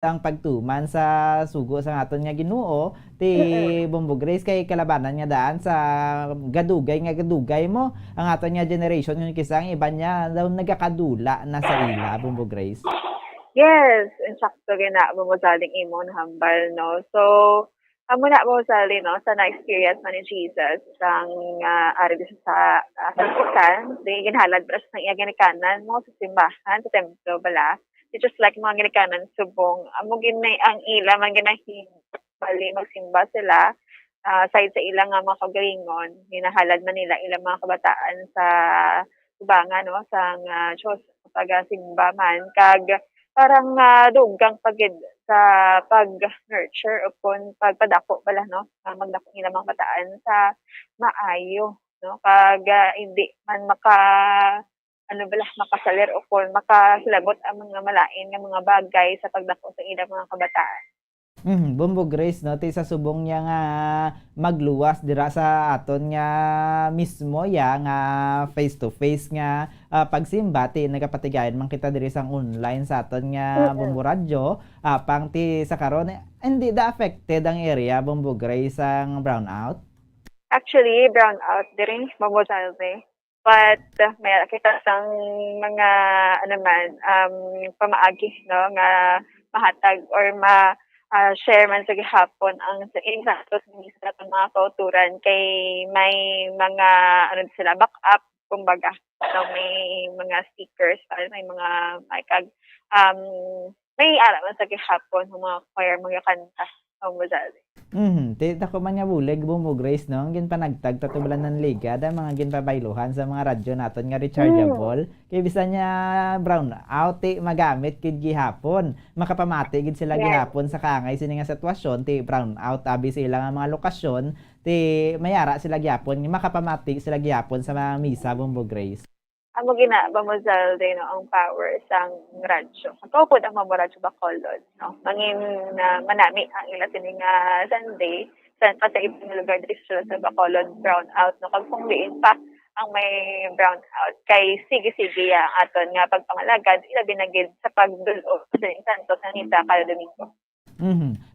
ang pagtuman sa sugo sa aton nga Ginoo ti Bombo Grace kay kalabanan nga daan sa gadugay mo ang aton nga generation yung kisang iba niya daw nagakadula na sa ila Bombo Grace. Yes, insakto gina mo saling imong hambal no. So amo na mo sali no sa na-experience man ni Jesus sang ari sa santukan, di ginhalad bras ng iya ginikanan mo sa simbahan sa templo bala. It's just like mga ginikanan subong amo ginay ang ila man ginahin bali magsimba sila side sa ilang mga kagalingon, hinahalad man nila ilang mga kabataan sa tubangan no sang Diyos kapag simba man kag parang dunggang pagid sa pag-nurture upon pagpadako bala no magdako nila mga bataan sa maayo no kag hindi man ano bala makasalir upon makasilabot ang mga malain nga mga bagay sa pagdako sa ilang mga kabataan. Bombo Grace no ti sa subong niya nga magluwas dira sa aton nga mismo ya nga face to face nga pagsimba ti nagapatigayon man kita diri sang online sa aton nga Bombo Radyo pang ti sa karon hindi da affected ang area Bombo Grace ang brownout. Actually, brown out diri mamosalve. But may kita sang mga ano man pamaagi no nga mahatag or share man sa gihapon ang sa exactos ni sa atong mga kauturan kay may mga ano sila backup kumbaga so may mga stickers may mga may kag um may ara man sa gihapon mga choir mga kanta ang mozali. Ti dako man nga bulig Bombo Grace no ang ginpanagtag tatubalan ng liga da mga ginpabayluhan sa mga radyo naton nga rechargeable kay bisan niya brown out ti magamit kid gihapon makapamati gid sila gihapon sa kangay sini nga sitwasyon ti brown out abi sila nga mga lokasyon ti mayara sila gihapon makapamati sila gihapon sa mga misa Bombo Grace. Amo ginaba mo din no ang power sang radyo. Pagkaupod ang mga radyo Bacolod, no? Mangin manami ang ila sini nga Sunday sa ibang lugar diri sa Bacolod brown out no kag kung liin pa ang may brown out kay sige ang aton nga pagpangalagad ilabi na gid sa pagdulo sa Santo Sanita kada Domingo.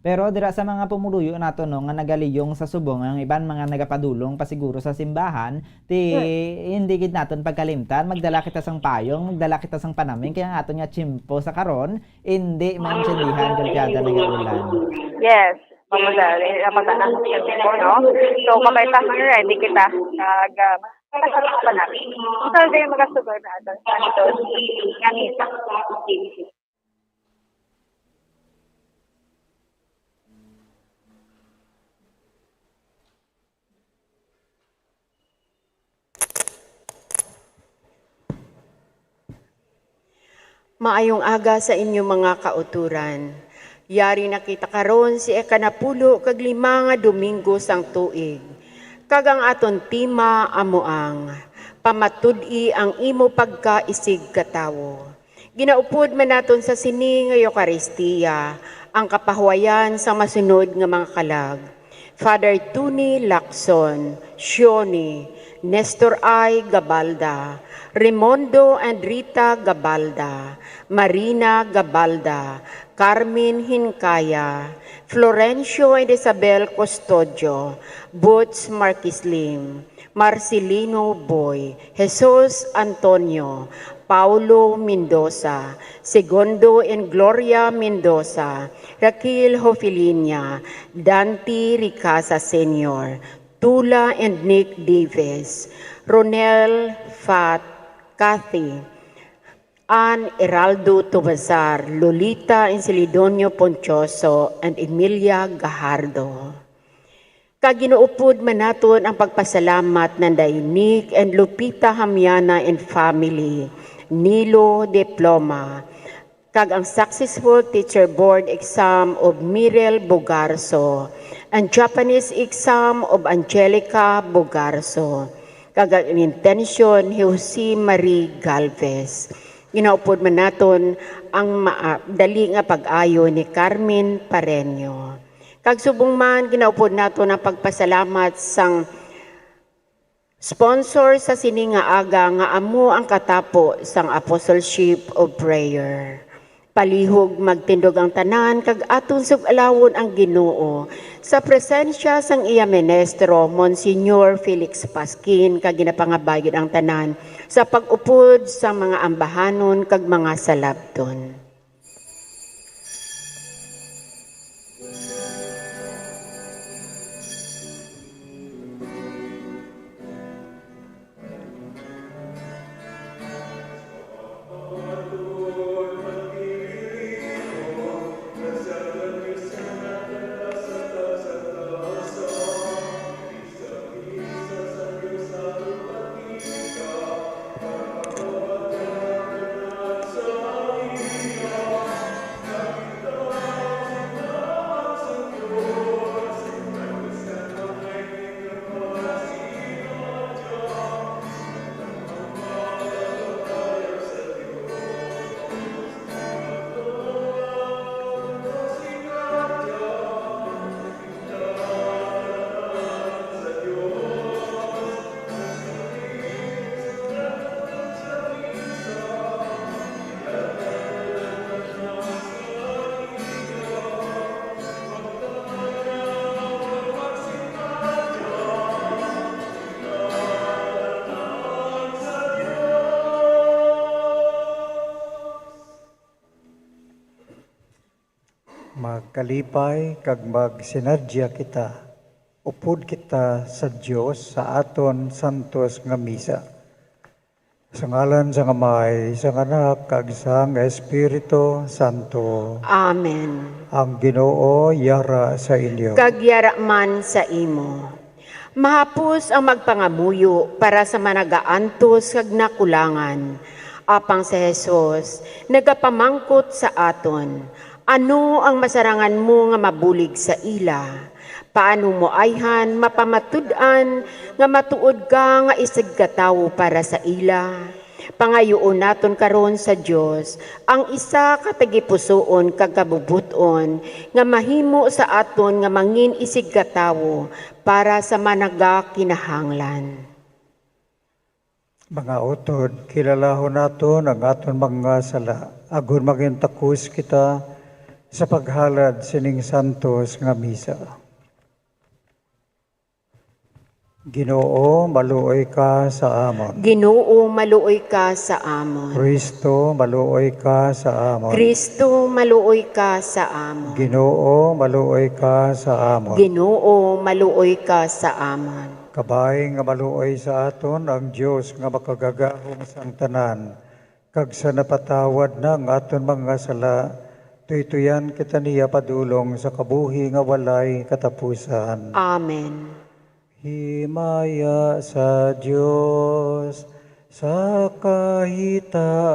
Pero dira sa mga pumuluyo nato no nga nagaliyong sa subong ang iban mga nagapadulong pasiguro sa simbahan ti hindi gid naton pagkalimtan magdala kita sang payong magdala kita sang panaming kaya ang aton nga tsimpo sa karon hindi maintindihan kalkada nga ulan. Yes, pamudali dapat na ko no. So makaita man ready kita kag kasama pa namin. So dahil magasugoy na aton sa ito kanisa. Maayong aga sa inyong mga kauturan. Yari nakita karon si ekanapulo kag 5 nga Domingo sang tuig. Kag ang aton tema amoang pamatud-i ang imo pagkaisig katawo. Ginaupod man naton sa sini nga Eucharistia ang kapahuayan sa masunod nga mga kalag. Father Tuni Lacson, Sioni, Nestor I. Gabalda, Raimondo and Rita Gabalda, Marina Gabalda, Carmen Hincaya, Florencio and Isabel Custodio, Butz Marquislim, Marcelino Boy, Jesus Antonio, Paulo Mendoza, Segundo and Gloria Mendoza, Raquel Hofilinia, Dante Ricasa Sr., Tula and Nick Davis, Ronel Fat, Kathy, Ann Heraldo Tobazar, Lolita Incelidonio Ponchoso, and Emilia Gajardo. Kaginuupod man naton ang pagpasalamat ng Nick and Lupita Hamiana and family, Nilo Diploma, kag ang successful teacher board exam of Mirel Bogarso, and Japanese exam of Angelica Bogarso, kag ang intention Jose Marie Galvez. Ginaupod man naton ang dali nga pag-ayo ni Carmen Pareño. Kag subong man ginaupod naton ang pagpasalamat sang sponsor sa sini nga aga nga amo ang katapo sang Apostleship of Prayer. Palihog magtindog ang tanan kag aton sug-alawon ang Ginoo sa presensya sang iya ministro Monsignor Felix Pasquin kag ginapangabayon ang tanan sa pag-upod sa mga ambahanon kag mga salabton. Magkalipay kag magsinadya kita, upod kita sa Dios sa aton santos nga misa. Sa ngalan sa Amay, sa Anak, kag sa Espiritu Santo. Amen. Ang Ginoo yara sa inyo. Kagyara man sa imo. Mahapos ang magpangamuyo para sa managaantos kag nakulangan. Apang si Jesus, nagapamangkot sa aton. Ano ang masarangan mo nga mabulig sa ila? Paano mo ayhan mapamatud-an nga matuod ka nga isig katawo para sa ila? Pangayoon naton karon sa Dios ang isa ka tagipusoon kag kabubuton nga mahimo sa aton nga mangin isig katawo para sa managa kinahanglan. Mga utod, kilalahon naton ang aton mga sala. Agon maging takus kita sa paghalad sining santos nga misa. Ginoo, maluoy ka sa amon. Ginoo, maluoy ka sa amon. Kristo, maluoy ka sa amon. Kristo, maluoy ka sa amon. Ginoo, maluoy ka sa amon. Ginoo, maluoy ka sa amon. Kabay nga maluoy sa aton ang Dios nga makagagahong sang tanan, kag sa napatawad na ang aton mga sala, tuytuyan kita niya padulong sa kabuhi nga walay katapusan. Amen. Himaya sa Diyos sa kahitaasan.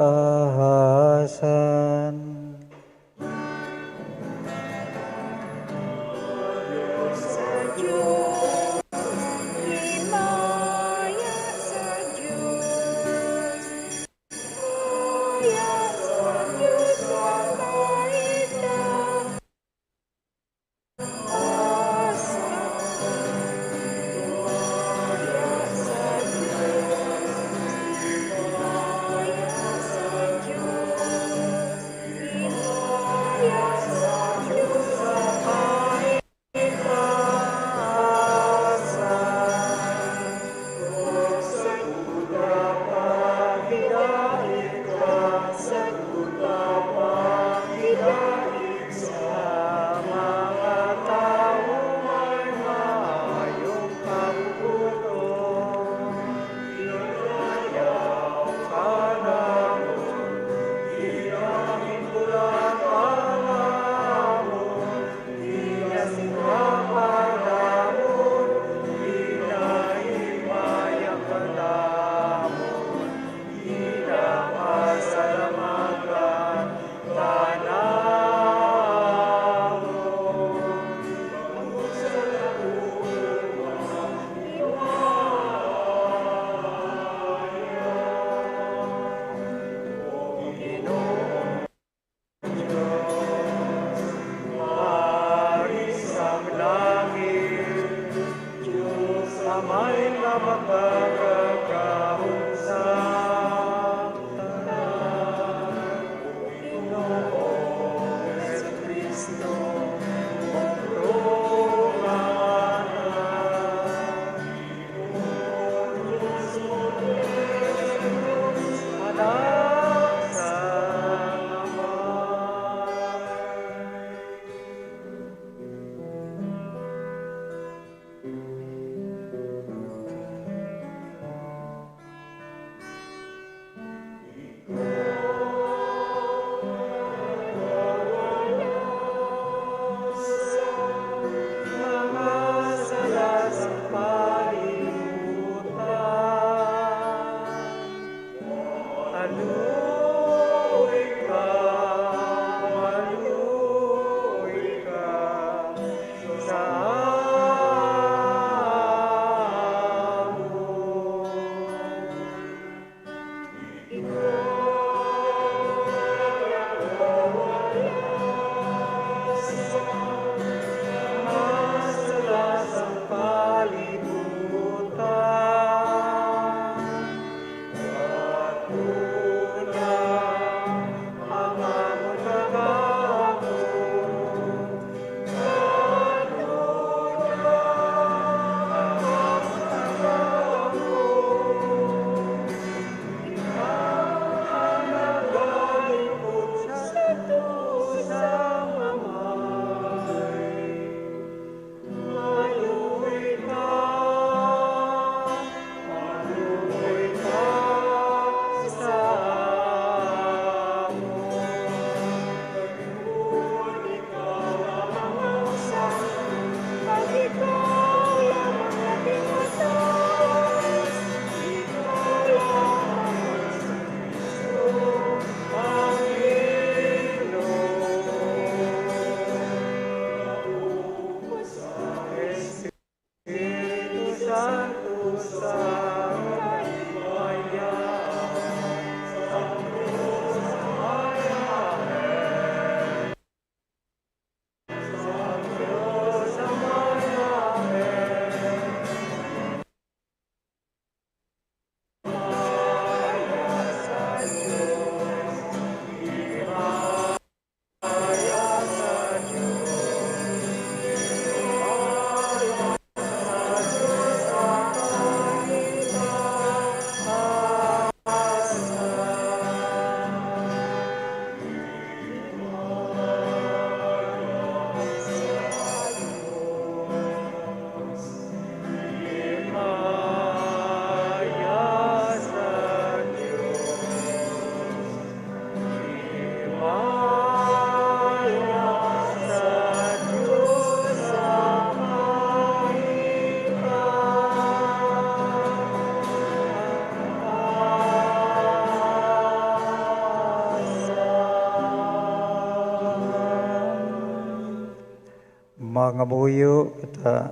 mangamuyo kita.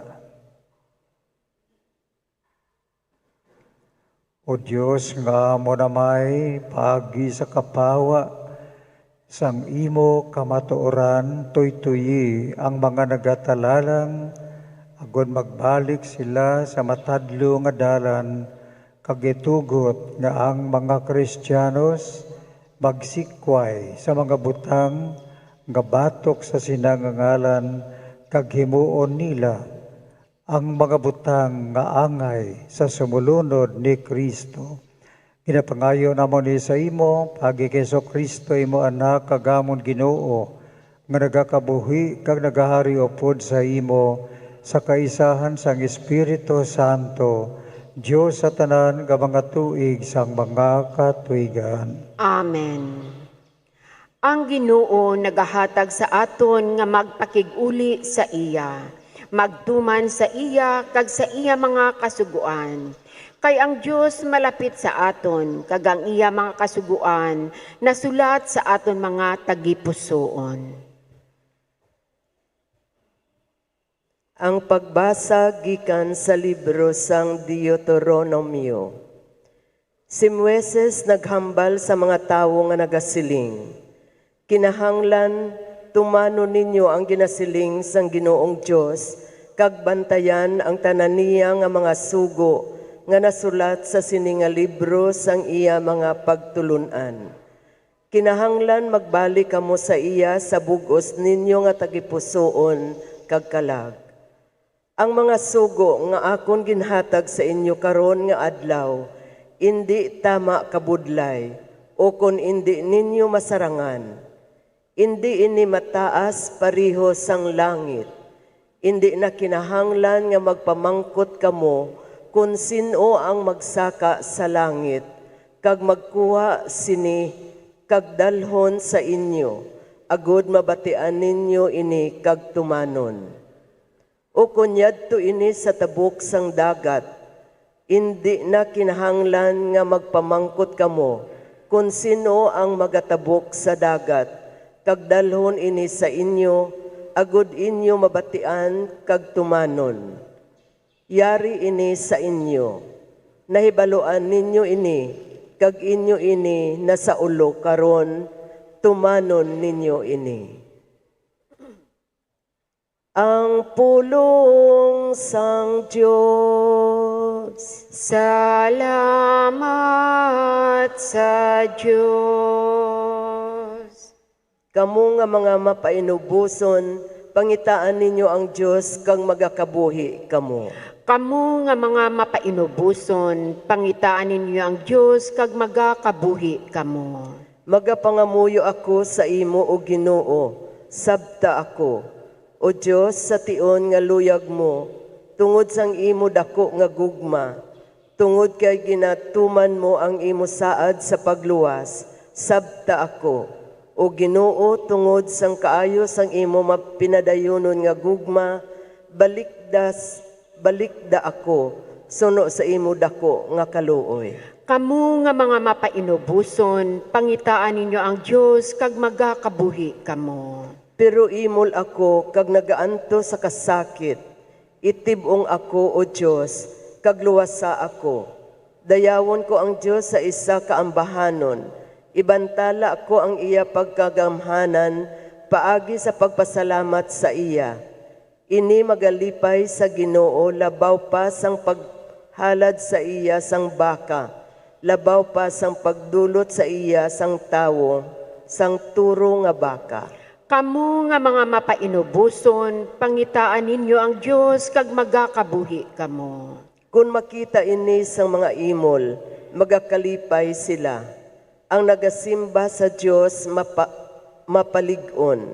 O Diyos nga mo namay pagi sa kapawa, sang imo kamatuoran tuy-tuyi ang mga nagatalalang, agon magbalik sila sa matadlo nga dalan, kagitugot nga ang mga Kristiyanos magsikway sa mga butang nga batok sa sinangangalan, kag himuon nila ang mga butang nga angay sa sumulunod ni Kristo. Ginapangayo namon ni sa imo, pagi kay Kristo imo anak kagamon Ginoo, nga nagakabuhi kag nagahari upod sa imo, sa kaisahan sang Espiritu Santo, Diyos sa tanan nga mga tuig sang mga katuigan. Amen. Ang Ginoo nagahatag sa aton nga magpakig-uli sa iya, magtuman sa iya kag sa iya mga kasuguan. Kay ang Dios malapit sa aton, kag ang iya mga kasuguan nasulat sa aton mga tagipusoon. Ang pagbasa gikan sa libro sang Deuteronomio. Si Moises naghambal sa mga tawo nga nagasiling, kinahanglan tumano ninyo ang ginasiling sang Ginoong Dios, kag bantayan ang tanan niya nga mga sugo nga nasulat sa sininga libro sang iya mga pagtulunan. Kinahanglan magbalik kamo sa iya sa bugos ninyo nga tagipusoon kag kalag. Ang mga sugo nga akon ginhatag sa inyo karon nga adlaw, indi tama kabudlay, o kon indi ninyo masarangan. Indi ini mataas pariho sang langit. Indi na kinahanglan nga magpamangkot kamo kung sino ang magsaka sa langit, kag magkuha sini kag dalhon sa inyo, agud mabatian ninyo ini kag tumanon. O kunyadto ini sa tabok sang dagat, indi na kinahanglan nga magpamangkot kamo kung sino ang magatabok sa dagat, kag dalhon ini sa inyo, agud inyo mabatian kag tumanon. Yari ini sa inyo, nahibaloan ninyo ini, kag inyo ini nasa ulo karon, tumanon ninyo ini. Ang pulong sang Diyos. Salamat sa Diyos. Kamu nga mga mapainubuson, pangitaan ninyo ang Diyos kang magakabuhi kamo. Kamu nga mga mapainubuson, pangitaan ninyo ang Diyos kag magakabuhi kamo. Magapangamuyo ako sa imo o Ginoo, sabta ako. O Diyos, sa tion nga luyag mo, tungod sang imo dako nga gugma, tungod kay ginatuman mo ang imo saad sa pagluwas, sabta ako. O Ginoo, tungod sang kaayo sang imo mapinadayonon nga gugma, balikda ako, suno sa imo dako nga kaluoy. Kamu nga mga mapainubuson, pangitaan ninyo ang Diyos kag magakabuhi kamo. Pero imol ako kag nagaanto sa kasakit, itibong ako o Diyos, kag luwasa ako. Dayawon ko ang Diyos sa isa kaambahanon, ibantala ko ang iya pagkagamhanan, paagi sa pagpasalamat sa iya. Ini magalipay sa Ginoo, labaw pa sang paghalad sa iya sang baka, labaw pa sang pagdulot sa iya sang tawo, sang turo nga baka. Kamu nga mga mapainubuson, pangitaan ninyo ang Diyos kag magakabuhi kamo. Kung makita ini sang mga imol, magakalipay sila. Ang nagasimba sa Diyos mapaligon.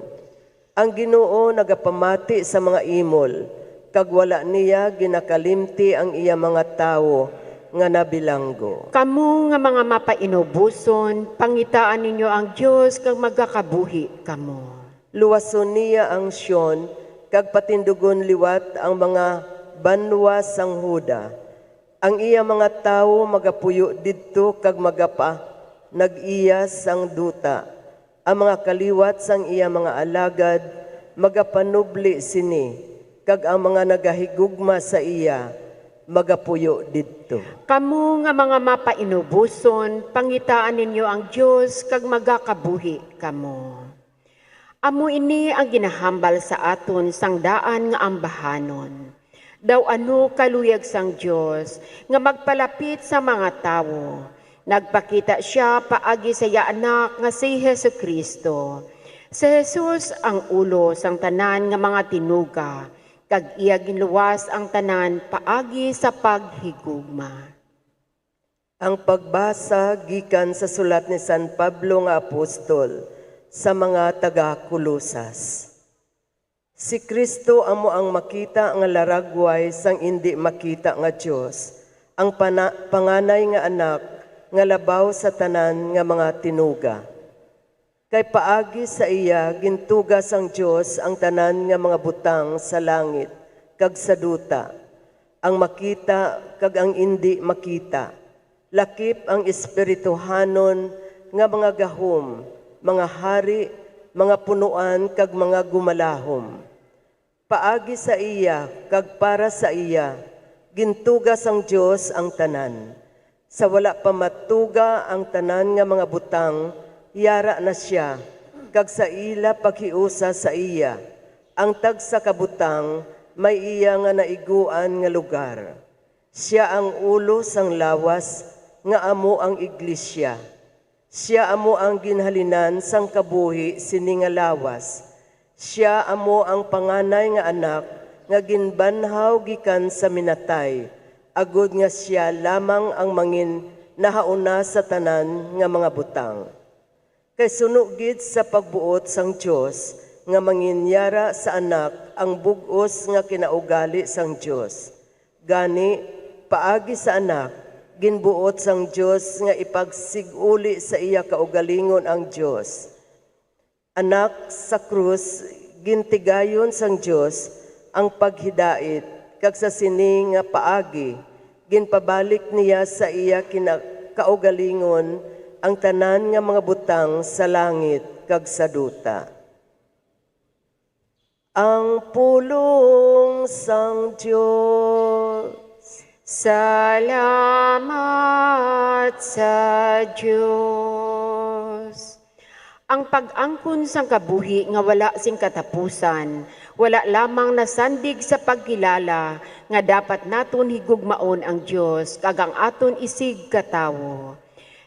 Ang Ginoo nagapamati sa mga imol, kag wala niya ginakalimti ang iya mga tawo nga nabilanggo. Kamu nga mga mapainubuson, pangitaan ninyo ang Diyos kag magakabuhi kamo. Luwason niya ang Sion, kag patindugon liwat ang mga banwa sang Huda. Ang iya mga tawo magapuyo didto kag magapa, nag-iya sang duta. Ang mga kaliwat sang iya mga alagad, magapanubli sini, kag ang mga nagahigugma sa iya, magapuyo didto. Kamu nga mga mapainubuson, pangitaan ninyo ang Diyos kag magakabuhi kamo. Amo ini ang ginahambal sa aton sang daan nga ambahanon. Daw ano kaluyag sang Diyos nga magpalapit sa mga tawo. Nagpakita siya paagi sa iya anak nga si Jesucristo. Si Jesus ang ulo sang tanan nga mga tinuga, kag iya ginluwas ang tanan paagi sa paghigugma. Ang pagbasa gikan sa sulat ni San Pablo nga apostol sa mga taga-Kulosas. Si Kristo amo ang makita nga laragway sang indi makita nga Dios, ang panganay nga anak nga labaw sa tanan nga mga tinuga. Kay paagi sa iya gintugas ang Dios ang tanan nga mga butang sa langit kag sa duta, ang makita kag ang indi makita. Lakip ang espirituhanon nga mga gahom, mga hari, mga punuan kag mga gumalahom. Paagi sa iya kag para sa iya, gintugas ang Dios ang tanan. Sa wala pa matuga ang tanan nga mga butang, yara na siya, kag sa ila paghiusa sa iya, ang tag sa kabutang, may iya nga naiguan nga lugar. Siya ang ulo sang lawas, nga amo ang iglesia. Siya amo ang ginhalinan sang kabuhi sini nga lawas. Siya amo ang panganay nga anak, nga ginbanhaw gikan sa minatay, agud nga siya lamang ang mangin nahauna sa tanan nga mga butang. Kay sunugid sa pagbuot sang Dios nga manginyara sa anak ang bug-os nga kinaugali sang Dios. Gani paagi sa anak ginbuot sang Dios nga ipagsiguli sa iya kaugalingon ang Dios. Anak sa krus gintigayon sang Dios ang paghidait kag sa sini nga paagi ginpabalik niya sa iya kaugalingon ang tanan nga mga butang sa langit kag sa duta. Ang pulong sang Diyos. Salamat sa Diyos. Ang pag-angkon sang kabuhi nga wala sing katapusan, wala lamang nasandig sa pagkilala nga dapat naton higugmaon ang Dios kag ang aton isig katawo.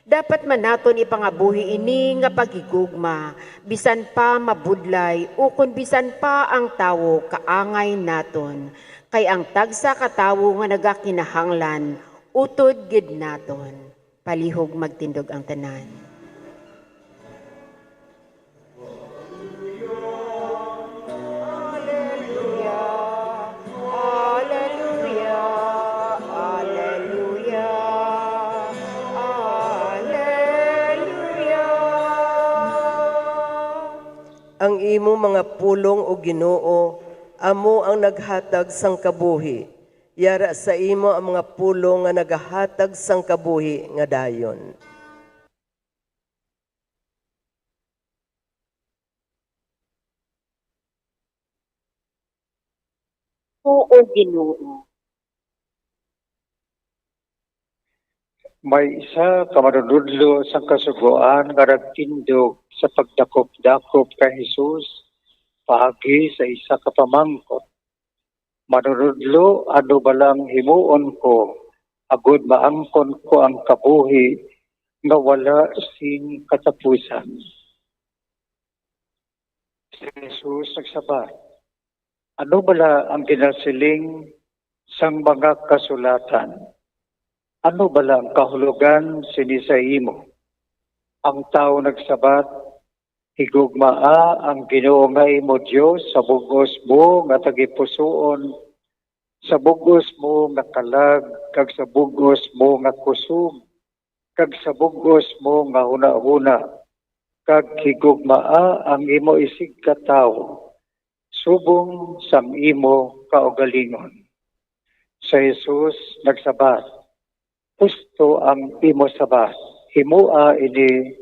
Dapat man naton ipangabuhi ini nga paghigugma, bisan pa mabudlay o kun bisan pa ang tawo kaangay naton. Kay ang tagsa katawo nga nagakinahanglan, utod gid naton. Palihog magtindog ang tanan. Ang imo mga pulong o Ginoo, amo ang naghatag sang kabuhi. Yara sa imo ang mga pulong nga nagahatag sang kabuhi nga dayon. Oo, Ginoo. May isa ka manunudlo sa kasuguan nga nagtindog sa pagdakop-dakop kay Jesus paagi sa isa ka pamangkot. Manunudlo, ano balang himuon ko, agud maangkon ko ang kabuhi nga wala sing katapusan. Si Jesus nagsabat, ano bala ang ginasiling sang mga kasulatan? Ano bala ang kahulugan sini sa imo? Ang tao nagsabat, higugmaa ang Ginoo nga imo Dios sa bugos mo nga tagipusoon, sa bugos mo nga kalag, kag sa bugos mo nga kusog, kag sa bugos mo nga huna-huna, kag higugmaa ang imo isig katawo, subong sang imo kaugalingon. Sa Jesus nagsabat, gusto ang imo sabat, himua ini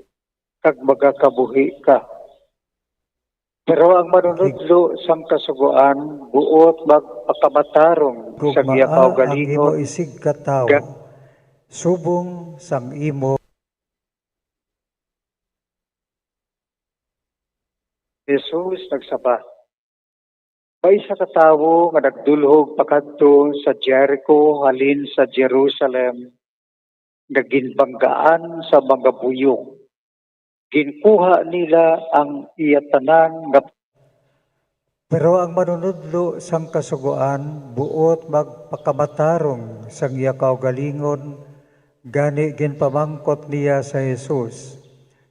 kag magakabuhi ka. Pero ang manunudlo sang kasuguan, buot magpakamatarong sa iya Gugmaa ang imo kaugalingon, isig katawo, Gag- subong sang imo Jesus nagsabat. May isa ka tawo nga nagdulhog pakadto sa Jericho halin sa Jerusalem, naginbanggaan sa mga buyong. Ginkuha nila ang iyatanan nga pero ang manunudlo sang kasuguan buot magpakamatarong sang iya kaugalingon gani ginpamangkot niya sa Jesus.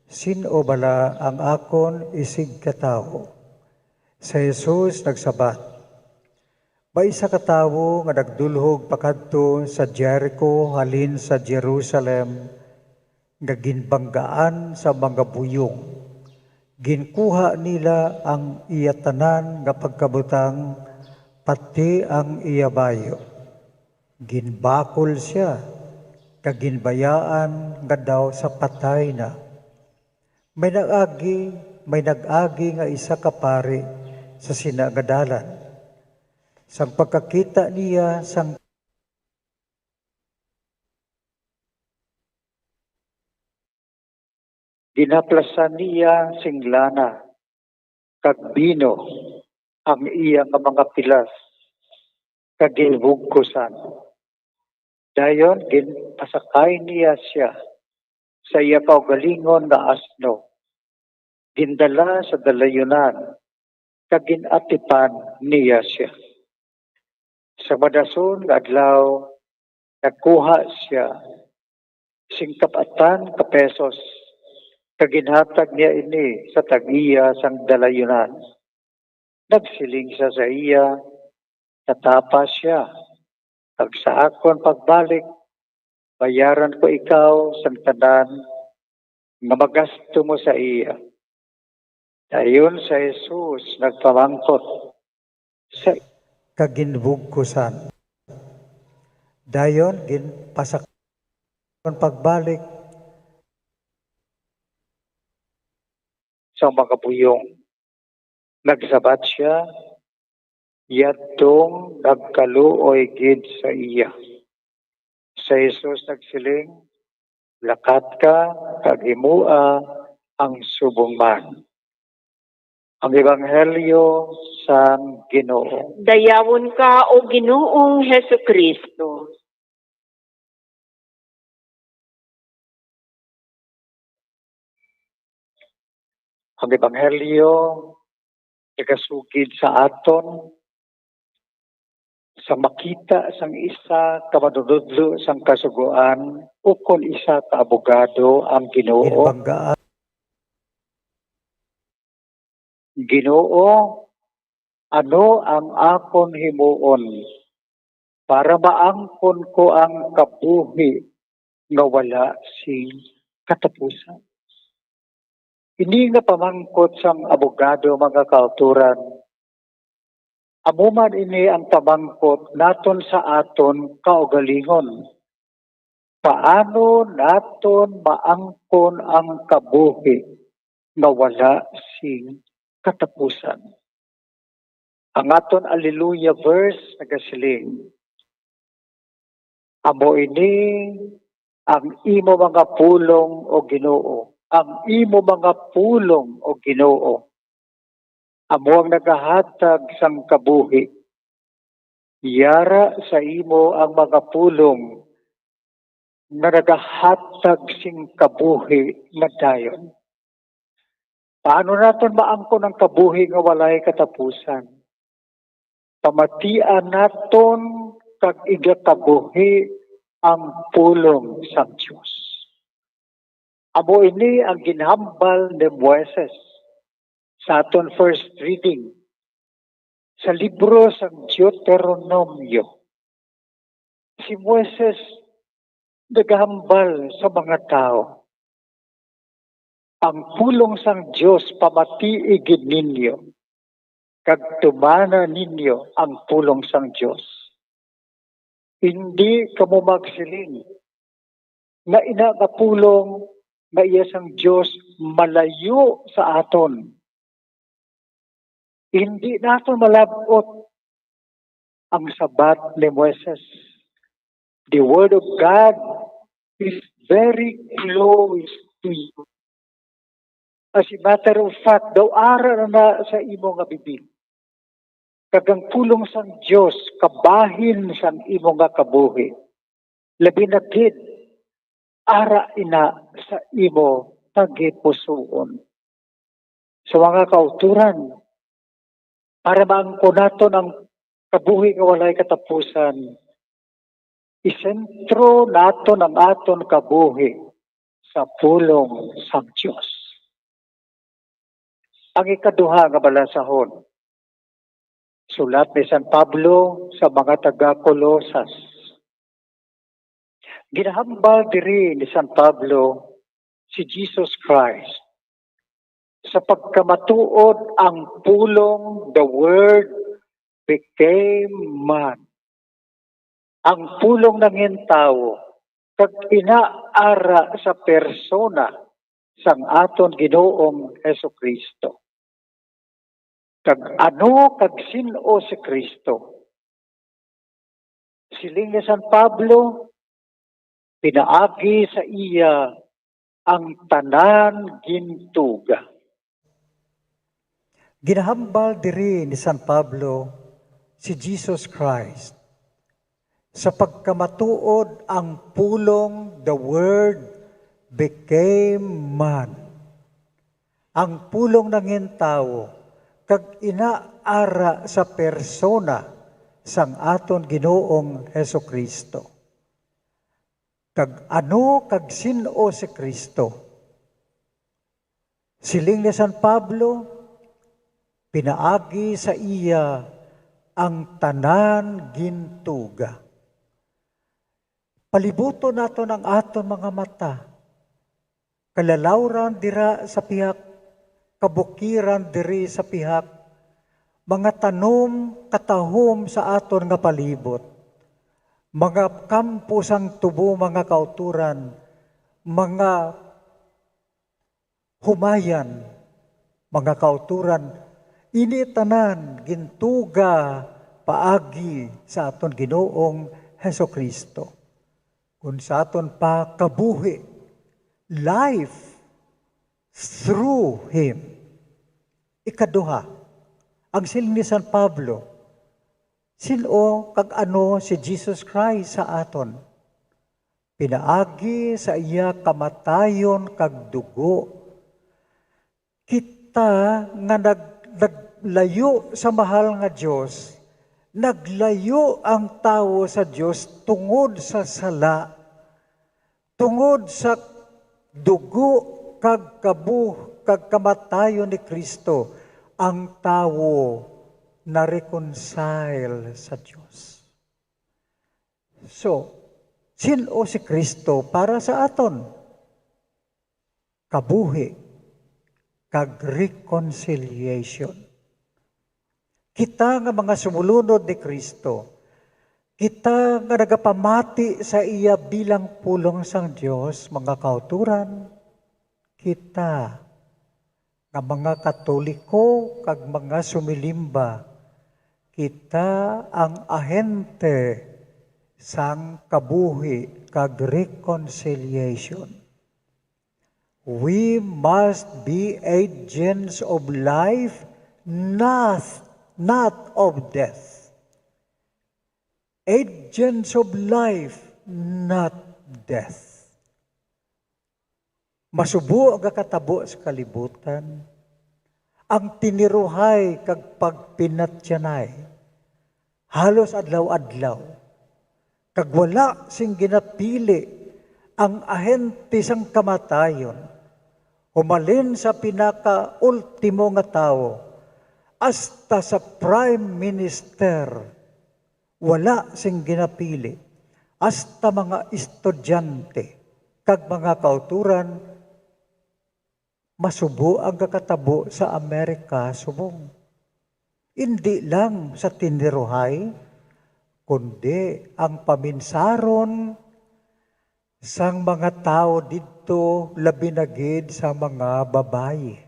Sino bala ang akon isig katawo? Sa Jesus nagsabat. May isa ka tawo nga nagdulhog pakadto sa Jericho halin sa Jerusalem nga ginbanggaan sa mga buyong. Ginkuha nila ang iyatanan nga pagkabutang pati ang iyabayo. Ginbakol siya kaginbayaan nga daw sa patay na. May nag-agi nga isa ka pari sa sinagadalan. Sang pagkakita niya sang ginaplasan niya singlana, kag bino ang iya nga mga pilas, kag ginbugkusan. Dayon ginpasakay niya siya sa iya kaugalingon nga asno. Gindala sa dalayunan, kag ginatipan niya siya. Sa madason nga adlaw, nagkuha siya 50 ka pesos kaginhatag niya ini sa tag-iya sang dalayunan. Nagsiling siya sa iya, natapa siya. Kag sa akon pagbalik, bayaran ko ikaw sang tanan nga magasto mo sa iya. Dayon sa Jesus nagpamangkot sa kaginbugkusan. Dayon ginpasakon pagbalik sa mga buyong. Nagsabat siya, yadtong nagkaluoy gid sa iya. Sa Jesus nagsiling, lakat ka, kag himua ang subong man. Ang Ebanghelyo sang Ginoo. Dayawon ka o Ginoong Heso Kristo. Ang Ebanghelyo nagasugid sa aton sa makita sang isa ka manunudlo sang kasuguan ukon isa ka abogado ang Ginoo. ginbanggaan Ginoo, ano ang akon himuon para maangkon ko ang kabuhi nga wala sing katapusan. Ini nga pamangkot sang abogado mga kauturan. Amuman ini ang pamangkot naton sa aton kaugalingon. Paano naton maangkon ang kabuhi nga wala sing katapusan? Ang aton Alleluia verse nagasiling, amo ini ang imo mga pulong o Ginoo. Ang imo mga pulong o Ginoo. Amo ang nagahatag sang kabuhi. Yara sa imo ang mga pulong na nagahatag sing kabuhi na dayon. Paano naton maangkon ang kabuhi nga walay katapusan? Pamatian naton kag igakabuhi ang pulong sang Dios. Amo ini ang ginhambal ni Moises sa aton first reading sa libro sang Deuteronomio. Si Moises naghambal sa mga tao. Ang pulong sang Dios pamatiigid ninyo kag tumana ninyo ang pulong sang Dios. Hindi kamo magsiling na ina nga pulong nga iya sang Dios malayo sa aton. Hindi nato malabot ang sabat ni Moises. The word of God is very close to you. As a matter of fact, daw ara na sa imo nga bibig. Kagang pulong sang Dios kabahin sang imo nga kabuhi. Labi na gid ara ina sa imo tagipusoon. Sa mga kauturan, para maangko nato ng kabuhi nga walay katapusan, isentro nato ng aton kabuhi sa pulong sang Dios. Ang ikaduha nga balasahon, sulat ni San Pablo sa mga taga-Kolosas. Ginahambal diri ni San Pablo si Jesus Christ sa pagkamatuod ang pulong the Word became man. Ang pulong nangin tao kag inaara sa persona sang aton Ginoong Hesukristo. Kag ano kag sin-o si Kristo? Siling ni San Pablo, pinaagi sa iya ang tanan gintuga. Ginahambal diri ni San Pablo si Jesus Christ sa pagkamatuod ang pulong the Word became man. Ang pulong nangin tao kag inaara sa persona sang aton Ginoong Hesukristo. Kag ano kag sin-o si Kristo? Siling ni San Pablo, pinaagi sa iya ang tanan gintuga. Palibuto nato ng aton mga mata. Kalalawran dira sa pihak, kabukiran diri sa pihak, mga tanom katahom sa aton nga palibot, mga kampo sang tubo mga kauturan, mga humayan, mga kauturan, ini tanan gintuga paagi sa aton Ginoong Hesukristo. Kung sa aton pa kabuhi, life through Him. Ikaduha, ang siling ni San Pablo, sino kag ano si Jesus Christ sa aton? Pinaagi sa iya kamatayon kag dugo. Kita nga naglayo sa mahal nga Dios, naglayo ang tao sa Dios tungod sa sala, tungod sa dugo kag kamatayon ni Kristo, ang tao na reconcile sa Dios. So, sino si Kristo para sa aton? Kabuhi kag reconciliation. Kita nga mga sumulunod ni Kristo, kita nga nagapamati sa iya bilang pulong sang Dios, mga kauturan, kita nga mga Katoliko kag mga sumilimba, kita ang ahente sang kabuhi kag reconciliation. We must be agents of life, not of death. Agents of life, not death. Masubo ang katabo sa kalibutan, ang tiniruhay kag pagpinatyanay, halos adlaw-adlaw, kag wala sing ginapili ang ahente sang kamatayon, humalin sa pinaka-ultimo nga tao, hasta sa prime minister, wala sing ginapili, hasta mga estudyante, kag mga kauturan, masubo ang kakatabo sa Amerika subong. Hindi lang sa tiniruhay, kundi ang paminsaron sang mga tao dito labi na gid sa mga babayi.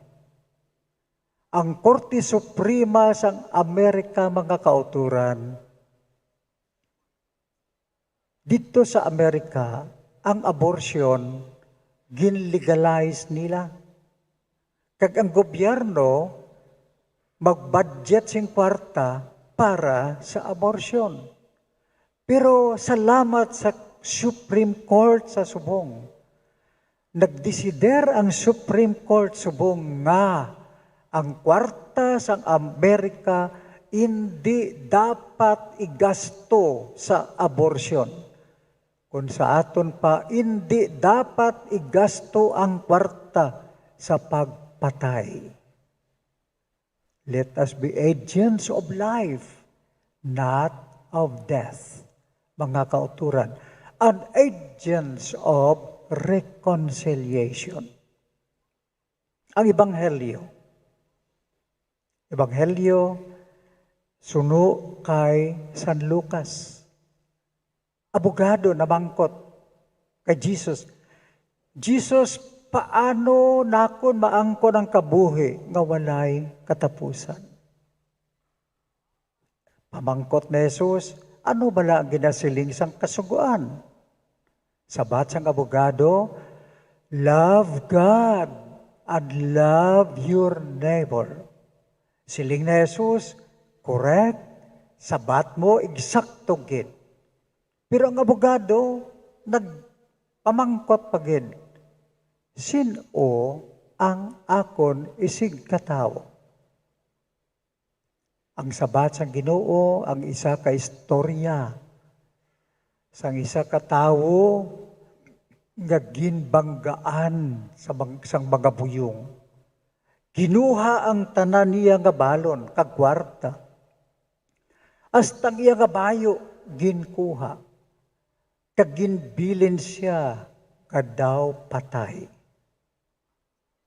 ang Korte Suprema sang Amerika, mga kauturan, dito sa Amerika, ang abortion, ginlegalize nila. Kag ang gobyerno, mag-budget sing kwarta para sa abortion. Pero salamat sa Supreme Court sa Subong, nagdesider ang Supreme Court Subong nga ang kwarta sa Amerika hindi dapat igasto sa abortion. Kung sa aton pa, hindi dapat igasto ang kwarta sa pagpatay. Let us be agents of life, not of death. Mga kauturan, and agents of reconciliation. Ang Ebanghelyo, suno kay San Lucas. Abogado na bangkot kay Jesus. Jesus, paano nakon maangkon ang kabuhi nga walay katapusan? Pamangkot na Jesus, ano bala ang ginasiling sang kasuguan? Sabat sang abogado, love God and love your neighbor. Siling na Jesus, correct, sabat mo, eksakto gid. Pero ang abogado, nagpamangkot pagid. Sino ang akon isig katawo? Ang sabat sang Ginoo, ang isa ka istorya sang isa ka tawo nga ginbanggaan sang mga buyong. Ginuha ang tanan niya nga balon, kag kwarta. Hastang iya nga bayo, ginkuha. Kag ginbilin siya, kadaw patay.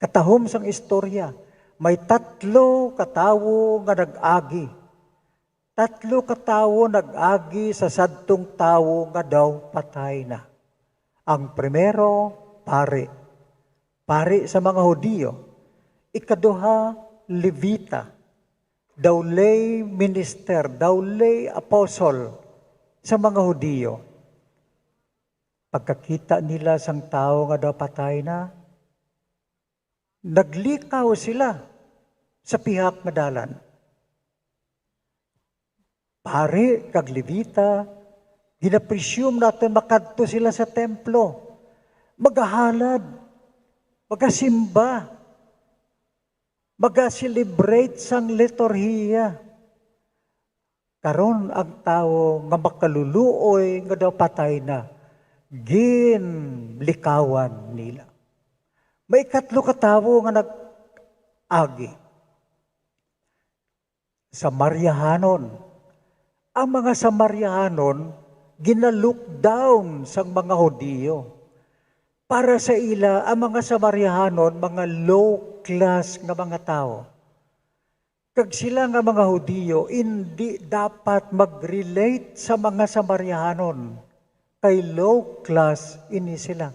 Katahom sang istorya, may 3 katawo nga nag-agi. 3 katawo nag-agi sa sadtong tawo nga daw patay na. Ang primero, pari. Pari sa mga Hudiyo. Ikaduha, Levita. Daw lay minister, daw lay apostle sa mga Hudiyo. Pagkakita nila sang tao nga daw patay na, naglikaw sila sa pihak nga dalan. Pari kag Levita, ginapresume natin makadto sila sa templo. Magahalad, magasimba, maga-celebrate sang liturhiya. Karon ang tao nga makaluluoy nga daw patay na, ginlikawan nila. May 3 katawo nga nag-agi. Samaryahanon. Ang mga Samaryahanon, ginalook down sang mga Hudiyo. Para sa ila, ang mga Samaryahanon, mga low class nga mga tao. Kag sila nga mga Hudiyo, hindi dapat mag-relate sa mga Samaryahanon. Kay low class, ini sila.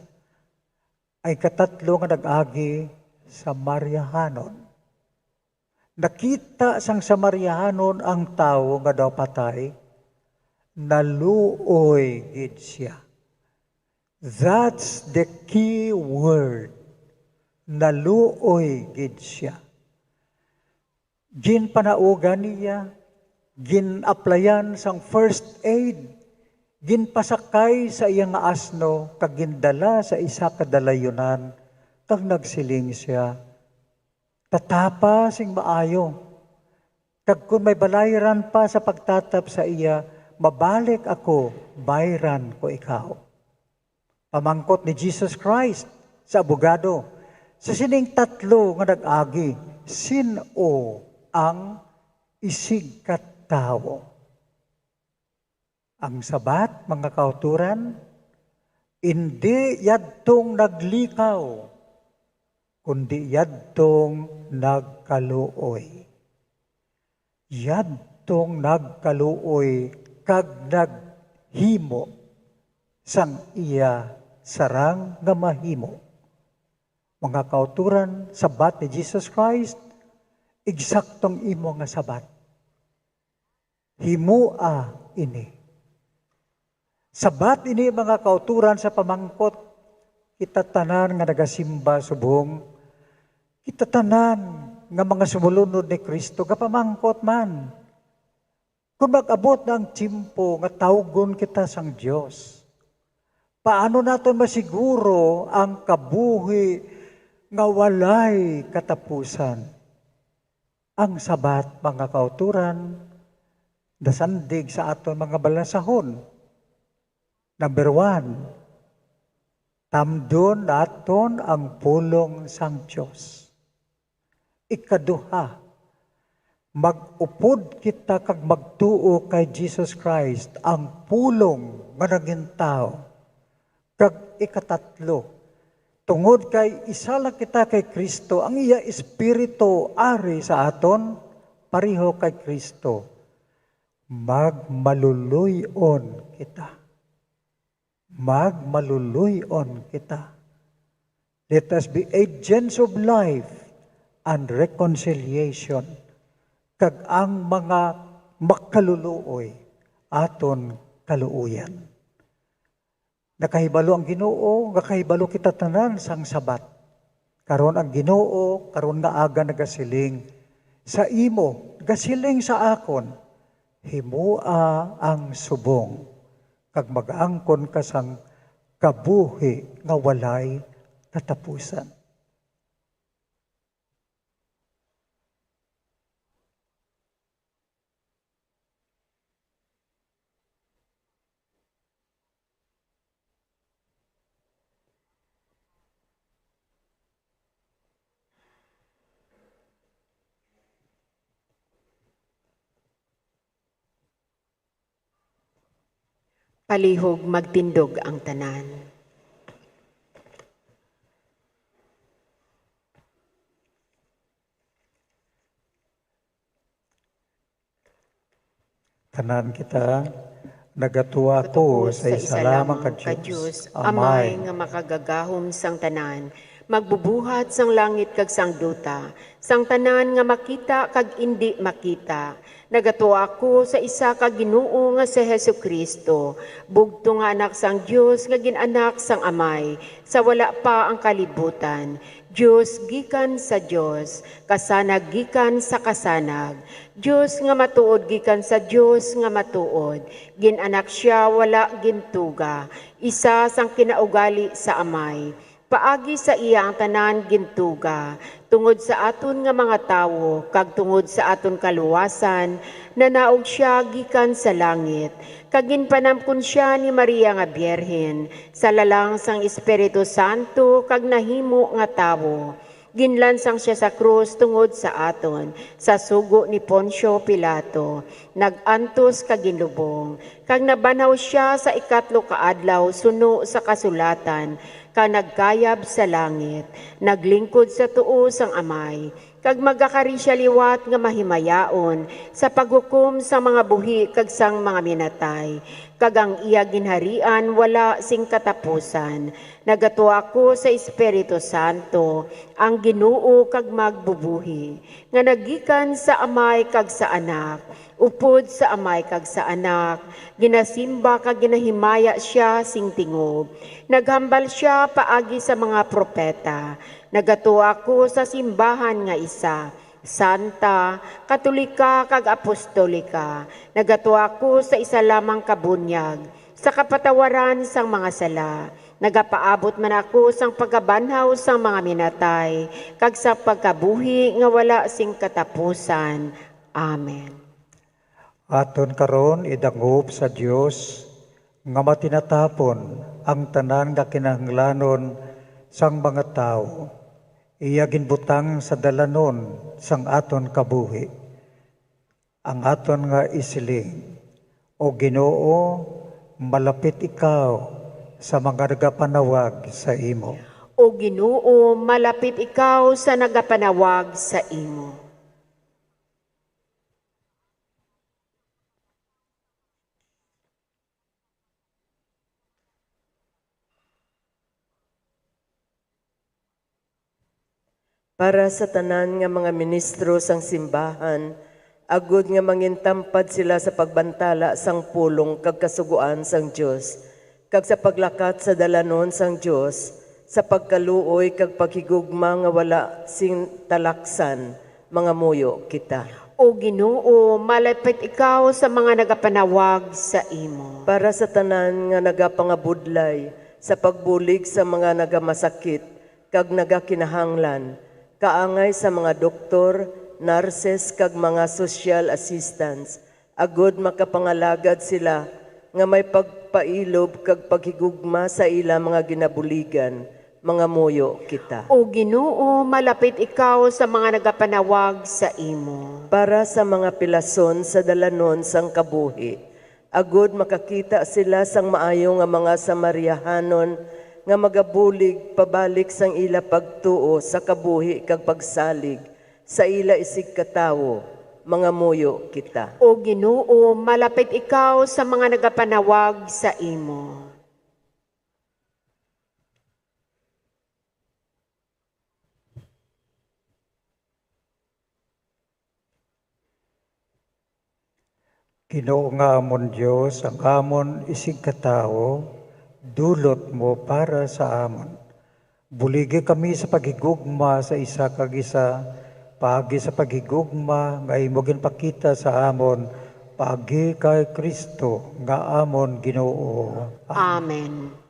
Ay katatlo nga nag-agi, Samaryahanon. Nakita sang Samaryahanon ang tao nga daw patay, naluoy gid siya. That's the key word. Naluoy gid siya. Ginpanaugan niya, gin-applyan sang first aid, ginpasakay sa iyang asno, kag gindala sa isa ka dalayunan, kag nagsiling siya, tatapa sing maayo. Kag kung may balayran pa sa pagtatap sa iya, mabalik ako, bayran ko ikaw. Pamangkot ni Jesus Christ sa abogado, sa sining 3 nga nag-agi, sino ang isig katawo? Ang sabat, mga kauturan, hindi yadtong naglikaw, kundi yadtong nagkaluoy. Yadtong nagkaluoy kag naghimo sang iya sarang nga mahimo. Mga kauturan, sabat ni Jesus Christ, eksaktong imo nga sabat. Himua ini. Sabat ini mga kauturan sa pamangkot, kita tanan nga nagasimba subong, kita tanan nga mga sumulunod ni Kristo, kapamangkot man. Kung mag-abot ng tiyempo nga tawgon kita sang Diyos, paano naton masiguro ang kabuhi nga walay katapusan? Ang sabat, mga kauturan, dasandig sa aton mga balasahon. Number 1, tamdon naton ang pulong sang Diyos. Ikaduha, mag-upod kita kag magtuo kay Jesus Christ, ang pulong nga naging tao. Kag ikatatlo, tungod kay isa lang kita kay Kristo, ang iya espiritu ari sa aton, pareho kay Kristo. Magmaluluyon kita. Magmaluluyon kita. Let us be agents of life and reconciliation. Kag ang mga makaluluoy aton kaluuyan. Nakahibalo ang Ginoo, nakahibalo kita tanan sang sabat. Karon ang Ginoo, karon nga aga nagasiling sa imo, gasiling sa akon, himua ang subong, kag mag-angkon ka sang kabuhi nga walay katapusan. Palihog magtindog ang tanan. Tanan kita, nagatuwa ko sa isa lamang ka Diyos, Amay nga makagagahom sang tanan, magbubuhat sang langit kag sang duta, sang tanan nga makita kag indi makita. Nagatuwa ako sa isa ka Ginoo nga si Hesukristo, bugto nga anak sang Dios nga ginanak sang Amay, sa wala pa ang kalibutan. Diyos gikan sa Diyos, kasanag gikan sa kasanag. Diyos nga matuod gikan sa Diyos nga matuod. Ginanak siya wala gintuga, isa sang kinaugali sa Amay. Paagi sa iya ang tanan gintuga, tungod sa aton nga mga tawo, kag tungod sa aton kaluwasan, nanaog siya gikan sa langit. Kag ginpanampun siya ni Maria nga Biyerhen, sa lalang sang Espiritu Santo, kag nahimo nga tawo. Ginlansang siya sa krus tungod sa aton, sa sugo ni Poncio Pilato. Nagantos kag ginlubong, kag nabanaw siya sa ikatlo ka adlaw suno sa kasulatan, kag nagkayab sa langit, naglingkod sa tuo sang Amay, kag magakari siya liwat nga mahimayaon sa paghukom sa mga buhi kag sang mga minatay, kag ang iya ginharian wala sing katapusan. Nagatuwa ako sa Espiritu Santo, ang Ginoo kag magbubuhi, nga nagikan sa Amay kag sa Anak, upod sa Amay kag sa Anak, ginasimba kag ginahimaya siya sing tingob. Naghambal siya paagi sa mga propeta. Nagatuwa ako sa simbahan nga isa, Santa, Katolika kag Apostolika. Nagatuwa ako sa isa lamang kabunyag, sa kapatawaran sang mga sala. Nagapaabot man ako sang pagabanhaw sang mga minatay, kag sa pagkabuhi nga wala sing katapusan. Amen. Aton karon idangop sa Dios nga matinatapon ang tanan nga kinahanglanon sang mga tao. Iya ginbutang sa dalanon sang aton kabuhi. Ang aton nga isiling, o Ginoo, malapit ikaw sa mga nagapanawag sa imo. O Ginoo, malapit ikaw sa nagapanawag sa imo. para sa tanan nga mga ministro sang simbahan, agud nga mangintampad sila sa pagbantala sang pulong kag kasuguan sang Dios, kag sa paglakat sa dalanon sang Dios, sa pagkaluoy kag paghigugma nga wala sing talaksan, mga muyo kita. O Ginoo, malapit ikaw sa mga nagapanawag sa imo. Para sa tanan nga nagapangabudlay, sa pagbulig sa mga nagamasakit, kag nagakinahanglan, kaangay sa mga doktor, nurses, kag mga social assistants, agud makapangalagad sila, nga may pagpailob kag paghigugma sa ila mga ginabuligan, mga muyo kita. O Ginoo, malapit ikaw sa mga nagapanawag sa imo. Para sa mga pilason sa dalanon sang kabuhi, agud makakita sila sang maayo nga mga Samariahanon nga magabulig pabalik sang ila pagtuo sa kabuhi kag pagsalig sa ila isig katawo, mga muyo kita. O Ginoo, malapit ikaw sa mga nagapanawag sa imo. Ginoo nga amon Dios, ang amon isig katao, dulot mo para sa amon. Buligi kami sa pagigugma sa isa kag isa, paagi sa pagigugma nga imo ginpakita sa amon, paagi kay Kristo nga amon Ginoo. Amen.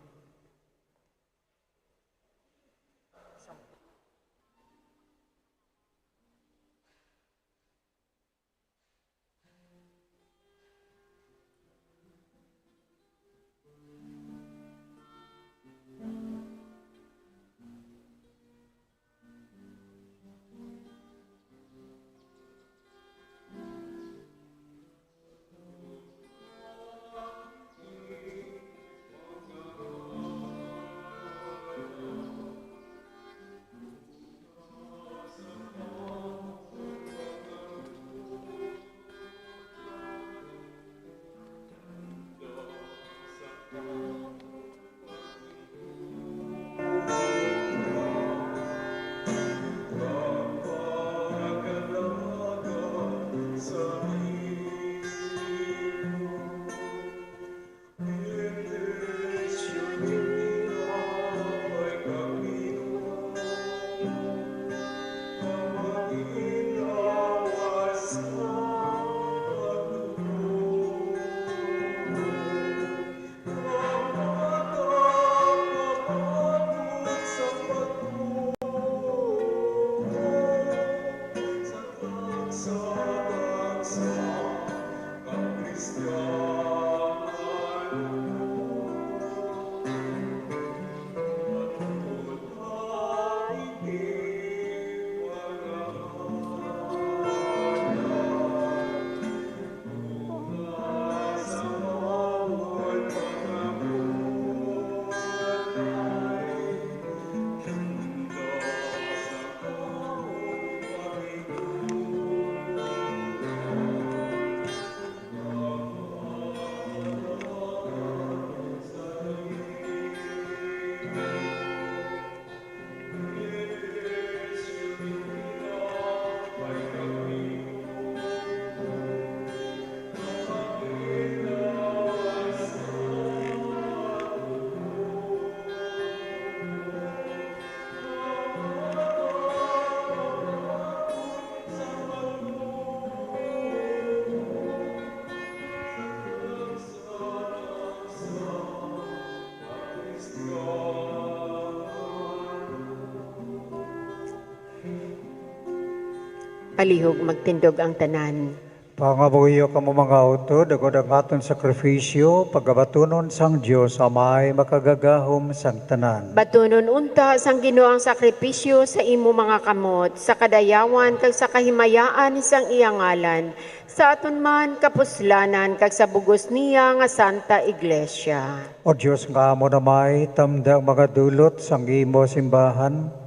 Palihog magtindog ang tanan. Pangabuyo ka mo mga auto, dagod ang aton sakripisyo, pagabatunon sang Diyos, amay makagagahom sang tanan. Batunon unta sang Ginoo ang sakripisyo sa imo mga kamot, sa kadayawan kag sa kahimayaan isang iyang ngalan, sa aton man kapuslanan kag sa bugos niya nga Santa Iglesia. O Diyos nga amo namay, tamdang mga dulot sang imo simbahan,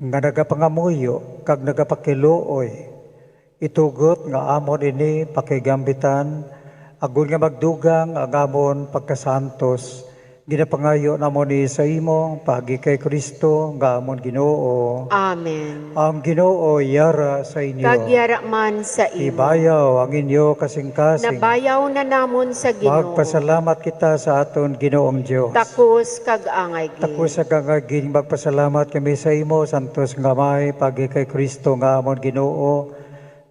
nga nagapangamuyo kag nagapakiluoy, itugot nga amon ini pakigambitan, agud nga magdugang ang amon pagkasantos, Ginapangayo namo ni sa imo pagi kay Kristo nga amon Ginoo. Amen. Ang Ginoo yara sa inyo. Kagyara man sa imo. Ibayaw ang inyo kasing-kasing. Nabayaw na namon sa Ginoo. Magpasalamat kita sa aton Ginoong Dios. Takos kag angay gid. Tako sa kagaging magpasalamat kami sa imo, santos nga may pagi kay Kristo nga amon Ginoo.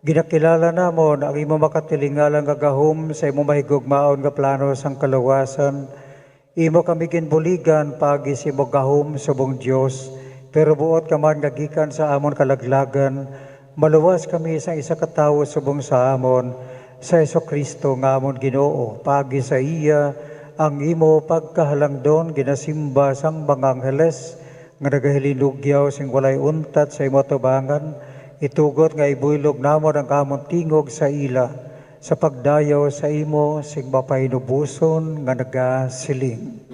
Ginakilala namon ang imo makatilingalang gagahom sa imo mahigugmaon nga plano sang kalawasan. Imo kami ginbuligan pagi sa imo gahom subong Dios, pero buot ka man gagikan sa amon kalaglagan, maluwas kami sa isa ka tawo subong sa amon, sa Kristo nga amon Ginoo. Pagi sa iya ang imo pagkahalangdon ginasimba sang mga angheles nga nagahililugyaw sing walay untat sa imo tubangan, itugot nga ibulog namon ang amon tingog sa ila sa pagdayaw sa imo sing mapainubuson nga nagasiling.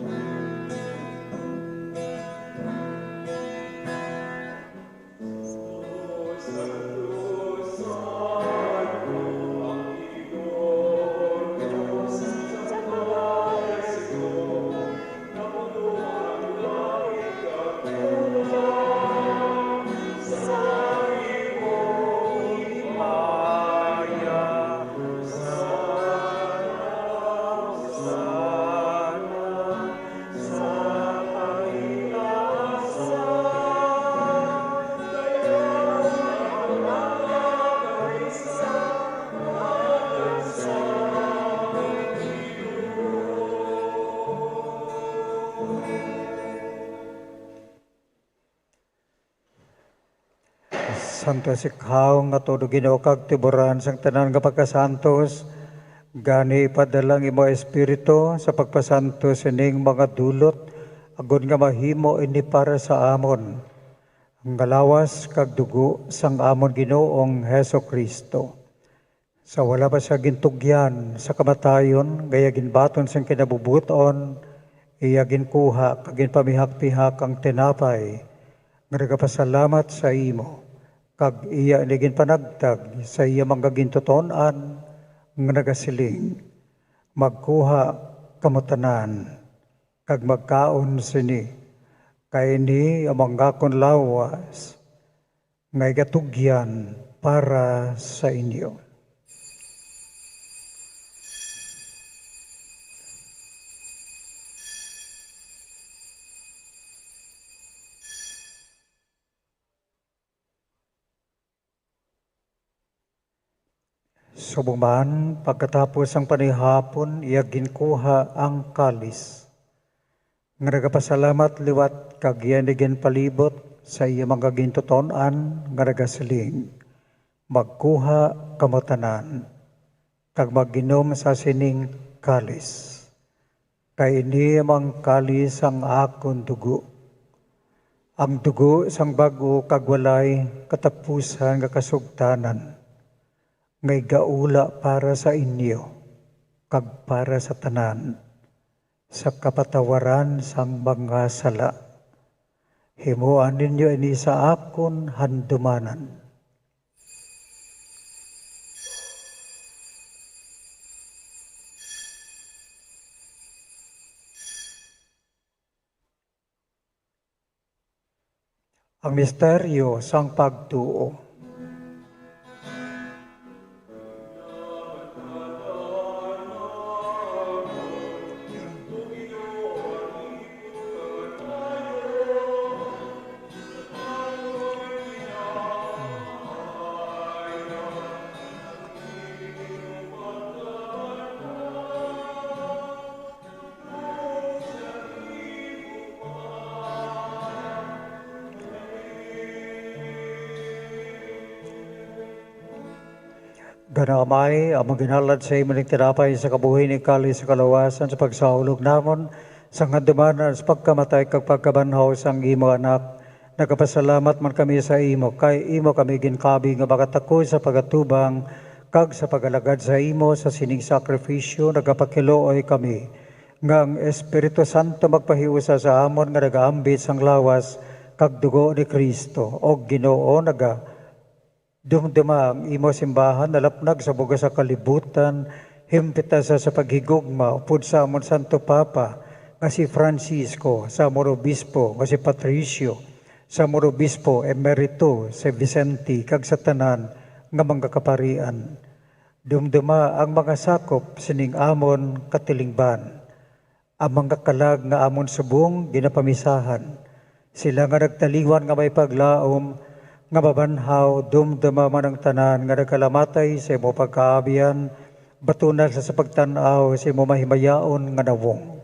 Santo sikhaw nga todo Ginoo kag tiburan sang tanan nga pagkasantos, gani padalang imo espiritu sa pagpasantos ining mga dulot agon nga mahimo ini para sa amon ang galawas kag dugo sang amon Ginoong Heso Kristo. Sa wala pa siya gintugyan sa kamatayon, gaya ginbaton sang kinabubuton, iya ginkuha kag ginpamihak-pihak ang tinapay nga nagapasalamat sa imo. Kag iya naging panagtag sa iya manggagintutonan nga nagasiling, magkuha kamutanan, kag magkaon sini, kay ni amang gakon lawas, nga igatugyan para sa inyo. Subong man, pagkatapos ang panihapon, iya ginkuha ang kalis. Nga nagapasalamat liwat kag iya palibot sa iya mga gintutonan nga nagasiling. Magkuha kamutanan, kag maginom sa sining kalis. Kay ini ang kalis ang akon dugo. Ang dugo sang bago kag walay katapusan nga kasugtanan. Ngay gaula para sa inyo, kag para sa tanan, sa kapatawaran sang mga sala. Himuan ninyo ini sa akon handumanan. Ang misteryo sang pagtuo. Ganamay, ang maginalad sa imo ning tinapay sa kabuhi ni kali sa kalawasan sa pagsahulog namon sa handumanan sa pagkamatay kag pagkabanhaw sang imo anak. Nagapasalamat man kami sa imo kay imo kami ginkabi nga makatakoy sa pagatubang kag sa pagalagad sa imo sa sining sakripisyo nagapakiluoy kami nga ang Espiritu Santo magpahiusa sa amon nga nagaambit sang lawas kag dugo ni Kristo og Ginoo dumduma ang imo simbahan, nalapnag sa bugas sa kalibutan, himpita sa paghigugma, upod sa amon Santo Papa, nga si Francisco, sa Morobispo, nga si Patricio, sa Morobispo Emerito, si Vicente, kag sa tanan nga mga kaparian. Dumduma ang mga sakop sining amon katilingban. Ang mga kalag nga amon subong ginapamisahan. Sila nga nagtaliwan nga may paglaom, nga mabanhaw, dumduma man ang tanan, nga nagkalamatay sa imo pagkaabian, batunan sa pagtanaw sa imo mahimayaon nga nawong.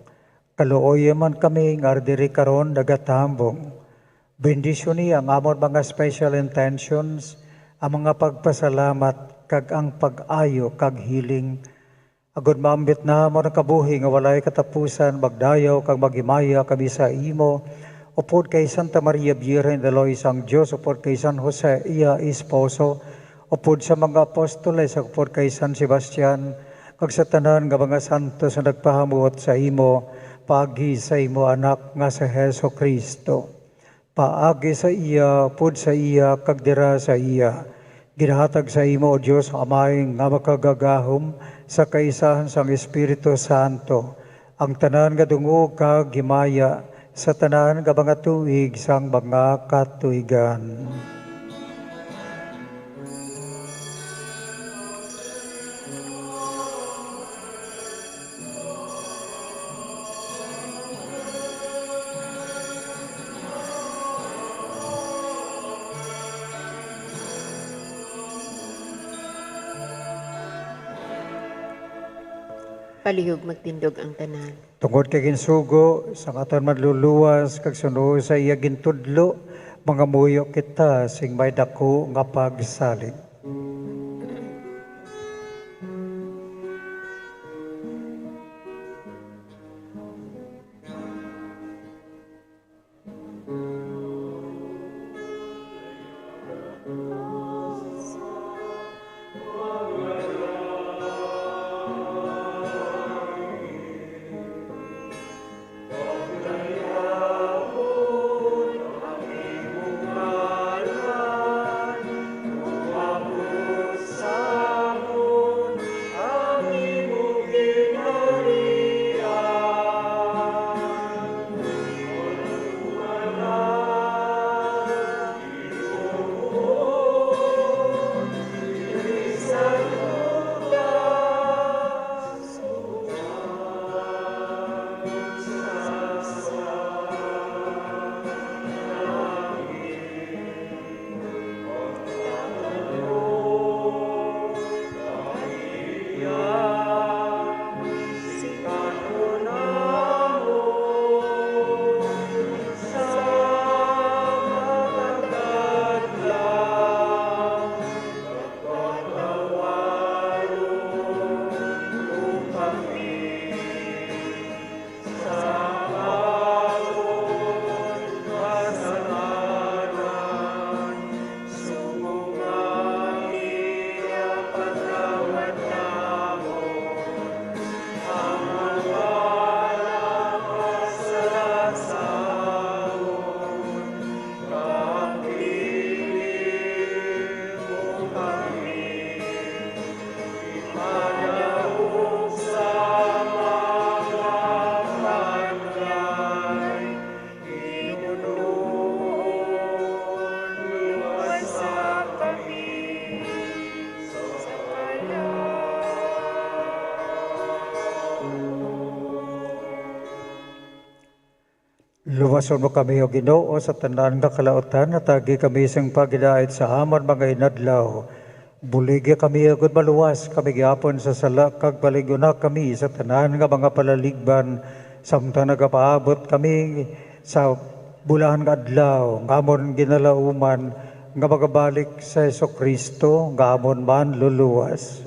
Kaluoy man kami nga ardiri karon nagatambong. Bendisyon ni ang amon mga special intentions, ang mga pagpasalamat, kag ang pag-ayo, kag healing. Agod maambit na mo ng kabuhi nga walay katapusan, magdayaw, kag maghimaya kami sa imo, upod kay Santa Maria Virgen de Lois ang Diyos, upod kay San Jose iya esposo, upod sa mga apostoles, upod kay San Sebastian, kag sa tanan nga mga santos na nagpahamuot sa imo, paagi sa imo anak nga sa Heso Kristo. Paagi sa iya, upod sa iya, kag dira sa iya. Ginahatag sa imo, O Diyos, amay nga makagagahom sa kaisahan sang Espiritu Santo, ang tanan nga dungog kag himaya, sa tanan nga mga tuig sang mga katuigan. Palihog magtindog ang tanan. Tungod kay ginsugo, sa katon madluluwas, kag suno sa iya gintudlo, mga muyo kita, sing may dako nga pagsalig. Luwason mo kami o Ginoo sa tanan nga kalautan, natagi kami isang pagidait sa amon mga inadlaw. Buligi kami agad maluwas, kami gyapon sa sala, kag baliguna kami sa tanan nga mga palaligban, samtang nagapaabot kami sa bulahan nga adlaw, ngamon ginalauman, nga magabalik sa Heso Kristo, ngamon man luluwas.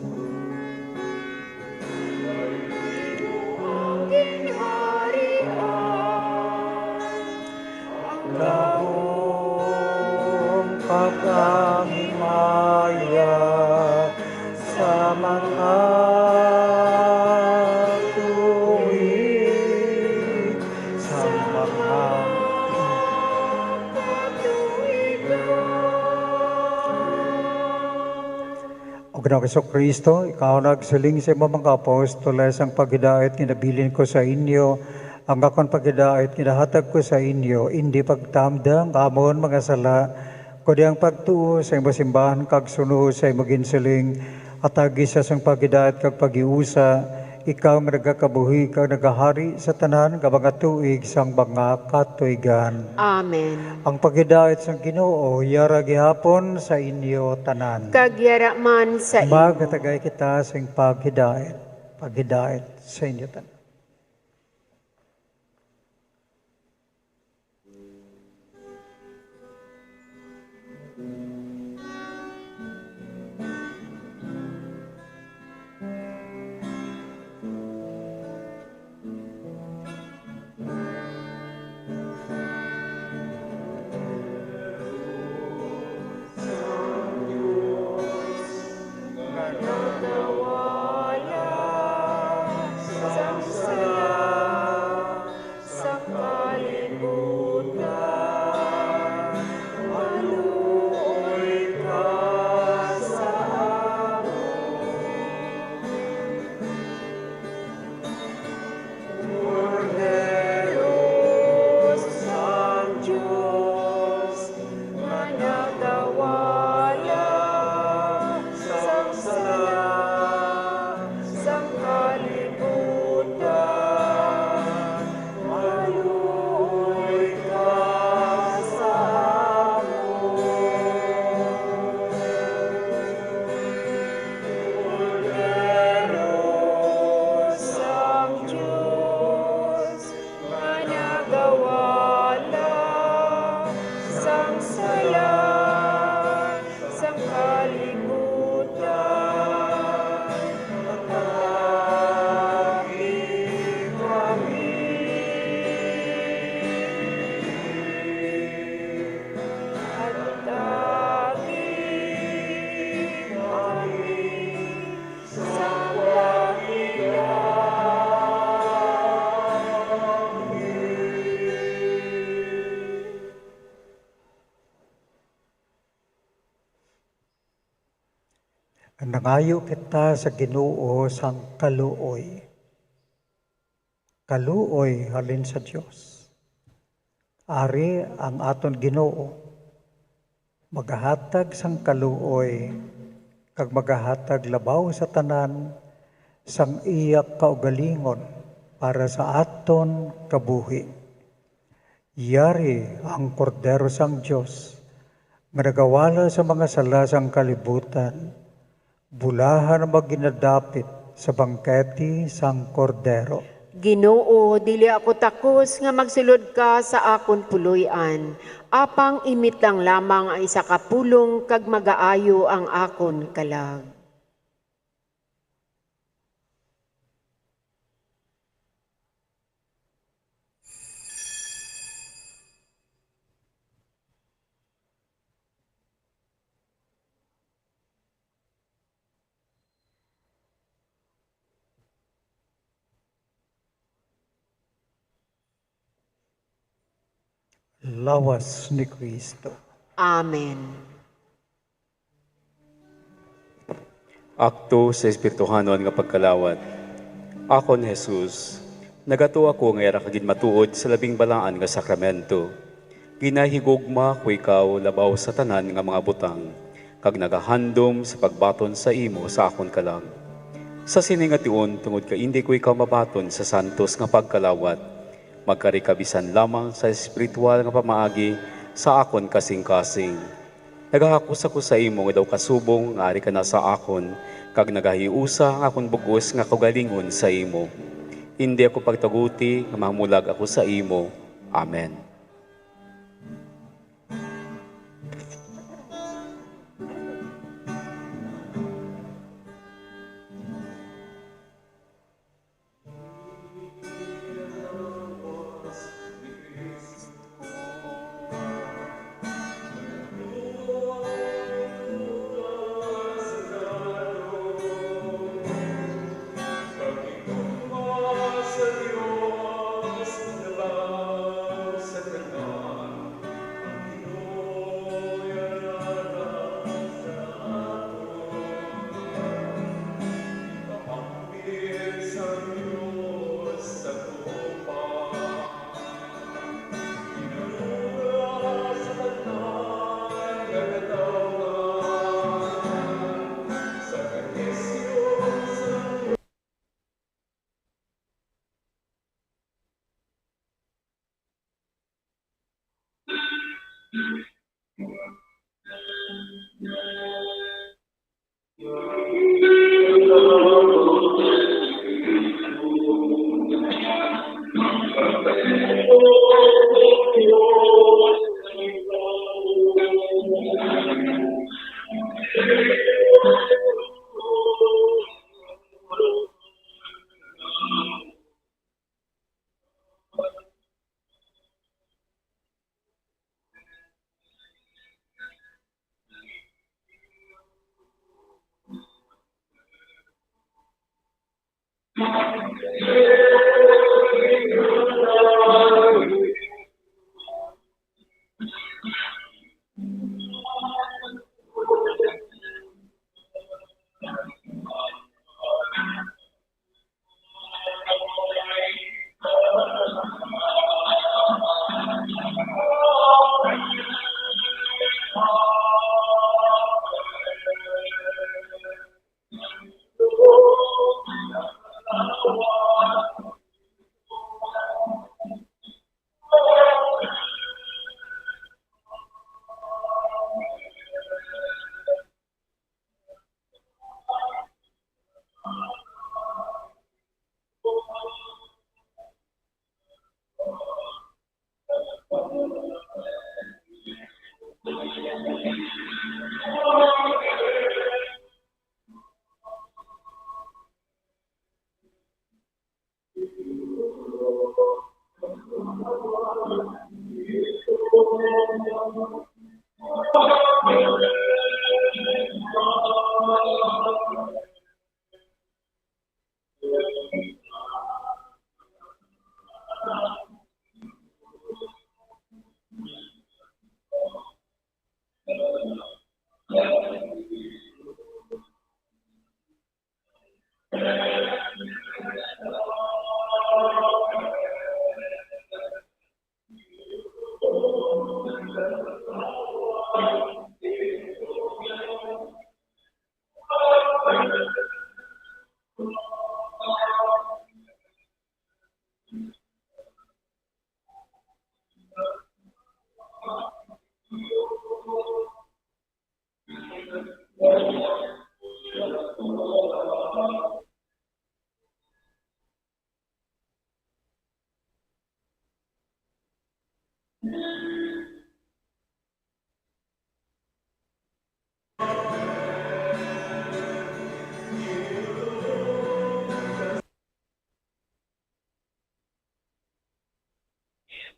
Daong pagkamimaya sa mga tuwid, sa mga O Ginoong Kristo, ikaw nagsiling sa mga apostoles ang paghidait nga nabilin ko sa inyo, Ang akong pagidait kinahatag ko sa inyo, hindi pagtamdang amon mga sala, kundi ang pagtuo sa imong simbahan kag suno sa imong ginsiling, at agi sa sang pagidait kag pagiusa, ikaw nga nagakabuhi kag nagahari sa tanan nga mga tuig sang mga katuigan. Amen. Ang pagidait sang Ginoo yara gihapon sa inyo tanan. Kagyara man sa imo. Magatagay kita sa pagidait sa inyo tanan. Nangayo kita sa Ginoo sang kaluoy. Kaluoy halin sa Dios. Ari ang aton Ginoo. Magahatag sang kaluoy kag magahatag labaw sa tanan sang iyak kaugalingon para sa aton kabuhi. Yari ang kordero sang Dios nga nagawala sa mga sala sang kalibutan. Bulahan ang maginadapit sa bangketi sang kordero. Ginoo, dili ako takos nga magsulod ka sa akon puloy-an. Apang imit lang lamang ang isa ka pulong kag magaayo ang akon kalag. Lawas ni Kristo. Amen. Akto sa Espirituhanon nga pagkalawat. Akon Jesus, nagato ako nga era kagid matuod sa labing balaan nga sakramento. Ginahigugma ko ikaw labaw sa tanan nga mga butang, kag nagahandom sa pagbaton sa imo sa akon kalang. Sa siningation tungod ka hindi ko ikaw mabaton sa santos nga pagkalawat, magkarikabisan lamang sa espiritual nga pamaagi sa akon kasing-kasing. Nagahakos ako sa imo nga daw kasubong nga ari ka na sa akon, kag nagahiusa ang akon bugos nga kaugalingon sa imo. Hindi ako pagtaguti nga mamulag ako sa imo. Amen.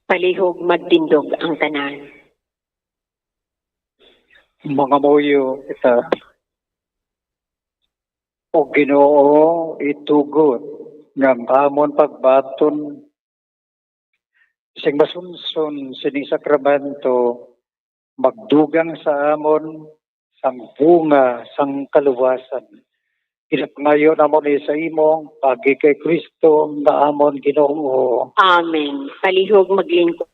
Palihog magtindog ang tanan. Mga moyo kita, o Ginoo itugot nga amon pagbaton sing masunson sining sakramento magdugang sa amon sang bunga sang kaluwasan. Ginapangayo namon sa imong pagi kay Kristo nga amon Ginoo. Amen. Palihog maglingkod.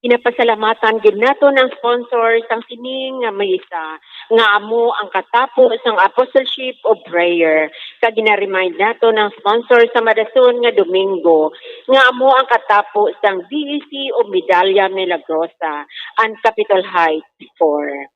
Pinapasalamatan gid nato ng sponsor sang sining nga maysa nga amo ang katapo sang Apostleship of Prayer. Kag gina-remind nato ng sponsor sa madason nga Domingo nga amo ang katapo sang BEC o Medalla Milagrosa and Capitol Heights 4.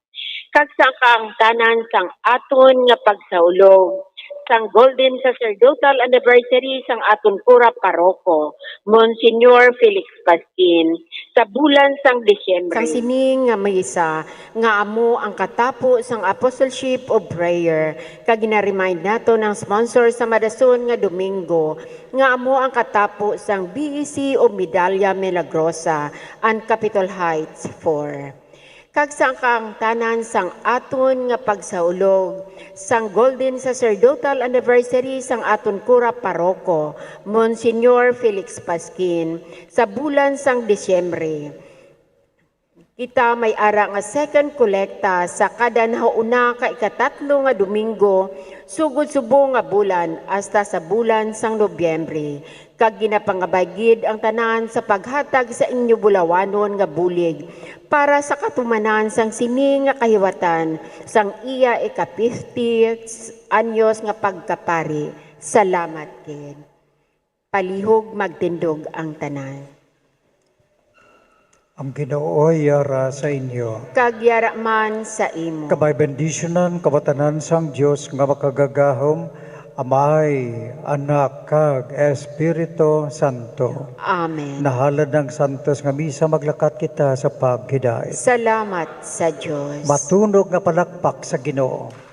Kag sa kaangtanan sang aton nga pagsaulog sang Golden Sacerdotal Anniversary sang aton pura paroko, Monsignor Felix Pasquin, sa bulan sang Disyembre. Sang sining nga maysa nga amo ang katapo sang Apostleship of Prayer, kag gina-remind nato ng sponsor sa madason nga Domingo nga amo ang katapo sang BEC o Medalla Milagrosa and Capitol Heights 4. Kag sa kaangtanan sang aton nga pagsaulog sang Golden Sacerdotal Anniversary sang aton pura paroko, Monsignor Felix Pasquin, sa bulan sang Disyembre. Kita may ara nga second kolekta sa kada nauna ka ikatatlo nga Domingo sugod subo nga bulan hasta sa bulan sang Nobyembre. Kag ginapangabagid ang tanan sa paghatag sa inyo bulawanon nga bulig para sa katumanan sang sini nga kahiwatan sang iya ika-50 anyos nga pagkapari. Salamat kid. Palihog magtindog ang tanan. Ang Ginoo yara sa inyo. Kagyara man sa imo. Kabay bendisyonan, kabatanan sang Diyos nga makagagahom, Amay, Anak, kag Espiritu Santo. Amen. Nahalad ng santos nga misa maglakat kita sa paghidait. Salamat sa Diyos. Matunog nga palakpak sa Ginoo.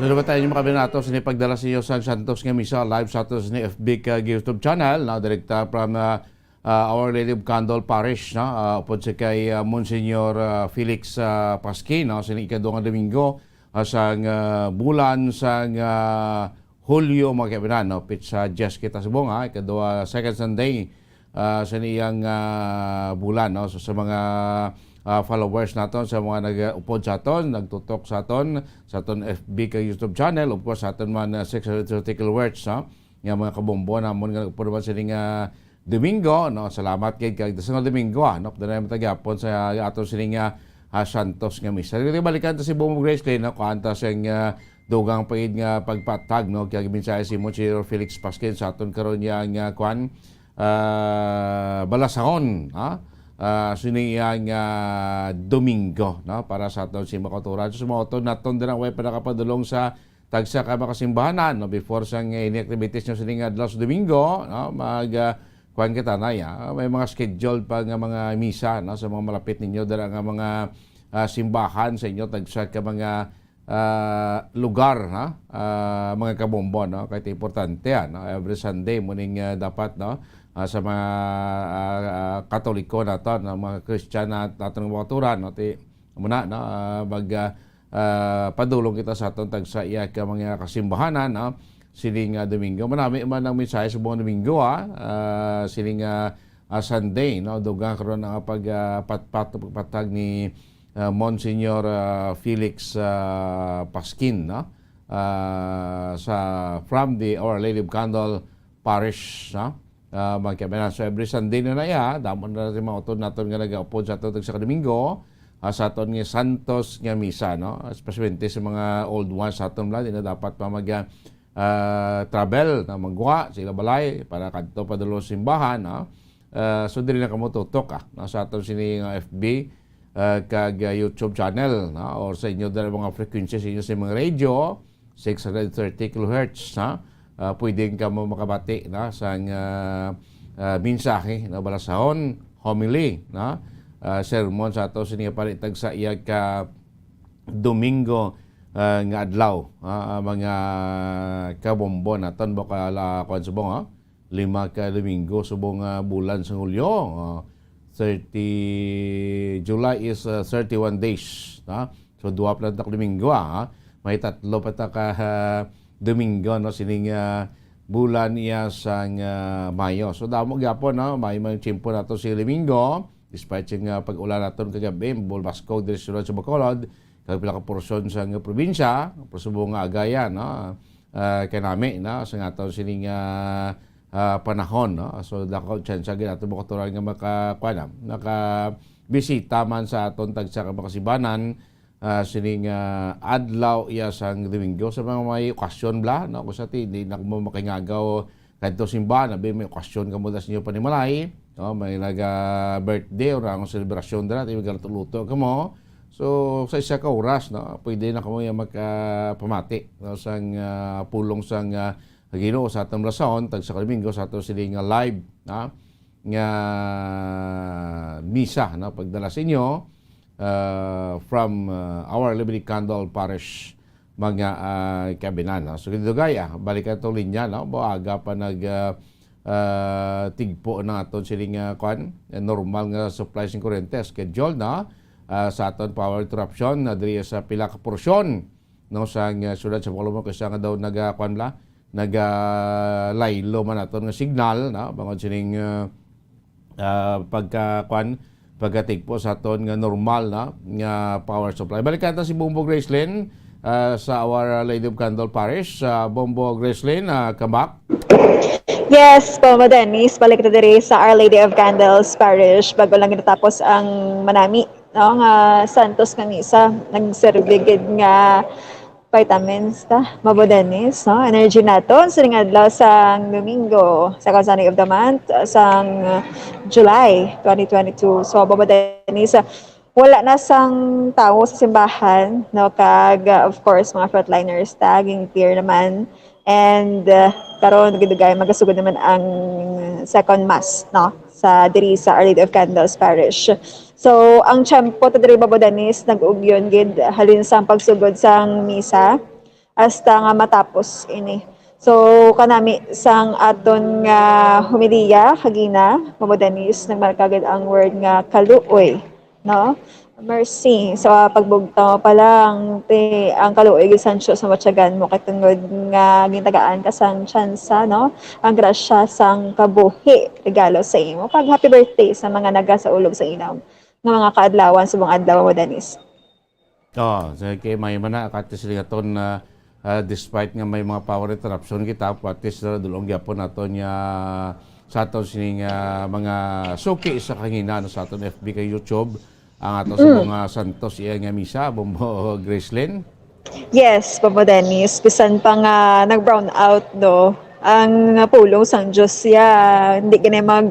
Salamat tayo mga kabinato sa pagdala sa iyo sa Santos nga Misa live sa atos ni FB YouTube channel na direkta from Our Lady of Candle Parish upod sa kay Monsignor Felix Pasquin sa ikadong Domingo sa bulan sa Hulyo mga kabinato pizza Jess kita sa bunga ikadwa second Sunday sa niyang bulan so sa mga followers naton sa mga nag-upod sa aton, nagtutok sa aton FB ka YouTube channel, of course sa aton man 600 words nga mga kabombo namon nga upod man sa Domingo salamat kay sa Domingo no dala mo tagyapon sa aton sining Santos nga misa. Balikan ta si Bomo Grace kay kuanta sa dugang pagid nga pagpatag no kay mensahe si Monsignor Felix Pasquin sa aton karon nga kuan balasahon siniyang Domingo no para sa aton si makoturan so moto naton dinang way para kapadulong sa tagsa ka makasimbahanan no before sang ini activities nyo sining adlaw sa Domingo no mag kuan kita na may mga schedule pa nga mga misa no sa mga malapit ninyo dira nga mga simbahan sa inyo tagsa ka mga lugar mga kabombo no kay importante no every Sunday muning dapat no sa mga Katoliko nato na mga Christian naton mga turan no ti muna no mag padulong kita sa aton tagsa iya ka mga kasimbahanan no sining Domingo manami man ang mensahe sa buong Domingo sining Sunday no dugang karon ang pagpatag ni Monsignor Felix Pasquin no sa from the Our Lady of Candle Parish no magkabinan. So every Sunday na damon na natin mga utod natin nga nag-upod sa aton sa Domingo sa aton nga Santos nga misa no especially sa mga old ones sa aton lang na dapat pa mag travel na magwa sila balay para kadto padulong simbahan no so dili na kamo tutok no sa aton sini FB kag YouTube channel no or sa inyo dala mga frequencies inyo sa mga radio 630 kHz pwedeng ka mo makabati na sa mensahe na balasahon, homily, na sermon sa ato sininga palitag sa iya ka Domingo nga adlaw, mga kabombo naton baka kon subong 5 ka Domingo subong bulan sa Hulyo. 30 July is 31 days, so 2 pa ta Domingo may 3 pa ta ka Domingo no sining bulan iya sang Mayo. So damo gyapon no may tiyempo nato si Domingo despite sing pag-ulan naton kagabi Bulbasco diri sa Bacolod kag pila ka porsyon sa probinsya pasubong nga agayan no kay nami no sa aton sining panahon no. So dako chance gyud ato mokoturan nga makakuan bisita man sa aton tagsa ka makasibanan sining adlaw iya sang Domingo sa mga may okasyon bla no kung sa hindi na mo makingagaw kadto simbahan abi may okasyon kamo das niyo panimalay no may naga birthday or ang selebrasyon dira ti luto kamo so sa isa ka oras no pwede na kamo yung magpamati no sang pulong sang Ginoo sa atong lasaon tag sa Domingo sa ato sining live nga misa no pagdala sa inyo from Our Lady Candle Parish mga kabinan. So dito gaya, balikan itong linya, no? Aga pa tigpo na aton siling normal nga supply sing kuryente schedule na sa aton power interruption na diri sa pila ka porsyon no sa syudad sa Bacolod kasi nga daw laylo man aton nga signal na bangod sining pagkatigpo sa aton nga normal na nga power supply. Balikan ta si Bombo Gracelyn sa Our Lady of Candle Parish. Bombo Gracelyn, come back. Yes, Pomo Dennis, balik na diri sa Our Lady of Candles Parish bago lang natapos ang manami no nga Santos nga misa nagserbigid nga vitamins ta Mabo Dennis no energy naton sa adlaw sang Domingo sa Sunday of the month sang July 2022. So Mabo Dennis wala na sang tao sa simbahan no kag of course mga frontliners tagging clear naman. And karon gidugay magasugod naman ang second mass no sa diri sa Our Lady of Candles Parish. So ang tiyempo ta diri Babo Dennis nag-ugyon gid halin sang pagsugod sang misa hasta nga matapos ini. So kanami sang aton nga homilya kagina Babo Dennis nagmarkagad ang word nga kaluoy no mercy. So pagbugtaw pa lang ang kaluoy gid Sancho sa matyagan mo katungod nga gintagaan ka sang tsansa no ang grasya sang kabuhi regalo sa imo pag happy birthday sa mga naga sa ulog sa ilaw nga mga kaadlawan sa mga adlaw mo Dennis. So kay may mana katis ligaton na despite nga may mga power interruption kita patis na dulong gyapon naton nya sa aton sining mga suki sa kangina no, sa aton FB kay YouTube ang ato sa mga santos iya nga misa Bombo Gracelyn. Yes, Bobo Dennis, bisan pa nga nag-brown out do ang pulong sang Diyos ya hindi gani mag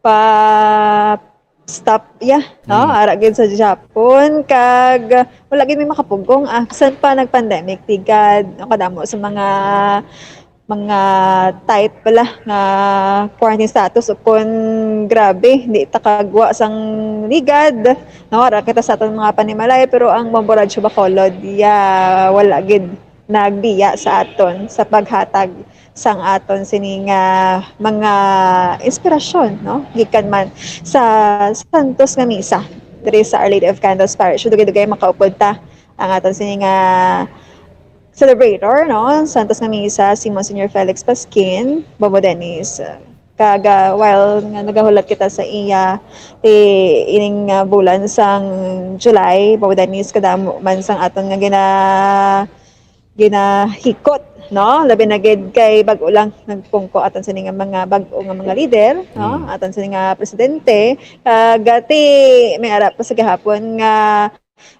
pa stop no ara gid sa Japon kag wala gid may makapugong bisan pa nag-pandemic tigad kadamo sa mga tight pala nga quarantine status upon grabe hindi takagwa sang ligad no ara kita sa aton mga panimalay pero ang Mamboradyo Bacolod wala gid nagbiya sa aton sa paghatag sang aton sining mga inspirasyon no gikan man sa Santos nga misa diri sa Our Lady of Candles Parish dugay-dugay makaupod ta ang aton sining celebrator, no? Santos nga misa, si Monsignor Felix Pasquin, Bobo Dennis. Kaga, while nga nagahulat kita sa iya, ining bulan sang July, Bobo Dennis, kadamo man sang aton nga ginahikot, no? Labi na gid kay bag-o lang nagpungko aton sa nga mga bag-o nga mga leader, no? Aton sa nga presidente. Gati, may arap pa sa gahapon nga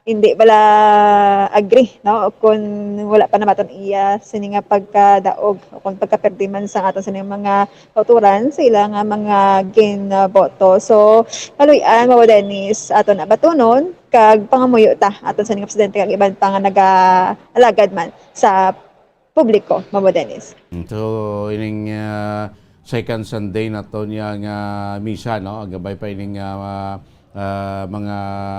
hindi bala agree no kung wala pa namaton iya sini nga pagkadaog kung pagkaperdi man sa aton sini mga kauturan sa ilang mga ginboto. So kaluyan Mabo Dennis aton na batunon kag pangamuyo ta aton sini nga presidente kag iban pa nga nagaalagad man sa publiko Mabo Dennis. So ining second Sunday nato niya nga misa no gabay pa ining mga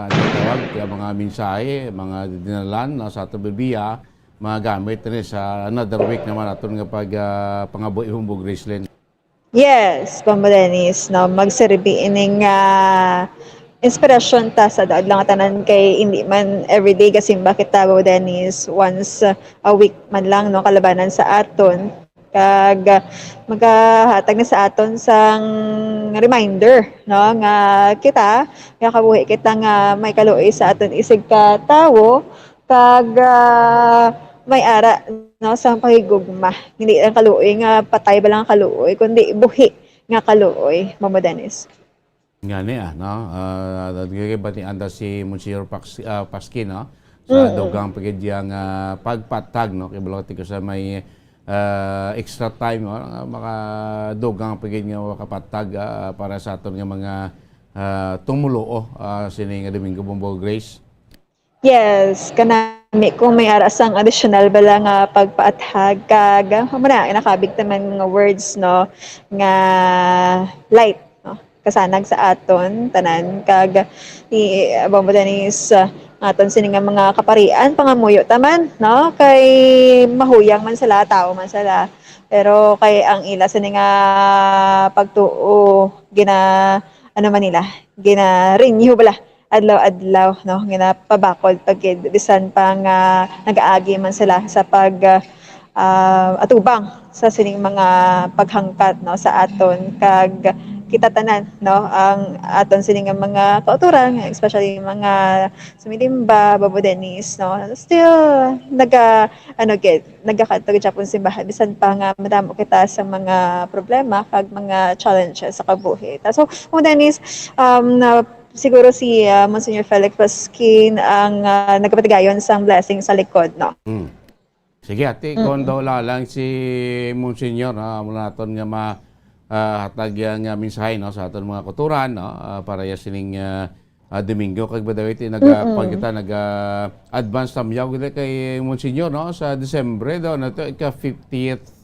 tawag, mga mensahe, mga dinalan sa ato Biblia, mga gamit rin sa another week naman aton nga pangabuhi Bombo Gracelyn. Yes, Bombo Dennis, no magserbi ining inspirasyon ta sa daad lang tanan kay hindi man everyday kasimba kita Bombo Dennis once a week man lang no kalabanan sa aton kag magahatag na sa aton sang reminder no nga kita kabuhi kita nga may kaluoy sa aton isig ka tawo kag may ara no sa pahigugma hindi ang kaluoy nga patay ba lang kaluoy kundi buhi nga kaluoy Mamo Dennis. Ngani no dagay bati anda si Monsignor Pasquin no sa dugang pagidyang pagpatag no kay balati ko sa may extra time makadugang pagid nga makapatag para sa aton nga mga tumuluo sini nga Domingo Bombo Grace. Yes, kanami kung may arasang additional bala nga pagpaathag kag muna nakabig taman mga words no nga light no kasanag sa aton tanan kag Bombo Dennis aton sini nga mga kaparian pangamuyo taman no kay mahuyang man sila tao man sila pero kay ang ila sini nga pagtuo gina ano man nila gina renew bala adlaw-adlaw no ginapabakod pagid bisan pa nga nagaagi man sila sa pag atubang sa sining mga paghangkat no sa aton kag kita tanan no ang aton sining nga mga kauturan especially mga sumidimba babodenis no still nagakatog Japon simbahan bisan pa nga madamo kita sa mga problema kag mga challenges sa kabuhi so Denis siguro si Monsignor Felix Pasquin ang nagpatigayon sang blessing sa likod no. Sige ate, kung daw lang si Monsignor mula naton nga hatag nga mensahe no sa aton mga kuturan no para ya sining Domingo kag badawit kita advance tamyaw gid kay Monsignor no sa Disyembre daw na to ika 50th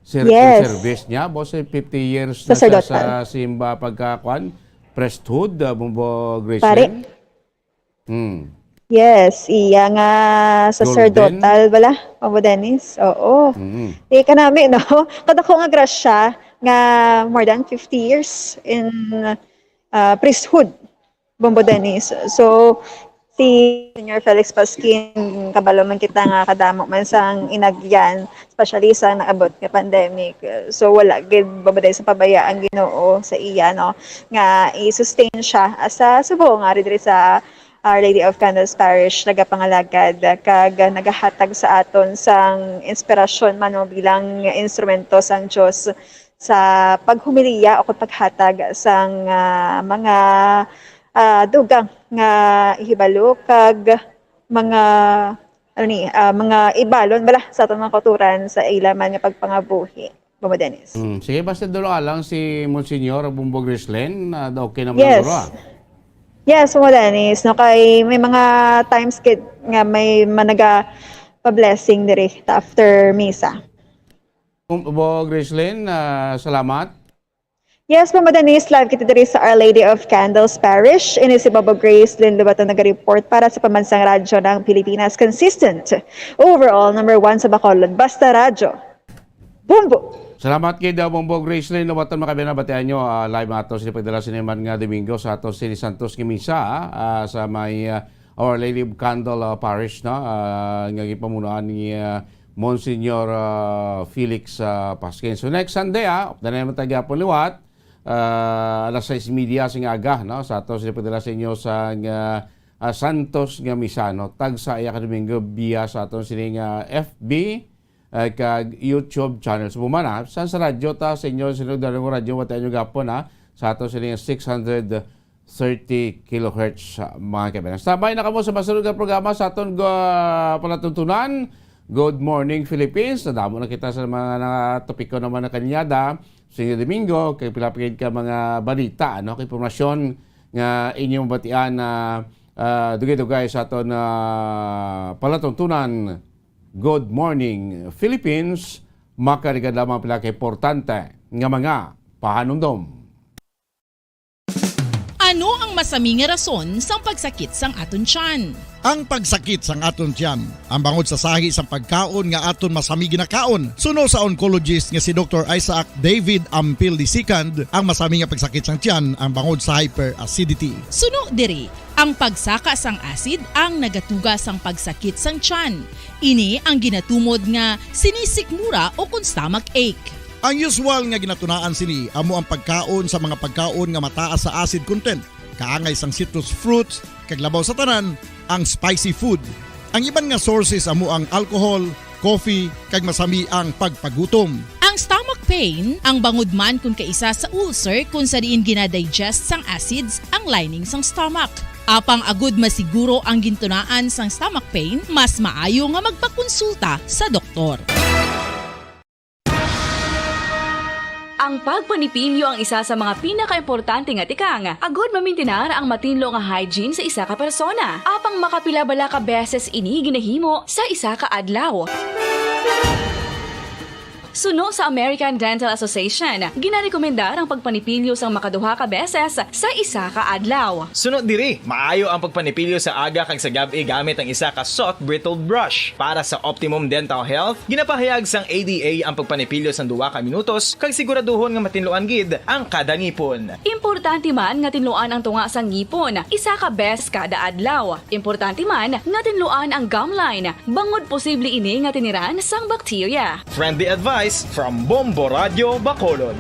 service niya boss 50 years na sa simba pagkakuan priesthood Bumbo Graceland. Yes, iya nga sacerdotal bala, Pabo Dennis. Oo. Kanami no, kadako nga grasya nga more than 50 years in priesthood, Bumbo Dennis. So si Senior Felix Pasquin kabalo man kita nga kadamo man sang inagyan, especially sa naabot nga pandemic. So wala gid babaday sa pabayaan Ginoo sa iya no nga i-sustain siya asa subo nga diri sa Our Lady of Candles Parish nagapangalagad kag nagahatag sa aton sang inspirasyon man bilang instrumento sang Dios sa paghumiliya o paghatag sang mga dugang nga ihibalo kag mga mga ibalon bala sa aton mga kauturan sa ilaman nga pagpangabuhi. Bumbo Dennis. Sige, basta dulo lang si Monsignor Bumbo Graceland okay naman yes. dulo. Yes, Bumbo Dennis. No, kay may mga times nga may managa pa-blessing diri after misa. Bumbo Graceland, salamat. Yes, Bumbo Dennis, live kita diri sa Our Lady of Candles Parish. Ini si Bumbo Graceland Lubaton nag-report para sa pambansang radyo ng Pilipinas. Consistent. Overall, number 1 sa Bacolod. Basta radyo. Bumbo! Salamat kay Bumbo Graceland Lubaton makabina batean nyo live ato sa pagdala siniman nga Domingo sa ato si Santos Kimisa sa may Our Lady of Candle Parish nga gipamunuan ni Monsignor Felix Pasquin. So next Sunday na naman tayo po liwat alas 6:30 sing aga no sa ato sa pagdala sa inyo sa Santos nga misa no tagsa iya ka Domingo via sa ato sining FB kag YouTube channel so bumana sa radyo ta sa inyo sinug dalawang radyo wata nyo gapon sa ato sining 630 kHz mga kaibigan. Sabay na kamo sa masunod nga programa sa aton palatuntunan Good Morning Philippines. Nadamo na kita sa mga topiko naman na kanyada sa Domingo kay pilapigid ka mga balita kay impormasyon nga inyong batian dugay-dugay sa aton palatuntunan Good Morning Philippines. Makarigad lamang pila kay importante nga mga pahanumdom. Ano ang masaming rason sa pagsakit sang aton tiyan? Ang pagsakit sang aton tiyan, ang bangod sa sahi sang pagkaon nga aton masami ginakaon. Suno sa oncologist nga si Dr. Isaac David Ampil II, ang masami nga pagsakit sang tiyan ang bangod sa hyperacidity. Suno diri, ang pagsaka sang acid ang nagatuga sang pagsakit sang tiyan. Ini ang ginatumod nga sinisikmura o kung stomach ache. Ang usual nga ginatunaan sini amo ang pagkaon sa mga pagkaon nga mataas sa acid content, kaangay sang citrus fruits, kag labaw sa tanan ang spicy food. Ang iban nga sources amo ang alcohol, coffee, kag masami ang pagpagutom. Ang stomach pain ang bangod man kung kaisa sa ulcer kung sa diin ginadigest sang acids ang lining sang stomach. Apang agud masiguro ang gintunaan sang stomach pain, mas maayo nga magpakonsulta sa doktor. Ang pagpanipilyo ang isa sa mga pinaka-importante nga tikang. Agud mamintinar ang matinlo nga hygiene sa isa ka persona. Apang makapila-bala ka beses ini ginahimo sa isa ka adlaw. Suno sa American Dental Association, ginarekomendar ang pagpanipilyo sang makaduha ka beses sa isa ka adlaw. Sunod diri, maayo ang pagpanipilyo sa aga kag sa gabi gamit ang isa ka soft brittled brush. Para sa optimum dental health, ginapahayag sang ADA ang pagpanipilyo sang 2 ka minutos kag siguraduhon nga matinluan gid ang kada ngipon. Importante man nga tinluan ang tunga sang ngipon, isa ka beses kada adlaw. Importante man nga tinluan ang gum line, bangod posible ini nga tiniran sang bakterya. Friendly advice from Bombo Radio Bacolod.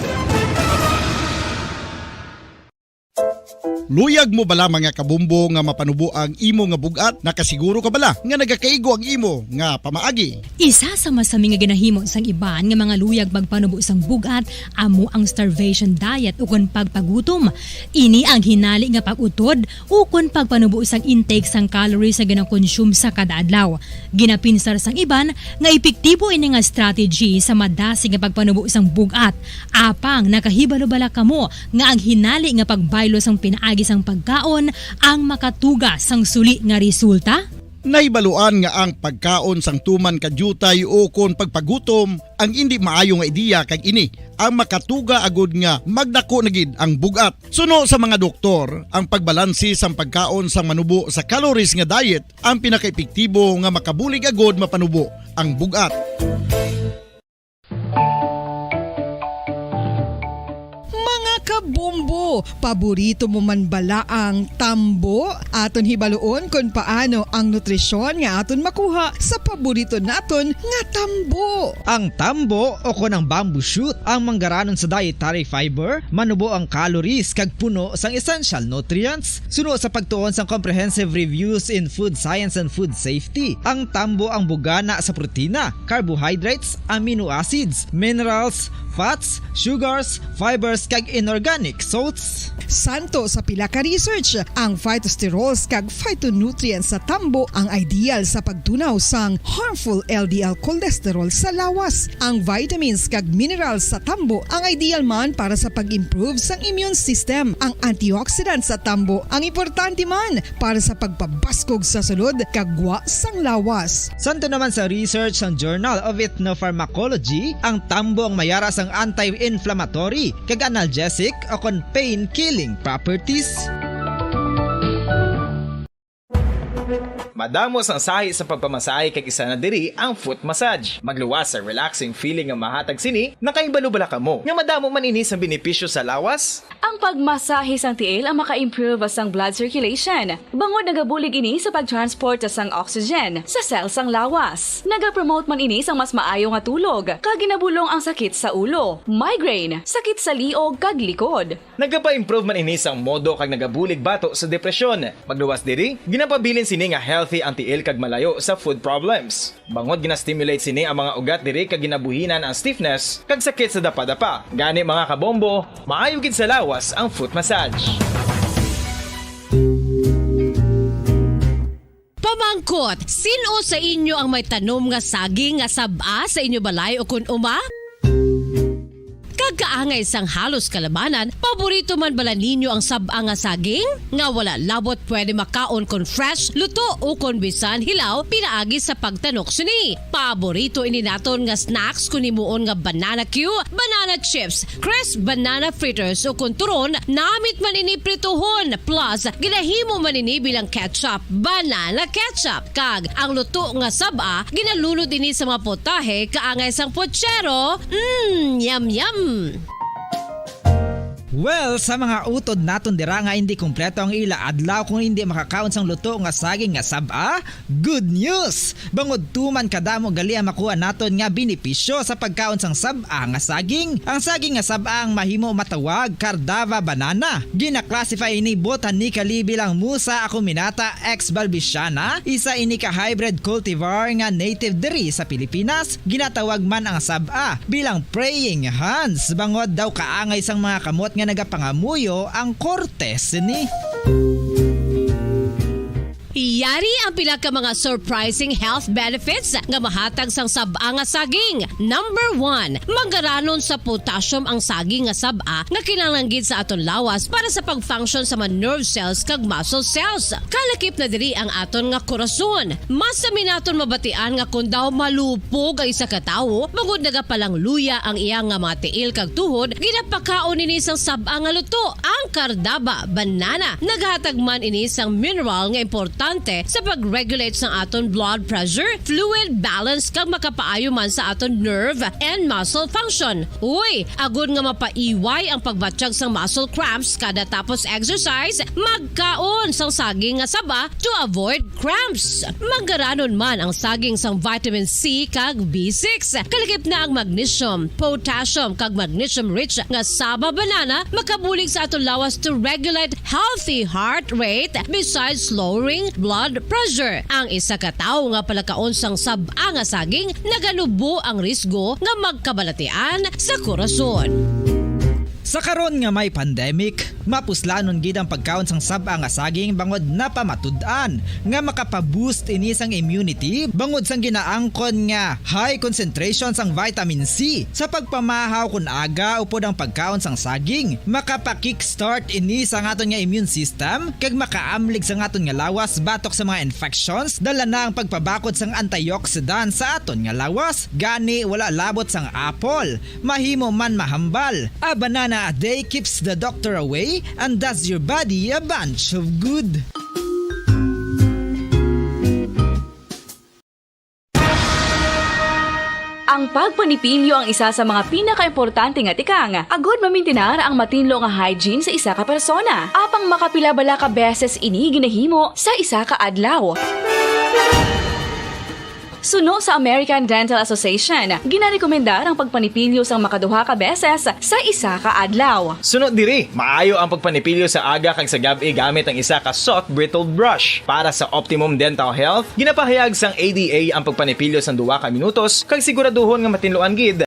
Luyag mo bala mga kabumbo nga mapanubo ang imo nga bugat? Nakasiguro ka bala nga nagakaigo ang imo nga pamaagi? Isa sa masami nga ginahimo sang iban nga mga luyag magpanubo sang bugat amo ang starvation diet ukon pagpagutom. Ini ang hinali nga pag-utod ukon pagpanubo sang intake sang calories sa gina-consume sa kada adlaw. Ginapinsar sang iban nga epektibo ini nga strategy sa madasi nga pagpanubo sang bugat. Apang nakahibalo bala kamo nga ang hinali nga pagbaylo sang pinaagi sang pagkaon ang makatuga sang suli nga resulta? Naibaluan nga ang pagkaon sang tuman kadyutay o kon pagpagutom ang hindi maayo nga ideya kag ini ang makatuga agud nga magdako na gid ang bugat. Suno sa mga doktor, ang pagbalansi sang pagkaon sang manubo sa calories nga diet ang pinakaepektibo nga makabulig agud mapanubo ang bugat. Kabumbo, paborito mo man bala ang tambo? Aton hibaluon kung paano ang nutrisyon nga aton makuha sa paborito naton nga tambo. Ang tambo o kon ang bamboo shoot ang manggaranon sa dietary fiber, manubo ang calories kag puno sang essential nutrients. Suno sa pagtuon sang comprehensive reviews in food science and food safety, ang tambo ang bugana sa protina, carbohydrates, amino acids, minerals, fats, sugars, fibers kag inorganic salts. Santo sa pila ka research, ang phytosterols kag phytonutrients sa tambo ang ideal sa pagtunaw sang harmful LDL cholesterol sa lawas. Ang vitamins kag minerals sa tambo ang ideal man para sa pag-improve sang immune system. Ang antioxidants sa tambo ang importante man para sa pagpabaskog sa sulod kag gwa sang lawas. Santo naman sa research ng Journal of Ethnopharmacology, ang tambo ang mayara sang anti-inflammatory kag analgesic o kon pain-killing properties. Madamos ang sahi sa pagpamasahe kag isa na diri ang foot massage. Magluwas sa relaxing feeling nga mahatag sini, nakaibalo-bala ka mo. Nga madamo man ini sa benepisyo sa lawas. Ang pagmasahe sang tiil ang maka-improve sang blood circulation. Bangod nagabulig ini sa pagtransport sang oxygen sa cells sang lawas. Nagapromote man ini sang mas maayo nga tulog, kag ginabulong ang sakit sa ulo, migraine, sakit sa liog kag likod. Nagapa-improve man ini sang modo kag nagabulig bato sa depresyon. Magluwas diri, ginapabilin sini nga healthy ang tiil kag malayo sa food problems. Bangod gina-stimulate sini ang mga ugat diri kag ginabuhinan ang stiffness kag sakit sa dapa-dapa. Gani mga kabombo, maayo gid sa lawas ang foot massage. Pamangkot, sino sa inyo ang may tanom nga saging nga saba sa inyo balay o kun uma? Kagkaangay sang halos kalabanan, paborito man bala ninyo ang saba nga saging? Nga wala labot pwede makaon kon fresh, luto o kon bisan hilaw pinaagi sa pagtanok sini. Paborito ini naton nga snacks kun himuon nga banana Q, banana chips, crisp banana fritters o kun turon, namit man ini prituhon plus ginahimo man ini bilang ketchup, banana ketchup. Kag ang luto nga saba ginalunod ini sa mga potahe kaangay sang pochero. Yum yum. Well, sa mga utod naton dira nga hindi kumpleto ang ila adlaw kung hindi makakaon sang luto nga saging nga saba, good news! Bangod tuman kadamo gali ang makuha naton nga benepisyo sa pagkaon sang saba nga saging. Ang saging nga saba ang mahimo matawag Cardava banana. Gina-classify ini botanically bilang Musa acuminata ex balbisiana, isa ini ka hybrid cultivar nga native diri sa Pilipinas. Ginatawag man ang saba bilang praying hands. Bangod daw kaangay sang mga kamot nga nagapangamuyo ang kortes ni. Yari ang pila ka mga surprising health benefits nga mahatag sang sab-a nga saging. Number 1, manggaranon sa potassium ang saging nga sab-a nga kinahanglan gid sa aton lawas para sa pag-function sa mga nerve cells kag muscle cells. Kalakip na diri ang aton nga korason. Mas sa minaton mabatian nga kun daw malupog ang isa ka tawo, bangod nagapalang luya ang iyang nga mga tiil kag tuhod, ginapakaon ini sang sab-a nga luto, ang kardaba, banana. Naghatag man ini sang mineral nga importante sa pag-regulate sa aton blood pressure, fluid balance kag makapaayo man sa aton nerve and muscle function. Uy, agud nga mapaiway ang pagbatsyag sang muscle cramps kada tapos exercise, magkaon sang saging nga saba to avoid cramps. Maggaranon man ang saging sang vitamin C kag B6. Kalakip na ang magnesium, potassium kag magnesium rich nga saba banana makabulig sa aton lawas to regulate healthy heart rate besides lowering blood pressure. Ang isa ka tawo nga palakaon sang sab-a nga saging naganubo ang risgo nga magkabalatian sa korason. Sa karon nga may pandemic, mapuslanon gid ang pagkaon sang sab-a nga saging bangod napamatud-an nga makapaboost ini sang immunity bangod sang ginaangkon nga high concentration sang vitamin C. Sa pagpamahaw kun aga upod ang pagkaon sang saging, makapa-kickstart ini sa aton nga immune system kag makaamlig sa aton nga lawas batok sa mga infections, dala na ang pagpabakod sang antioxidant sa aton nga lawas. Gani wala labot sang apple, mahimo man mahambal. A banana a day keeps the doctor away and does your body a bunch of good. Ang pagpanipilyo ang isa sa mga pinaka-importante nga tikang. Agod mamintinar ang matinlo nga hygiene sa isa ka persona. Apang makapila-bala ka beses ini ginahimo sa isa ka adlaw. Suno sa American Dental Association, ginarekomendar ang pagpanipilyo sang makaduha ka beses sa isa ka adlaw. Sunod diri, maayo ang pagpanipilyo sa aga kag sa gabi gamit ang isa ka soft brittled brush. Para sa optimum dental health, ginapahayag sang ADA ang pagpanipilyo sang 2 ka minutos kag siguraduhon nga matinloan gid.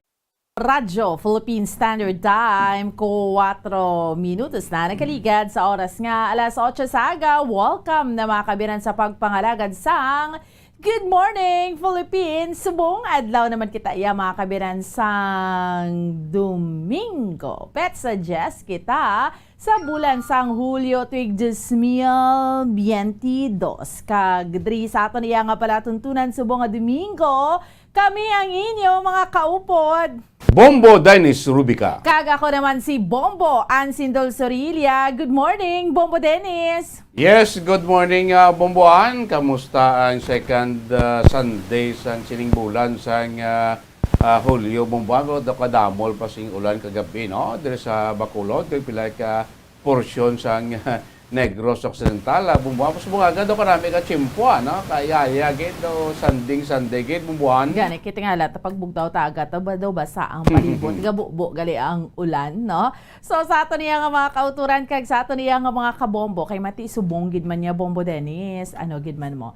Radyo Philippine Standard Time, 4 minutos na nakaligad sa oras nga alas 8 sa aga. Welcome na mga kabiran sa pagpangalagad sang Good morning, Philippines! Subong adlaw naman kita iya mga kabiran sang Domingo. Petsa Jess kita sa bulan sang Hulyo tuig 2022. Kag diri sa aton iya nga pala tuntunan subong nga Domingo, kami ang inyo mga kaupod. Bombo Dennis Rubica. Kag ako naman si Bombo Ansindol Sorilia. Good morning, Bombo Dennis. Yes, good morning Bomboan. Kamusta ang second Sunday sang sining bulan sang Hulyo Bomboan? Do kadamol pa sing ulan kagabi no dire sa Bacolod kay pila ka porsyon sang Negros Occidental. Bumbuhan pa sa bungaga do karami ka chimpo no kaya gid do Sunday gid bumbuhan. Gani kita nga lata pagbugtaw ta aga ta ba daw basa ang palibot gabubo gali ang ulan no. So sa ato niya nga mga kauturan kag sa ato niya nga mga kabombo kay mati subong gid man niya Bombo Dennis ano gid man mo.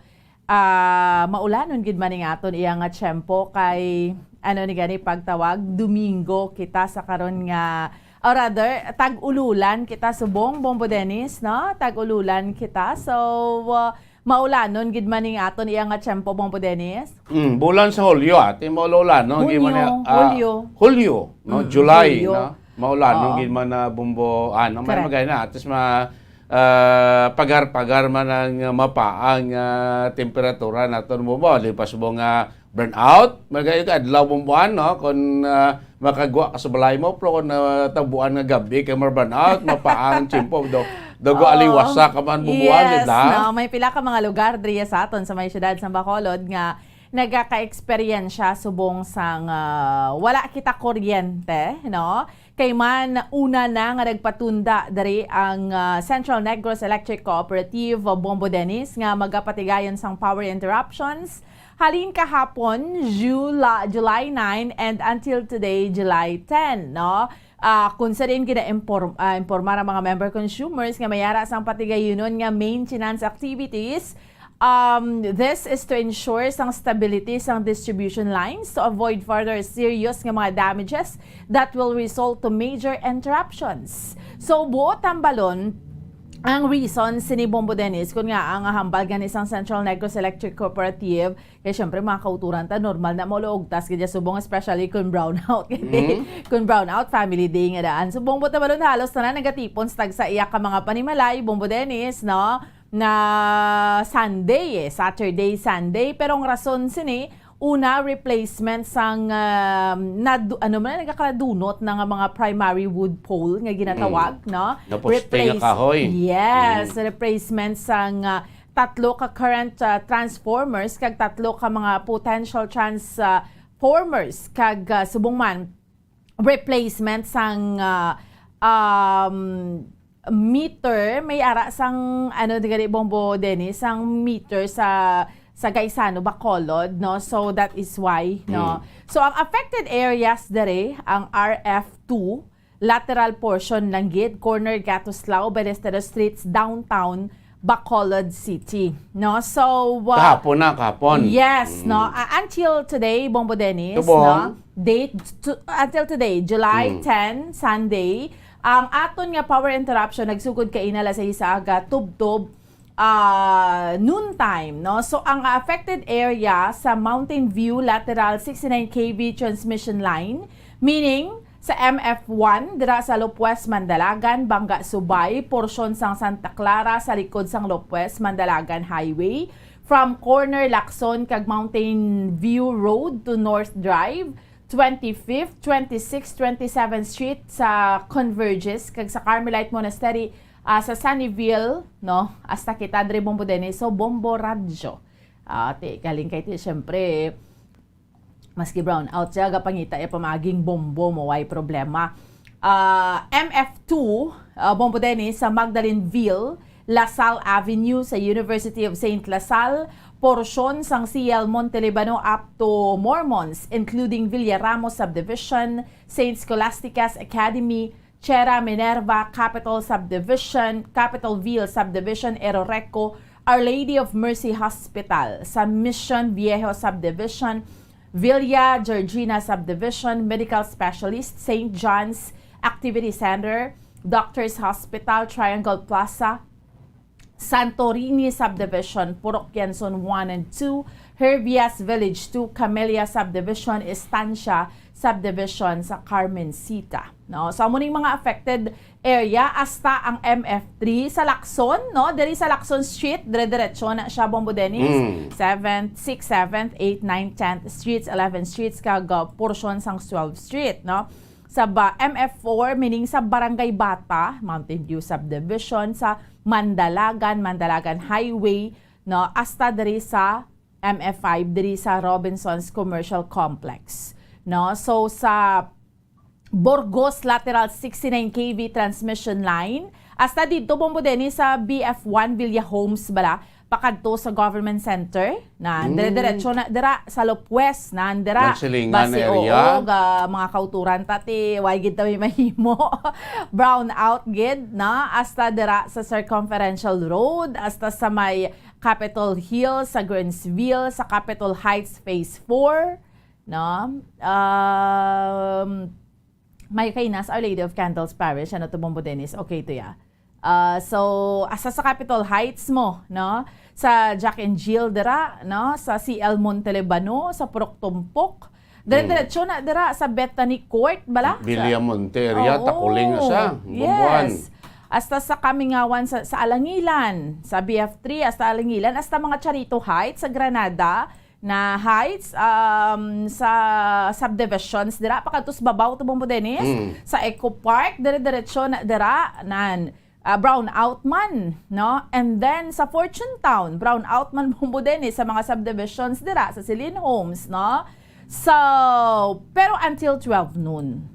Maulanon gid man nga aton iya nga tiyempo kay ano ni gani pagtawag Domingo kita sa karon nga or rather, tag-ululan kita subong, Bombo Dennis, no? Tag-ululan kita. So, maulanon, gid maning aton iya nga tiyempo, Bombo Dennis? Bulan sa Hulyo, ati maululan, no? Hulyo, no? July, Hulyo. no? Maulanon, gid man na Bombo, may magay na. Atis pagar-pagar man ang mapaang temperatura naton mo mo. Lipas mo nga burnout, magay ka adlaw bumbuan no kon makagwa ka sa balay mo pero kon tabuan nga gabi kay burnout mapaang chimpo dogo aliwasa ka man bumbuan yes, no, may pila ka mga lugar diri sa aton sa may syudad sa Bacolod nga nagaka-experience subong sang wala kita kuryente no. Kay man una na nga nagpatunda dari ang Central Negros Electric Cooperative Bombo Dennis nga magapatigayon sang power interruptions halin kahapon July 9 and until today July 10 no. Kung sa rin informar ang mga member consumers nga mayara sang patigayonon nga maintenance activities. This is to ensure sang stability sang distribution lines to avoid further serious nga mga damages that will result to major interruptions. So buot ang balon ang reason sini Bombo Dennis kun nga ang hambal gan isang Central Negros Electric Cooperative kay syempre mga kauturan ta normal na mo luogtas kaya subong especially kun brownout kun brownout family day nga daan subong buta balon halos tanan nagatipon sa tagsa iyak ka mga panimalay Bombo Dennis no na Sunday Saturday Sunday pero ang rason sini una, replacement sang nagkakadunot ng mga primary wood pole nga ginatawag, no? Naposte nga kahoy. Yes, replacement sang tatlo ka current transformers kag tatlo ka mga potential transformers kag subong man replacement sang meter may ara sang digari Bombo Dennis sang meter sa Gaisano, Bacolod, no? So that is why, no? So ang affected areas dere, ang RF2, lateral portion ng gid, corner Gatuslao, Balestero Streets, downtown Bacolod City, no? So kahapon. Yes, no? Until today, Bombo Dennis, no? Until today, July 10, Sunday, ang aton nga power interruption nagsugod kay inala sa isaga tubtob noon time, no? So ang affected area sa Mountain View lateral 69 kV transmission line, meaning sa MF1 dira sa Lopwes Mandalagan, Banga Subay, porsyon sang Santa Clara sa likod sang Lopwes Mandalagan Highway, from corner Lacson kag Mountain View Road to North Drive, 25th, 26th, 27th Street sa Converges kag sa Carmelite Monastery sa Sunnyvale, no? Hasta kita dre Bombo Dennis, so Bombo Radyo. Galing kay ti syempre maski brown out siya gapangita pamaging bombo mo way problema. MF2 Bombo Dennis sa Magdalenville, LaSalle Avenue sa University of St. LaSalle, porsyon sang CL Montelibano up to Mormons including Villaramos Subdivision, St. Scholastica's Academy, Chera Minerva Capital Subdivision, Capitalville Subdivision, Eroreco, Our Lady of Mercy Hospital sa Mission Viejo Subdivision, Villa Georgina Subdivision, Medical Specialist, St. John's Activity Center, Doctors Hospital, Triangle Plaza, Santorini Subdivision, Purok Yanson 1 and 2, Herbias Village 2, Camellia Subdivision, Estancia Subdivision sa Carmencita. No? So, muning mga affected area, hasta ang MF3 sa Lacson, no? Diri sa Lacson Street, dire-diretso na siya, Bombo Dennis. 7th, 6th, 7th, 8th, 9th, 10th Streets, 11th Streets, kag portion sang 12th Street, no? Sa MF4, meaning sa Barangay Bata, Mountain View Subdivision, sa Mandalagan Highway, no? Hasta diri sa MF5, diri sa Robinson's Commercial Complex. No, so sa Burgos lateral 69 kV transmission line, hasta dito Bombo Dennis sa BF1 Villa Homes bala pakadto sa government center na dire-diretso na dira sa Lopwes na dira basi area mga kauturan tati way gid ta may mahimo brown out gid na hasta dira sa Circumferential Road, hasta sa may Capitol Hill sa Greensville, sa Capitol Heights Phase 4, no? May kainas Our Lady of Candles Parish, ano to Bombo Dennis, okay to ya. So asa sa Capitol Heights mo, no? Sa Jack and Jill dira, no? Sa CL Montelibano, sa Purok Tumpok. Dire-diretso na dira sa Bethany Court bala. Villa Monteria, Takuling na sa Bumbuan. Yes. Hasta sa Kamingawan sa Alangilan, sa BF3 hasta Alangilan, hasta mga Charito Heights sa Granada na heights sa subdivisions dira pakatus babaw to Bombo Dennis sa Eco Park dire-diretso na dira nan brown out man, no? And then sa Fortune Town brown out man Bombo Dennis sa mga subdivisions dira sa Celine Homes, no? So pero until 12 noon.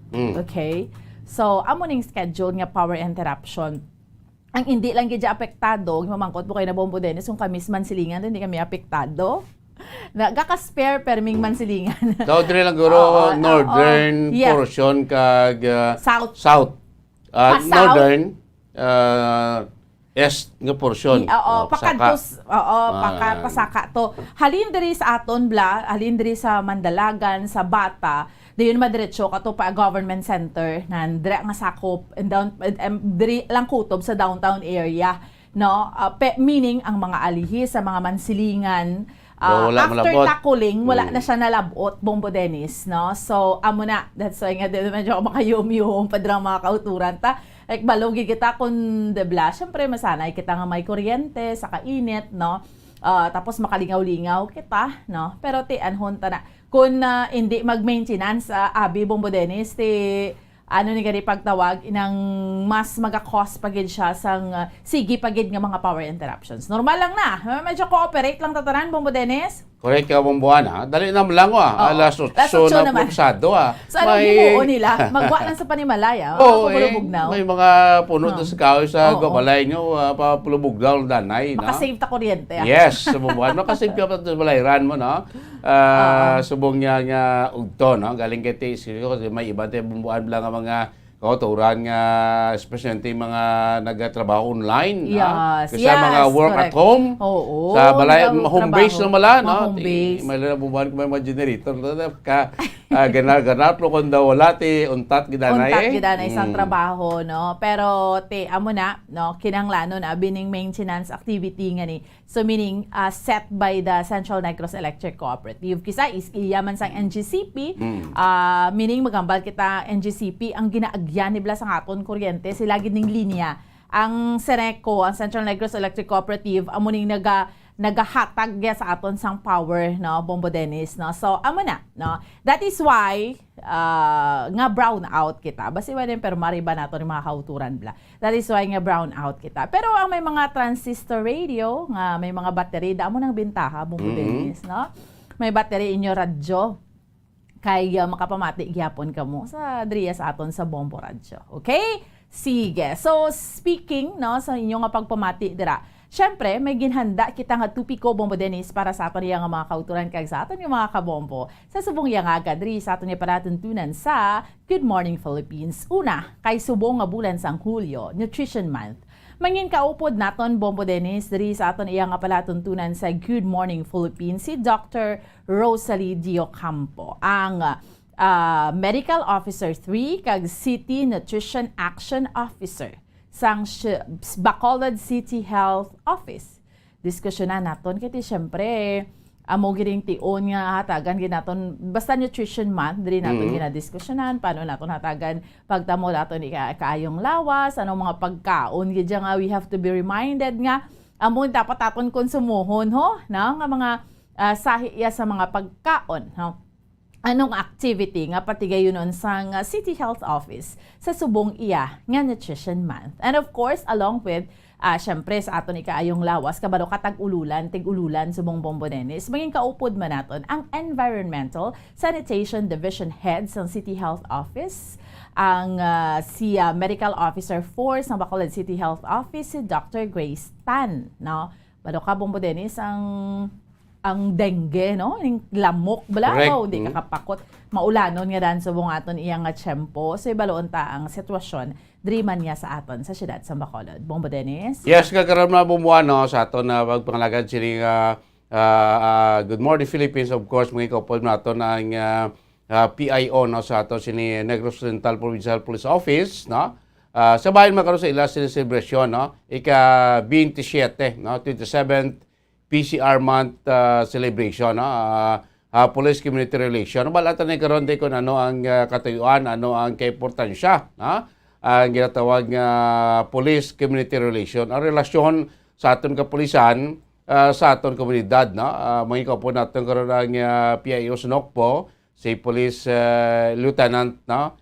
Okay, so amo ning schedule nga power interruption. Ang hindi lang gid apektado mamangkot mo kay na Bombo Dennis kung kamis man silingan hindi kami apektado. Nagaka-spare perming mansilingan. So, dire lang guro northern portion kag south. Northern est nga porsyon. Oo, Pasaka. pakantos, pasaka to. Halin diri sa aton bla, halin diri sa Mandalagan, sa Bata, diyon madiretso kato pa government center nan dire nga sakop and down diri lang kutob sa downtown area, no? Meaning ang mga alihi sa mga mansilingan Wala after malabot. takuling, wala na siya nalabot, Bombo Dennis, no? So, amo na. That's why nga, medyo makayum-yung padrang mga kauturan ta. Like, balugi kita kung debla. Siyempre, masanay kita nga may kuryente, sa kainit, no? Tapos makalingaw-lingaw kita, no? Pero anhon ta na. Kung hindi mag-maintenance, abi, Bombo Dennis, ano ni gani pagtawag inang mas maga-cost pagid siya sang sige pagid nga mga power interruptions. Normal lang na. Medyo cooperate lang tatanan, Bombo Dennis. Correct ka, Bomboana. Dali na lang alas 8 na naman. pursado So, anong himuon nila? Magwa lang sa Panimalaya. Pulubugnaw. May mga puno doon sa kahoy sa Gabalay nyo, papulubugnaw danay. Makasave ta kuryente. Yes, sa Bomboana. Makasave ka pa sa balayran mo, no? Subong niya nga ugto, no? Galing kay Tisio, kasi may iba tayo Bomboana lang ang mga kauturan nga, especially mga nagtrabaho online. Yes, Kasi mga work correct. at home. Oo. Sa balay, home base na mala, no? Home base. May lang bubuhan ko may mga generator. Ganar pro kung daw wala, untat gidanay. Untat gidanay isang trabaho, no? Pero, amo na, no? Kinanglanon, bining maintenance activity nga ni. So, meaning, set by the Central Negros Electric Cooperative. Kisa, iyaman sang NGCP, meaning magambal kita NGCP, ang ginaagyan nibla sa aton kuryente, sila gining linya. Ang Seneco, ang Central Negros Electric Cooperative, amo ning nagahatag sa aton sang power, no, Bombo Dennis, no. So amo na, no. That is why nga brown out kita. Basi wa din pero mariba nato ni mga kauturan bla. That is why nga brown out kita. Pero ang may mga transistor radio, nga may mga battery, damo nang bintaha, Bombo Dennis, no. May battery inyo radyo kay makapamati gyapon kamo sa driya sa aton sa Bombo Radyo. Okay? Sige. So, speaking, no, sa inyong nga pagpamati dira, syempre, may ginhanda kita nga tupiko, Bombo Dennis, para sa aton nga mga kauturan kag sa aton yung mga kabombo. Sa subong yang aga, diri sa aton yung palatuntunan sa Good Morning Philippines. Una, kay subong nga bulan sang Hulyo, Nutrition Month. Mangin kaupod naton, Bombo Dennis, diri sa aton nga palatuntunan sa Good Morning Philippines, si Dr. Rosalie Diocampo, ang Medical Officer 3 kag City Nutrition Action Officer sang Bacolod City Health Office. Diskusyonan naton kiti syempre amo giring tion nga hatagan ginaton basta Nutrition Month diri naton ginadiskusyonan paano naton hatagan pagtamo naton kaayong lawas anong mga pagkaon gid nga we have to be reminded nga amo dapat aton konsumuhon ho na nga mga sahiya sa mga pagkaon ho. Anong activity nga patigayonon sang City Health Office sa subong iya nga Nutrition Month. And of course, along with, syempre sa aton ikaayong lawas, kabalo katag-ululan, tig-ululan subong Bombo Dennis, maging kaupod man naton ang Environmental Sanitation Division Head sa City Health Office, ang si Medical Officer 4 sa Bacolod City Health Office, si Dr. Grace Tan. No? Balo ka, Bombo Dennis, ang dengue, no? Yung lamok, bala, hindi ka kapakot. Maulanon nga dan subong aton iyang nga tiyempo. So, ibaloon ta ang sitwasyon, driman niya sa aton sa siyudad sa Bacolod. Bombo Dennis? Yes, kakaroon na bumuha, no, sa aton na pagpangalagad sining Good Morning Philippines, of course, mga ikapod natin ang PIO, no, sa aton sini Negros Occidental Provincial Police Office, no? Sa bayan makaroon sa ilang celebration, no? Ika-27, no? 27th PCR month celebration, no? Police Community Relation. Balatan na karon di kung ano ang katayuan, ano ang kaimportansya, no? Ang ginatawag Police Community Relation. Ang relasyon sa aton kapulisan, sa aton komunidad, no? Mga po natin karon ang PIO Sunokpo, si Police Lieutenant, no?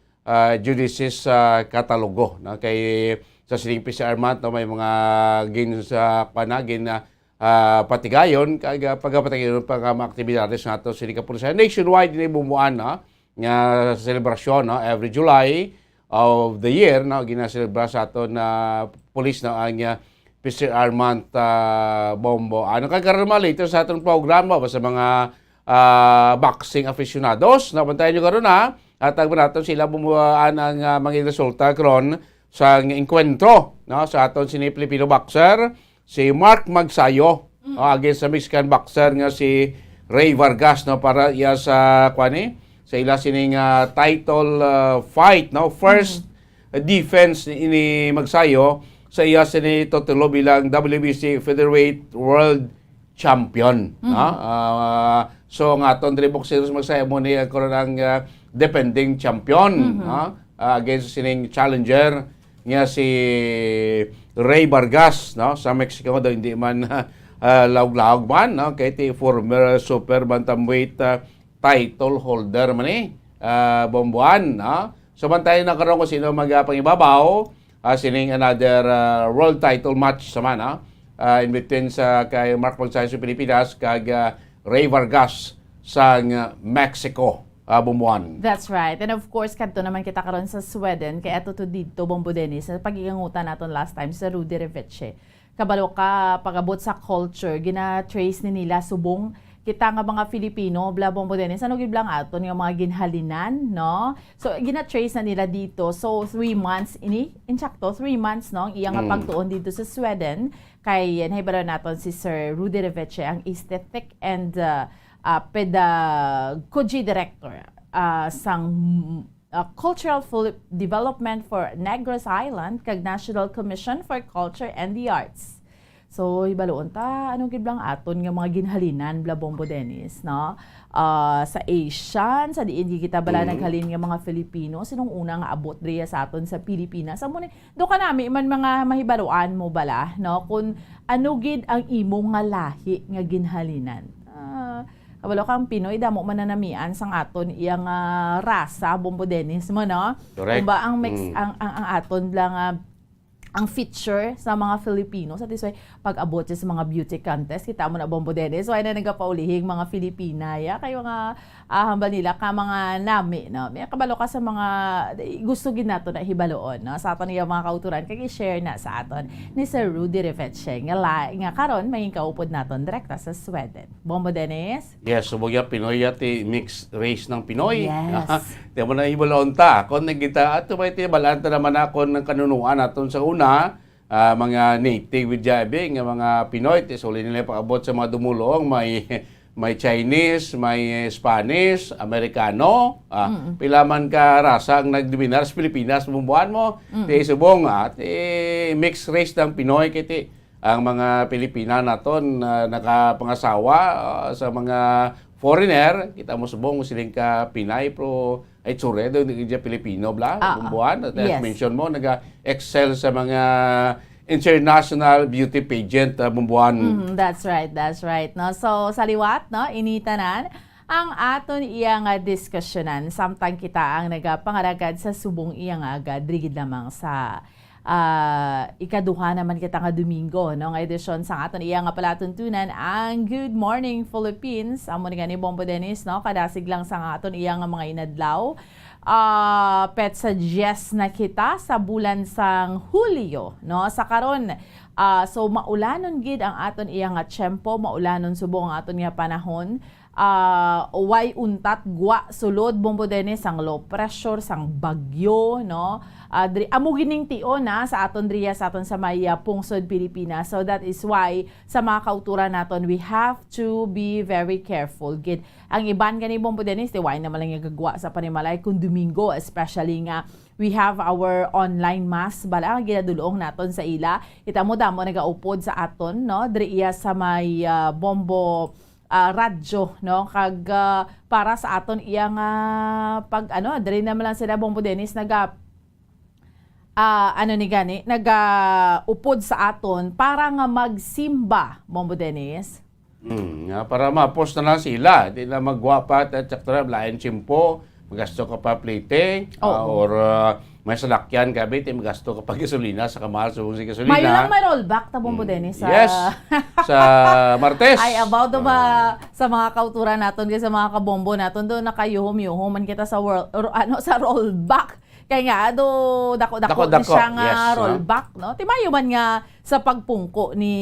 Judicis Catalogo, no? Kay sa sining PCR month, no? May mga sa panagin na patigayon kag pagpatigayon pag mga aktibidades nato sa kapulisan nationwide ni bumuan na nga celebration, no, every July of the year, no, ginaselebra sa ato na police na ang PCR month, Bombo. Ano kagkaroon later sa atong programa sa mga boxing aficionados na bantayan nyo karon ha at natin sila bumuan ang mga resulta karon sa enkwentro, no, sa aton sini Filipino boxer si Mark Magsayo against sa Mexican boxer nga si Ray Vargas, no, para iya sa sa ila sining title fight, no, first defense ni Magsayo sa iya sini titulo bilang WBC Featherweight World Champion, no. So ang aton diri boxers Magsayo mo ni karon ang defending champion, no, against sining challenger nga si Ray Vargas, no, sa Mexico daw hindi man laog-laog man, no, kay ti former super bantamweight title holder man Bomboan, no. So bantayan na karon kung sino magapangibabaw sining another world title match sama, no, in between sa kay Mark Magsayo sa Pilipinas kag Ray Vargas sa Mexico. Bumuan. That's right. And of course, kadto naman kita karon sa Sweden, kay ato to dito, Bombo Dennis, sa pagigangutan naton last time sa Rudy Reveche. Kabalo ka, pagabot sa culture, gina-trace ni nila subong kita nga mga Filipino, bla Bombo Dennis, ano giblang aton nga mga ginhalinan, no? So, gina-trace na nila dito. So, 3 months, insakto, 3 months, no? Iyang nga pagtuon dito sa Sweden, kay nahibalo naton si Sir Rudy Reveche, ang aesthetic and pedagogy director sang Cultural Development for Negros Island kag National Commission for Culture and the Arts. So hibaloon ta anong giblang aton nga mga ginhalinan bla Bombo Dennis, no, sa Asian sa diin kita bala naghalin nga mga Filipino sinong una nga abot diya sa aton sa Pilipinas. Amo ni do ka nami man mga mahibaluan mo bala, no, kun ano gid ang imo nga lahi nga ginhalinan. Kabalo kang Pinoy, damo mananamian sang aton iyang rasa, Bombo Dennis mo, no? Correct. Kung ba ang mix, ang aton lang ang feature sa mga Filipino sa tisay pag-abot sa mga beauty contest kita mo na Bombo Dennis so ay na nagapaulihing mga Filipina ya kayo nga hambal nila ka mga nami, no, may kabalo ka sa mga gusto gid nato na hibaloon, no, sa aton iya mga kauturan kay share na sa aton ni Sir Rudy Reveche nga karon may kaupod naton direkta sa Sweden. Bombo Dennis. Yes, subogya Pinoy ti mixed race ng Pinoy. Yes. Di mo na ibalaon ta. Kung nagita ato may ti balanta naman ako ng kanunuan naton sa una mga native with jabe nga mga Pinoy ti suli nila paabot sa mga dumulong may Chinese, may Spanish, Amerikano, pila man ka rasa ang nagdominar sa Pilipinas bumbuan mo ti subong at mixed race ng Pinoy kiti ang mga Pilipina naton nakapangasawa sa mga foreigner kita mo subong siling ka Pinay pro ay tsure daw hindi Pilipino bla bumbuan at yes. Mention mo naga-excel sa mga international beauty pageant bumbuan. That's right, no. So sa liwat, no, initanan ang aton iyang diskusyonan samtang kita ang nagapangaragad sa subong iyang agad rigid lamang sa ikaduha naman kita nga Domingo, no, nga edisyon sa aton iya nga palatuntunan ang Good Morning Philippines. Amo ni Bombo Dennis, no, kadasig lang sa aton iya nga mga inadlaw. Petsa Jess na kita sa bulan sang Hulyo, no, sa karon. So maulanon gid ang aton iya nga tiyempo, maulanon subong ang aton nga panahon. Way untat gwa sulod Bombo Dennis ang low pressure sang bagyo, no, amo gining tion na sa aton driya sa aton sa may pungsod Pilipinas. So that is why sa mga kauturan naton we have to be very careful gid. Ang iban gani Bombo Dennis ti way na malang gagwa sa panimalay kun Domingo, especially nga we have our online mass bala ginadulong naton sa ila. Kita mo damo nagaupod sa aton, no, driya sa may Bombo radyo, no, kag para sa aton iyang pag diri naman lang sila Bombo Dennis upod sa aton para nga magsimba Bombo Dennis. Para ma-post na lang sila, di na magwapat at saktura lain chimpo, magasto ka pa plate or may salakyan ka bit, magasto ka pa gasolina sa kamahal sa bungsi gasolina. May lang may rollback ta Bombo Dennis sa yes. Sa Martes. Ay about sa mga kauturan naton sa mga kabombo naton do nakayuhom-yuhom man kita sa sa rollback. Kaya nga dako siya nga yes, rollback, no. Timayo man nga sa pagpungko ni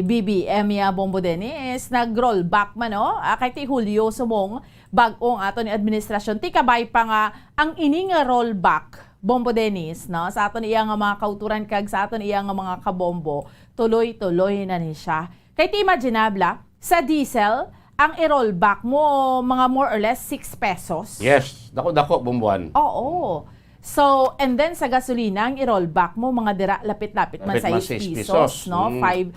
BBM ya Bombo Dennis nag-rollback man, no. Kay ti Hulyo sumong bag-ong aton ni administrasyon ti kabay pa nga ang ini nga rollback Bombo Dennis, no? Sa aton iya nga mga kauturan kag sa aton iya nga mga kabombo, tuloy-tuloy na ni siya. Kay ti imaginabla, sa diesel, ang i-rollback mo mga more or less 6 pesos. Yes, dako bombuan. Oo. So, and then sa gasolina, ang i-rollback mo mga dira lapit-lapit man Lapit man 6 6 pesos, pesos. no? 5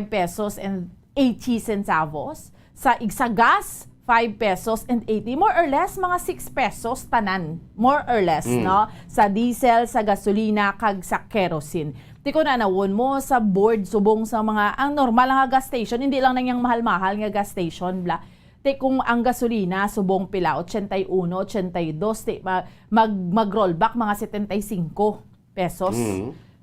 pesos and 80 centavos. Sa gas, 5 pesos and 80. More or less, mga 6 pesos tanan. More or less, no? Sa diesel, sa gasolina, kag sa kerosene. Di ko na nawon mo sa board subong sa mga, ang normal nga gas station, hindi lang nang mahal-mahal nga gas station, bla. Di kung ang gasolina, subong pila, 81, 82, di, mag-rollback mga 75 pesos.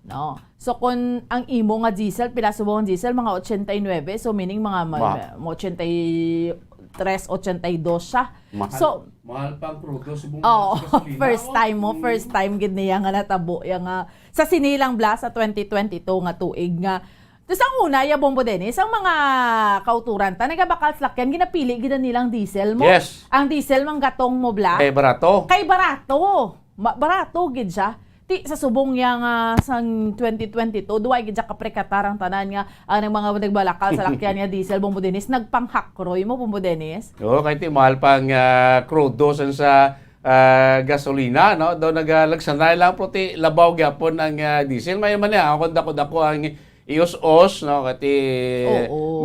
No. So kung ang imo nga diesel, pila subong diesel, mga 89, so meaning mga 83, 82 siya. Mahal pang crudo subong first time gid niya nga natabo yang sa sinilang bla sa 2022 nga tuig nga. Tapos ang una, ya Bombo Dennis, ang mga kauturan ta, nagabakal slakyan, ginapili gid nilang diesel mo. Yes. Ang diesel mang gatong mo bla. Kay barato. Barato gid siya. Ti sa subong yang sang 2022 duay gid ka prekatarang tanan nga ang mga nagbalakal sa lakyan nga diesel Bombo Dennis nagpanghakroy mo Bombo Dennis. Oo, kay ti mahal pang crudo sa gasolina, no? Do nagalagsanay lang puti labaw gyapon ang diesel. May man niya ako dako ang ios-os, no? Kati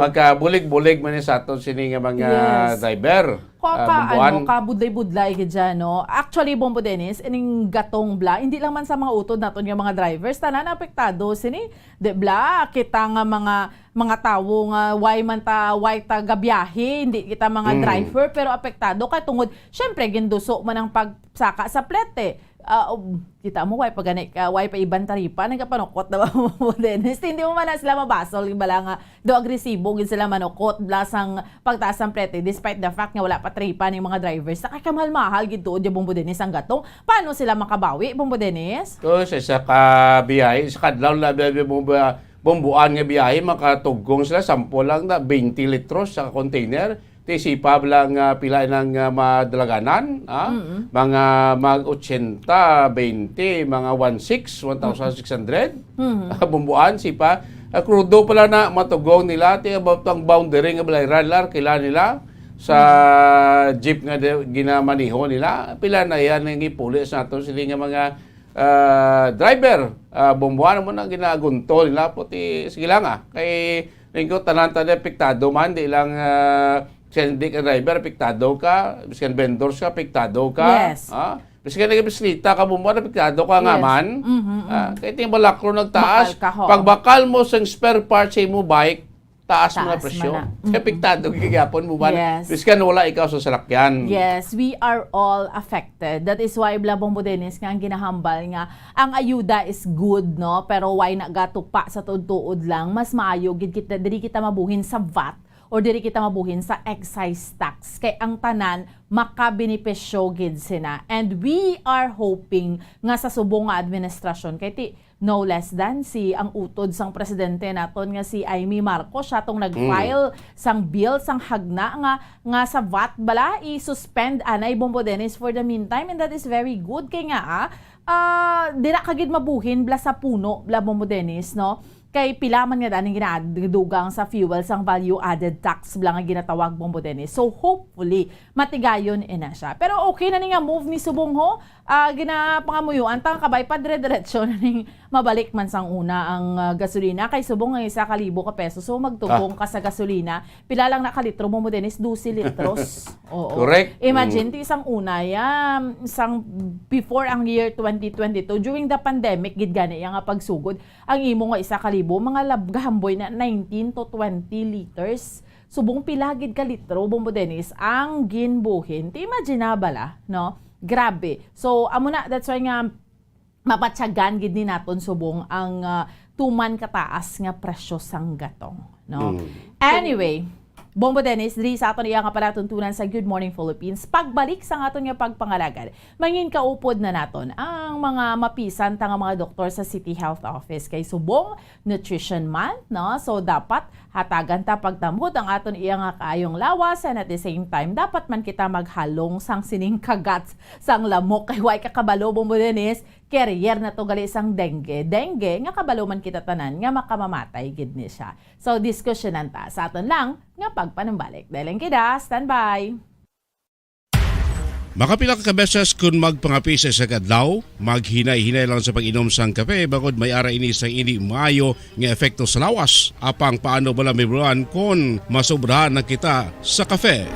magkabulig-bulig man sa aton sini nga mga driver. Kabudlay-budlay gid dyan, no? Actually, Bombo Dennis, ining gatong bla, hindi lang man sa mga utod naton nga mga drivers, tanan apektado sini, de bla, kita nga mga tawo nga why ta gabiyahe, hindi kita mga driver, pero apektado kay tungod, syempre ginduso man ang pagsaka sa plete. Kita mo, why pa ibang taripa, nagkapanukot na ba mo, Dennis? Hindi mo man na sila mabasol, bala nga, do agresibo, gin sila manukot, blasang pagtaas ang prete, despite the fact nga wala pa tripa ng mga drivers, nakakamahal-mahal, gito, di Bombo Dennis ang gatong. Paano sila makabawi, Bombo Dennis? So, sa kabiyahe, sa kadlaw na bombuan nga biyahe, makatugong sila, 10 lang na, 20 litros sa container, sipa lang pila ng madalaganan, mga mag-80, 20, mga 1,600, bumbuan, sipa. Crudo pala na matugong nila, about ang boundary nga balay radar, kila nila sa jeep nga ginamaniho nila. Pila na yan ang ipulis nato sila nga mga driver. Bumbuan mo na ginagunto nila, puti, sige lang kay lingko tanan-tanan epektado man, di lang hindi ka driver, apektado ka. Biskan vendors ka, apektado ka. Yes. Biskan nag-bislita ka, bumuha, apektado ka nga man. Kaya ito yung balakro nagtaas. Pagbakal mo sa spare parts sa mo bike, taas mo na presyo. Apektado kagapon mo ba? Yes. Biskan wala ikaw sa salakyan. Yes, we are all affected. That is why Bombo Dennis nga ang ginahambal nga ang ayuda is good, no? Pero why nagatupa sa tuod-tuod lang, mas maayo gid kita diri kita mabuhin sa VAT or diri kita mabuhin sa excise tax kay ang tanan makabenepisyo gid sina, and we are hoping nga sa subong nga administrasyon kay ti no less than si ang utod sang presidente naton nga si Amy Marcos siya tong nag-file sang bill sang hagna nga sa VAT bala i-suspend anay Bombo Dennis for the meantime, and that is very good kay nga dira kagid mabuhin bla sa puno bla Bombo Dennis, no? Kay pila man nga daning ginadugang sa fuel sang value added tax bla nga ginatawag Bombo Dennis. So hopefully matigayon ina siya. Pero okay na ni nga move ni Subong ho. Ginapangamuyuan tang kabay padre-diretso na ning mabalik man sang una ang gasolina kay Subong nga 1,000 ka peso. So magtubong ka sa gasolina, pila lang nakalitro Bombo Dennis 12 litros. Oo. Correct. Imagine ti isang una isang before ang year 2022 during the pandemic gid gani nga pagsugod ang imo nga 1,000 mga labgahamboy na 19 to 20 liters. Subong pilagid ka litro Bombo Dennis ang ginbuhin. Ti imagine na bala, no? Grabe. So amo na, that's why nga mapatsagan gid ni naton subong ang tuman kataas nga presyo sang gatong, no? Anyway, Bombo Dennis, diri sa aton iya nga palatuntunan sa Good Morning Philippines, pagbalik sa aton nga pagpangalagad, mangin kaupod na naton ang mga mapisan ta nga mga doktor sa City Health Office kay subong Nutrition Month, no? So dapat hatagan ta pagtamhod ang aton iya nga kaayong lawas, and at the same time dapat man kita maghalong sang sining kagat sang lamok kay way kakabalo Bombo Dennis carrier na to gali isang dengue nga kabalo man kita tanan nga makamamatay gid ni siya. So diskusyonan ta sa aton lang nga pagpanumbalik. Dahil kida, standby. Makapila ka beses kung magpangapi sa kadlaw, maghinay-hinay lang sa pag-inom sang kape bagod may ara ini sang ini maayo nga epekto sa lawas. Apang paano bala mibruan kung masobrahan na kita sa kape.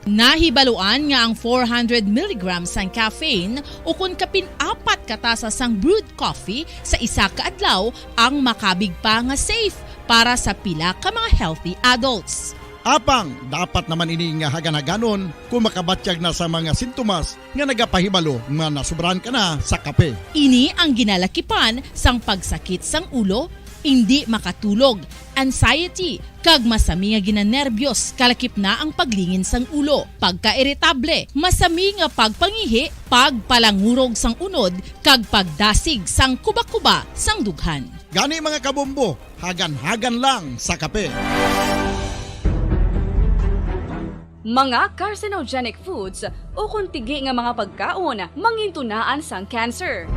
Nahibaluan nga ang 400 mg sang caffeine o kung kapin-4 katasa sang brewed coffee sa isa ka adlaw ang makabig pa nga safe para sa pila ka mga healthy adults. Apang, dapat naman ini nga hagan-haganon kung makabatyag na sa mga sintomas nga nagapahibalo nga nasubrahan ka na sa kape. Ini ang ginalakipan sang pagsakit sang ulo, hindi makatulog, anxiety, kag masami nga ginanerbiyos, kalakip na ang paglingin sang ulo, pagka-irritable, masami nga pagpangihi, pagpalangurog sang unod, kag pagdasig sang kuba-kuba sang dughan. Gani mga kabombo, hagan-hagan lang sa kape. Mga carcinogenic foods o kuntigi nga mga pagkaon mangintunaan sang cancer.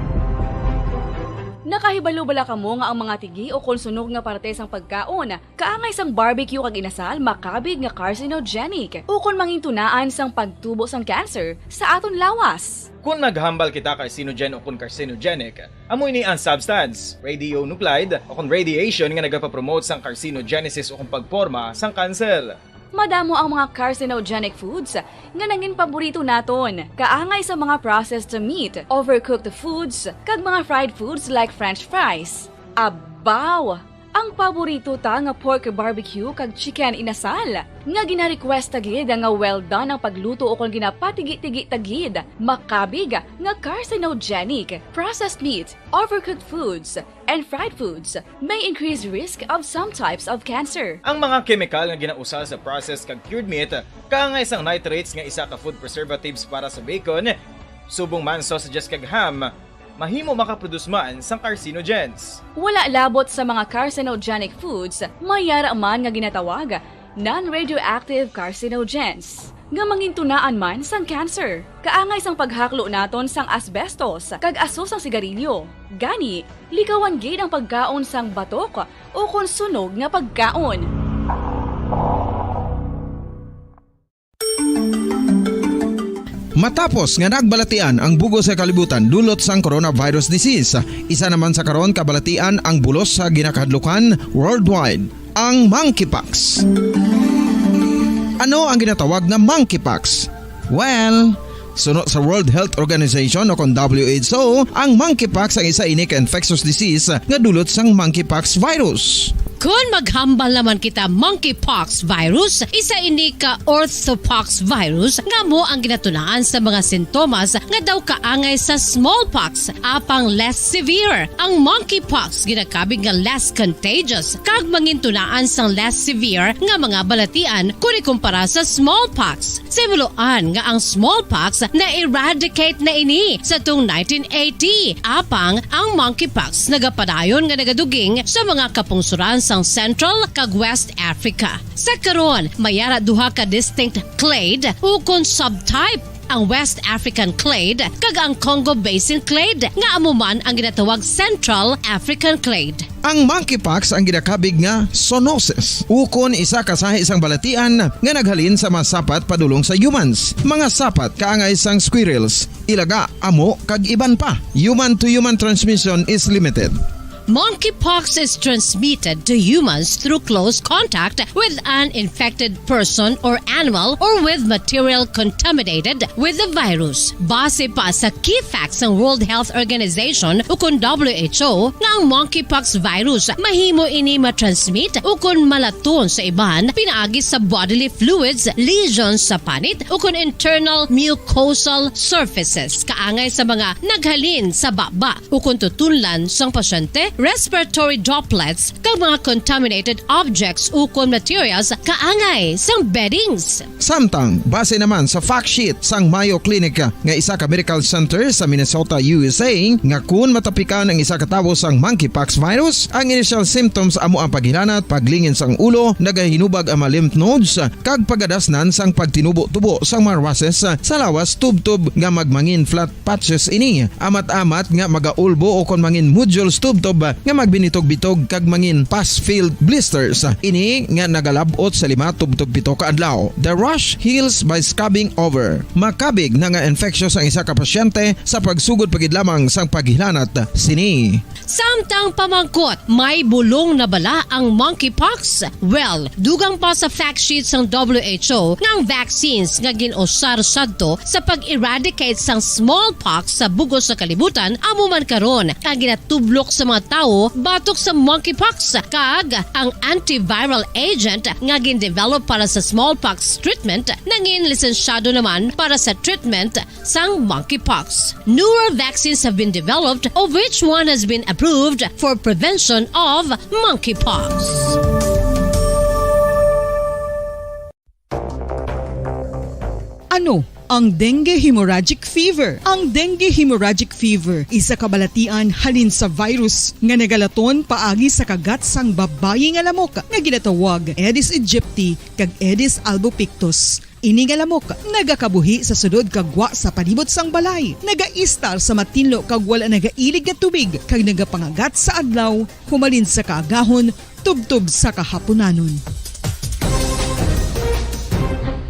Nakahibalo bala kamo nga ang mga tigi o konsunog nga parte sang pagkaon kaangay sang barbecue kag inasal makabig nga carcinogenic o kon mangintunaan sang pagtubo sang cancer sa aton lawas. Kung naghambal kita carcinogen o kung carcinogenic, amoy ni ang substance, radionuclide o kung radiation nga nagapapromote sang carcinogenesis o kung pagporma sang cancer. Madamo ang mga carcinogenic foods nga nangin paborito naton. Kaangay sa mga processed meat, overcooked foods, kag mga fried foods like french fries. Abaw! Ang paborito ta nga pork barbecue kag chicken inasal. Nga gina-request tagid nga well done ang pagluto o kung ginapatigi-tigi tagid. Makabig nga carcinogenic, processed meat, overcooked foods, and fried foods may increase risk of some types of cancer. Ang mga chemical nga ginausal sa processed kag cured meat, kaangay sang nitrates nga isa ka food preservatives para sa bacon, subong man sausages kag ham, mahimo makaproduce man sang carcinogens. Wala labot sa mga carcinogenic foods, mayara man nga ginatawag non-radioactive carcinogens nga mangintunaan man sang cancer. Kaangay sang paghaklo naton sang asbestos kag aso sang sigarilyo. Gani, likawan gid ang pagkaon sang batok o konsunog nga pagkaon. Matapos nga nagbalatian ang bugo sa kalibutan dulot sang coronavirus disease, isa naman sa karon kabalatian ang bulos sa ginakahadlukan worldwide, ang monkeypox. Ano ang ginatawag na monkeypox? Well, sunod sa World Health Organization o kung WHO, ang monkeypox ang isa inik infectious disease nga dulot sang monkeypox virus. Kung maghambal naman kita monkeypox virus, isa ini ka orthopox virus nga mo ang ginatunaan sa mga sintomas nga daw kaangay sa smallpox, apang less severe. Ang monkeypox ginakabig nga less contagious kag mangintunaan sang less severe nga mga balatian kung ikumpara sa smallpox. Simuloan nga ang smallpox na eradicate na ini sa tung 1980, apang ang monkeypox nagapadayon nga nagaduging sa mga kapungsuran sang Central kag West Africa. Sa karon, mayara duha ka distinct clade ukon subtype, ang West African clade kag ang Congo Basin clade nga amuman ang ginatawag Central African clade. Ang monkeypox ang ginakabig nga zoonosis, ukon isa kasahi isang balatian nga naghalin sa mga sapat padulong sa humans. Mga sapat kaangay sang squirrels, ilaga, amo kag iban pa. Human to human transmission is limited. Monkeypox is transmitted to humans through close contact with an infected person or animal or with material contaminated with the virus. Base pa sa key facts ng World Health Organization ukon WHO nga ang monkeypox virus mahimo ini matransmit ukon malaton sa iban pinaagi sa bodily fluids, lesions sa panit ukon internal mucosal surfaces kaangay sa mga naghalin sa baba ukon tutunlan sang pasyente respiratory droplets kag mga contaminated objects ukon materials kaangay sang beddings. Samtang, base naman sa fact sheet sang Mayo Clinic nga isa ka medical center sa Minnesota, USA, nga kun matapikan ang isa ka tawo sang monkeypox virus, ang initial symptoms amo ang paghilanat, paglingin sang ulo, nagahinubag ang mga lymph nodes, kag pagadasnan sang pagtinubo-tubo sang mga rashes sa lawas tub-tub nga magmangin flat patches ini. Amat-amat nga magaulbo o kon mangin nodules tub-tub nga magbinitog-bitog kag mangin pus-filled blisters. Ini nga nagalabot sa 5 tub-tub 7 ka adlaw. The rash heals by scabbing over. Makabig na nga infectious ang isa ka pasyente sa pagsugod pagid lamang sang paghilanat sini. Samtang pamangkot, may bulong na bala ang monkeypox? Well, dugang pa sa fact sheet sang WHO nga ang vaccines nga ginusar sadto sa pag-eradicate sang smallpox sa bugos sa kalibutan amo man karon kag ginatublok sa mga tawo batok sa monkeypox kag ang antiviral agent nga gin-develop para sa smallpox treatment nangin lisensyado naman para sa treatment sang monkeypox. Newer vaccines have been developed, of which one has been approved for prevention of monkeypox. Ano ang dengue hemorrhagic fever? Ang dengue hemorrhagic fever isa kabalatian halin sa virus nga nagalaton paagi sa kagat sang babayi nga lamok nga ginatawag Aedes aegypti kag Aedes albopictus. Ini nga lamok nagakabuhi sa sudod kagwa sa palibot sang balay, nagaistar sa matinlo kag wala nagailig nga tubig kag nagapangagat sa adlaw humalin sa kaagahon tubtub sa kahaponanon.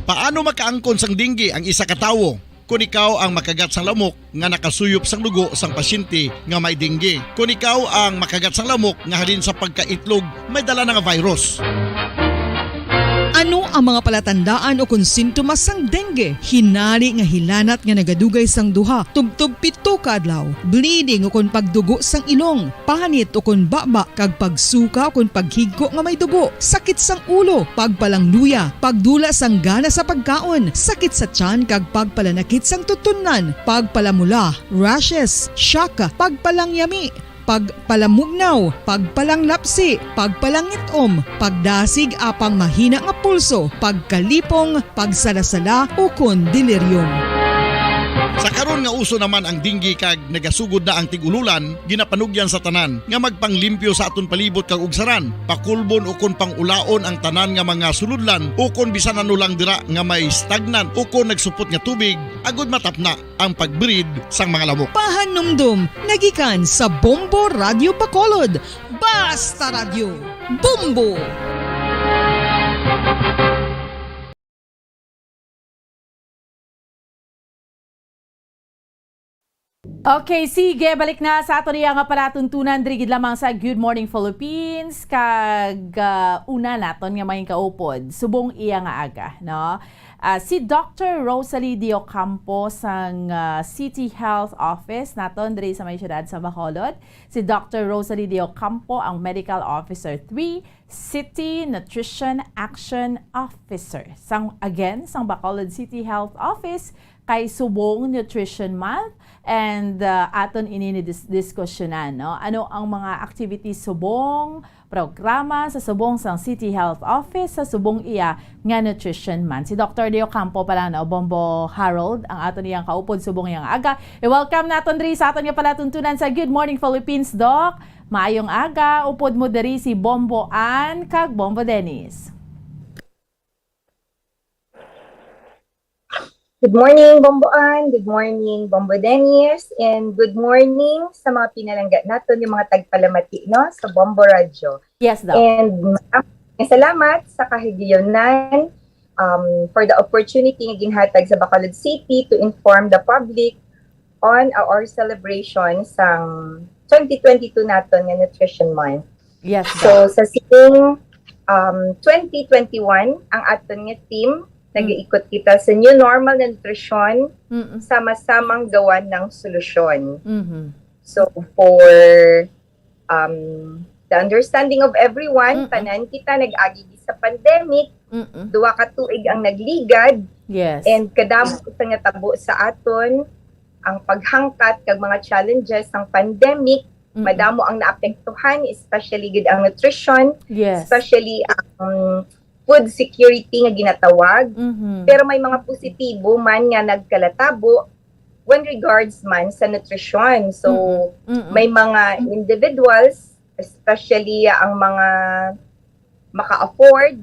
Paano makaangkon sang dengue ang isa ka tawo? Kung ikaw ang makagat sang lamok nga nakasuyop sang dugo sang pasyente nga may dengue. Kung ikaw ang makagat sang lamok nga halin sa pagkaitlog may dala nga virus. Ano ang mga palatandaan o kung sintomas sang dengue? Hinali nga hilanat nga nagadugay sang duha, tubtub 7 ka adlaw, bleeding o kung pagdugo sang ilong, panit o kung baba, kag pagsuka o kung paghigko nga may dugo, sakit sang ulo, pagpalangluya, pagdula sang gana sa pagkaon, sakit sa tiyan kag pagpalanakit sang tutunan, pagpalamula, rashes, shock, pagpalangyami, pagpalamugnaw, pagpalanglapsi, pagpalangitom, pagdasig apang mahina nga pulso, pagkalipong, pagsalasala o kon delirium. Sa karon nga uso naman ang dengue kag nagasugod na ang tigululan, ginapanugyan sa tanan nga magpanglimpyo sa aton palibot kag ugsaran, pakulbon o kon pangulaon ang tanan nga mga suludlan o kon bisan ano lang dira nga may stagnan o kon nagsupot nga tubig, agud matapna ang pagbreed sang mga lamok. Pahanumdum, nagikan sa Bombo Radio Bacolod. Basta Radio, Bombo! Okay, sige, balik na sa ato niya nga palatuntunan drigid lamang sa Good Morning Philippines kag una naton nga may kaupod subong iya nga aga, no? Si Dr. Rosalie D. Ocampo sang City Health Office naton diri sa may syudad sa Bacolod. Si Dr. Rosalie D. Ocampo ang Medical Officer 3, City Nutrition Action Officer. Sang Bacolod City Health Office kay subong Nutrition Month and aton ini-diskusyonan, no? Ano ang mga activities subong programa sa subong sang City Health Office sa subong iya nga Nutrition Month. Si Dr. Deo Campo pala, no? Bombo Harold ang aton iyang kaupod subong iyang aga. I-welcome naton diri sa aton nga palatuntunan sa Good Morning Philippines, Doc. Maayong aga, upod mo diri si Bombo Ann kag Bombo Dennis. Good morning, Bombo Ann. Good morning, Bombo Dennis. And good morning sa mga pinalangga natin, yung mga tagpalamati, no? Sa Bombo Radio. Yes, Doc. And salamat sa kahigiyonan for the opportunity nga ginhatag sa Bacolod City to inform the public on our celebration sa 2022 naton nga Nutrition Month. Yes, so sa sining 2021 ang aton nga team nag-iikot kita sa new normal na nutrisyon, sama-samang gawan ng solusyon. So for the understanding of everyone, tanan kita nag-agi sa pandemic, 2 ka tuig ang nagligad, yes. And kadamo sa nga tabo sa aton, ang paghangkat kag mga challenges ng pandemic Madamo ang naapektuhan, especially gid ang nutrition, Yes. especially ang food security nga ginatawag. Pero may mga positibo man nga nagkalatabo when regards man sa nutrition. So, may mga individuals, especially ang mga maka-afford,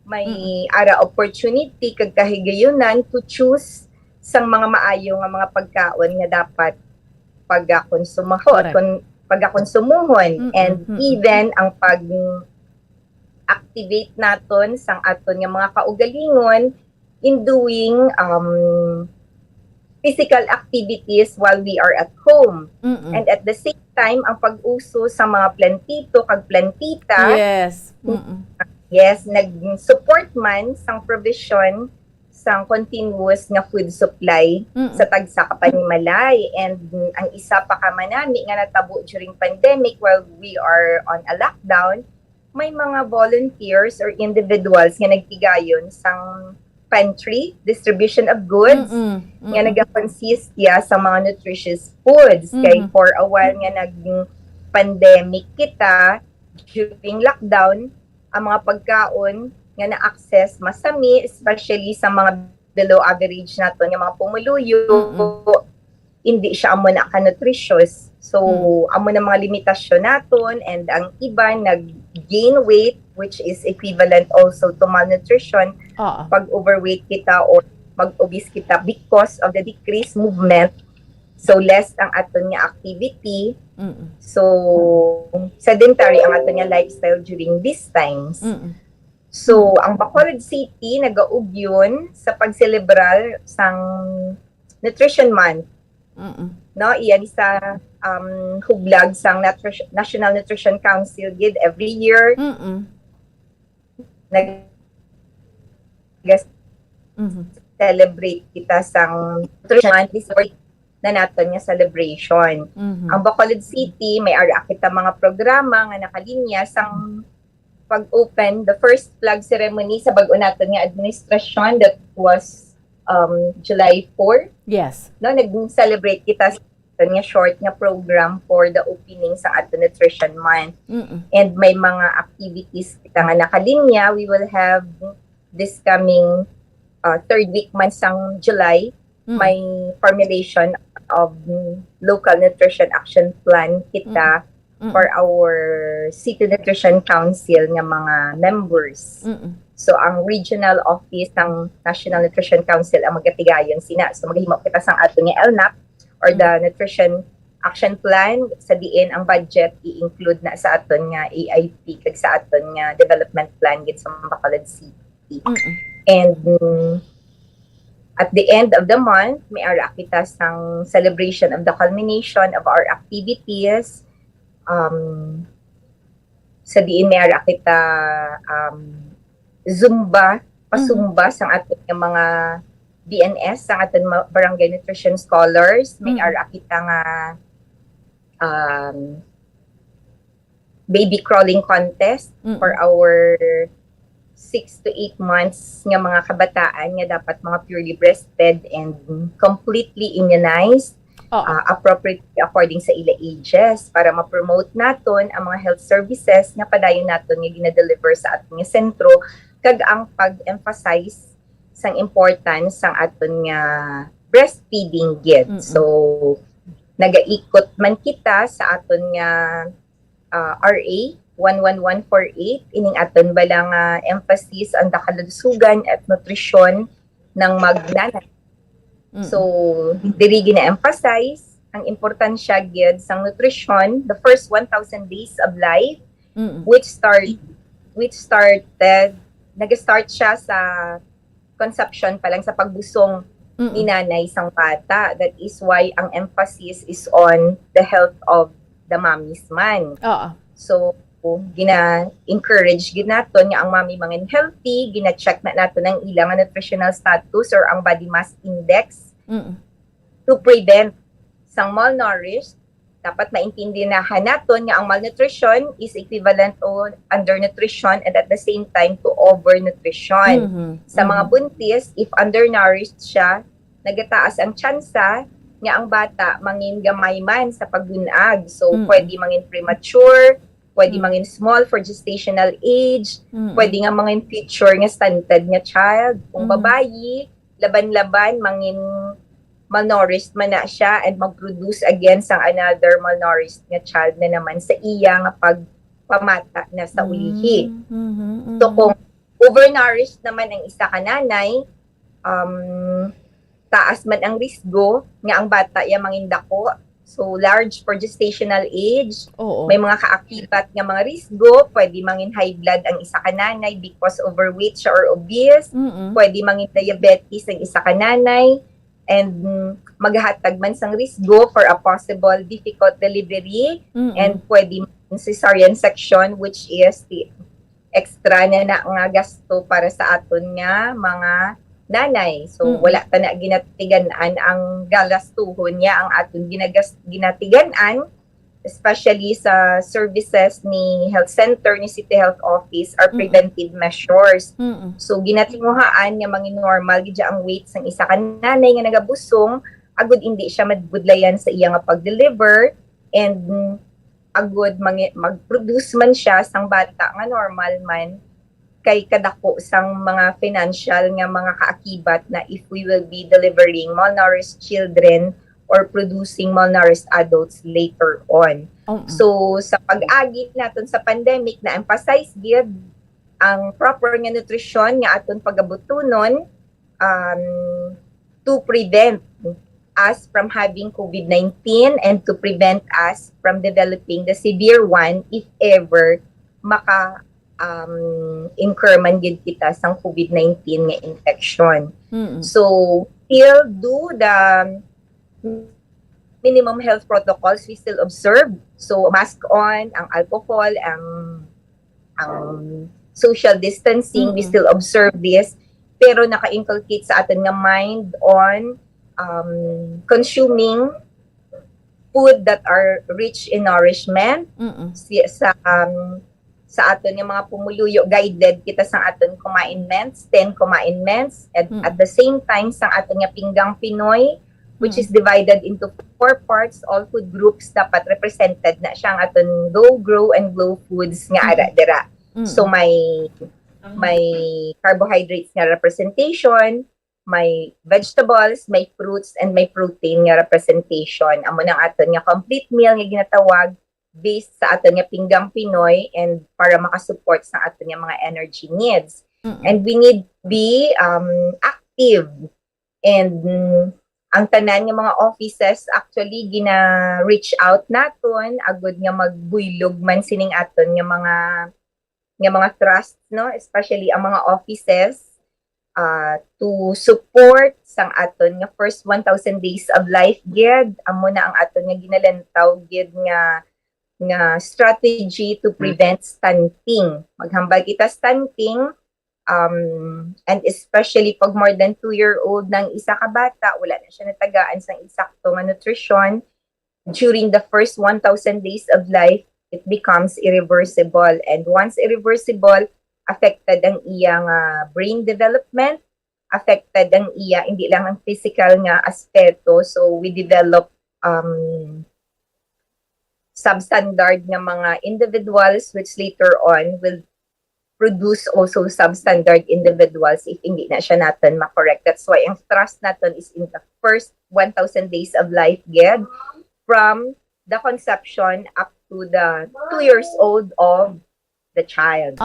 may ara opportunity kag kahigayunan to choose sang mga maayo nga mga pagkaon nga dapat pagkakonsumuhon and even ang pag-activate naton sang aton nga mga kaugalingon in doing physical activities while we are at home. And at the same time, ang pag-uso sa mga plantito kag plantita, Yes. yes, nag-support man sang provision sang continuous nga food supply sa tagsa ka panimalay. And ang isa pa ka manami nga natabo during pandemic while we are on a lockdown, may mga volunteers or individuals nga nagtigayon sang pantry, distribution of goods, nga nag-consist sa mga nutritious foods. Kay for a while nga nag-pandemic kita, during lockdown, ang mga pagkaon nga na-access masami, especially sa mga below average nato, nga mga pumuluyo, hindi siya amo na ka-nutritious. So, amo na mga limitasyon naton, and ang iba nag-gain weight, which is equivalent also to malnutrition. Pag overweight kita or mag-obese kita because of the decreased movement, so less ang aton nga activity. So, sedentary ang aton nga lifestyle during these times. So, ang Bacolod City nagaug yun sa pagselebrar sang Nutrition Month. No, iyan sa hublag sang National Nutrition Council gid every year. Celebrate kita sang Nutrition Month na naton nga celebration. Ang Bacolod City may ara kita mga programa nga nakalinya sang pag-open the first flag ceremony sa bag-o naton nga administrasyon that was July 4. Yes. No, nag-celebrate kita sa nga short nga program for the opening sa ato Nutrition Month. And may mga activities kita nga nakalinya. We will have this coming third week man sang July, may formulation of local nutrition action plan kita for our City Nutrition Council nga mga members. So, ang regional office ng National Nutrition Council ang magatigayon sina. So, maghimo kita sang ato nga LNAP or the Nutrition Action Plan. Sa diin ang budget i-include na sa aton nga AIP kag sa aton nga development plan gid sa Bacolod City. And at the end of the month, may ara kita sang celebration of the culmination of our activities. Sa diin may ara kita Zumba, pasumba sang aton nga mga BNS, sang aton Barangay Nutrition Scholars. May ara kita nga baby crawling contest for our 6 to 8 months nga mga kabataan nga dapat mga purely breastfed and completely immunized. Appropriately according sa ila ages para ma-promote naton ang mga health services nga padayon naton nga gina-deliver sa aton nga sentro kag ang pag-emphasize sang importance sang aton nga breastfeeding gid. So nagaikot man kita sa aton nga RA 11148 ining aton bala nga emphasis on the kalusugan at nutrisyon ng magnanay. So, diri gina-emphasize ang importansya gyud sang nutrition, the first 1,000 days of life, which started, nag-start siya sa conception pa lang sa pagbusong ni nanay sang bata. That is why ang emphasis is on the health of the mommies man. So, gina-encourage gid naton nga ang mommy mangin healthy, gina-check na naton ang ilang nutritional status or ang body mass index to prevent sang malnourished. Dapat maintindihan naton nga ang malnutrition is equivalent to undernutrition and at the same time to overnutrition. Sa mga buntis, if undernourished siya, nagataas ang tsansa nga ang bata mangin gamay man sa pagbunag. So pwede mangin premature, pwede mangin small for gestational age, pwede nga mangin future nga stunted nga child. Kung babayi, laban-laban mangin malnourished man na siya and mag-produce against ang another malnourished nga child na naman sa iya nga pagpamata na sa ulihi. So kung overnourished naman ang isa ka nanay, taas man ang risgo nga ang bata iya mangindako. So large for gestational age, may mga kaakibat nga mga risgo, pwede mangin high blood ang isa ka nanay because overweight siya or obese, pwede mangin diabetes ang isa ka nanay, and maghatag man sang risgo for a possible difficult delivery, and pwede cesarean section, which is the extra na nga gasto para sa aton nga mga nanay. So wala ta na ginatiganan ang galastuhon niya ang aton ginatiganan, especially sa services ni health center ni City Health Office are preventive measures. So ginatinguhaan nga mga normal gid ang weight sang isa ka nanay nga nagabusong, agud hindi siya madbudlayan sa iya nga pag-deliver, and agud mag-produce man siya sang bata nga normal man kay kadako sang mga financial nga mga kaakibat na if we will be delivering malnourished children or producing malnourished adults later on. So sa pag-agi naton sa pandemic na emphasize gyud ang proper nga nutrition nga aton pagabutonon to prevent us from having COVID-19 and to prevent us from developing the severe one if ever incur man gid kita sang COVID-19 nga infection. So still do the minimum health protocols we still observe. So mask on, ang alcohol, ang social distancing, we still observe this. Pero naka-inculcate sa atin nga mind on consuming food that are rich in nourishment. Sa aton yung mga pumuluyo, guided kita sa aton kumainments, 10 kumainments, and at the same time sa aton nga pinggang Pinoy, which is divided into 4 parts, all food groups dapat represented na siya ang aton low, grow, and glow foods nga ara-dira. So may carbohydrates nga representation, may vegetables, may fruits, and may protein nga representation. Amo nang aton nga complete meal nga ginatawag based sa aton nga pinggang Pinoy, and para makasupport sa aton nga mga energy needs. And we need to be active, and ang tanan nga mga offices actually gina-reach out naton agud nga magbuylog man sining aton nga mga trust, no, especially ang mga offices to support sang aton nga first 1,000 days of life gid. Amo na ang aton nga ginalantaw gid nga strategy to prevent stunting. Maghambal kita stunting, and especially pag more than 2-year-old ng isa ka bata, wala na siya natagaan sa eksakto nga nutrition, during the first 1,000 days of life, it becomes irreversible. And once irreversible, affected ang iyang brain development, affected ang iya, hindi lang ang physical nga aspeto. So we develop substandard nga mga individuals, which later on will produce also substandard individuals if hindi na siya natin makorrect. That's why ang trust natin is in the first 1,000 days of life gid, from the conception up to the 2 years old of the child.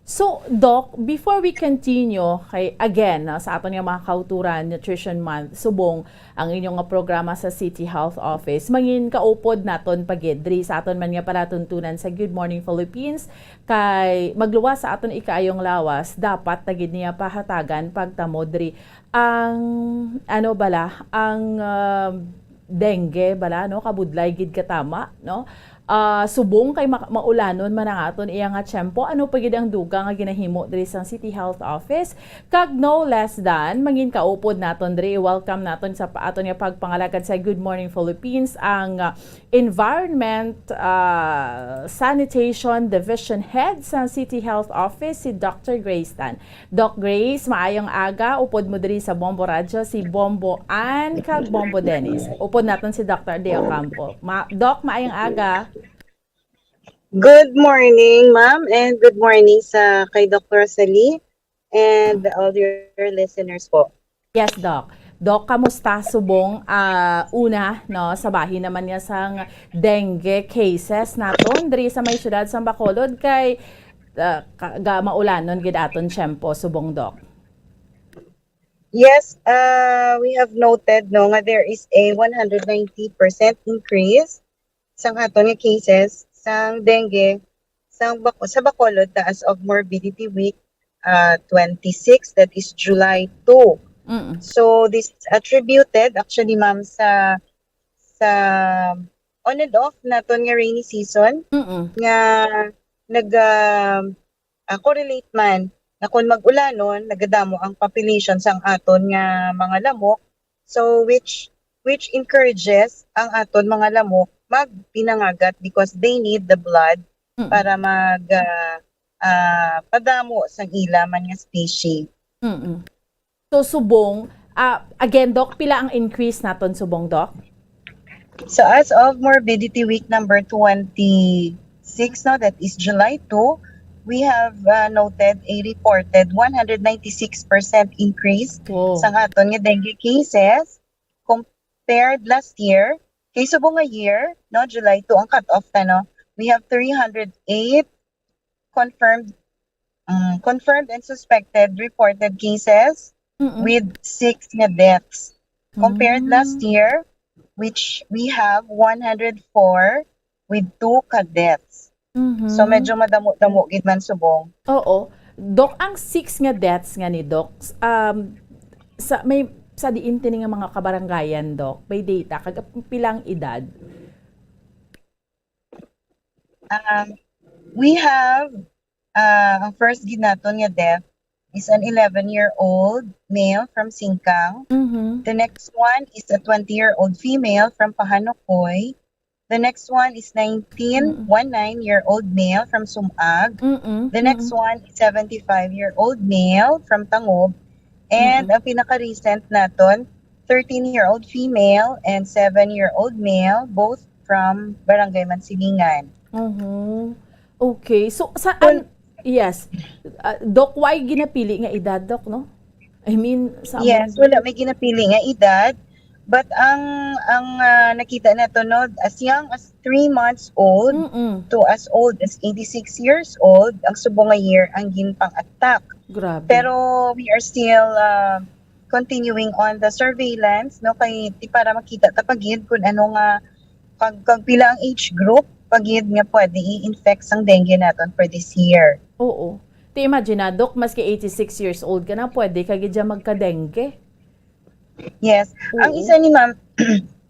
So, Doc, before we continue, again, sa aton nga mga kauturan, Nutrition Month, subong ang inyong nga programa sa City Health Office, mangin kaupod naton pagidri sa aton man nga palatuntunan sa Good Morning Philippines, kay magluwas sa aton ikaayong lawas, dapat tagid niya pahatagan pagtamodri ang ang dengue bala, no, kabudlay gid katama, no, subong kay maulanon man ang aton iya nga tiyempo. Ano pa gid ang duga nga ginahimo diri sa City Health Office? Kag no less than mangin kaupod naton diri, welcome naton sa aton nga pagpangalagad sa Good Morning Philippines ang Environment Sanitation Division Head sa City Health Office, si Dr. Grace Tan. Doc Grace, maayong aga, upod mo diri sa Bombo Radyo si Bombo Ann kag Bombo Dennis. Upod naton si Dr. Deo Campo. Doc, maayong aga. Good morning, ma'am, and good morning sa kay Dr. Sally and all your listeners po. Yes, Doc. Doc, kamusta subong una no sa bahin naman niya sang dengue cases naton diri sa may syudad sa Bacolod kay maulanon gid aton tiyempo subong, Doc. Yes, we have noted no nga there is a 190% increase sa aton nga cases sang dengue sa Bacolod as of morbidity week 26, that is July 2. So this is attributed actually, ma'am, sa on and off naton nga rainy season nga nag correlate man na kung mag-ulanon nagadamo ang population sang aton nga mga lamok, so which encourages ang aton mga lamok magpinangagat because they need the blood para padamo sang ila man nga species. So subong again, Doc, pila ang increase naton subong, Doc? So as of morbidity week number 26, no, that is July 2, we have noted a reported 196% increase sa aton nga dengue cases compared last year. Kay subong nga year, no, July 2 ang cut-off no, we have 308 confirmed and suspected reported cases with 6 nga deaths. Compared last year, which we have 104 with 2 ka-deaths. So medyo madamo-damo gid man subong. Oo. Doc, ang 6 nga deaths nga ni Doc, sa diin tini nga mga kabarangayan, Doc, may data kag pilang edad? We have ang first gid naton nga death is an 11-year-old male from Singkang. The next one is a 20-year-old female from Pahanukoy. The next one is 19-year-old male from Sumag. The next one is 75-year-old male from Tangob. And ang pinaka-recent naton, 13-year-old female and 7-year-old male, both from Barangay Mansilingan. Okay. So, saan? Yes. Doc, why ginapili nga edad, Doc, no? I mean, yes, wala may ginapili nga edad. But ang nakita nato, no, as young as 3 months old to as old as 86 years old, ang subong nga year ang ginpang-attack. Grabe. Pero we are still continuing on the surveillance, no, kay para makita ta pagid kung ano nga kag pila ang age group pagid nga pwede i-infect sang dengue naton for this year. Oo. Ti imagine na, Doc, maski 86 years old ka na, pwede kagid dyan magka-dengue. Yes. Ang isa ni ma'am,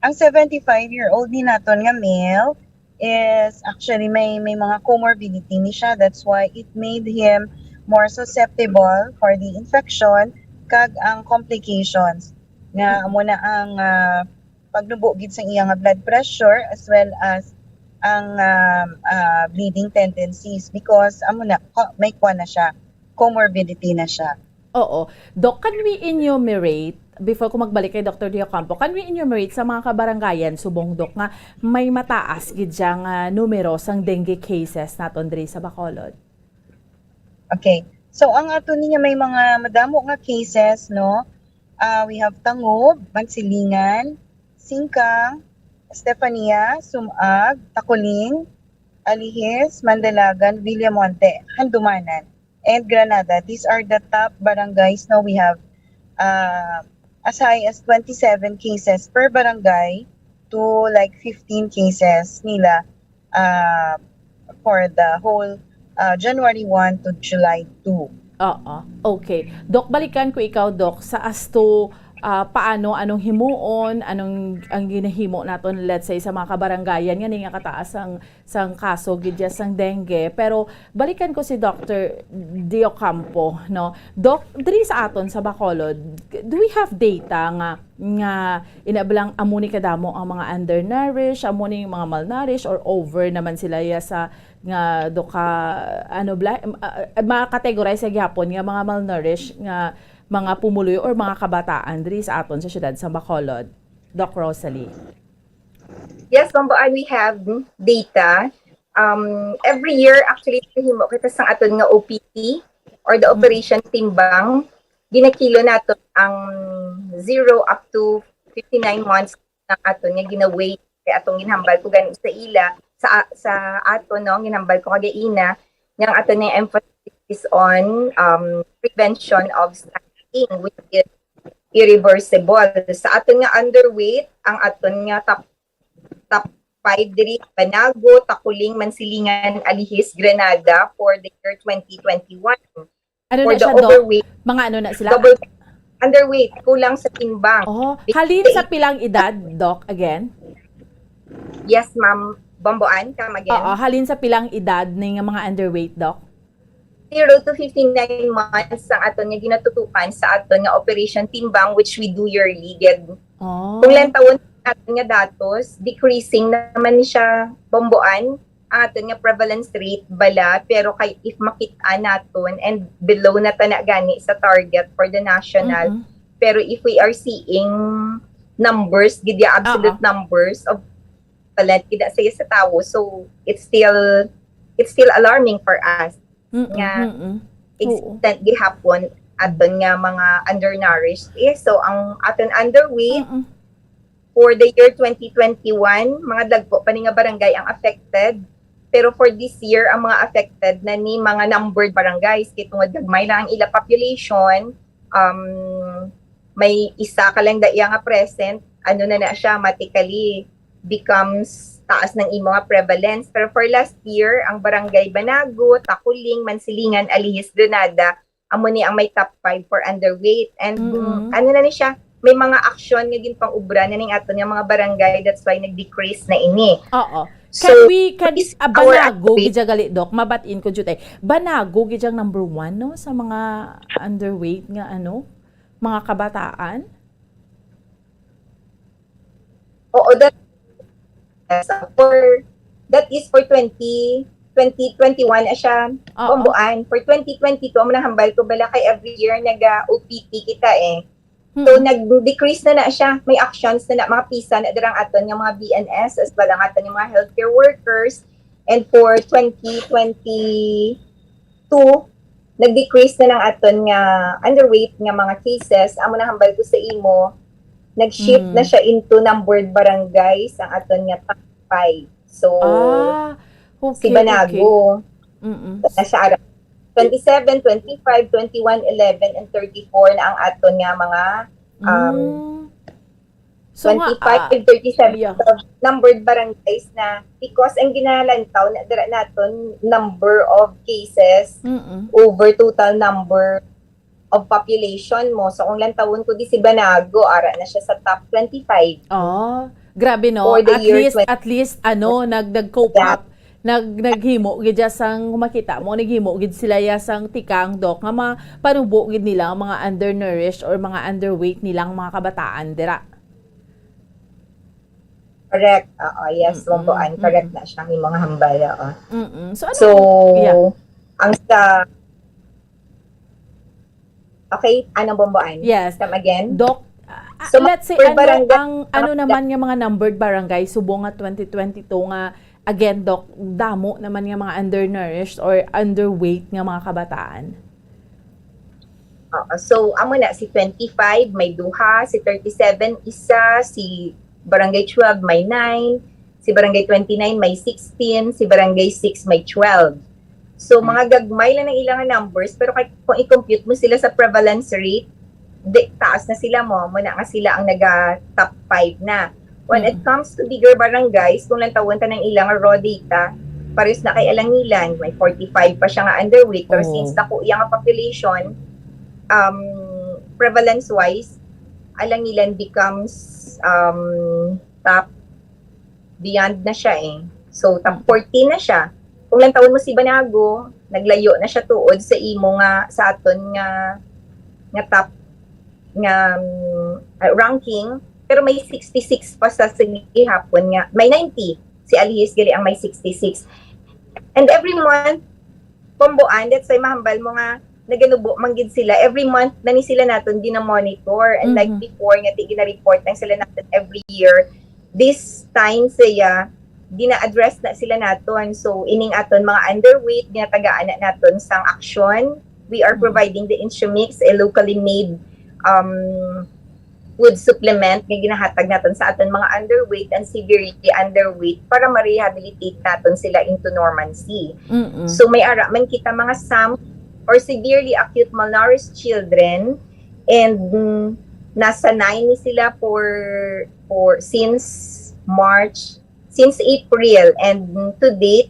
ang 75-year-old ni naton nga male is actually may mga comorbidity ni siya. That's why it made him more susceptible for the infection kag ang complications nga amo na ang pagnubo gid sa iyang blood pressure as well as ang bleeding tendencies because amo na may na siya, comorbidity na siya. Oo. Doc, can we enumerate, before ko magbalik kay Dr. Dio Campo, can we enumerate sa mga kabarangayan, subong, Doc, nga may mataas gid siyang numero sang dengue cases naton diri sa Bacolod? Okay. So, ang ato niya may mga madamo nga cases, no? We have Tangob, Mansilingan, Singkang, Estefania, Sumag, Takuling, Alihis, Mandalagan, Villamonte, Handumanan, and Granada. These are the top barangays. Now we have as high as 27 cases per barangay to like 15 cases nila for the whole January 1 to July 2. Okay. Doc, balikan ko ikaw, Doc, sa as to anong himuon, ang ginahimo naton let's say sa mga kabarangayan nga nga kataas sang kaso gidya sang dengue. Pero balikan ko si Dr. Dio Campo, no. Doc, diri sa aton sa Bacolod, do we have data nga inablang amo ni kadamo ang mga undernourished, amo ni mga malnourished or over naman sila sa nga doka makategorize sa gyapon nga mga malnourished nga mga pumuloy or mga kabataan diri sa aton sa syudad sa Bacolod. Doc Rosalie. Yes, we have data. Every year, actually, himo kita sa aton nga OPT or the Operation Timbang. Ginakilo nato ang 0 up to 59 months na aton nga ginaway kay atong ginhambal ko gani sa ila sa aton no ginhambal ko kagay ina yang aton nga emphasis on prevention of which is irreversible. Sa aton nga underweight, ang aton nga top 5 diri Banago, Takuling, Mansilingan, Alihis, Grenada for the year 2021. Ano for na siya, overweight, Doc? Mga ano na sila? Underweight, kulang sa timbang. Halin sa pilang edad, Doc, again? Yes, ma'am. Bamboan, come again. Halin sa pilang edad ng mga underweight, Doc? 0 to 59 months ang aton nga ginatutukan sa aton nga Operation Timbang which we do yearly. Kung lang taon aton nga datos, decreasing naman ni siya Bamboan ang aton nga prevalence rate bala, pero kay if makita naton and below na ta na gani sa target for the national, pero if we are seeing numbers, gidya absolute numbers of palat gida sa tawo, so it's still alarming for us. Nga extent gihapon aton nga mga undernourished. So ang aton underweight for the year 2021, mga dagko pa ni nga barangay ang affected. Pero for this year, ang mga affected na ni mga numbered barangays, kaya tungod gagmay lang ang ila population, may isa ka lang daya nga present, na siya, automatically becomes taas ng imo nga prevalence. Pero for last year, ang barangay Banago, Takuling, Mansilingan, Alihis, Grenada, amo ni ang may top 5 for underweight. And na ni siya, may mga aksyon nga ginpang-ubra na ning aton nga mga barangay, that's why nag-decrease na ini. Oo. So, Banago, gijagali, Doc, mabatiin ko jute. Banago, gijang number 1, no, sa mga underweight nga, mga kabataan? Oo, that is for 2021 siya Bamboan. For 2022, ang nahambal ko bala kay every year nag-OPT kita eh. So, nag-decrease na siya. May actions na mga pisa na dirang aton ng mga BNS as well ang aton ng mga healthcare workers. And for 2022, nag-decrease na ng aton nga underweight nga mga cases. Amo na hambal ko sa imo, nag-shift na siya into numbered barangays ang aton nga top 5. So, si Banago, na siya 27, 25, 21, 11, and 34 na ang aton nga mga 25, 37 numbered barangays na because ang ginalantaw na dira naton number of cases over total number of population mo. So kung lantawon ko di si Banago, ara na siya sa top 25. Grabe no. At least nag-cope up. Naghimo gid sang makita mo naghimo gid sila sang tikang, Doc, nga panubo gid nila ang mga undernourished or mga underweight nilang mga kabataan dira. Correct. Yes, Bamboan, correct na siya ng mga hambal. So ang sa okay, anong Bamboan? Yes. Come again? Doc, so, let's say ano naman nga mga numbered barangay subong nga 2022 nga again, Doc, damo naman nga mga undernourished or underweight nga mga kabataan. So, amo na si 25 may duha, si 37 isa, si Barangay 12 may 9, si Barangay 29 may 16, si Barangay 6 may 12. So, mga gagmay lang ng ilang numbers, pero kung i-compute mo sila sa prevalence rate, taas na sila mo na nga sila ang nag-top 5 na. When it comes to bigger barangays, kung lang tawon ta ng ilang raw data, pares na kay Alangilan, may 45 pa siya nga underweight, pero since naku iyang population, prevalence-wise, Alangilan becomes top beyond na siya eh. So top 14 na siya. Kung lang taon mo si Banago, naglayo na siya tuod sa imo nga sa aton nga top nga ranking, pero may 66 pa sa hapon nga. May 90 si Alihis gali ang may 66. And every month komboan, that's why mahambal mo nga naganubo manggid sila every month na ni sila naton gina-monitor, and like before nga gina-report lang sila naton every year. This time saya gina-address na sila naton, so ining aton mga underweight ginatagaan na naton sang action. We are providing the Instrumix, a locally made food supplement nga ginahatag naton sa aton mga underweight and severely underweight para ma-rehabilitate naton sila into normalcy. So may ara man kita mga SAM or severely acute malnourished children, and nasa 9 ni sila for since April, and to date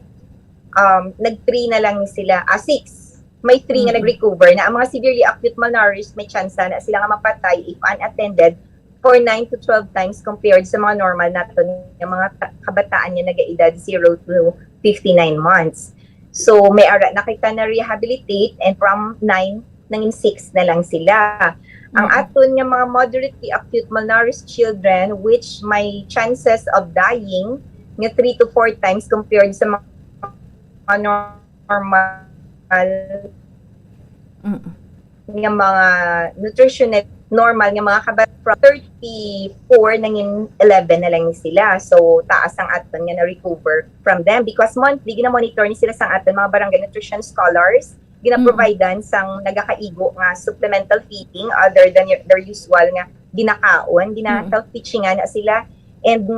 nag-3 na lang ni sila, 6. May 3 nga nag-recover na. Ang mga severely acute malnourished may chance na sila nga mapatay if unattended for 9 to 12 times compared sa mga normal natin yung mga kabataan niya nag-edad 0 to 59 months. So may ara na kita na rehabilitate, and from 9 nangin 6 na lang sila. Ang aton nga mga moderately acute malnourished children which may chances of dying nga 3 to 4 times compared sa mga normal nga mga nutritional normal nga mga kabat from 34 nangin 11 na lang sila. So taas ang aton nga na-recover from them because monthly gina-monitor ni sila sang aton mga barangay nutrition scholars, gina-providean sang nagakaigo nga supplemental feeding other than their usual nga ginakaon, health teachingan na sila, and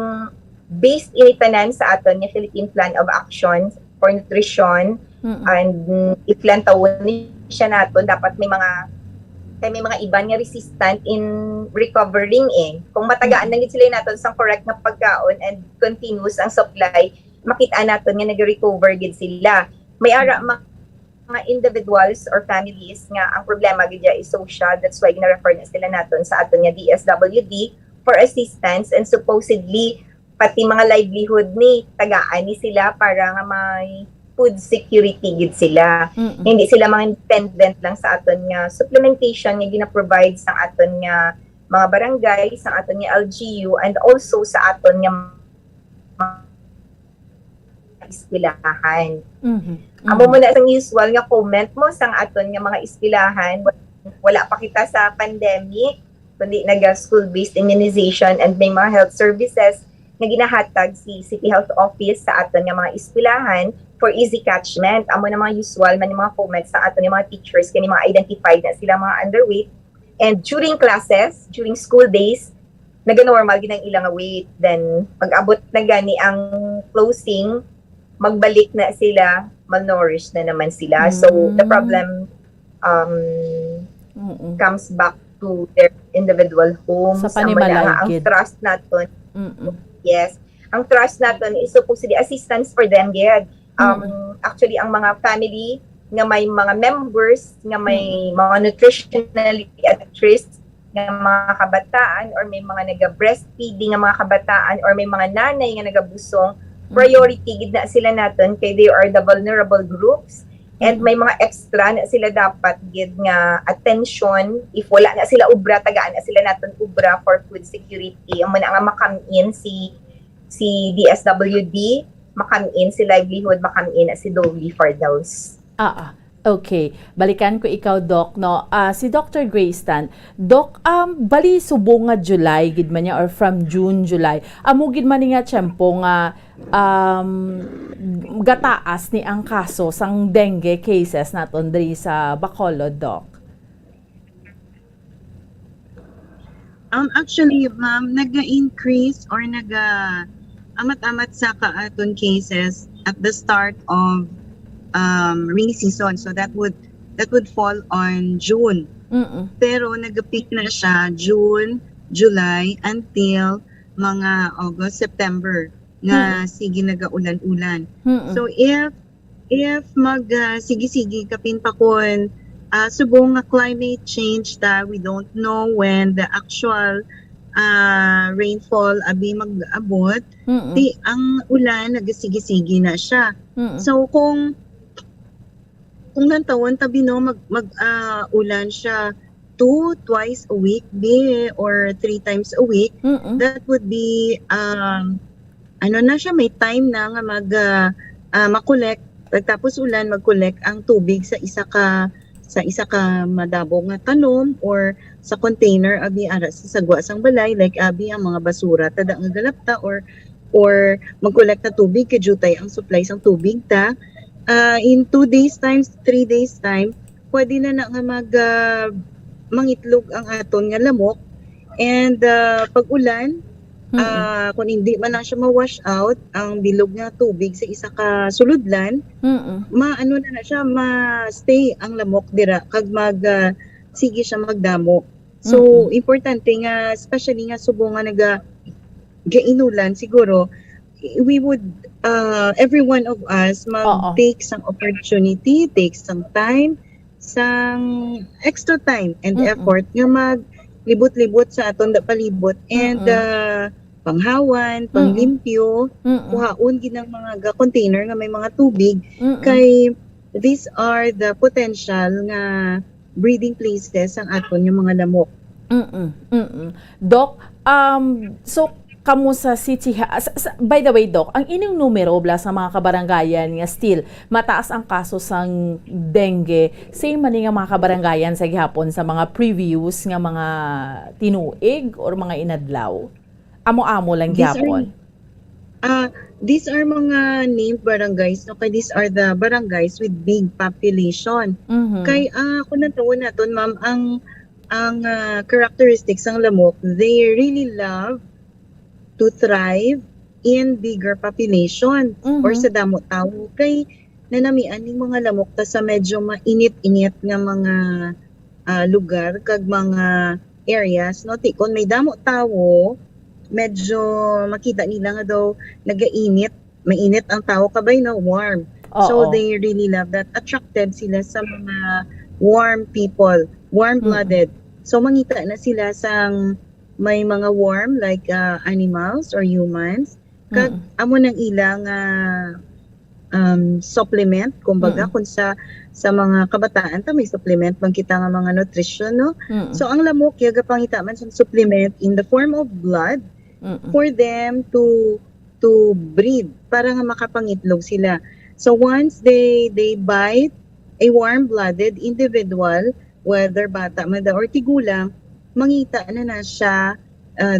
based initanan sa aton nga Philippine Plan of Action for Nutrition, and i-plan tawon ni siya naton dapat may mga iban nga resistant in recovering eh. Kung matagaan na gid sila naton sang correct nga pagkaon and continuous ang supply, makita naton nga nag-recover gid sila. May ara mga individuals or families nga ang problema gid is social, that's why gina-refer na sila naton sa aton nga DSWD for assistance, and supposedly pati mga livelihood ni tagaan ni sila para nga may food security gid sila. Hindi sila mga dependent lang sa aton nga supplementation nga gina-provide sa aton nga mga barangay, sa aton nga LGU, and also sa aton nga mga eskwelahan. Amo mo na sang usual nga comment mo sang aton nga mga eskwelahan, wala pa kita sa pandemic, kundi naga-school-based immunization, and may mga health services nga ginahatag si City Health Office sa aton nga mga eskwelahan for easy catchment. Amo na mga usual man yung mga comments sa aton yung mga teachers kani mga identified na sila mga underweight, and during classes, during school days, naga-normal gid ang ilang weight. Then pag-abot na gani ang closing, magbalik na sila, malnourished na naman sila. So the problem comes back to their individual homes. Sa panimalagid. Ang trust naton, yes, ang trust naton is supposedly assistance for them yet. Actually ang mga family nga may mga members nga may mga nutritionally at risk nga mga kabataan, or may mga naga-breastfeeding nga mga kabataan, or may mga nanay nga nagabusong, priority gid na sila naton kay they are the vulnerable groups, and may mga extra na sila dapat gid nga attention. If wala na sila ubra, tagaan na sila naton ubra for food security. Ang nga makamin si DSWD, makamin si livelihood, makamin si Dolly for those. Okay, balikan ko ikaw, Doc, no? Si Dr. Graystan, Doc, bali subong nga July gid man niya, or from June, July, amo gid man nga tiyempo nga gataas ni ang kaso sang dengue cases naton diri sa Bacolod, Doc. Actually, ma'am, nag-increase or amat-amat sa kaaton cases at the start of rainy season, so that would fall on June. Pero nag-peak na siya June, July until mga August, September nga sige nagaulan-ulan. So if sige kapin pa kon subong nga climate change ta, we don't know when the actual rainfall abi mag-abot. Di ang ulan nagasigi-sigi na siya. So kung nantawon tabi no ulan siya twice a week or 3 times a week, that would be ano na siya, may time na nga makolek, pagtapos ulan mag-collect ang tubig sa isa ka madabo nga tanom or sa container abi ara sa sagwa sang balay, like abi ang mga basura tada nga galapta or mag-collect na tubig kay jutay ang supply sang tubig ta. In 2 days times, 3 days time, pwede na nga mangitlog ang aton nga lamok. And pag ulan, kung hindi man lang siya ma-wash out ang bilog nga tubig sa isa ka suludlan, maano na siya, ma-stay ang lamok dira kag sige siya magdamo. So importante nga, especially nga subong nga gainulan, siguro we would every one of us take some opportunity, take some time, some extra time and effort nga maglibot-libot sa aton da palibot and panghawan, panglimpyo, kuhaon ginang mga container nga may mga tubig kay these are the potential nga breeding places ang aton yung mga lamok. Doc, so kamo sa city, by the way Doc, ang inyong numero bla sa mga kabaranggayan nga still mataas ang kaso sang dengue, same man nga mga kabaranggayan sa gihapon sa mga previous nga mga tinuig or mga inadlaw, amo-amo lang gihapon. These are mga named barangays, no? Kay these are the barangays with big population. Kay kung natawon naton ma'am, ang characteristics ng lamok, they really love to thrive in bigger population or sa damo tawo. Kay nanamian ning mga lamok ta sa medyo mainit-init nga mga lugar kag mga areas, no? Tikon may damo tawo, medyo makita nila nga daw nagainit, mainit ang tao kabay, no? Warm. So they really love that. Attracted sila sa mga warm people, warm-blooded. So mangita na sila sang may mga warm like animals or humans. Kag amo nang ilang supplement, kumbaga kung sa mga kabataan ta may supplement bang kita nga mga nutrition, no? So ang lamok yaga pangita man sa supplement in the form of blood for them to breed para nga makapangitlog sila. So once they bite a warm-blooded individual, whether bata man or tigulang, mangita na siya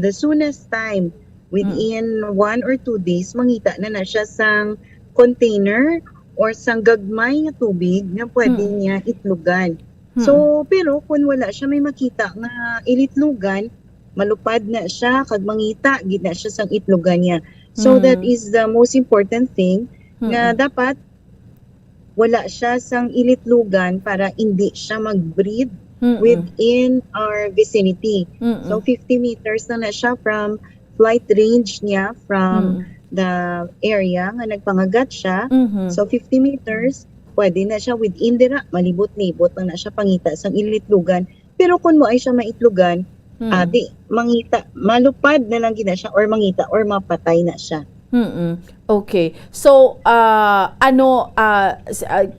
the soonest time, within 1 or 2 days, mangita na siya sang container or sang gagmay nga tubig nga pwede niya itlugan. So, pero kung wala siya may makita nga ilitlugan, malupad na siya, kag mangita, gid na siya sang itlugan niya. So, that is the most important thing nga dapat wala siya sang ilitlugan para hindi siya mag-breed within our vicinity. So 50 meters na siya from flight range niya from the area nga nagpangagat siya. So 50 meters, pwede na siya within dira, malibot-libot na siya pangita sang ilitlugan. Pero kung mo ay siya maitlugan, di mangita, malupad na lang gina siya or mangita or mapatay na siya. Okay. So,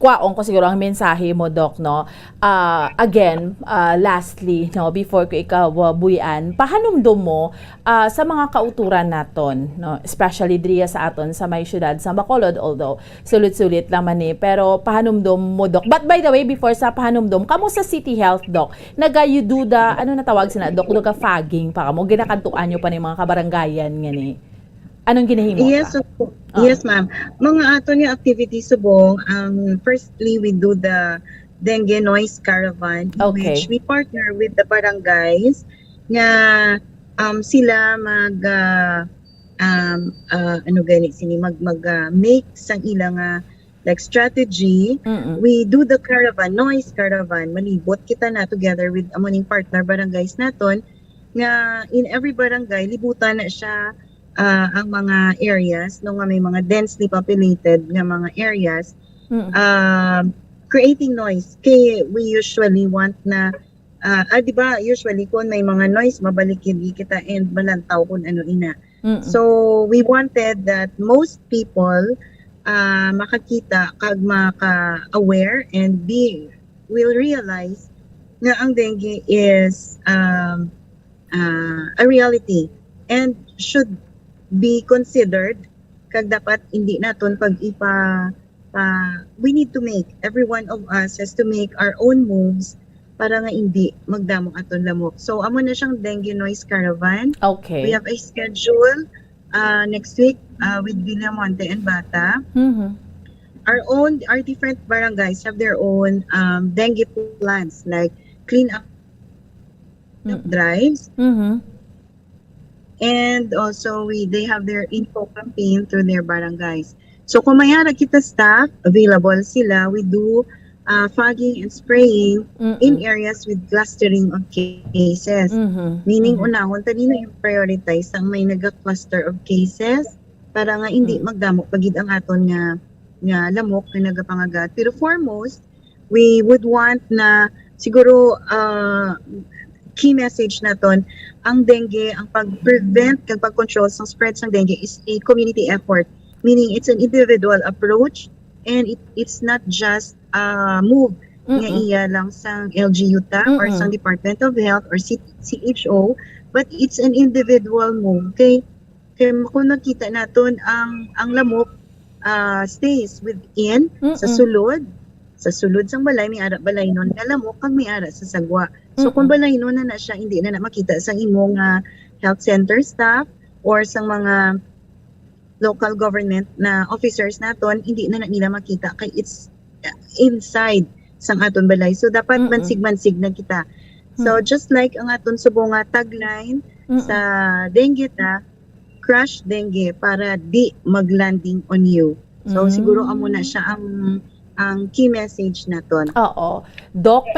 kwaong ko siguro ang mensahe mo, Doc, no? Again, lastly, no, before ko ikaw buyan, pahanumdum mo sa mga kauturan naton, no? Especially driya sa aton sa may syudad sa Bacolod, although sulit-sulit naman pero pahanumdum mo, Doc. But by the way, before sa pahanumdum, kamo sa City Health, Doc, nagayududa, ano natawag sina, Doc, fagging pa kamo, ginakantuan nyo pa ni mga kabaranggayan nga ni. Anong ginahimo? Yes, yes ma'am. Mga ato niya activities subong, firstly we do the dengue noise caravan in which we partner with the barangays nga sila make sang ilang like strategy. We do the caravan, noise caravan, malibot kita na together with amoning partner barangays naton nga in every barangay libutan na siya ang mga areas no nga may mga densely populated nga mga areas creating noise. Kaya we usually want na, di ba, usually kung may mga noise, mabalikin kita and malantaw kung ano ina. So we wanted that most people makakita, kag maka-aware and will realize na ang dengue is a reality and should be considered, kag dapat hindi naton we need to make, every one of us has to make our own moves para nga hindi magdamo aton lamok. So amo na siyang dengue noise caravan. Okay. We have a schedule next week with Villamonte and Bata. Our different barangays have their own dengue plans, like clean up drives. And also they have their info campaign through their barangays. So kung mayara kita staff, available sila, we do fogging and spraying in areas with clustering of cases. Meaning unahon tanino yung prioritize ang may naga-cluster of cases para nga hindi magdamo pagid ang aton nga lamok na nagapangagat. Pero foremost, we would want na siguro key message naton, ang dengue, ang pag-prevent kag pag-control sa spread ng dengue is a community effort. Meaning it's an individual approach and it's not just move nga iya lang sa LGU-ta or sa Department of Health or CHO, but it's an individual move. Kay kung nakita naton ang lamok stays within sa sulod sang balay, may ara balay nun nga lamok kag may ara sa sagwa. So kung balay nun na siya, hindi na makita sang imong health center staff or sang mga local government na officers naton, hindi na nila makita kay it's inside sang aton balay. So dapat mansig-mansig na kita. So just like ang aton subong tagline sa dengue crush dengue para di maglanding on you. So siguro amo na siya ang key message naton. Oo. Doc,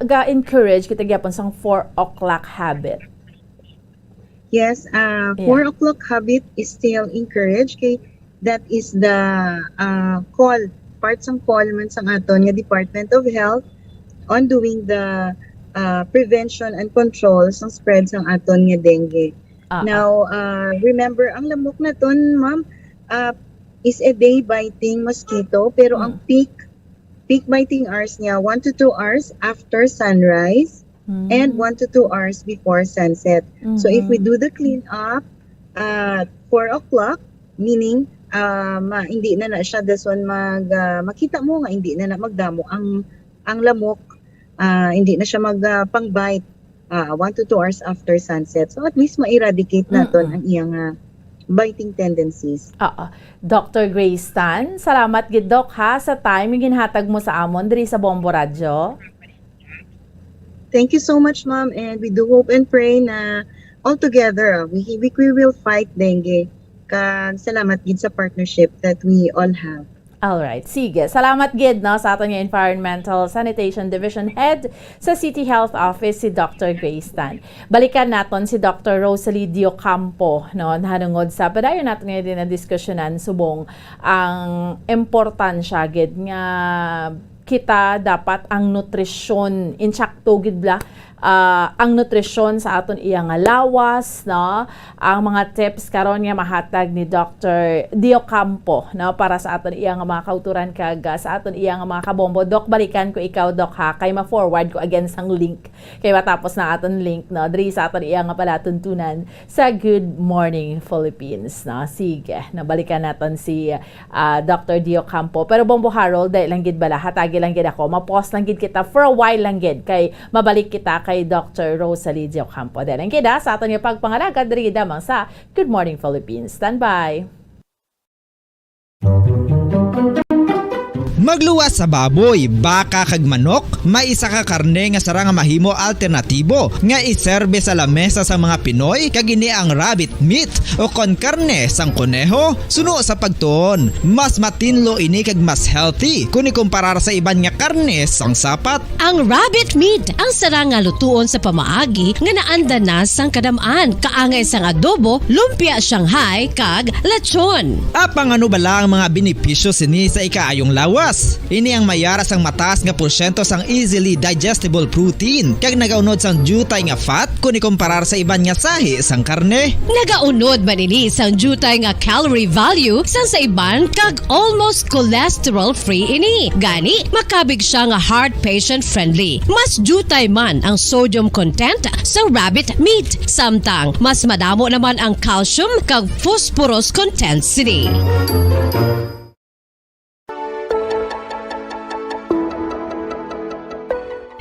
ga-encourage kita gyapon sang 4 o'clock habit. Yes, 4 o'clock habit is still encouraged. Kay that is the parts ng call man sang aton nga Department of Health on doing the prevention and control sang spread sang aton nga dengue. Now, remember, ang lamok naton, ma'am, is a day-biting mosquito, pero ang peak biting hours niya 1 to 2 hours after sunrise and 1 to 2 hours before sunset. So if we do the clean up at 4 o'clock, meaning hindi na siya dason makita mo nga hindi na magdamo ang lamok, hindi na siya pang-bite 1 to 2 hours after sunset. So at least ma-eradicate naton ang iyang biting tendencies. Dr. Grace Tan, salamat gid Doc ha sa time yung ginhatag mo sa amon diri sa Bombo Radio. Thank you so much, ma'am, and we do hope and pray na all together we will fight dengue. Salamat gid sa partnership that we all have. Alright, sige. Salamat gid no, sa aton nga Environmental Sanitation Division Head sa City Health Office, si Dr. Grace Tan. Balikan naton si Dr. Rosalie Diocampo, no, hanungod sa padayon naton nga din na diskusyonan subong ang importansya gid nga kita dapat ang nutrisyon insakto gid bla ang nutrisyon sa aton iyang lawas, no, ang mga tips karon nga mahatag ni Dr. Diocampo, no, para sa aton iyang mga kauturan kag sa aton iyang mga kabombo. Doc, balikan ko ikaw Doc ha, kay ma-forward ko again sang link kay matapos na aton link, no, diri sa aton iyang palatuntunan sa Good Morning Philippines, no. Sige, nabalikan naton si Dr. Diocampo. Pero Bombo Harold, dahil lang gid bala hatagi lang gid ako, ma-pause lang gid kita for a while lang gid kay mabalik kita kay Dr. Rosalie Diocampo. Dahil lang gid sa aton nga pagpangalagad diri damang sa Good Morning Philippines. Stand by. Magluwas sa baboy, baka kag manok, may isa ka karne nga sara nga mahimo alternatibo nga iserbe sa lamesa sa mga Pinoy kag ini ang rabbit meat o kon karne sang kuneho. Suno sa pagtuon, mas matinlo ini kag mas healthy kung ikumparar sa iban nga karne sang sapat. Ang rabbit meat ang sara nga lutuon sa pamaagi nga naanda na sang kadam-an, kaangay sang adobo, lumpia Shanghai kag lechon. Apang ano bala ang mga benepisyo sini sa ikaayong lawas? gatas. Ini ang mayara sang mataas nga porsyento sang easily digestible protein kag nagaunod sang jutay nga fat kung ikumparar sa iban nga sahi sang karne. Nagaunod man ini sang jutay nga calorie value sa iban kag almost cholesterol free ini. Gani makabig siya nga heart patient friendly. Mas jutay man ang sodium content sa rabbit meat. Samtang mas madamo naman ang calcium kag phosphorus content sini.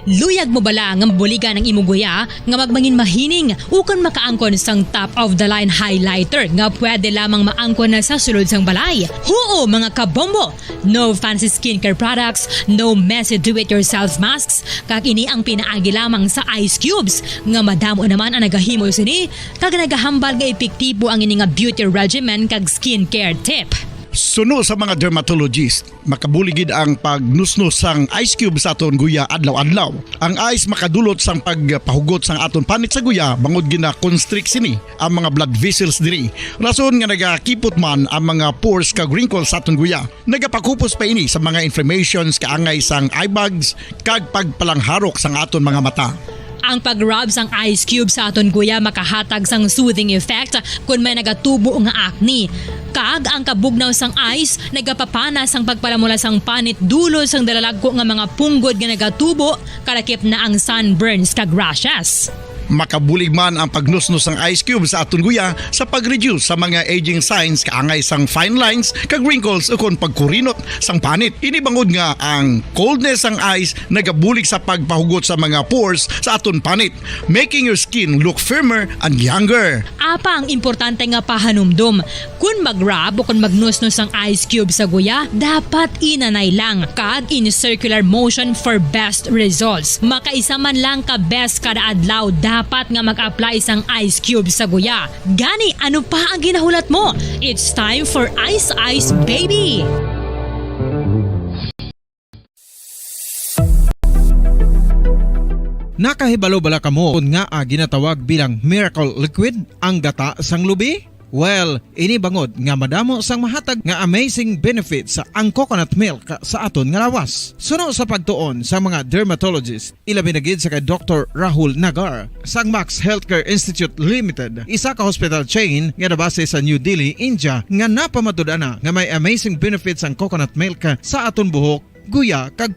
Luyag mo bala nga buligan ng imuguya nga magmangin mahining ukon makaangkon sang top of the line highlighter nga pwede lamang maangkon na sa sulod sang balay. Huo mga kabombo! No fancy skincare products, no messy do-it-yourself masks, kag ini ang pinaagi lamang sa ice cubes nga madamo naman ang nagahimo sini kag nagahambal nga epektibo ang ini nga beauty regimen kag skincare tip. Suno sa mga dermatologist, makabuligid ang pagnusnos sang ice cube sa aton guya adlaw-adlaw. Ang ice makadulot sang pagpahugot sang aton panit sa guya bangod gina-constrict sini ang mga blood vessels diri. Rason nga nagakipot man ang mga pores kag wrinkles sa aton guya. Nagapakupos pa ini sa mga inflammations kaangay sang eye bags kag pagpalangharok sang aton mga mata. Ang pag-rub sang ice cube sa aton guya makahatag sang soothing effect kung may nagatubo nga acne. Kag ang kabugnaw sang ice nagapapanas ang pagpalamula sang panit dulo sang dalalagko nga mga punggod nga nagatubo kalakip na ang sunburns kag rashes. Makabulig man ang pagnusnos ng ice cube sa aton guya sa pag-reduce sa mga aging signs kaangay sang fine lines kag wrinkles ukon pagkurinot sang panit. Ini bangod nga ang coldness sang ice nagabulig sa pagpahugot sa mga pores sa aton panit, making your skin look firmer and younger. Apa ang importante nga pahanumdum, kung mag-rub o kung magnusnos ang ice cube sa guya, dapat inanay lang kag in circular motion for best results. Makaisa man lang ka best kada adlaw dapat nga mag-apply sang ice cube sa guya. Gani, ano pa ang ginahulat mo? It's time for Ice Ice Baby! Nakahibalo bala kamo kung nga ginatawag bilang miracle liquid ang gata sang lubi? Well, ini bangod nga madamo sang mahatag nga amazing benefits sa ang coconut milk sa aton nga lawas. Suno sa pagtuon sa mga dermatologist, ilabi na gid sa kay Dr. Rahul Nagar sang Max Healthcare Institute Limited, isa ka hospital chain nga nabase sa New Delhi, India, nga napamatud-ana nga may amazing benefits ang coconut milk sa aton buhok, guya kag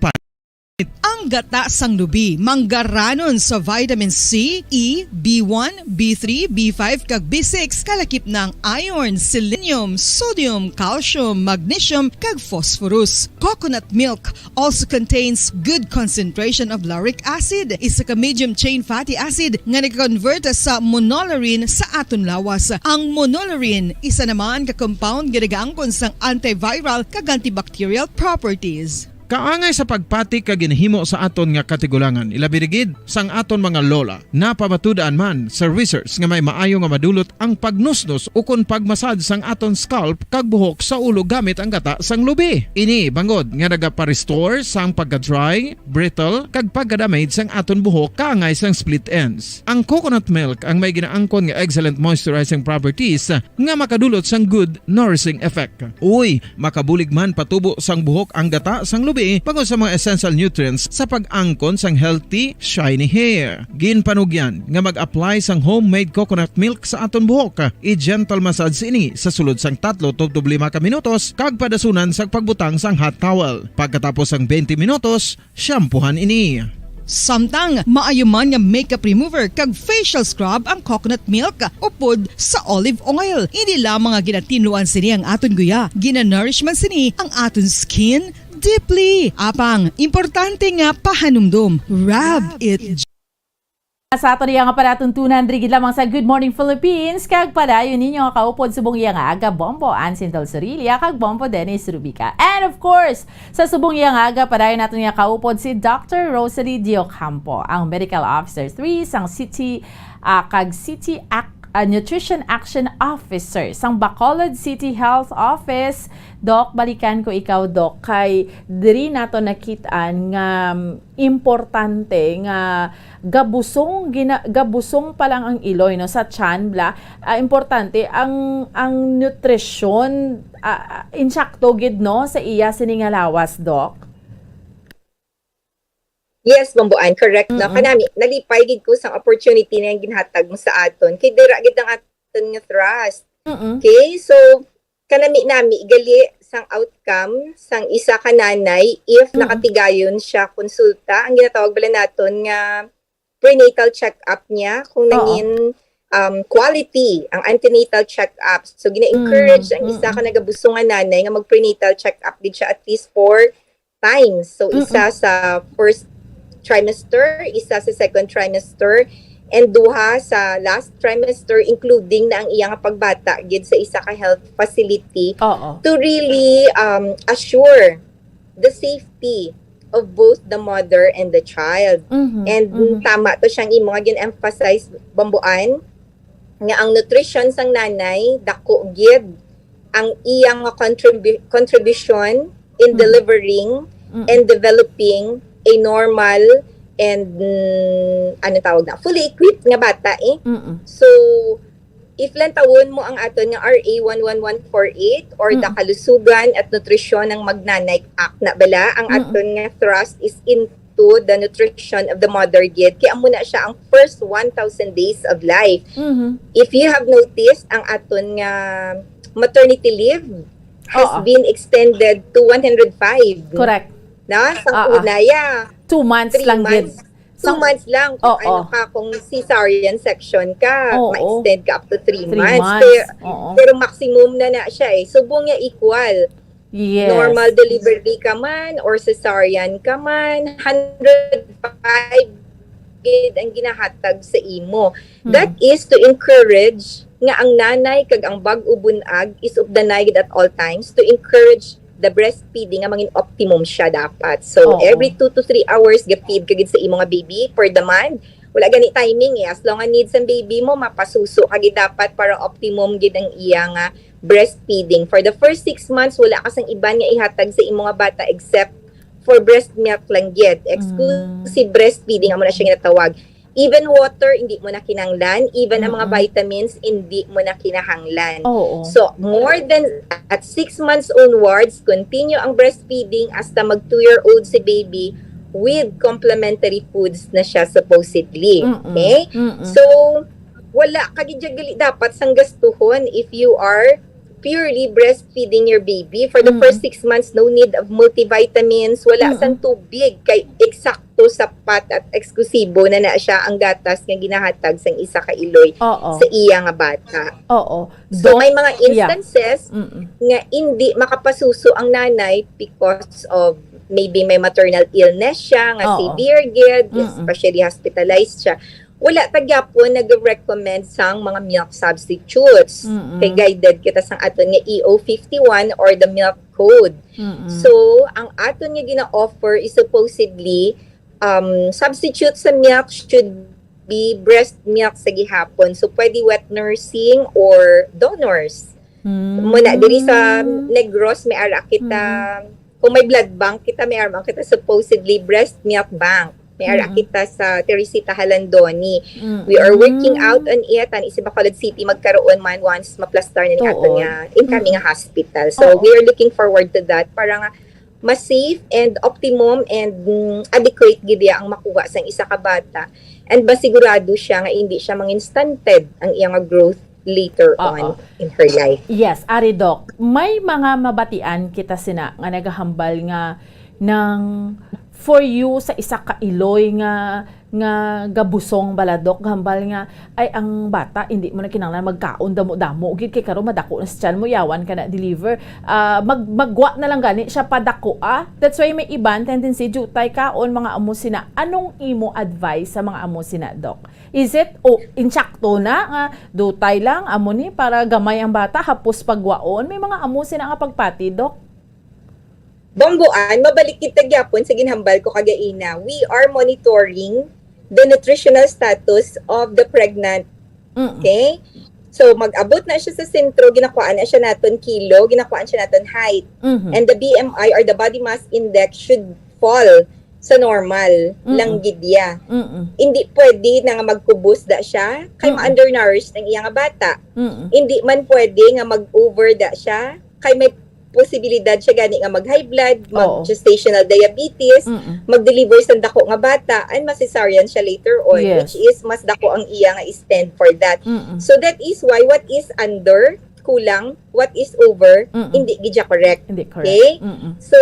Ang gata sang lubi manggaranon sa vitamin C, E, B1, B3, B5 kag B6 kalakip ng iron, selenium, sodium, calcium, magnesium kag phosphorus. Coconut milk also contains good concentration of lauric acid, isa ka medium chain fatty acid nga nag-convert sa monolarin sa aton lawas. Ang monolarin isa naman ka compound nga nagaangkon sang antiviral kag antibacterial properties. Kaangay sa pagpati ka ginhimo sa aton nga katigulangan, ilabirigid sang aton mga lola, napamatudan man sa research nga may maayo nga madulot ang pagnusnos ukon pagmasad sang aton scalp kag buhok sa ulo gamit ang gata sang lubi. Ini bangod nga nagapa-restore sang pagka-dry, brittle kag pagka-damage sang aton buhok kaangay sang split ends. Ang coconut milk ang may ginaangkon nga excellent moisturizing properties nga makadulot sang good nourishing effect. Uy, makabulig man patubo sang buhok ang gata sang lubi pagod sa mga essential nutrients sa pag-angkon sang healthy, shiny hair. Ginpanugyan nga mag-apply sang homemade coconut milk sa aton buhok. I-gentle massage ini sa sulod sang 3 to 5 ka minutos kag padasunan sang pagbutang sang hot towel. Pagkatapos sang 20 minutos, shampoohan ini. Samtang maayo man nga makeup remover kag facial scrub ang coconut milk upod sa olive oil. Hindi lamang nga ginatinuan sini ang aton guya, ginanourishment sini ang aton skin deeply. Apang importante nga pahanumdum, rub it. Sa ato niya nga palatuntunan, drigid lamang sa Good Morning Philippines, kag padayon ninyo nga kaupod subong iya nga aga, Bombo Ansintel Sorilia, kag Bombo Dennis Rubica. And of course, sa subong iya nga aga, padayon nato niya kaupod si Dr. Rosalie Diocampo, ang Medical Officer 3 sang City, kag City Nutrition Action Officer sang Bacolod City Health Office. Doc, balikan ko ikaw, Doc, kay diri nato nakitaan nga importante nga gabusong pa lang ang iloy no sa tiyan bla. Importante ang nutrisyon insakto gid no sa iya siningalawas, Doc. Yes, Bambuan, correct na. Kanami, nalipay gid ko sa opportunity na yung ginhatag mo sa aton. Kay dira gid ang aton nga trust. Okay, so kanami gali sang outcome sang isa ka nanay if nakatigayon siya konsulta. Ang ginatawag bala naton nga prenatal check-up niya kung nangin quality ang antenatal check-up. So gina-encourage ang isa ka nagabusong nga nanay nga mag-prenatal check-up gid siya at least 4 times. So isa sa first trimester, isa sa second trimester, and duha sa last trimester, including na ang iyang pagbata gid sa isa ka health facility to really assure the safety of both the mother and the child. And tama to siyang imo nga gin-emphasize, Bambuan, nga ang nutrition sang nanay dako gid ang iyang contribution in delivering and developing a normal and fully equipped nga bata So if lang tawon mo ang aton nga RA 11148 or the Kalusugan at Nutrisyon ng Magnanay Act na bala, ang aton nga thrust is into the nutrition of the mother gid. Kaya amo na siya ang first 1,000 days of life. If you have noticed, ang aton nga maternity leave has been extended to 105. Correct. Na, sang unaya. 2 months lang gid. 2 months lang. Kung ano ka, kung cesarean section ka, ma-extend ka up to 3 months. Pero maximum na siya Subong niya equal. Yes. Normal delivery ka man or cesarean ka man, 105 gid ang ginahatag sa imo. That is to encourage nga ang nanay kag ang bag-o bunag is updanay gid at all times to encourage the breastfeeding nga mangin optimum siya dapat. So every 2 to 3 hours ga-feed ka gid sa imo nga baby per demand. Wala gani timing as long as needs ang baby mo mapasuso ka gid dapat para optimum gid ang iya nga breastfeeding. For the first 6 months wala ka sang iban nga ihatag sa imo nga bata except for breast milk lang gid. Exclusive breastfeeding amo na siya ginatawag. Even water, hindi mo na kinahanglan. Even ang mga vitamins, hindi mo na kinahanglan. So, more than at 6 months onwards, continue ang breastfeeding hasta mag 2-year-old si baby with complementary foods na siya supposedly. Okay? So, wala kagidyagali dapat sang gastuhon if you are purely breastfeeding your baby. For the first 6 months, no need of multivitamins, wala sang tubig, kay eksakto, sapat at eksklusibo na siya ang gatas nga ginahatag sang isa ka iloy sa iya nga bata. So may mga instances nga hindi makapasuso ang nanay because of maybe may maternal illness siya, nga severe gid, especially hospitalized siya. Wala tagyapon nag-recommend sang mga milk substitutes. Kay guided kita sang aton nga EO51 or the milk code. So, ang aton nga gina-offer is supposedly substitute sa milk should be breast milk sa gihapon. So, pwede wet nursing or donors. Muna, diri sa Negros, may ara kita, kung may blood bank, kita may ara kita supposedly breast milk bank. May ara kita sa Teresita Halandoni. We are working out on it. Ang isa Bacolod City magkaroon man once maplastar na ni ato niya incoming hospital. So we are looking forward to that para nga mas safe and optimum and adequate gid ang makuha sang isa ka bata. And basigurado siya nga hindi siya manginstunted ang iyang growth later on in her life. Yes, Ari Doc, may mga mabatian kita sina nga nagahambal nga ng for you sa isa ka iloy nga gabusong baladok gambal nga ay ang bata hindi mo na kinahanglan magkaon damo gid kay karon madako na sa tiyan mo yawan ka na deliver magwa na lang gani siya padako that's why may iban tendency jutay kaon mga amo sina. Anong imo advice sa mga amo sina, Doc? Is it insakto na nga dutay lang amo ni para gamay ang bata hapos pagwaon? May mga amo sina nga pagpati, Doc? Bambuan, mabalik kita gyapon sa ginhambal ko kagaina. We are monitoring the nutritional status of the pregnant. Okay? So mag-abot na siya sa sentro, ginakuan na siya naton kilo, ginakuan siya naton height. And the BMI or the body mass index should fall sa normal lang gidya. Hindi pwede na nga magkubos da siya kay ma-undernourished ang iyang bata. Hindi man pwede nga mag-over da siya kay may posibilidad siya gani nga mag-high blood, mag-gestational diabetes, mag-deliver sa dako nga bata, and ma-cesarean siya later on, which is mas dako ang iya nga spend for that. So that is why what is under, kulang, what is over, hindi gidya correct. Okay? So,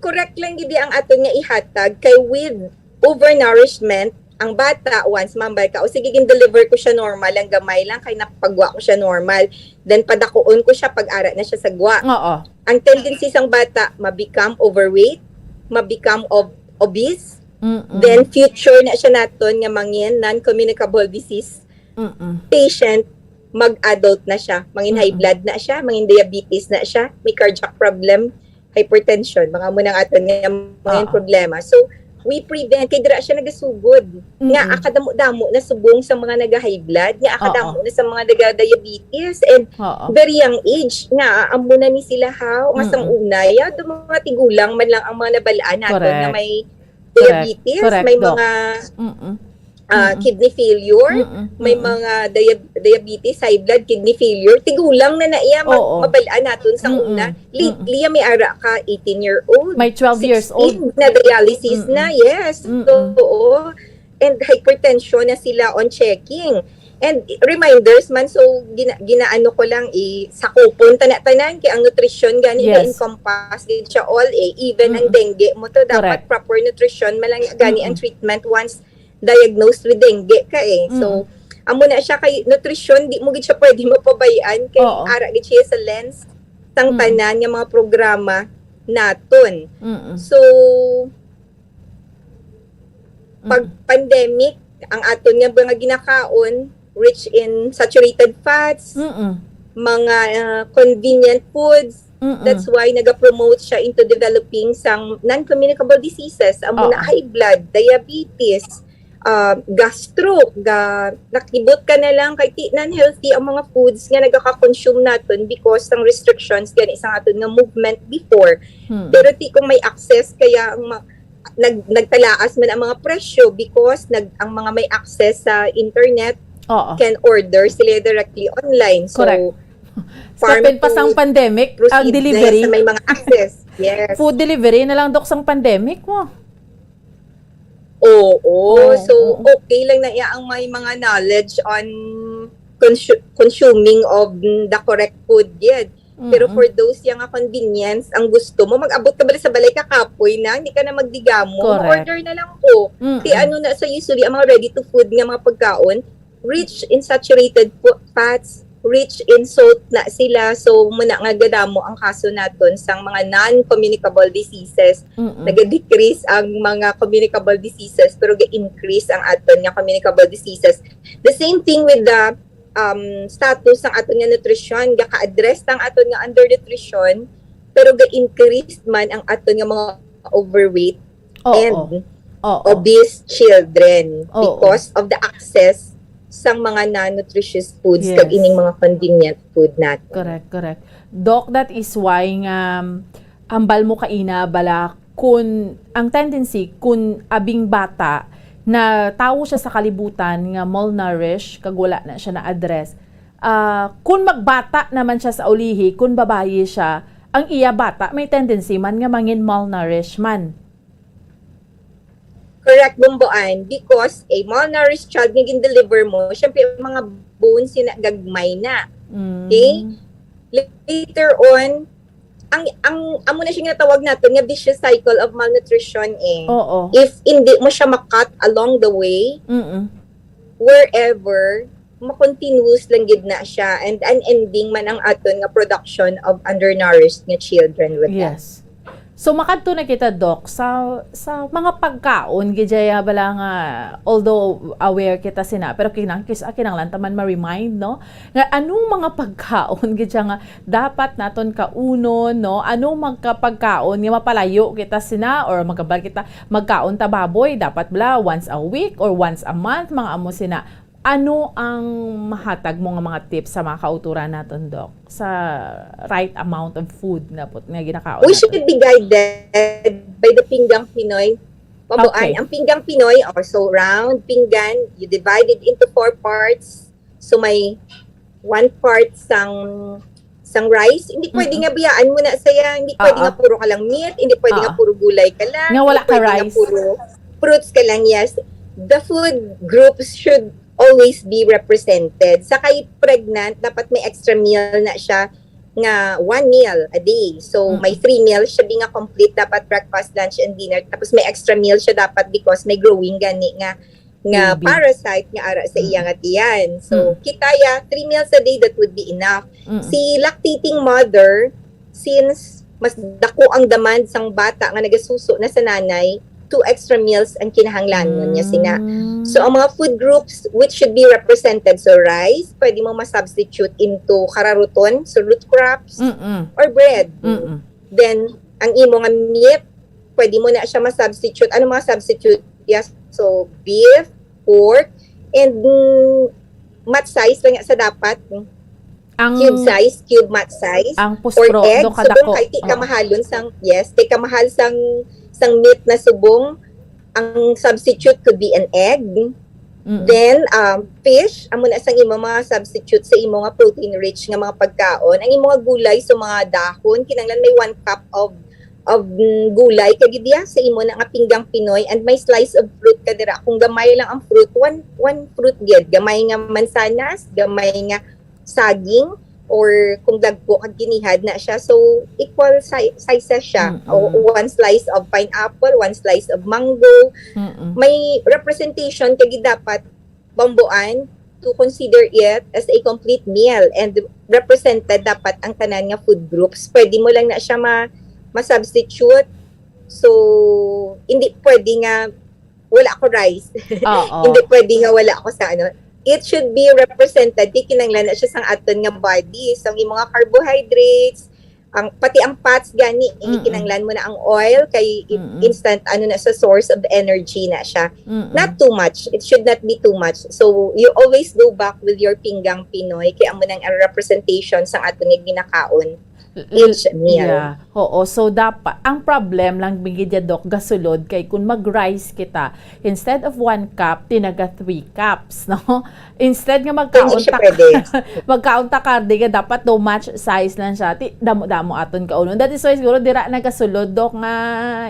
correct lang gidi ang aton nga ihatag kay with overnourishment, ang bata, once mambay ka, o sige, gin-deliver ko siya normal, ang gamay lang, kay napagwa ko siya normal. Then, padakuon ko siya, pag-ara na siya sa gwa. Ang tendency sang bata, ma-become overweight, ma-become obese, then future na siya naton nga mangin non-communicable disease patient, mag-adult na siya, mangin high blood na siya, mangin diabetes na siya, may cardiac problem, hypertension, mga munang aton nga mangin problema. So, we prevent, kay dira siya nagasugod. Nga akadamo-damo na subong sa mga naga-high blood, nga akadamo na sa mga naga-diabetes, and very young age, nga amo na ni sila how, nga sang una, do mga tigulang man lang ang mga nabalaan natin na may diabetes, may mga kidney failure, may mga diabetes, high blood, kidney failure, tigulang na naiya, mabalaan natin sa una. Liya may ara ka, 18-year-old. May 12 years old. Na dialysis na, yes. So, and hypertension na sila on checking. And reminders man, so ginaano ko lang sa kupon tanan kay ang nutrition gani encompass din siya all even ang dengue mo to dapat proper nutrition malang gani ang treatment once diagnosed with dengue ka So, amo na siya kay nutrition, di mo gid siya pwede mapabayaan kay ara gid siya sa lens sang tanan nga mga programa naton. So, pag pandemic, ang aton nga mga ginakaon, rich in saturated fats, mga convenient foods, that's why naga-promote siya into developing sang non-communicable diseases, amo na high blood, diabetes, gastro, nakibot ka na lang kay non-healthy ang mga foods nga nagaka-consume natin because ng restrictions gani sa aton nga movement before. Pero kung may access kaya ang nagtalaas man ang mga presyo because ang mga may access sa internet can order sila directly online. So, Stepin pa sang pandemic, ang delivery, may mga access. Yes. Food delivery na lang dok sang pandemic mo. So okay lang na ang may mga knowledge on consuming of the correct food yet. Pero for those yung convenience, ang gusto mo, mag-abot ka ba sa balay kakapoy na, hindi ka na magdigamo, order na lang po. Ano na, so usually, ang mga ready-to-food nga mga pagkaon, rich in saturated fats, rich in salt na sila. So, muna nga gadamo ang kaso naton sang mga non-communicable diseases. Nag-decrease ang mga communicable diseases, pero ga-increase ang aton nga communicable diseases. The same thing with the status ng aton nga nutrition, ga-ka-address ng aton nga undernutrition, pero ga-increase man ang aton nga mga overweight and obese children because of the access sang mga non-nutritious foods kag ining mga convenient food natin. Correct. Doc, that is why nga ambal mo kaina bala kun ang tendency kun abing bata na tawo siya sa kalibutan nga malnourished kag wala na siya na address. Kun magbata naman siya sa ulihi, kun babayi siya, ang iya bata may tendency man nga mangin malnourished man. Correct, Bumboan, because a malnourished child nga gin-deliver mo, syempre mga bones yun gagmay na. Okay? Later on, ang amo na siya nga tawag natin nga vicious cycle of malnutrition If hindi mo siya makat along the way, wherever, makontinuous lang gid na siya and unending man ang aton nga production of undernourished nga children with that. So makadto na kita, Doc, sa mga pagkaon gidya bala nga although aware kita sina pero kinahanglan taman ma-remind no nga anong mga pagkaon gidya nga dapat naton kaunon no anong magkapagkaon nga mapalayo kita sina or magkabal kita magkaon ta baboy dapat bala once a week or once a month mga amo sina ano ang mahatag mo nga mga tips sa mga kauturan naton, Doc, sa right amount of food na ginakaon We naton? should be guided by the Pinggang Pinoy. Pabuan, Okay. ang Pinggang Pinoy, so round pinggan, you divide it into 4 parts. So may 1 part sang rice. Hindi pwede nga biyaan mo na saya. Hindi pwede nga puro ka lang meat. Hindi pwede nga puro gulay ka lang. Nga wala hindi ka pwede nga rice. puro fruits ka lang, yes. The food groups should always be represented. Sa kay pregnant, dapat may extra meal na siya nga 1 meal a day. So, may 3 meals siya di nga complete. Dapat breakfast, lunch, and dinner. Tapos may extra meal siya dapat because may growing gani nga Baby. parasite nga ara sa iya nga tiyan. So, kitaya, 3 meals a day, that would be enough. Si lactating mother, since mas dako ang demand sang bata nga nagasuso na sa nanay, 2 extra meals ang kinahanglan niya sina. So, ang mga food groups which should be represented, so rice, pwede mo ma-substitute into kararuton, so root crops, or bread. Then, ang imo nga meat, pwede mo na siya ma-substitute. Ano mga substitute? Yes, so beef, pork, and mat size lang sa dapat. Cube size, cube mat size. Ang or puspro, egg. do So, kadako. doon kay ti kamahalon sang, yes, ti kamahal sang meat na subong. Ang substitute could be an egg. Then, fish, amo na sang imo mga substitute sa imo nga protein-rich nga mga pagkaon. Ang imo nga gulay, so mga dahon, kinanglan may 1 cup of gulay kagidya sa imo na nga Pinggang Pinoy, and may slice of fruit kadira. Kung gamay lang ang fruit, one fruit gyud. Gamay nga mansanas, gamay nga saging, or kung dagko kag ginihad na siya, so equal sizes siya. O 1 slice of pineapple, 1 slice of mango. May representation kagi dapat bambuan to consider it as a complete meal, and represented dapat ang tanan nga food groups. Pwede mo lang na siya ma-substitute. So, hindi pwede nga wala ako rice. Hindi pwede nga wala ako sa ano. It should be represented. Di kinanglan na siya sang aton nga body. So, ang mga carbohydrates, pati ang fats gani, kinanglan mo na ang oil kay instant ano na sa source of energy na siya. Not too much. It should not be too much. So, you always go back with your Pinggang Pinoy kay amo nang representation sang aton nga ginakaon. Each meal. Yeah. Oo. So, dapat, ang problem lang, bigidya, Doc, gasulod, kay kung mag-rice kita, instead of 1 cup, tinaga 3 cups, no? Instead nga magkaon ta kardi ka, dapat no match size lang siya. Damo-damo aton kaunon. That is why siguro, dira na gasulod, Doc, nga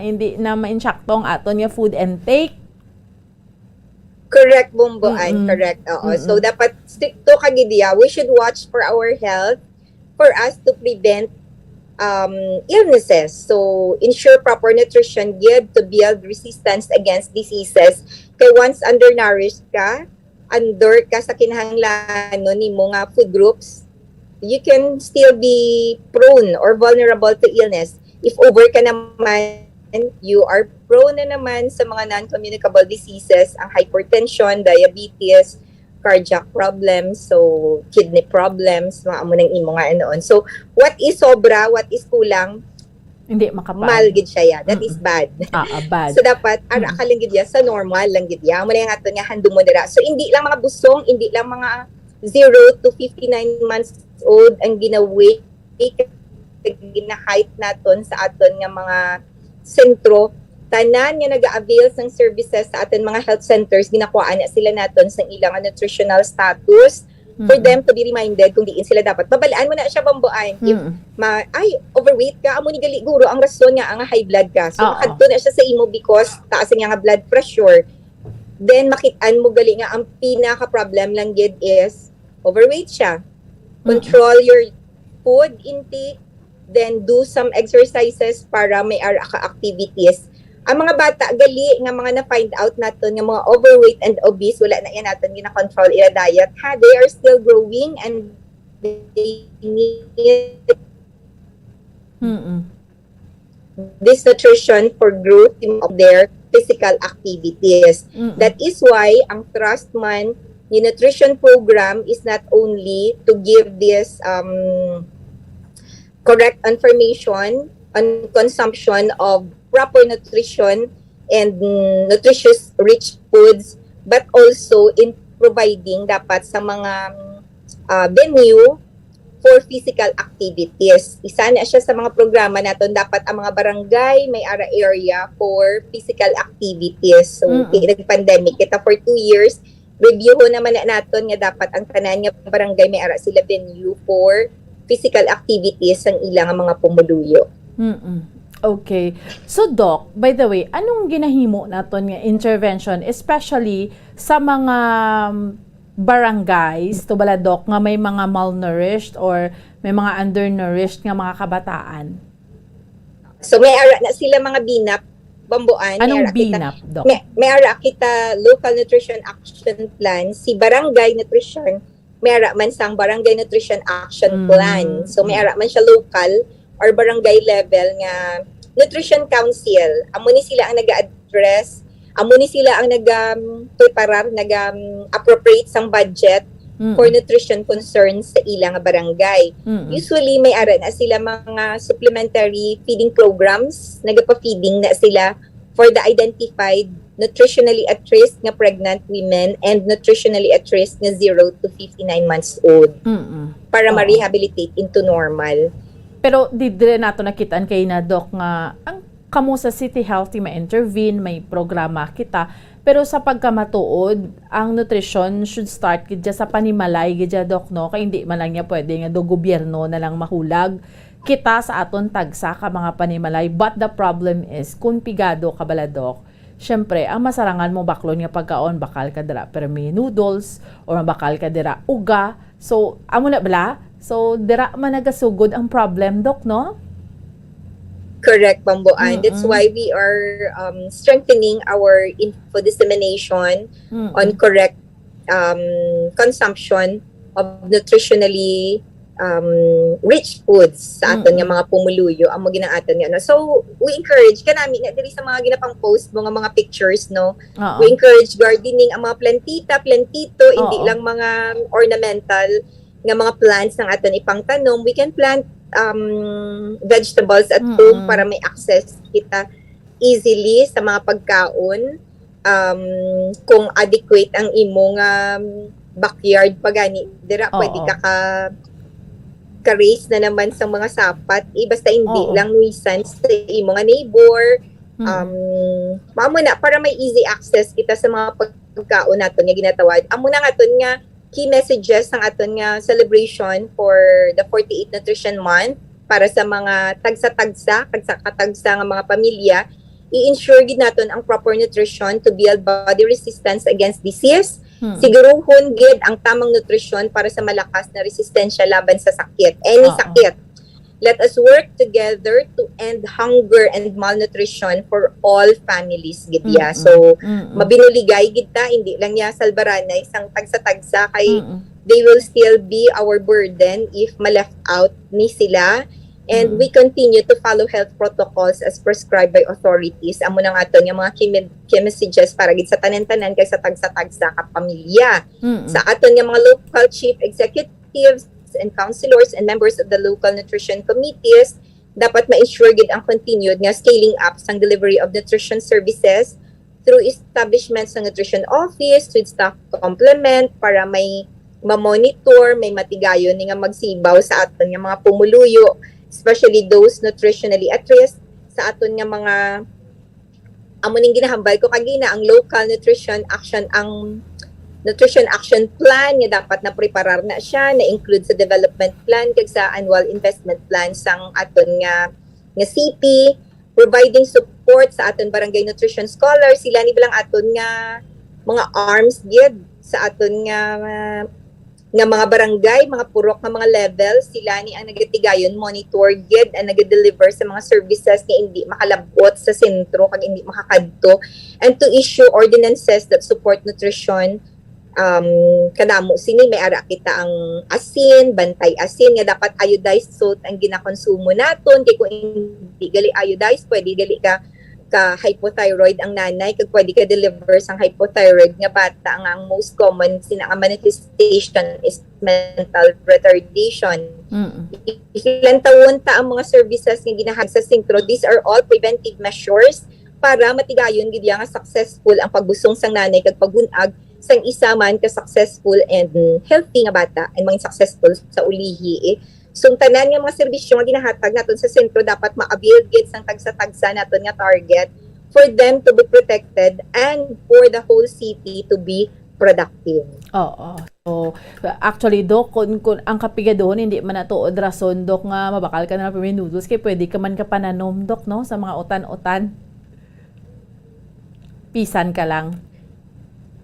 hindi na ma-insyakto ang aton nga food intake. Correct, Bumbuan. Correct. Oo. So, dapat stick to kagidya. We should watch for our health, for us to prevent illnesses. So, ensure proper nutrition give to build resistance against diseases. Kaya once undernourished ka, under ka sa kinahanglan ni mga food groups, you can still be prone or vulnerable to illness. If over ka naman, you are prone na naman sa mga non-communicable diseases, ang hypertension, diabetes, cardiac problems, so kidney problems, mga amo nang imo nga anoon. So, what is sobra, what is kulang, hindi makapal. Malgid siya ya. That is bad. Bad. So, dapat, ara ka lang gid ya, sa normal lang gid ya. Amo na yung ato nga handong mo dira. So, hindi lang mga busong, hindi lang mga 0 to 59 months old ang ginawi, gina-height naton sa aton nga mga sentro. Tanan nga nag-avail ng services sa atin mga health centers, ginakuhaan na sila naton sa ilang nutritional status for them to be reminded kung diin sila dapat. Babalaan mo na siya, Bambuan. If overweight ka, amo ni gali guro ang rason nga ang high blood ka. So, makadto na siya sa imo because taas niya nga blood pressure. Then, makitaan mo gali nga ang pinaka-problem lang gid is overweight siya. Control your food intake, then do some exercises para may ara ka activities. Ang mga bata, gali nga mga na-find out natin, nga mga overweight and obese, wala na yan natin gina-control ila diet. They are still growing and they need this nutrition for growth of their physical activities. That is why ang Trustman nutrition program is not only to give this correct information on consumption of proper nutrition and nutritious rich foods, but also in providing dapat sa mga venue for physical activities. Isa na siya sa mga programa naton, dapat ang mga barangay may ara area for physical activities. So, nag-pandemic kita for 2 years, review naman na naton nga dapat ang tanan nga barangay may ara sila venue for physical activities ang ilang mga pumuluyo. Okay. So, Doc, by the way, anong ginahimo naton nga intervention, especially sa mga barangays, to bala, Doc, nga may mga malnourished or may mga undernourished nga mga kabataan? So, may ara na sila mga BNAP, Bambuan. Anong BNAP, Doc? May ara kita Local Nutrition Action Plan. Si Barangay Nutrition, may ara man sang Barangay Nutrition Action Plan. So, may ara man siya local or barangay level nga Nutrition Council. Amo ni sila ang nag-address, amo ni sila ang nag-preparar, nag-appropriate sang budget for nutrition concerns sa ilang barangay. Usually, may ara na sila mga supplementary feeding programs, nagpa-feeding na sila for the identified nutritionally at risk nga pregnant women and nutritionally at risk nga 0 to 59 months old para ma-rehabilitate into normal. Pero di dire nato nakitaan kay na, Doc, nga ang kamo sa City Healthy ma-intervene, may programa kita. Pero sa pagkamatuod, ang nutrition should start gidya sa panimalay gidya, Doc, no? Kaya hindi man lang niya pwede nga do gobyerno na lang mahulag kita sa aton tagsa ka mga panimalay. But the problem is, kung pigado ka bala, Doc, syempre, ang masarangan mo baklon nga pagkaon, bakal ka dira permi noodles or bakal ka dira uga. So, amo na bala? So, dira man nagasugod ang problem, Doc, no? Correct, Bambuan. That's why we are strengthening our info dissemination on correct consumption of nutritionally rich foods sa aton nga mga pumuluyo amo ginang aton nga, no? So we encourage kanami na diri sa mga ginapang post mga pictures, no? We encourage gardening, ang mga plantito, hindi lang mga ornamental nga mga plants ng aton ipangtanom. We can plant vegetables at home para may access kita easily sa mga pagkaon. Kung adequate ang imong backyard pagani, dira pwede ka-raise na naman sa mga sapat. Basta hindi lang nuisance sa imong neighbor. Mamo na para may easy access kita sa mga pagkaon naton nga ginatawag. Amo na aton nga key messages ng aton nga celebration for the 48 Nutrition Month para sa mga tagsa-tagsa nga mga pamilya. I-ensure gid naton ang proper nutrition to build body resistance against disease. Siguruhon gid ang tamang nutrisyon para sa malakas na resistensya laban sa sakit. Any sakit. Let us work together to end hunger and malnutrition for all families gid ya. So mabinuligay gid ta, hindi lang ya salbaranay isang tagsa-tagsa kay they will still be our burden if ma-left out ni sila. And we continue to follow health protocols as prescribed by authorities. Amo nang aton yung mga key messages para gid sa tanan-tanan kay sa tagsa-tagsa ka pamilya. Sa aton yung mga local chief executives and councilors and members of the local nutrition committees, dapat ma-ensure gid ang continued nga scaling up sang delivery of nutrition services through establishments ng nutrition office with staff complement para may ma-monitor, may matigayon nga magsibaw sa aton nga mga pumuluyo, especially those nutritionally at risk sa aton nga mga amo ning ginahambal ko kagina ang local nutrition action plan nga dapat na preparar na siya, na include sa development plan kag sa annual investment plan sang aton nga CP, providing support sa aton barangay nutrition scholars. Sila ni bilang aton nga mga arms gid sa aton nga mga barangay, mga purok nga mga level. Sila ni ang nagatigayon, monitor gid and nag-deliver sa mga services nga hindi makalabot sa sentro kag hindi makakadto, and to issue ordinances that support nutrition. Kadamo sini may ara kita ang asin, bantay asin nga dapat iodized salt ang ginakonsumo naton, kay kung hindi gali iodized pwede gali ka hypothyroid ang nanay, kag pwede ka deliver sang hypothyroid nga bata. Ang most common sina nga manifestation is mental retardation. Ilang taon ta ang mga services nga ginahag sa sentro. These are all preventive measures para matigayon gid nga successful ang pagbusong sang nanay kag pagunag sang isa man ka successful and healthy nga bata and mga successful sa ulihi. So tanan nga mga serbisyo nga ginahatag naton sa sentro dapat ma-avail gid sang tagsa-tagsa naton nga target for them to be protected and for the whole city to be productive. Oo. So, actually, Dok, kung ang kapigadon, hindi man natuod rason, Dok, nga mabakal ka na ng noodles, kaya pwede ka man ka pananom, Dok, no? Sa mga utan-utan. Pisan ka lang.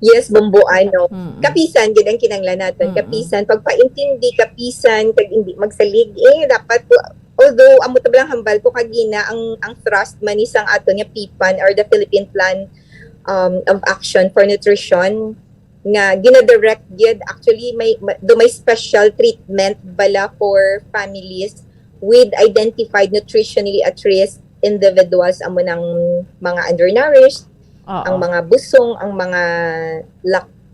Yes, bumbuan, no? Kapisan, gid ang kinanglan natin. Kapisan, pagpaintindi, kapisan, kag hindi magsalig, dapat po, although, amo tablang hambal ko kagina, ang thrust man isang ato nga PPAN or the Philippine Plan of Action for Nutrition, nga gina-direct gid actually may special treatment bala for families with identified nutritionally at risk individuals amo ng mga undernourished, ang mga busong, ang mga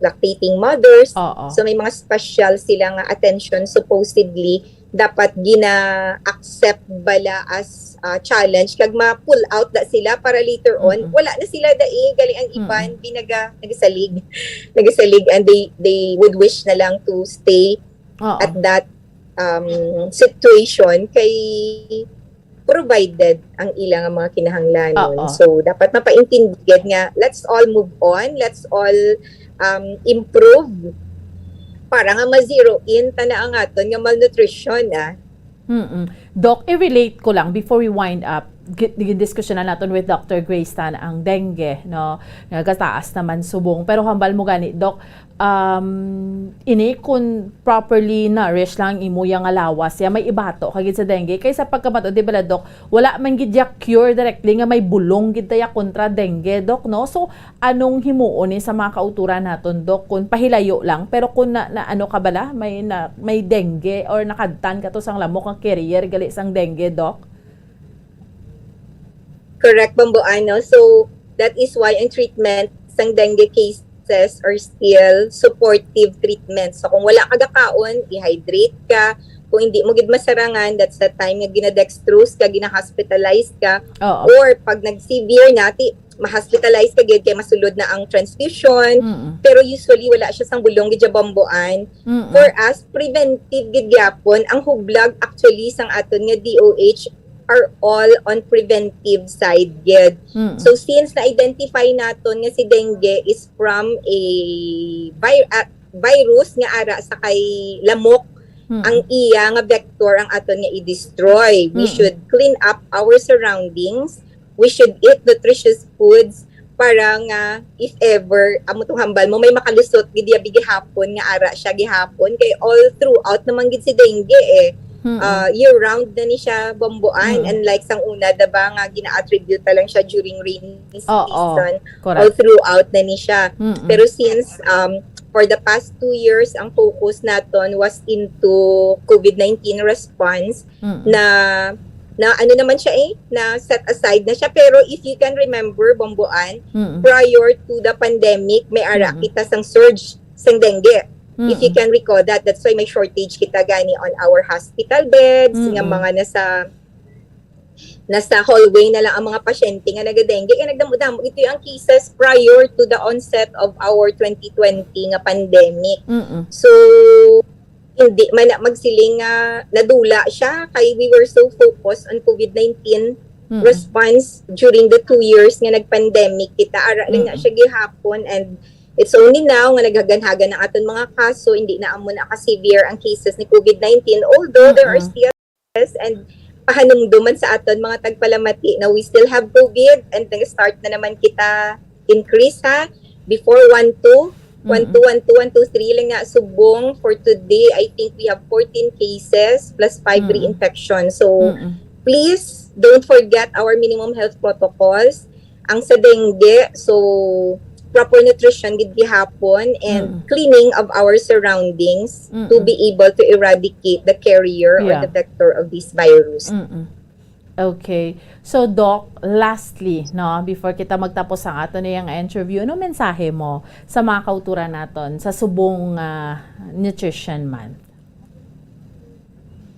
lactating mothers. So may mga special sila nga attention supposedly dapat gina-accept bala as challenge kag ma-pull out da sila para later on wala na sila dai galing ang iban nagasalig and they would wish na lang to stay at that situation kay provided ang ilang mga kinahanglanon. So dapat mapaintindihan nga let's all move on, let's all improve para nga ma-zero in tana ang aton nga malnutrition. Doc, i-relate ko lang before we wind up. Diskusyon na natin with Dr. Grace Tan ang dengue, no? Nagataas naman subong. Pero hambal mo gani, Doc, ini kung properly nourished lang imuyang alawas, ya may ibato kagid sa dengue. Kaysa pagkamato, di ba, Doc, wala man gid ya cure directly nga may bulong gid ya kontra dengue, Doc, no? So, anong himuon ni sa mga kauturan naton, Doc, kung pahilayo lang, pero kung na ano ka bala, may dengue or nakadtan ka to sang lamok ang carrier gali sang dengue, Doc? Correct, Bambuano. So, that is why ang treatment sang dengue cases are still supportive treatment. So, kung wala ka gakaon, i-hydrate ka. Kung hindi mo gid masarangan, that's the time nga ginadextrose ka, gina-hospitalize ka. Or pag nag-severe nati, ma-hospitalize ka gid kay masulod na ang transfusion. Pero usually, wala siya sang bulong gid Bambuan. For us, preventive gid gyapon. Ang hublag actually sang aton nga DOH are all on preventive side gid. So since na-identify naton nga si dengue is from a virus nga ara sa kay lamok, ang iya nga vector ang aton nga i-destroy. We should clean up our surroundings. We should eat nutritious foods para nga if ever amo tong hambal mo may makalusot gid ya gihapon nga ara siya gihapon kay all throughout naman gid si dengue year-round na ni siya Bambuan. And like sang una, diba nga gina-attribute lang siya during rainy season. All throughout na ni siya. Pero since for the past 2 years, ang focus naton was into COVID-19 response na ano naman siya na set aside na siya. Pero if you can remember, Bambuan, prior to the pandemic, may ara kita sang surge sang dengue. If you can recall that, that's why may shortage kita gani on our hospital beds, nga mga nasa hallway na lang ang mga pasyente nga nagadengue. Kaya nagdamo-damo. Ito yung cases prior to the onset of our 2020 nga pandemic. So, hindi man magsiling nadula siya kay we were so focused on COVID-19 response during the 2 years nga nag-pandemic kita. Ara lang na siya gihapon and it's only now nga naghaganhagan ng aton mga kaso, hindi na amo na ka-severe ang cases ni COVID-19, although there are still cases and pahanumduman sa aton mga tagpalamati na we still have COVID and nag-start na naman kita increase before 1-2, 1-2, 1-2, 1-2, 3 lang nga subong. For today, I think we have 14 cases plus 5 reinfections. So, please don't forget our minimum health protocols. Ang sa dengue, so proper nutrition gid gihapon and cleaning of our surroundings to be able to eradicate the carrier or the vector of this virus. Okay. So Doc, lastly, no, before kita magtapos ang ato niyang interview, ano mensahe mo sa mga kauturan naton sa subong Nutrition Month?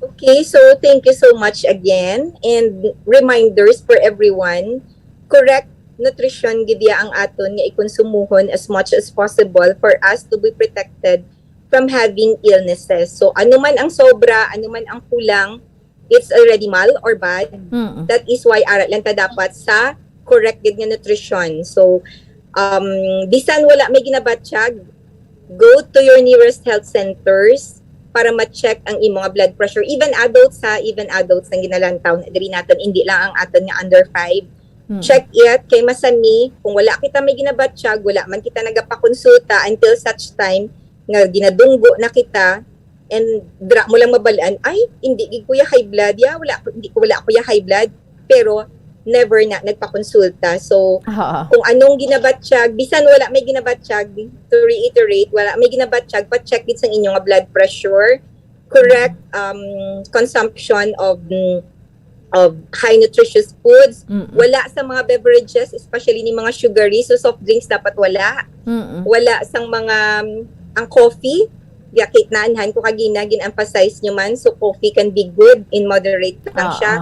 Okay, so thank you so much again and reminders for everyone. Correct nutrition gidya ang aton nga ikonsumuhon as much as possible for us to be protected from having illnesses. So ano man ang sobra, ano man ang kulang, it's already mal or bad. That is why aral lang ta dapat sa correct gid nga nutrition. So bisan wala may ginabatsyag, go to your nearest health centers para ma-check ang imong blood pressure. Even adults nang ginalantaw diri naton, hindi lang ang aton nga under 5. Check it kay masami kung wala kita may ginabatsyag, wala man kita nagapakonsulta until such time nga ginadunggo na kita and dra mo lang mabalaan, ay hindi gid kuya high blood ya, wala kuya high blood, pero never na nagpakonsulta. So kung anong ginabatsyag, bisan wala may ginabatsyag, to reiterate, wala may ginabatsyag, pa-check it sa inyong blood pressure, correct consumption of high nutritious foods, wala sa mga beverages, especially ni mga sugary, so soft drinks dapat wala. Wala sang mga ang coffee, yakit naanhan ko kagina gin-emphasize nyo man, so coffee can be good in moderate lang siya.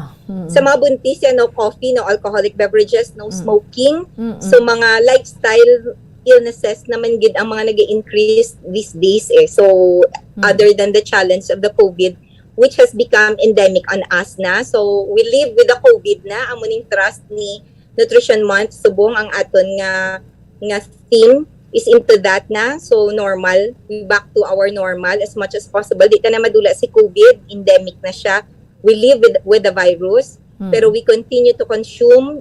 Sa mga buntis yan, no coffee, no alcoholic beverages, no smoking. So mga lifestyle illnesses naman gid ang mga nag-increase these days So other than the challenge of the COVID, which has become endemic on us na. So we live with the COVID na. Amo ning trust ni Nutrition Month subong ang aton nga theme is into that na. So normal, we back to our normal as much as possible. Di ta na madula si COVID, endemic na siya. We live with the virus, pero we continue to consume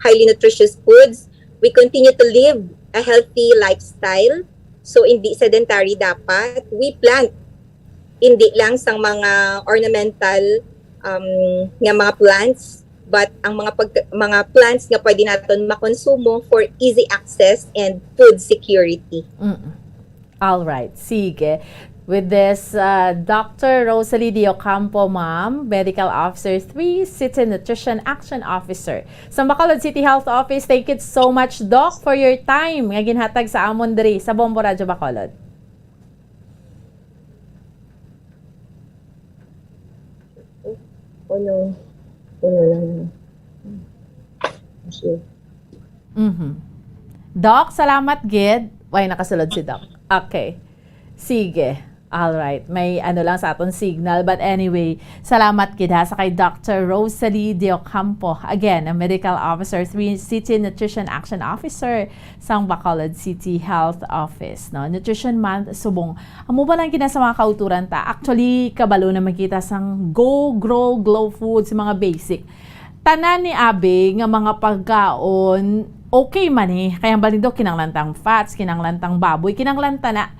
highly nutritious foods. We continue to live a healthy lifestyle. So hindi sedentary dapat. We plant, hindi lang sang mga ornamental nga mga plants, but ang mga plants nga pwede natin makonsumo for easy access and food security. All right, sige. With this, Dr. Rosalie Diocampo, ma'am, Medical Officer 3, City Nutrition Action Officer sa Bacolod City Health Office. Thank you so much, Doc, for your time nga ginhatag sa amon diri sa Bombo Radyo Bacolod. Doc, salamat gid. Why nakasulod si Doc? Okay. Sige. Alright, may ano lang sa aton signal. But anyway, salamat gid ha sa kay Dr. Rosalie Diocampo. Again, a Medical Officer 3, City Nutrition Action Officer sa Bacolod City Health Office. No? Nutrition Month, subong. Amo ba lang kina sa mga kauturan ta? Actually, kabalo na makita sang Go, Grow, Glow Foods, mga basic. Tanan ni Abe nga mga pagkaon, okay man Kaya balindo, kinanglantang fats, kinanglantang baboy, kinanglanta na.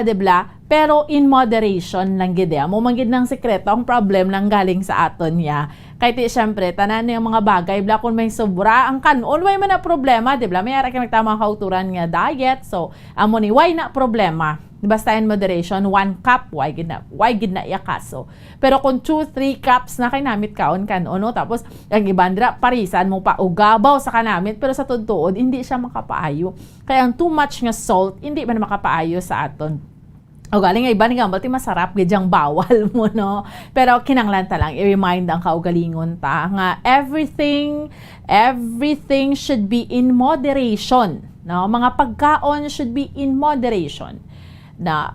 Dibla? Pero in moderation lang gid mo manggid ng sekreto ang problem lang galing sa aton niya. Kay ti syempre tanan yung mga bagay bla kun may sobra ang kanon way man na problema, dibla? May ara ka nagtamang kauturan nga diet. So amo ni why na problema? Basta in moderation, 1 cup, why gid na yakaso. Pero kung 2-3 cups na kay namit kaon no? Tapos ang ibandra parisan mo pa ugabaw sa kanamit, pero sa tuod hindi siya makapaayo. Kaya ang too much nga salt hindi man makapaayo sa aton. O galing nga iba ni gambal ti masarap gidyang bawal mo no. Pero kinanglan ta lang i-remind ang kaugalingon ta nga everything should be in moderation. No, mga pagkaon should be in moderation. Na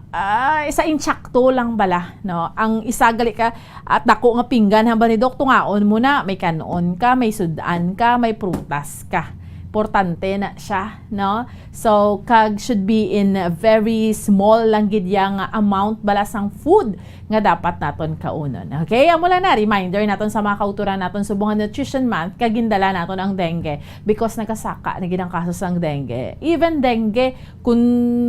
isa insakto lang bala no. Ang isagali ka at dako nga pinggan hamba ni Dok tungaon mo na may kanon ka, may sudan ka, may prutas ka. Importante na siya, no? So, kag should be in a very small lang gid yang amount balasang food nga dapat naton kaunon. Okay? Amula na reminder naton sa mga kauturan naton subong Nutrition Month kag gindala naton ang dengue because nagkasaka na gid ang kaso sang dengue. Even dengue kun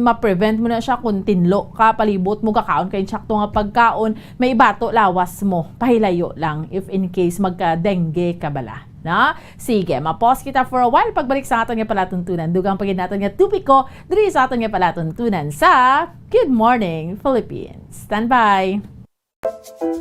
ma-prevent mo na siya kun tinlo ka palibot mo kakaon kay insakto nga pagkaon, may bato lawas mo. Pahilayo lang if in case magka-dengue ka bala. Na? Sige, ma-pause kita for a while. Pagbalik sa aton nga palatuntunan, dugang pagin naton nga tupiko, diri sa aton nga palatuntunan sa Good Morning Philippines. Stand by!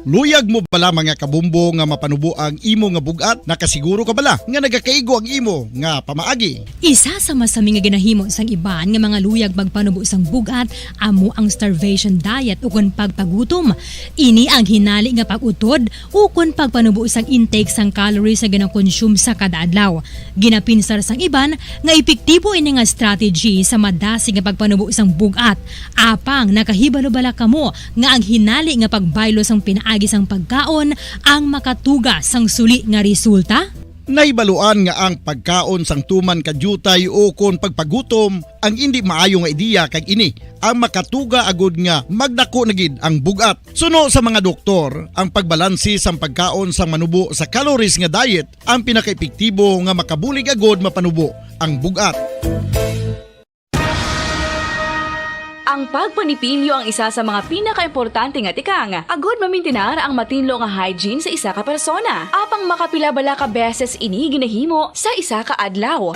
Luyag mo bala mga kabumbo nga mapanubo ang imo nga bugat? Nakasiguro ka bala nga nagakaigo ang imo nga pamaagi? Isa sa masami nga ginahimo sang iban nga mga luyag magpanubo sang bugat amo ang starvation diet ukon pagpagutom. Ini ang hinali nga pag-utod ukon pagpanubo sang intake sang calories sa gina-consume sa kada adlaw. Ginapinsar sang iban nga epektibo ini nga strategy sa madasi nga pagpanubo sang bugat. Apang nakahibalo bala kamo nga ang hinali nga pagbaylo sang pinaagi sang pagkaon ang makatuga sang suli nga resulta? Naibaluan nga ang pagkaon sang tuman kadyutay o kon pagpagutom ang hindi maayo nga ideya kag ini ang makatuga agud nga magdako na gid ang bugat. Suno sa mga doktor, ang pagbalansi sang pagkaon sang manubo sa calories nga diet ang pinakaepektibo nga makabulig agud mapanubo ang bugat. Ang pagpanipilyo ang isa sa mga pinaka-importante nga tikang. Agod mamintinar ang matinlo nga hygiene sa isa ka persona. Apang makapilabala ka beses ini ginahimo sa isa ka adlaw.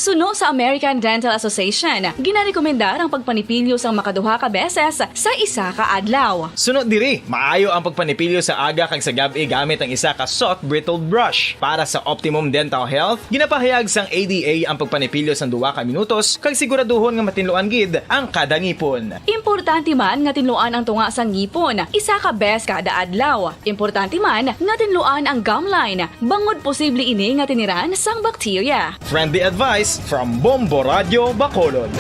Suno sa American Dental Association, ginarekomendar ang pagpanipilyo sang makaduha ka beses sa isa ka adlaw. Sunod diri, maayo ang pagpanipilyo sa aga kag sa gabi gamit ang isa ka soft brittled brush. Para sa optimum dental health, ginapahayag sang ADA ang pagpanipilyo sang 2 ka minutos kag siguraduhon nga matinluan gid ang kada ngipon. Importante man nga tinluan ang tunga sang ngipon, isa ka bes kada adlaw. Importante man nga tinluan ang gum line, bangod posible ini nga tiniran sang bakterya. Friendly advice from Bombo Radio Bacolod.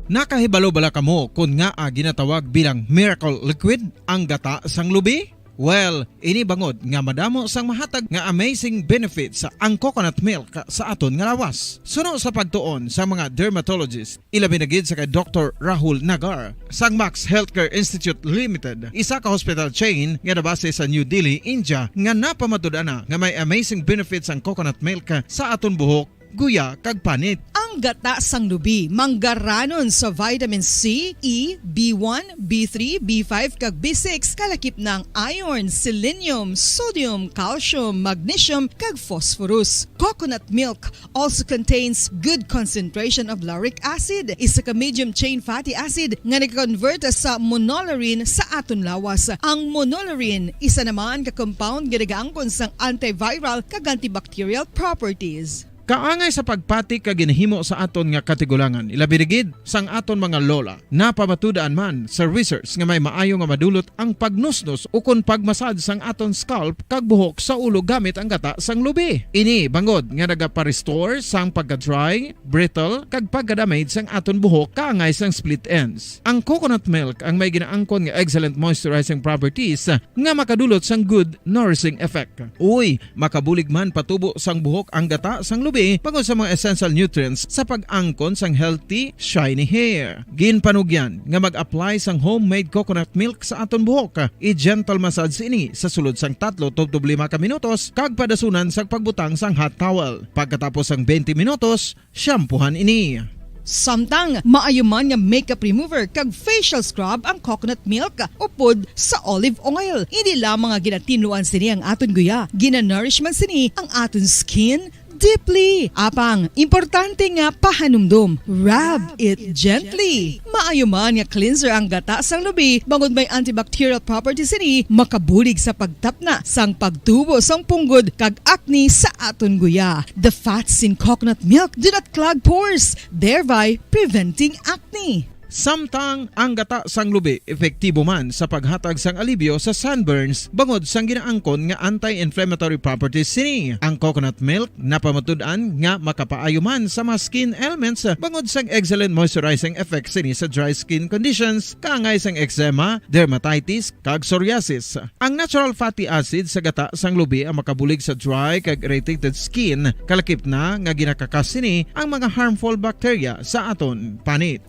Nakahibalo bala kamo kung nga ginatawag bilang miracle liquid ang gata sang lubi? Well, ini bangod nga madamo sang mahatag nga amazing benefits sa ang coconut milk sa aton nga lawas. Suno sa pagtuon sa mga dermatologist, ilabi na gid sa kay Dr. Rahul Nagar sang Max Healthcare Institute Limited, isa ka hospital chain nga nabase sa New Delhi, India, nga napamatud-ana nga may amazing benefits ang coconut milk sa aton buhok, guya kag panit. Ang gata sang lubi manggaranon sa vitamin C, E, B1, B3, B5 kag B6 kalakip ng iron, selenium, sodium, calcium, magnesium kag phosphorus. Coconut milk also contains good concentration of lauric acid, isa ka medium chain fatty acid nga nag-convert sa monolarin sa aton lawas. Ang monolarin isa naman ka compound nga nagaangkon sang antiviral kag antibacterial properties. Kaangay sa pagpati ka ginahimo sa aton nga katigulangan, ilabirigid sang aton mga lola, napamatudaan man sa research nga may maayo nga madulot ang pagnusnos o kon pagmasad sang aton scalp kag buhok sa ulo gamit ang gata sang lubi. Ini bangod nga nagapa-restore sang pagka-dry, brittle kag pagka-damage sang aton buhok kaangay sang split ends. Ang coconut milk ang may ginaangkon nga excellent moisturizing properties nga makadulot sang good nourishing effect. Uy, makabulig man patubo sang buhok ang gata sang lubi bangod sa mga essential nutrients sa pag-angkon sang healthy, shiny hair. Ginpanugyan nga mag-apply sang homemade coconut milk sa aton buhok. I-gentle massage ini sa sulod sang 3 to 5 ka minutos kag padasunan sang pagbutang sang hot towel. Pagkatapos sang 20 minutos, shampoohan ini. Samtang maayuman nga makeup remover kag facial scrub ang coconut milk upod sa olive oil. Hindi lamang nga ginatinluan sini ang aton guya, gina-nourish man sini ang aton skin deeply. Apang, importante nga pahanumdum. Rub it gently. Maayo man nga cleanser ang gata sang lubi, bangod may antibacterial properties ini, makabulig sa pagtapna sang pagtubo sang punggod kag acne sa aton guya. The fats in coconut milk do not clog pores, thereby preventing acne. Samtang ang gata sang lubi epektibo man sa paghatag sang alibyo sa sunburns bangod sang ginaangkon nga anti-inflammatory properties sini. Ang coconut milk napamatud-an nga makapaayo man sa mga skin ailments bangod sang excellent moisturizing effect sini sa dry skin conditions kaangay sang eczema, dermatitis kag psoriasis. Ang natural fatty acid sa gata sang lubi ang makabulig sa dry kag irritated skin, kalakip na nga ginakakas sini ang mga harmful bacteria sa aton panit.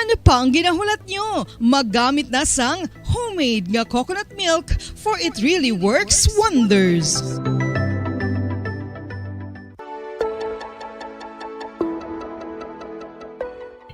Ano pa ang ginahulat nyo? Maggamit na sang homemade nga coconut milk for it really works wonders.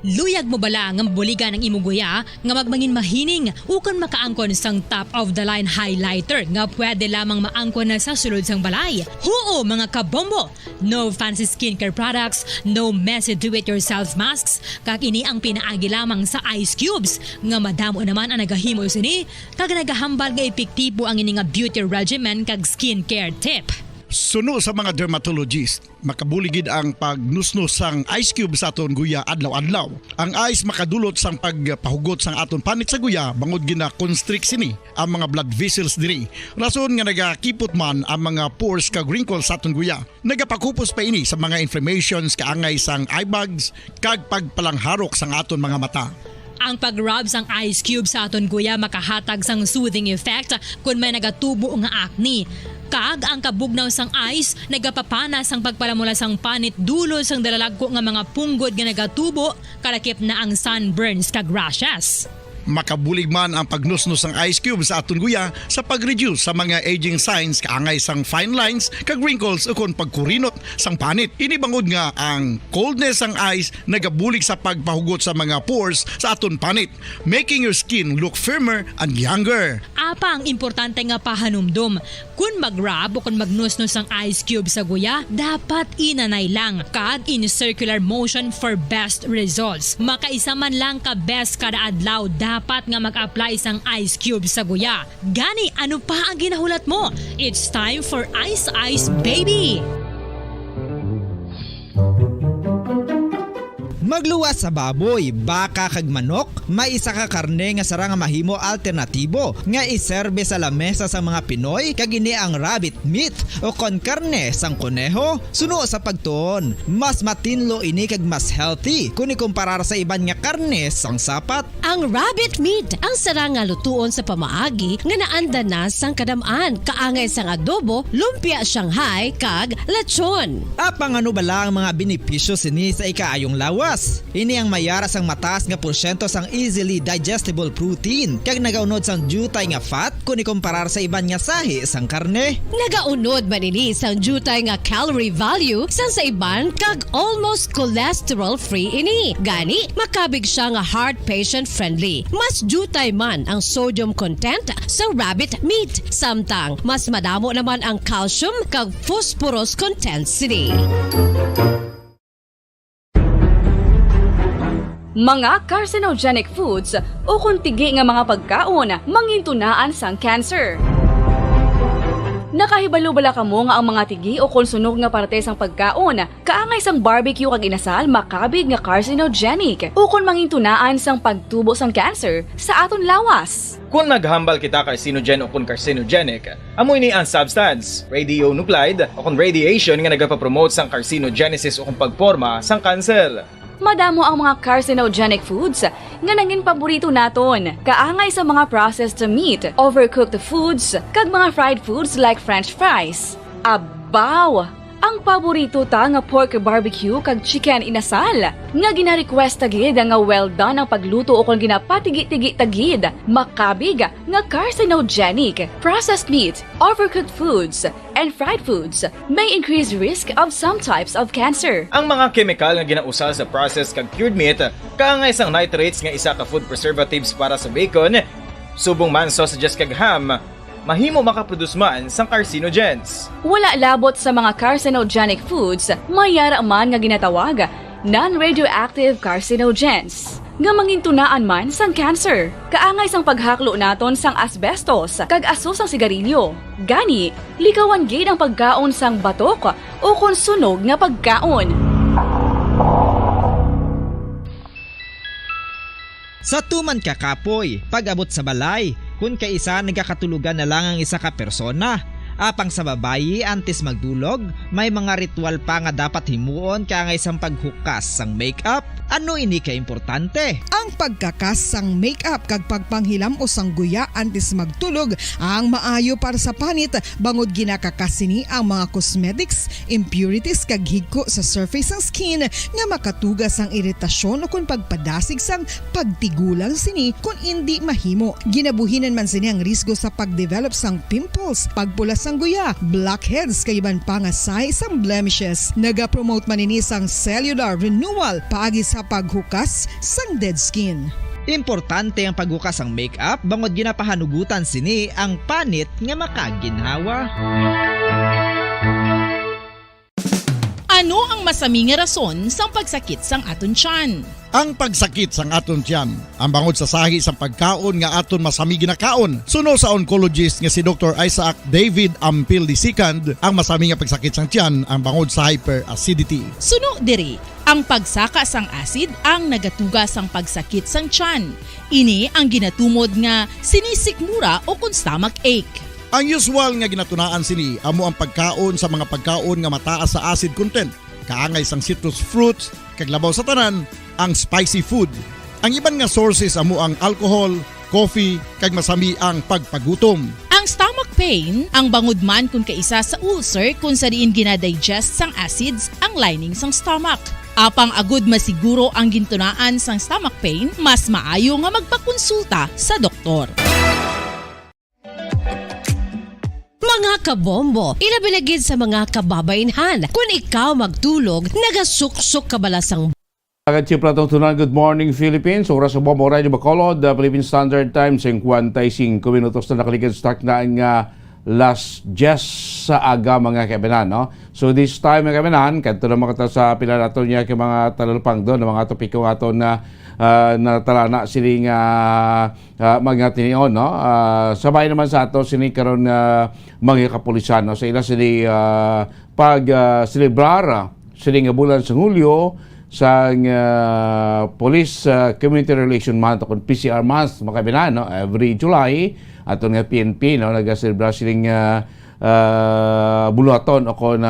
Luyag mo bala nga mabuligan ang imong guya nga magmangin mahining ukon makaangkon sang top of the line highlighter nga pwede lamang maangkon na sa sulod sang balay. Huo mga kabombo! No fancy skincare products, no messy do-it-yourself masks, kag ini ang pinaagi lamang sa ice cubes nga madamo naman ang nagahimo sini kag nagahambal nga epektibo ang ini nga beauty regimen kag skincare tip. Suno sa mga dermatologist, makabuligid ang pagnusnos sang ice cube sa aton guya adlaw-adlaw. Ang ice makadulot sang pagpahugot sang aton panit sa guya bangod gina-constrict sini ang mga blood vessels diri. Rason nga nagakipot man ang mga pores kag wrinkles sa aton guya. Nagapakupos pa ini sa mga inflammations kaangay sang eye bags kag pagpalangharok sang aton mga mata. Ang pag-rub sang ice cube sa aton guya makahatag sang soothing effect kung may nagatubo nga acne. Kag ang kabugnaw sang ice nagapapana sang pagpalamula sang panit dulo sang dalalagko nga mga punggod nga nagatubo kalakip na ang sunburns kag rashes. Makabulig man ang pagnusnos ng ice cube sa aton guya sa pag-reduce sa mga aging signs kaangay sang fine lines kag wrinkles ukon pagkurinot sang panit. Ini bangod nga ang coldness sang ice nagabulig sa pagpahugot sa mga pores sa aton panit, making your skin look firmer and younger. Apang importante nga pahanumdum, kung mag-rub o kung magnusnos ang ice cube sa guya, dapat inanay lang kag in circular motion for best results. Makaisa man lang ka best kada adlaw dapat nga mag-apply sang ice cube sa guya. Gani, ano pa ang ginahulat mo? It's time for Ice Ice Baby! Magluwas sa baboy, baka kag manok, may isa ka karne nga sara nga mahimo alternatibo nga iserbe sa lamesa sa mga Pinoy kag ini ang rabbit meat o kon karne sang kuneho. Suno sa pagtuon, mas matinlo ini kag mas healthy kung ikumparar sa iban nga karne sang sapat. Ang rabbit meat ang sara nga lutuon sa pamaagi nga naanda na sang kadamaan, kaangay sang adobo, lumpia Shanghai kag lechon. Apang ano bala ang mga benepisyo sini sa ikaayong lawas? Ini ang mayara sang mataas nga porsyento sang easily digestible protein kag nagaunod sang jutay nga fat kung ikumparar sa iban nga sahi sang karne. Nagaunod man ini sang jutay nga calorie value sang sa iban kag almost cholesterol free ini. Gani makabig siya nga heart patient friendly. Mas jutay man ang sodium content sa rabbit meat, samtang mas madamo naman ang calcium kag phosphorus content sini. Mga carcinogenic foods o kuntigi nga mga pagkaon mangintunaan sang cancer. Nakahibalo bala kamo nga ang mga tigi o konsunog nga parte sang pagkaon kaangay sang barbecue kag inasal makabig nga carcinogenic o kon mangintunaan sang pagtubo sang cancer sa aton lawas. Kung naghambal kita carcinogen o kung carcinogenic, amoy ni ang substance, radionuclide o kung radiation nga nagapapromote sang carcinogenesis o kung pagporma sang cancer. Madamo ang mga carcinogenic foods nga nangin paborito naton. Kaangay sa mga processed meat, overcooked foods, kag mga fried foods like french fries. Abaw! Ang paborito ta nga pork barbecue kag chicken inasal. Nga gina-request tagid nga well done ang pagluto o kung ginapatigi-tigi tagid. Makabig nga carcinogenic, processed meat, overcooked foods, and fried foods may increase risk of some types of cancer. Ang mga chemical nga ginausal sa processed kag cured meat, kaangay sang nitrates nga isa ka food preservatives para sa bacon, subong man sausages kag ham, mahimo makaproduce man sang carcinogens. Wala labot sa mga carcinogenic foods, mayara man nga ginatawag non-radioactive carcinogens nga mangintunaan man sang cancer. Kaangay sang paghaklo naton sang asbestos kag aso sang sigarilyo. Gani, likawan gid ang pagkaon sang batok o konsunog nga pagkaon. Sa tuman ka kapoy, pag-abot sa balay, kung kaisa nagkakatulugan na lang ang isa ka persona. Apang sa babayi antes magdulog, may mga ritual pa nga dapat himuon kaangay sang paghukas sang makeup. Ano ini ka importante? Ang pagkakas sang makeup kag pagpanghilam o sang guya antes magtulog ang maayo para sa panit bangod ginakakas sini ang mga cosmetics, impurities kag higko sa surface sang skin nga makatugas sang iritasyon o kung pagpadasig sang pagtigulang sini kung hindi mahimo. Ginabuhinan man sini ang risgo sa pagdevelop sang pimples, pagpula sang guya, blackheads kay iban pa nga size sang blemishes. Naga-promote man ini sang cellular renewal paagi sa paghukas sang dead skin. Importante ang paghukas ang makeup bangod ginapahanugutan sini ang panit nga makaginhawa. Ano ang masami nga rason sang pagsakit sang aton tiyan? Ang pagsakit sang aton tiyan, ang bangod sa sahi sang pagkaon nga aton masami ginakaon. Suno sa oncologist nga si Dr. Isaac David Ampil II, ang masami nga pagsakit sang tiyan ang bangod sa hyperacidity. Suno diri, ang pagsaka sang acid ang nagatuga sang pagsakit sang tiyan. Ini ang ginatumod nga sinisikmura o kung stomach ache. Ang usual nga ginatunaan sini amo ang pagkaon sa mga pagkaon nga mataas sa acid content, kaangay sang citrus fruits, kag labaw sa tanan ang spicy food. Ang iban nga sources amo ang alcohol, coffee, kag masami ang pagpagutom. Ang stomach pain ang bangod man kung kaisa sa ulcer kung sa diin ginadigest sang acids ang lining sang stomach. Apang agud masiguro ang gintunaan sang stomach pain, mas maayo nga magpakonsulta sa doktor. Mga kabombo, ilabilagid sa mga kababainhan. Kung ikaw magtulog, nagasuksok ka balasang Agad si Platong Tunan, Good Morning Philippines. Oras sa Bombo Radio Bacolod, Philippine Standard Time, 55 minutos na nakaligid start na ang last just sa aga mga kaibigan. No? So this time mga kaibigan, kanto na mga sa pila nato niya kay mga talalupang doon, mga topiko ato na natalana siling mga tinion. No? Sabay naman sa ato sini karon mga kapulisan. No? Sa ila sili pag-celebrar siling bulan sa Hulyo sa Police Community Relation Month o PCR Month mga kaibigan, no? Every July aton nga PNP no nagaselebrar siling bulaton o kon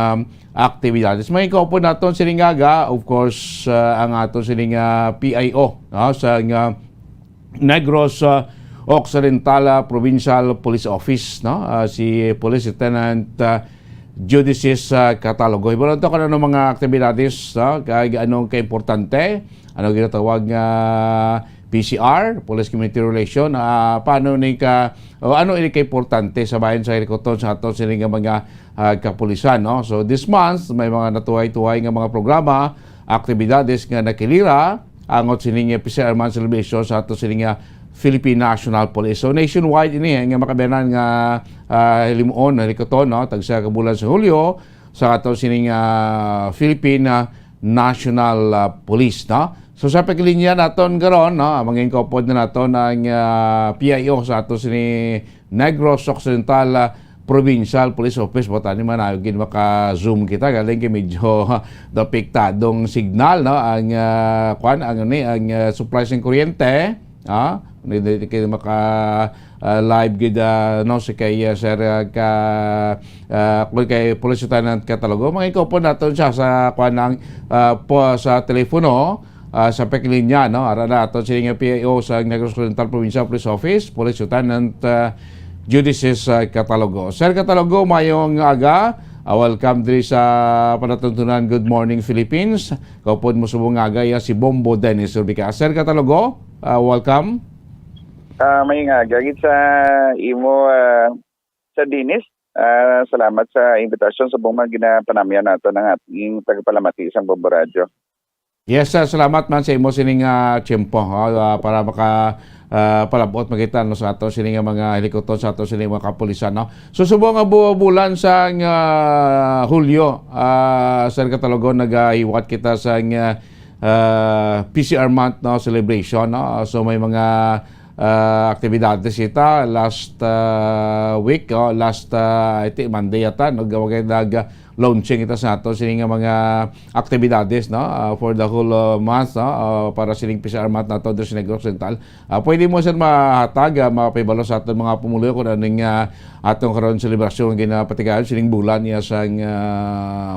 aktibidades. May kaupo naton siling aga, of course ang aton siling PIO no sa Negros Occidental Provincial Police Office no si Police Lieutenant Judices Catalogo. Ibalon to kung ano mga aktibidades, kaya anong kaimportante, ano ginatawag nga PCR, Police Community Relation, paano ni ano ini kaimportante sa bayan sa Hirikoton sa ato siling mga kapulisan. No? So this month, may mga natuhay-tuhay nga mga programa, aktibidades nga nakilira, angot siling PCR Month Celebration sa ato siling Philippine National Police. So nationwide ini nga makabenan nga limuon na Hirikoton no tagsa ka bulan sa Hulyo sa ato sining Philippine National Police no. So sa pagkilinya naton karon no mangin kopod na naton ang PIO sa ato sini Negros Occidental Provincial Police Office botani man ayogin maka-zoom kita galing kay medyo dapiktadong signal no ang ang supply ng kuryente hindi kayo maka-live gida no si kay sir kung kay Police Lieutenant Catalogo mga ikaw po natin siya sa kuanang po sa telepono sa peklinya no ara natin siling PIO sa Negros Occidental Provincial Police Office Police Lieutenant Judices Catalogo. Sir Catalogo, mayong aga. Welcome diri sa panatuntunan Good Morning Philippines. Kaupod mo subong aga si Bombo Dennis Urbika. Sir Catalogo, welcome. May nga gagit sa imo sa Dinis. Salamat sa invitasyon sa buong mga ginapanamyan nato ng ating tagapalamati isang Bombo Radio. Yes, sir. Salamat man sa imo sining tiyempo para palabot makita no, sa ato sining mga Hirikoton sa ato sining mga kapulisan. No? So subong nga bulan sa Hulyo, Sir Catalogo, nag-iwat kita sa PCR Month no, celebration. No? So may mga aktibidades ita last week last Monday ata nag-launching ita sa ato sining mga aktibidades no for the whole month no para sining PCR month nato sa Negros Occidental. Pwede mo sir mahatag mapibalo sa aton mga pumuluyo kung aning atong karon selebrasyon ginapatigayon sining bulan niya sa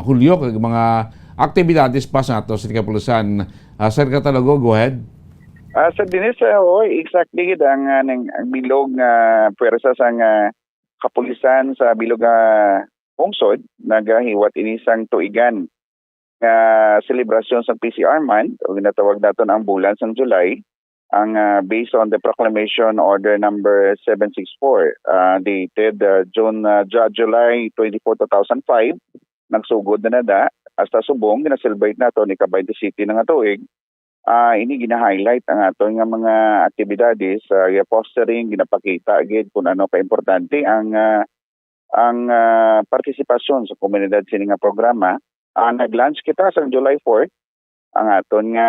Hulyo kag mga aktibidades pa sa ato sa kapulisan. Sir Catalogo, go ahead. Sa Dinis, exactly ang bilog nga pwersa sa kapulisan sa bilog pungsod nagahiwat inisang tuigan nga selebrasyon sa PCR month o ginatawag naton ang bulan sa July ang based on the Proclamation Order number 764 dated July 24, 2005 nagsugod na nada hasta subong gina-celebrate nato ni Cavite City nga tuig ini gina-highlight ang aton nga mga aktibidades sa fostering, ginapakita agad kung ano ka-importante ang partisipasyon sa komunidad sini nga programa. Nag-launch kita sa July 4 ang aton nga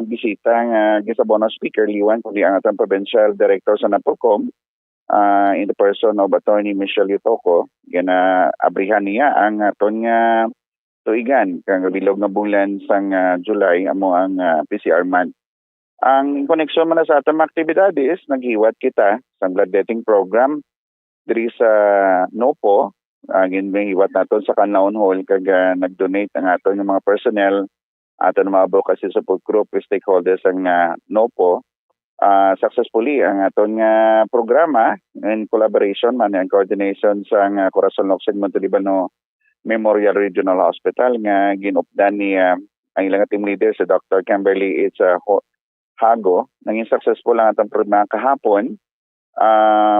bisita nga gisabono speaker liwan kundi ang aton provincial director sa Napolcom in the person of Attorney Michelle Yutoco. Gina-abrihan niya ang aton nga tuigan kang bilog nga bulan sang July amo ang PCR month. Ang koneksyon man sa atong aktibidades, naghiwat kita sa bloodletting program diri sa NOPO. Ginhiwat naton sa Canlaon Hall kag nag-donate ang aton nga mga personnel, aton mga advocacy support group, stakeholders ang NOPO. Successfully ang aton nga programa in collaboration man and coordination sa Corazon Locsin Monte Libano Memorial Regional Hospital nga ginupdan ni ang ilang team leader sa Dr. Kimberly H. Hago. Naging successful ang atong programa kahapon.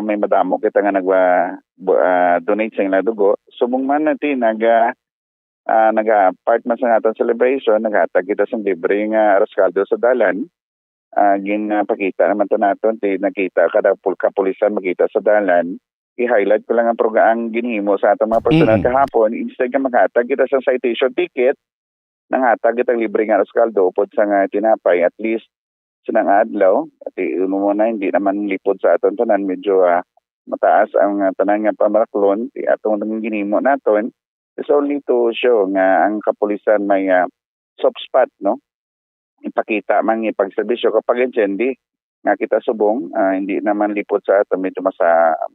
May madamo kita nga donate sa ilang dugo. Subong man natin naga-part man sa atong celebration, naghatag kita sa libre nga raskaldo sa dalan. Ginapakita naman to naton, nakita kada kapulisan makita sa dalan. I-highlight ko lang ang ginhimo sa atong mga personal kahapon. Instead nga maghatag kita sa citation ticket, nanghatag kita libre nga raskaldo upod sa nga tinapay, at least sinang adlaw. At muna hindi naman lipod sa aton tanan, medyo mataas ang tanan nga pamaraklon. Atong ginhimo naton is only to show nga ang kapulisan may soft spot, no? Ipakita man ipagserbisyo kapag hindi nga kita subong, hindi naman lipot sa ato, medyo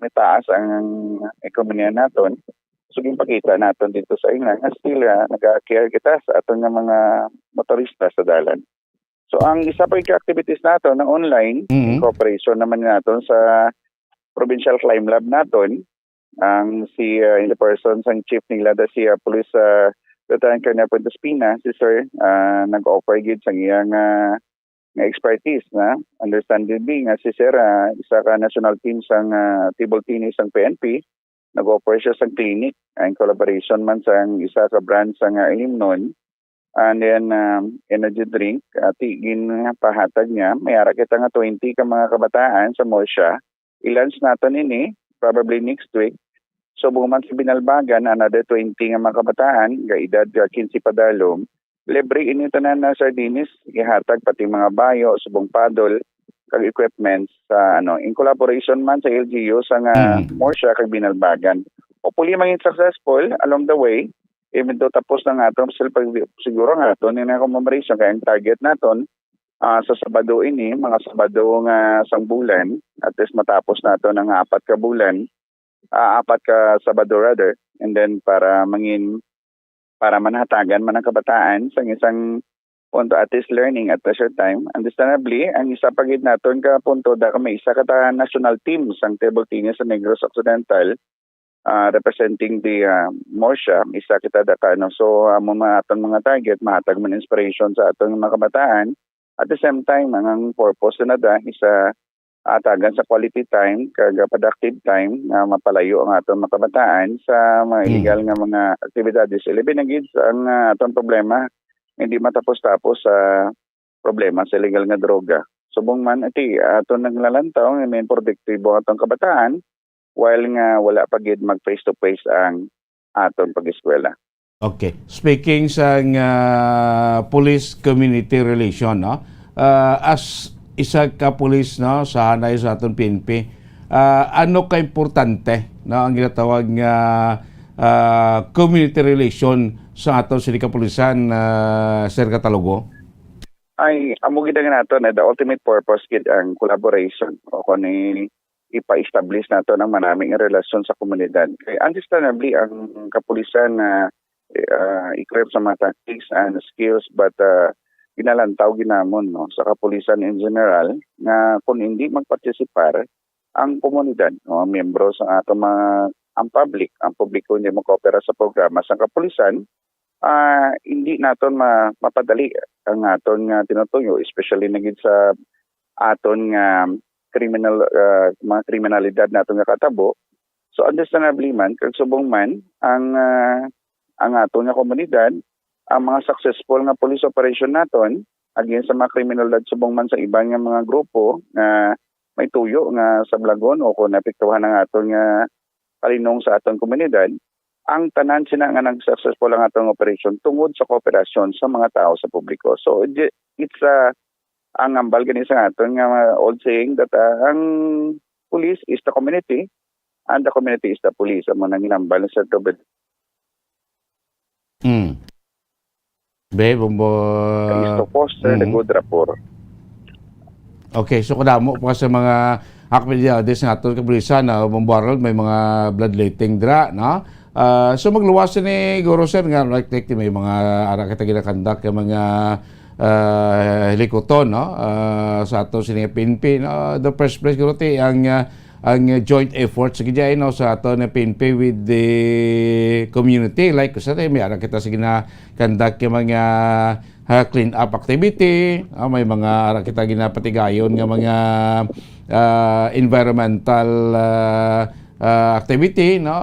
may taas ang ekonomiya naton. So ipakita naton dito sa ina nga still nag-care kita sa aton nga mga motorista sa dalan. So ang isa pa yung activities naton ng online, cooperation naman naton sa Provincial Crime Lab naton. Ang in the person sang chief nila si Police Lieutenant Colonel Puentes Pina, si Sir, nag-offer gid sa iyang nga expertise na understandably nga si Sir isa ka national team sang table tennis sang PNP, nag-offer siya sang clinic in collaboration man sang isa ka brand sang Limnon, and then energy drink pahatag niya. Mayara kita nga 20 ka mga kabataan sa Morsha. I-launch naton ini probably next week. So buman sa Binalbagan, another 20 nga mga kabataan ga edad 15 padalom. Libre ini tanan na sardinis, ihatag pati mga bayo, subong paddle, kag equipment sa in collaboration man sa LGU sa Morsha kag Binalbagan. Hopefully maging successful along the way. Even though tapos na nga ito, siguro nga ito, na commemoration kaya ang target naton sa Sabado ini, mga Sabado nga sang bulan, at least matapos na ito ng 4 ka bulan, 4 ka Sabado rather, and then para manhatagan man ang kabataan sa isang punto at least learning at leisure time. Understandably, ang isa pagid naton ka punto da may isa ka national team sang table tennis sa Negros Occidental representing the Morsha. Isa kita da ka, no? So aton mga target mahatag man inspiration sa aton mga kabataan. At the same time, ang purpose na isa atagan sa quality time kag productive time na mapalayo ang aton mga kabataan sa mga illegal nga mga aktibidades. Ilibin na gid ang aton problema, hindi matapos-tapos sa problema sa illegal nga droga. Subong man aton naglalantaw nga may produktibo atong kabataan while nga wala pa gid mag face to face ang aton pag-eskwela. Okay. Speaking sa police community relation, no? As isa ka pulis, no, sa hanay sa aton PNP, ano ka importante, no, ang ginatawag nga community relation sa aton sini kapulisan, Sir Catalogo? Ay amo gid nga nato na the ultimate purpose gid ang collaboration o kun ipa-establish nato ng manaming relasyon sa komunidad. Kay understandably ang kapulisan equipped sa mga tactics and skills, but ginalantaw ginamon, no, sa kapulisan in general nga kung hindi magpartisipar ang komunidad, no, miyembro sa ato ang publiko hindi mo-coopera sa programa sa kapulisan, hindi naton mapadali ang aton nga tinutuyo, especially nagid sa aton nga mga kriminalidad naton nga katabo. So understandably man kag subong man ang aton nga komunidad, ang mga successful nga police operation naton against sa mga kriminalidad subong man sa ibang nga mga grupo nga may tuyo nga sa Blagon o kung napiktuhan ng aton nga kalinong sa aton komunidad, ang tanan sina nga nag-successful ang atong operation tungod sa kooperasyon sa mga tao sa publiko. So it's ang ambal gani sa aton nga old saying that ang police is the community and the community is the police. Amo nang ginambal sa tubed. Be, bombo... Is to foster the good rapport. Okay, so kadamo pa sa mga aktibidades nga aton kapulisan na Bombarol may mga bloodletting dra, no? So magluwas ni Guro Sir nga like may mga ara kita ginakandak yung mga helikoton, no? Sa ato sini PNP, no? The first place Guro ti ang joint efforts gid no sa ato na PNP with the community like sa may ara kita sige na kandak yung mga clean up activity, may mga ara kita ginapatigayon nga mga environmental activity, no?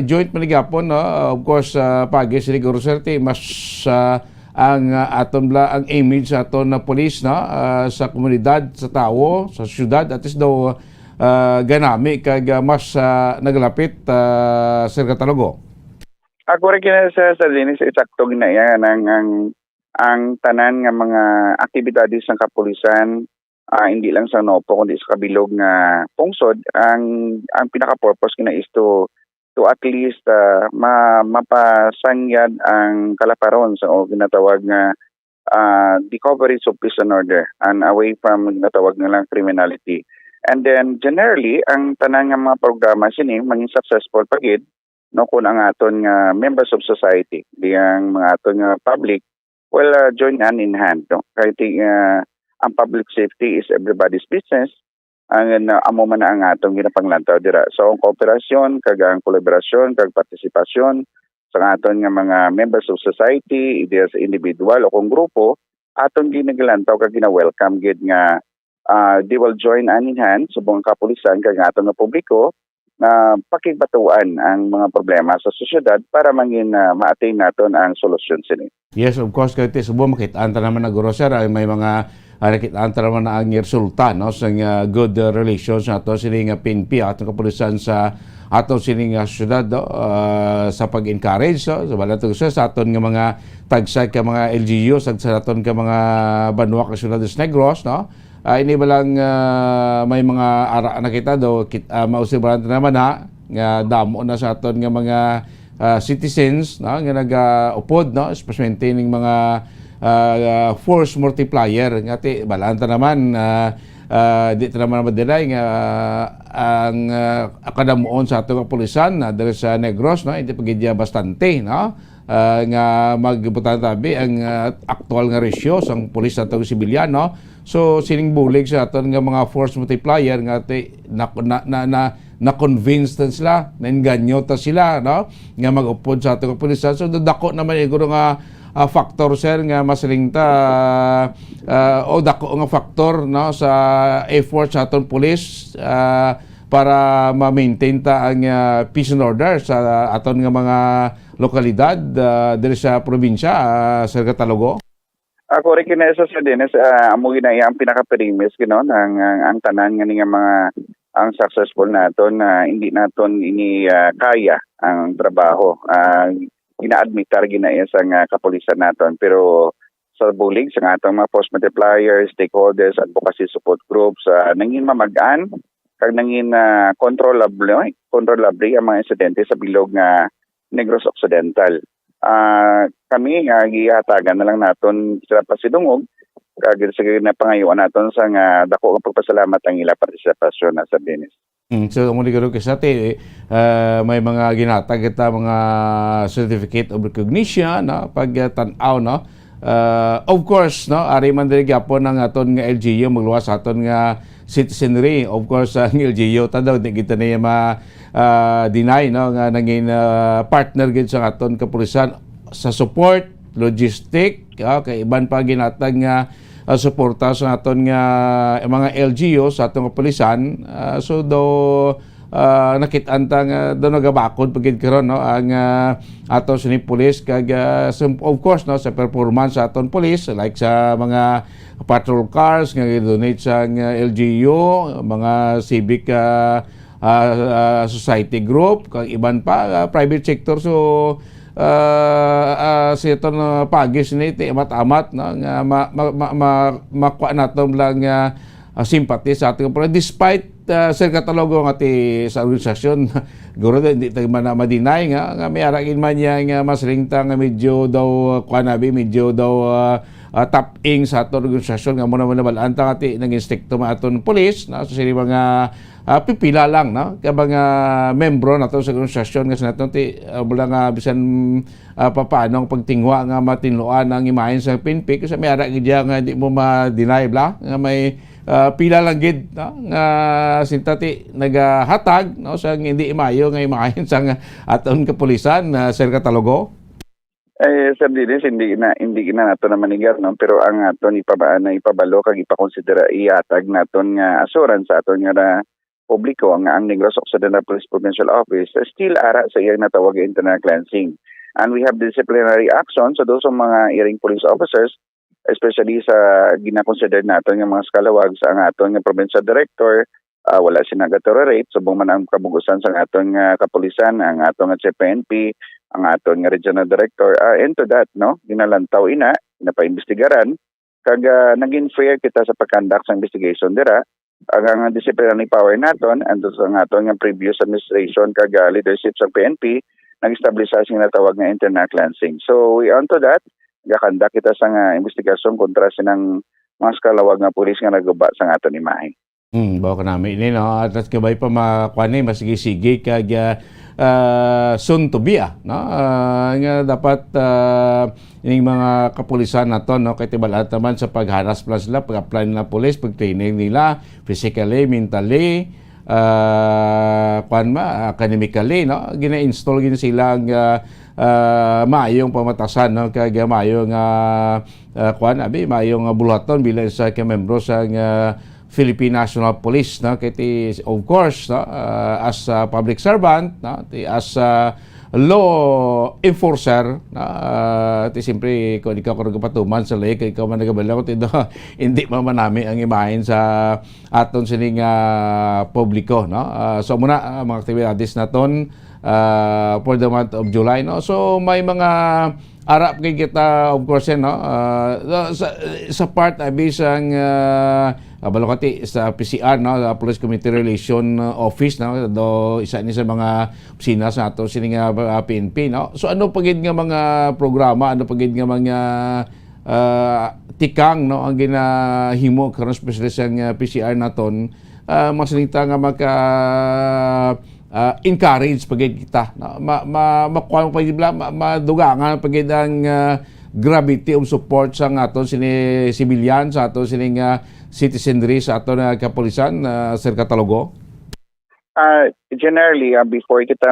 Joint manigapon, no? Of course pagi siguro certi mas ang aton ang image sa aton na police, no? Sa komunidad, sa tao, sa syudad at least daw ganami kag mas naglapit Sir Catalogo. Ako rin kinasa sa linis eksakto ginaya ang tanan nga mga aktibidades ng kapulisan, hindi lang sa Nopo kundi sa kabilog nga pungsod, ang pinaka-purpose kina is to at least mapasangyad ang kalaparon sa ginatawag nga the coverage of peace and order and away from ginatawag nga lang criminality. And then generally ang tanan nga mga programa sini maging successful pagid no kun ang aton nga members of society, diyang mga aton nga public join hand in hand, no? Kahit ang public safety is everybody's business, ang amo man ang atong ginapanglantaw dira. So ang kooperasyon, kag ang kolaborasyon, kag partisipasyon sa aton nga mga members of society, either sa individual o kung grupo, aton ginaglantaw kag gina-welcome gid nga they will join hand in hand subong kapulisan kag aton nga publiko na pakigbatuan ang mga problema sa sosyedad para mangin ma-attain naton ang solusyon sini. Yes, of course, kahit subo makitaan ta naman na Guro Sir ay may mga nakitaan ta naman na ang resulta, no, sa good relations nato sini nga PNP atong kapulisan sa aton sini nga syudad, no, sa pag-encourage, so, sa balatong sa aton nga mga tagsay ka mga LGU sa aton ka mga banwa ka Ciudades Negros, no. Ini balang may mga ara nakita do mausibaran naman nga damo na sa aton nga mga citizens, no, nga nag-upod, no, especially ning mga force multiplier ngati balanta naman di ta naman madelay nga ang akadamuon sa ato kapulisan diri sa Negros, no, hindi pagidya bastante, no, nga magbutan tabi ang aktual nga ratio sang pulis atong sibilyan, no. So sining bulig sa aton nga mga force multiplier ngati na convinced sila, nainganyo ta sila, no, nga mag-upod sa atong kapulisan. So dako naman siguro nga factor Sir nga masaling ta o dako nga factor, no, sa effort sa atong police para ma-maintain ta ang peace and order sa aton nga mga lokalidad diri sa probinsya, Sir Catalogo. Ako rin kinesa sa dines amo ginaya ang pinaka-perimis gino ang tanan nga nga mga ang successful naton na hindi naton ini kaya ang trabaho. Ina-admitar ginaya sa kapulisan naton, pero sa bulig sa atong mga force multipliers, stakeholders, advocacy support groups nangin mamagaan kag nangin controllable ang mga insidente sa bilog nga Negros Occidental. Kami gihatagan na lang naton sila pasidungog kag sige na pangayuan naton sa dako nga pagpasalamat ang ila partisipasyon na sa Benes. So muli garo kisati may mga ginatag kita mga certificate of recognition, no, pag tan-aw, no. Of course, no, ari man diri gyapon ang aton nga LGU magluwas aton nga citizenry. Of course ang LGU ta daw di kita niya deny, no, nga nangin partner gid sa aton kapulisan sa support logistic, kay iban pa ginatag nga suporta sa aton nga mga LGU sa atong kapulisan. So do nakit-anta nga doon nagabakod pagid karon no ang aton sini pulis kag of course no sa performance sa aton pulis like sa mga patrol cars nga donate sa LGU, mga civic society group kag iban pa private sector. So sa iton pagis ni ti amat-amat no nga makuha naton lang sympathy sa ating pero despite sa katalogo nga ti sa organisasyon guro hindi tayo madinay nga may arakin man niya nga mas ringta nga medyo daw kuanabi medyo daw taping sa aton organisasyon nga muna nabalaan ta ati nang instricto ma aton police na so sila mga pipila lang no ka mga membro nato sa organisasyon nga sa naton ti wala nga bisan papaano ang pagtingwa nga matinluan ang imahen sa PNP kasi may ara gid nga hindi mo ma-deny bla nga may pila lang gid no nga sintati nagahatag no sa hindi imayo nga imahen sa aton kapulisan Sir Catalogo. Sir Dinis, hindi na nato na manigar no pero ang aton ipabalo kag ipakonsidera iatag naton nga assurance sa aton nga publiko ang Negros Occidental Police Provincial Office still ara sa iyang natawag internal cleansing. And we have disciplinary action so those mga iring police officers especially sa gina-consider natin ng mga skalawag sa ang aton nga provincial director, wala sinagatorate, subong man ang kabugusan sa aton nga kapulisan, ang aton nga CPNP, ang aton nga regional director, into that, no, ginalantaw ina, napaimbestigaran, kag naging fair kita sa pag-conduct sa investigation dira, ang disciplinary power naton, and sa aton nga previous administration, kag leadership sa PNP, nag-establish sa sinatawag nga internal cleansing. So, we on to that, gakanda kita sa nga investigasyon kontra sinang mga skalawag nga pulis nga nagguba sa aton imahe. Bawa ka namin ini no at kabay pa makuani masigi-sige kag soon to be no nga dapat ining mga kapulisan naton no kay tibalat naman sa pagharas plan sila pag-apply na pulis pag-training nila physically, mentally academically no gina-install gina silang maayong pamatasan no kag maayong maayong bulaton bilang sa membro sa Philippine National Police no kay of course no as a public servant no as a law enforcer no siyempre kung ikaw karong patuman sa lay kay ikaw man nagabala ko hindi mamanami ang imahen sa aton sining publiko no so muna mga aktibidades naton for the month of July no so may mga arap kay kita of course no sa part bisang balokati sa PCR no Police Community Relation Office no do isa ni sa mga opisina sa ato sining PNP no so ano pagid nga mga programa ano pagid nga mga tikang no ang ginahimo karon especially sa PCR naton masalita nga maka encourage pagid kita no? makuha mo pagid madugangan pagid ang gravity of support sa aton sini civilian sa aton sining citizenry sa aton kapulisan Sir Catalogo. Generally before kita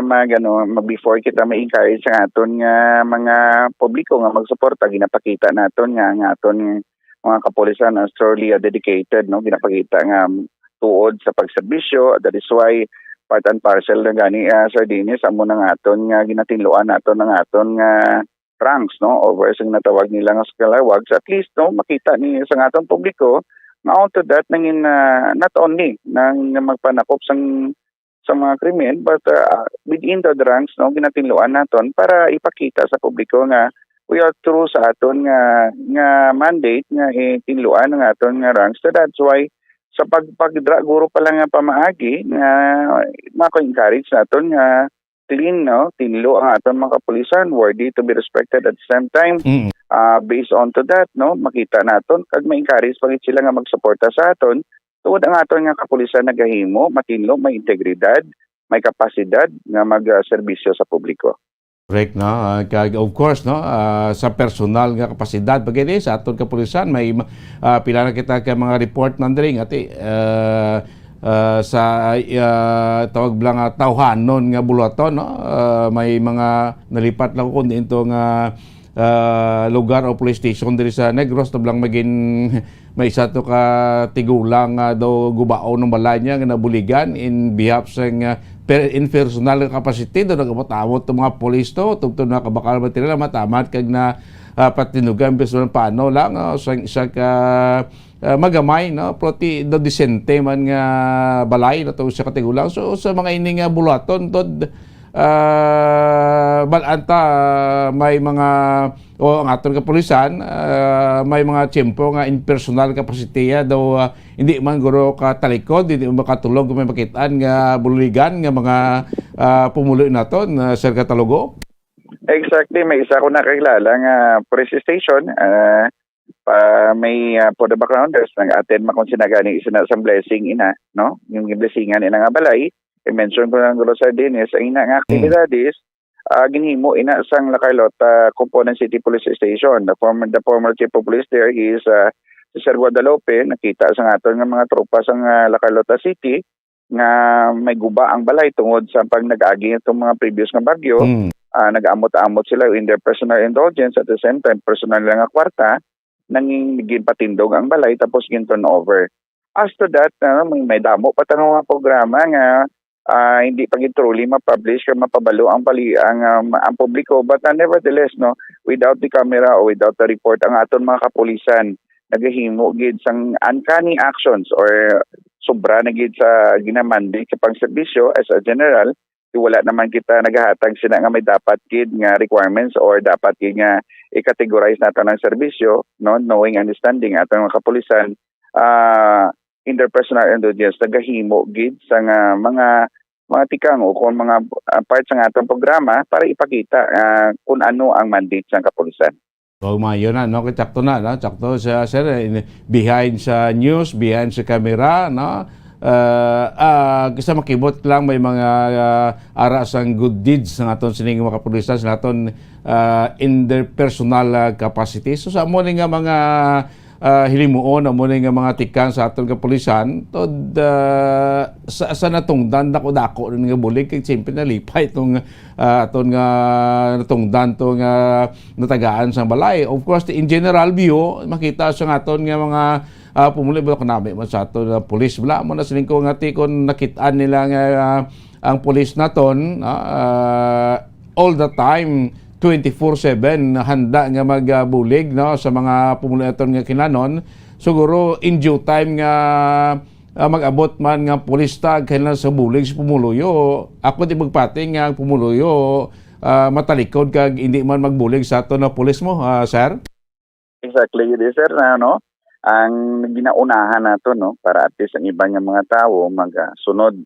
ma-encourage sa aton nga mga publiko nga magsuporta ginapakita naton nga ang aton mga kapulisan as truly dedicated no ginapakita nga tuod sa pagserbisyo that is why part and parcel na gani Sir Dinis amo nang aton nga ginatinluan naton ng aton nga ranks no over sa natawag nila nga skalawag at least no makita ni sa aton publiko na on to that nangin not only nang magpanakop sa mga krimen but within the ranks no ginatinluan naton para ipakita sa publiko nga we are true sa aton nga mandate nga itinluan ng aton nga ranks so that's why sa pagdra guro pa lang nga pamaagi nga mako-encourage naton nga clean no tinlo ang aton mga kapulisan worthy to be respected at the same time based on to that no makita naton kag ma-encourage pagit sila nga magsuporta sa aton tuod ang aton nga kapulisan nagahimo matinlo may integridad may kapasidad nga magserbisyo sa publiko. Correct no of course no sa personal nga kapasidad pagini sa aton kapulisan may pila na kita kay mga report nandring ati sa tawag blang tawhanon nga bulaton no may mga nalipat lang ko dito nga lugar o police station diri sa Negros to blang magin may isa to ka tigulang daw gubao ng balay niya nga nabuligan in behalf sa in personal capacity do nagabot-amot ng mga pulis to tugtod na kabakal material matamat kag na patinugan personal paano lang sa isa ka magamay no proti do disente man nga balay na to sa katigulang so sa mga ini nga bulaton tod balanta may mga o ang aton kapulisan may mga tiyempo nga in personal capacity daw hindi man guro ka talikod hindi makatulog kung may makitaan nga buligan nga mga pumulo naton Sir Catalogo. Exactly, may isa ko nakakilala nga police station may for the backgrounders nag-attend makon sinagani isa sa blessing ina no yung blessingan ina nga balay i-mention ko lang gulo sa Dennis ang ina nga aktibidades ginhimo ina sang Lacarlota Component City Police Station. The former chief of police there is si Sir Guadalupe. Nakita sa aton nga mga tropa sang Lacarlota City nga may guba ang balay tungod sa pag nag-agi itong mga previous nga bagyo. Nag-amot-amot sila in their personal indulgence at the same time personal lang nga kwarta nanging patindog ang balay tapos gin-turn over. As to that, may damo pa tanong nga programa nga hindi pa truly ma-publish or mapabalo ang publiko but nevertheless no without the camera or without the report ang aton mga kapulisan nagahimo gid sang uncanny actions or sobra na gid sa ginamandate sa pangserbisyo as a general wala naman kita nagahatag sila nga may dapat gid nga requirements or dapat gid nga i-categorize nato ng serbisyo no knowing understanding aton mga kapulisan interpersonal indulgence nagahimo gid sa mga tikang o kung mga parts ng atong programa para ipakita kung ano ang mandate ng kapulisan. So mayo na no sakto na no sakto sa sir behind sa news behind sa camera no kasi makibot lang may mga ara sang good deeds ng aton sining mga kapulisan sa aton in their personal capacity so sa mo nga mga hilimuon mo nga mga tikang sa aton kapulisan tod sa natungdan dako nga bulig kay siyempre nalipay itong aton nga natungdan to nga natagaan sa balay. Of course in general view makita sa aton nga mga pumuli ba kanami man sa aton pulis bala mo na sining ko nga kon nakitaan nila nga ang pulis naton all the time 24/7 handa nga magbulig no sa mga pumuluton nga kinanon siguro in due time nga mag-abot man nga police tag kailan sa bulig sa pumuluyo ako di magpati nga pumuluyo matalikod kag hindi man magbulig sa ato na pulis mo sir. Exactly yun sir no ang ginaunahan nato no para at least ang iba nga mga tao magsunod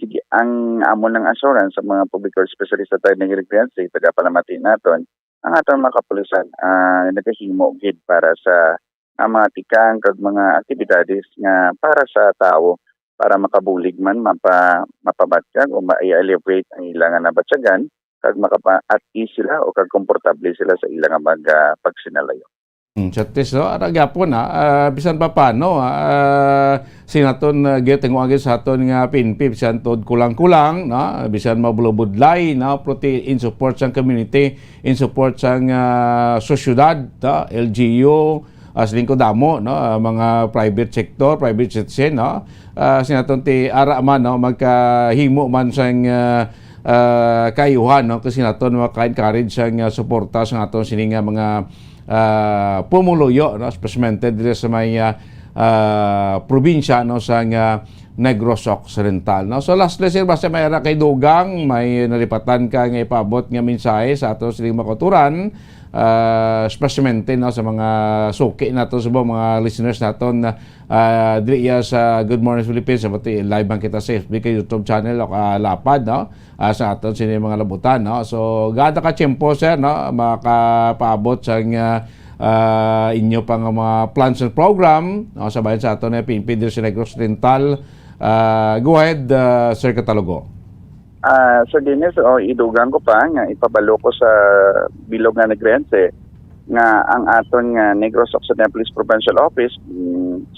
sige ang amon ng assurance sa mga public health specialist sa tayo ng Recreancy tagapalamati naton ang aton mga kapulisan nagahimo gid para sa mga tikang kag mga aktibidades nga para sa tao para makabulig man mapabatsyag o ma-elevate ang ilang nabatyagan kag at ease sila o kag komportable sila sa ilang pagsinalayo. Chatis no aragapon bisan pa paano sinaton getting agi sa aton nga pinpip bisan tod kulang-kulang no bisan mabulobudlay no proti in support sa community in support sa sosyedad LGU siling ko damo no mga private sector private citizen no sinaton ti ara man no magkahimo man sang kayuhan no kasi naton maka-encourage sang suporta sa aton sining mga pumuluyo no especially dito sa may probinsya no sa Negros Occidental no so lastly sir basta may ara kay dugang may nalipatan ka nga ipabot nga mensahe sa ato sining makuturan especially no sa mga suki nato sa mga listeners naton diri sa Good Morning Philippines sa live bang kita sa FB kay YouTube channel o lapad no sa aton sini mga labutan no so gada ka tiyempo sir no makapaabot sa inyo pang mga plans and program no sa bayan sa aton PNP diri sa Negros Occidental go ahead Sir Catalogo. Sir Dennis idugang ko pa nga ipabalo ko sa bilog nga Negrense nga ang aton nga Negros Occidental Police Provincial Office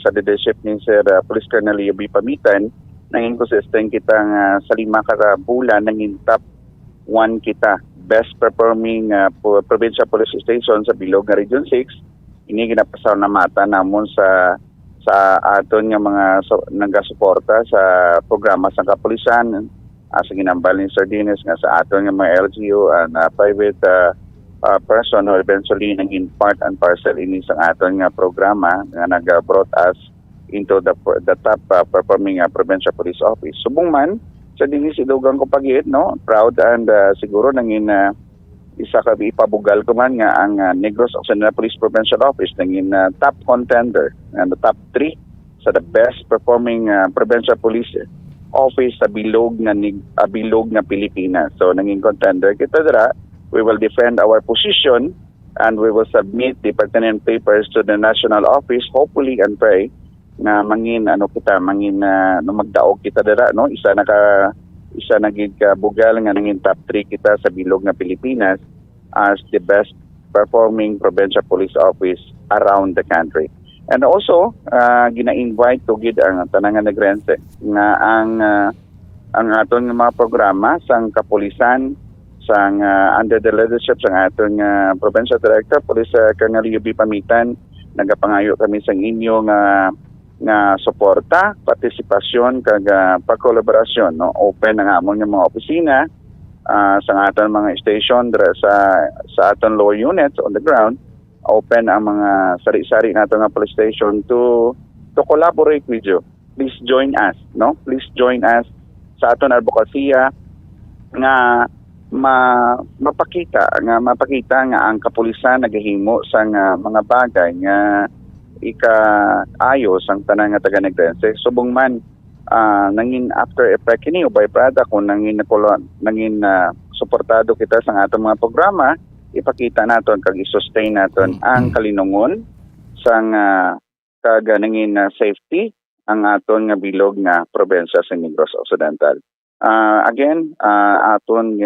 sa leadership ni Sir Police Colonel Leo B. Pamitan nanging consistent kita nga sa 5 ka bulan nanging top 1 kita best performing provincial police station sa bilog nga Region 6 ini ginapasaw na mata namon sa aton nga mga nagasuporta sa programa sa kapulisan sa ginambal ni Sir Dines nga sa aton nga mga LGU and private person who eventually naging part and parcel ini sa aton nga programa nga nag-brought us into the top performing provincial police office. Subong man, sa Dines idugang ko pagit, no? Proud and siguro nangin isa ka ipabugal ko man nga ang Negros Occidental Police Provincial Office nangin top contender and the top 3 sa the best performing provincial police office sa bilog nga Pilipinas. So nanging contender kita dira. We will defend our position and we will submit the pertinent papers to the national office, hopefully and pray na mangin magdaog kita dira, no? Isa naging bugal nga nanging top 3 kita sa bilog nga Pilipinas as the best performing provincial police office around the country. And also gina-invite to gid ang tanang nga nagrense nga ang aton nga mga programa sang kapulisan sang under the leadership sang aton nga provincial director police kang Leo B. Pamitan, nagapangayo kami sang inyo nga suporta, partisipasyon kag pagkolaborasyon, no? Open ang among mga opisina sa aton mga station sa aton lower units on the ground. Open ang mga sari-sari nato nga police station to collaborate with you. Please join us, no? Please join us sa aton advokasya nga mapakita nga ang kapulisan nagahimo sa mga bagay nga ika-ayos ang tanang nga taga-Negrense. Subong man nangin after effect kini o byproduct kung nangin suportado kita sa atong mga programa, ipakita naton kag i-sustain naton ang kalinungon sang kaganangin safety ang aton nga bilog nga probinsya sa Negros Occidental. Again, aton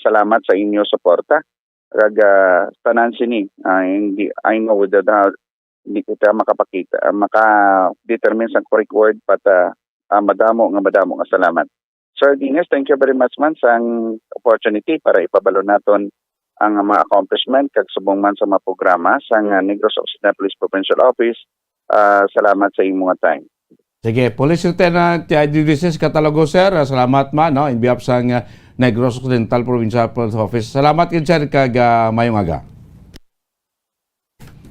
salamat sa inyo suporta kag tanan sini I know without doubt hindi kita maka-determine sa correct word but madamo nga salamat. Sir Dines, thank you very much man sa opportunity para ipabalo naton ang mga accomplishment kag subong man sa mga programa sa Negros Occidental Police Provincial Office. Salamat sa imong time. Sige, Police Lieutenant Judices Catalogo, sir. Salamat man, no? In behalf sa Negros Occidental Provincial Police Office. Salamat kin, sir, kag mayong aga.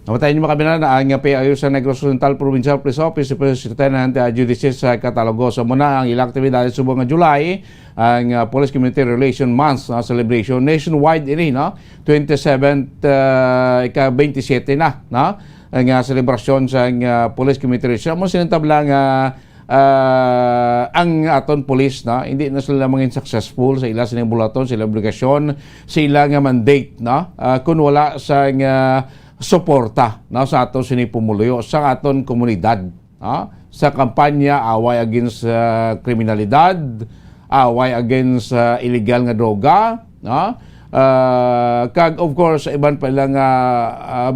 Namatayin niyo makabina na ang PIO sa Negros Occidental Provincial Police Office, si Police Lieutenant Judices Catalogo. Sa muna ang ilang aktibidad sa buong July, ang Police Community Relation Month celebration nationwide ini, no? 27th, ika-27 na, no? Ang selebrasyon sa Police Community Relation. Mo sinintabla nga ang aton police, na hindi na sila mangin successful sa ila silang bulaton, sila obligasyon, sila nga mandate, no? Kung wala sa suporta, no, sa aton sinipumuluyo sa aton komunidad, no? Sa kampanya away against kriminalidad, away against illegal nga droga, no? Kag of course iban pa lang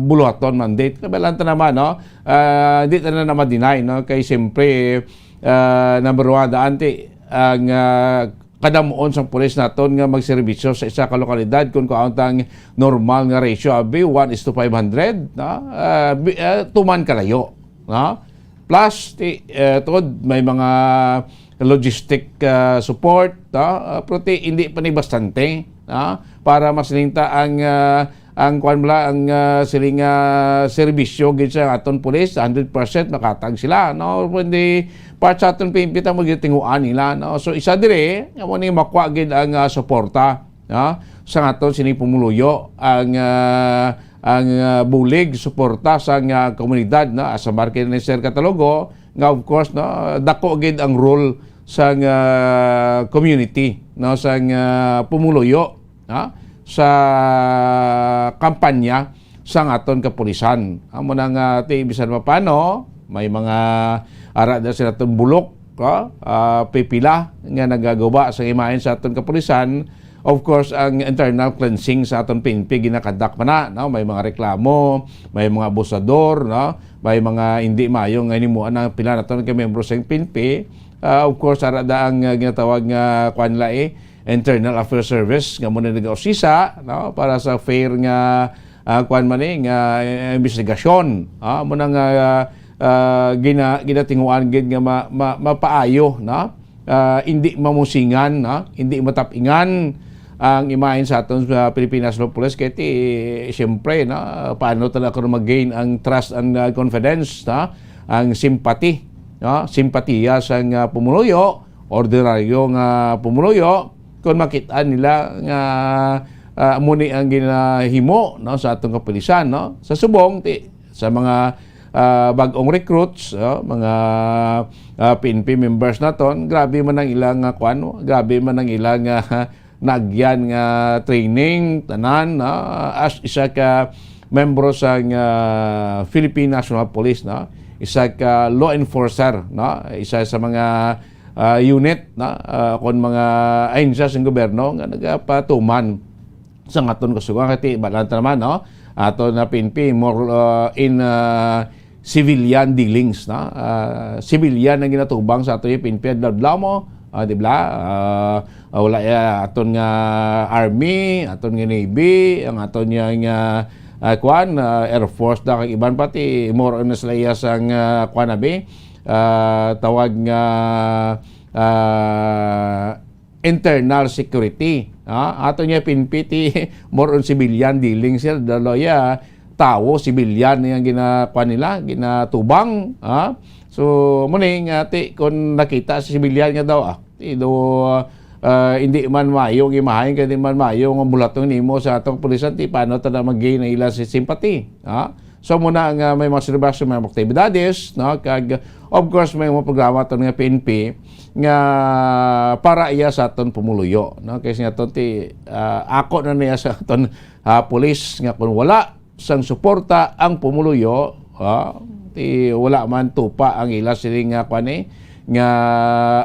buluhaton mandate kabalanta naman, no? Hindi na ma-deny, no, kay siyempre number one daanti ang kadamuon sa pulis naton nga magserbisyo sa isa ka lokalidad kung kauntang normal nga ratio abi 1:500, no? Tuman kalayo, no? Plus tod may mga logistic support, no? Pero hindi pa ni bastante, no? Para masiningta ang siling serbisyo gid sa aton pulis 100% makatag sila, no? Kundi part sa aton pimpita mo gid tinguan nila, no? So isa dire amo ni makuha gid ang suporta, no? Sa aton sinipumuluyo ang bulig suporta sa komunidad, no? Asa market ni Sir Catalogo nga of course, no, dako gid ang role sa community, no, sa pumuluyo, no? Sa kampanya sa aton kapulisan. Amo nang bisan mapano may mga ara da sila aton bulok, pipila nga nagagawa sa imahen sa aton kapulisan. Of course, ang internal cleansing sa aton PNP ginakadak pa na, no? May mga reklamo, may mga abusador, no? May mga hindi mayong inimuan ang pila naton kay membro sa PNP. Of course, ara da ang ginatawag nga internal affairs service nga muna nag-ausisa, no, para sa fair nga kuan man investigasyon mo nang ginatinguan gid nga mapaayo na hindi mamusingan na hindi matapingan ang imahin sa aton sa Philippine National Police kaya siyempre na paano talaga ko mag-gain ang trust and confidence na ang sympathy simpatiya sa pumuluyo ordinaryo nga pumuluyo kung makita nila nga muni ang ginahimo no sa atong kapulisan no sa subong sa mga bagong recruits mga PNP members naton grabe man ang ilang grabe man ang ilang nagyan nga training tanan as isa ka membro sa Philippine National Police isa ka law enforcer isa sa mga unit kon mga ahensya sa gobyerno nga nagapatuman sa aton kasugan kati balanta naman aton na PNP more in civilian dealings civilian ang ginatubang sa aton PNP adlaw mo di ba wala aton nga army aton nga navy ang aton nga Air Force da kag iban pati more on sila sang tawag nga internal security ato niya pinpiti more on civilian dealing sila daloya tao civilian yang nila ginatubang so muning ati kon nakita sa civilian nga daw hindi man maayong imahin kaya man maayong ang bulatong nimo sa atong pulisan ti paano ta na mag-gain na ila si sympathy so muna nga may mga celebration may mga aktibidades kag of course may mga programa aton nga PNP nga para iya sa aton pumuluyo kasi nga aton ti ako na niya sa aton pulis nga kung wala sang suporta ang pumuluyo ti wala man tupa ang ila siling nga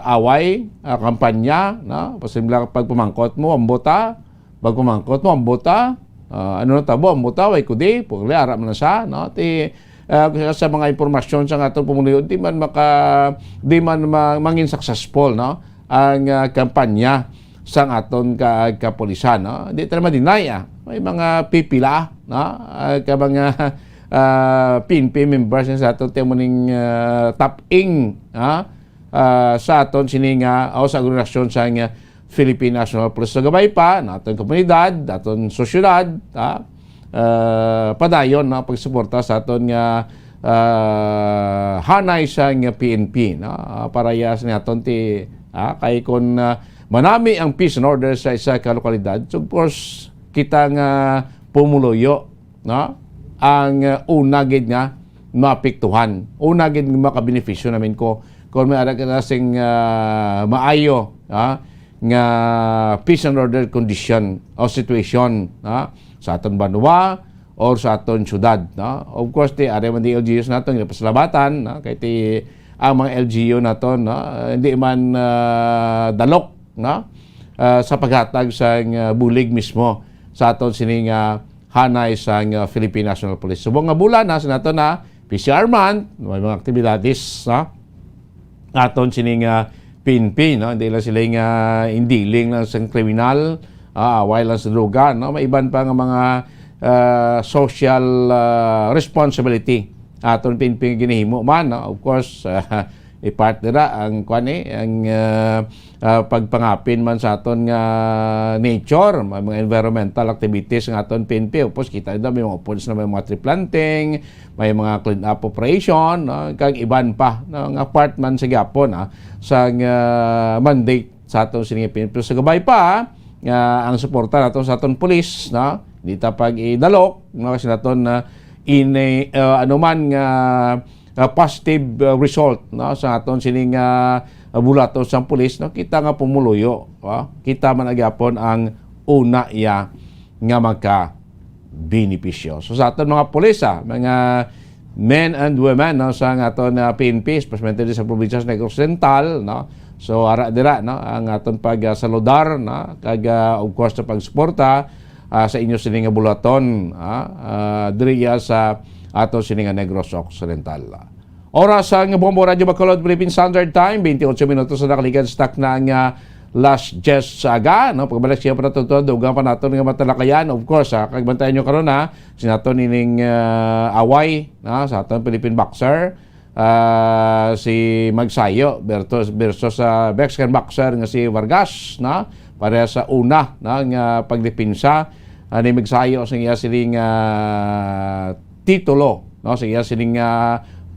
away kampanya pasimula pagpumangkot mo ang bota ano na tabo ang bota way kudi pugli ara man na siya ti sa mga impormasyon sa atong pumuluyo di man mangin successful ang kampanya sa aton kapulisan di ta ma-deny may mga pipila ka mga PNP members sa aton timoning top-ing sa aton sininga o sa organisasyon sa Philippine National Police. So gabay pa naton komunidad, aton sosyedad, padayon pagsuporta sa aton nga hanay sa PNP para yas ni aton ti kay kon manami ang peace and order sa isa ka lokalidad. So of course kita nga pumuluyo ang una gid nga maapektuhan. Una gid nga makabenepisyo namin ko kung may ara kasing maayo nga peace and order condition o situation sa aton banwa or sa aton syudad of course ti are man di LGUs naton pasalamatan kay ti ang mga LGU naton hindi man dalok sa paghatag sa bulig mismo sa aton sining hanay sa Philippine National Police subong nga bulan sa naton PCR month may mga aktibidades aton sining PNP hindi lang sila nga indiling lang sa kriminal away lang sa droga may iban pa nga mga social responsibility aton PNP ginahimo man of course i-part nila ang ang pagpangapin man sa aton nga nature mga environmental activities ng aton PNP upos kita daw may mga upos na may mga tree planting may mga clean up operation kag iban pa nga part man sa gyapon sa mandate sa aton sining PNP sa gabay pa ang suporta naton sa aton pulis di ta pag idalok kasi naton anuman nga positive result sa aton sining bulato sa pulis kita nga pumuluyo kita man agyapon ang una nga magka benepisyo so sa aton mga pulis mga men and women sa aton PNP especially sa probinsya sa Negros Occidental so ara dira ang aton pagsaludar kag of course sa pagsuporta sa inyo sining bulaton diriya sa ato sining Negros Occidental. Oras ang Bombo Radio Bacolod Philippine Standard Time 28 minutos na nakalikan stock na ang Las Jess Saga, no? Pagbalik siya para tutod, dugang pa nato nga matalakayan. Of course, kagbantayan nyo karon ha, sinato nining away sa aton Philippine boxer, si Magsayo versus sa Mexican boxer nga si Vargas, na para sa una nga pagdipinsa ni Magsayo sa iya sining titulo, no? Sa iya sining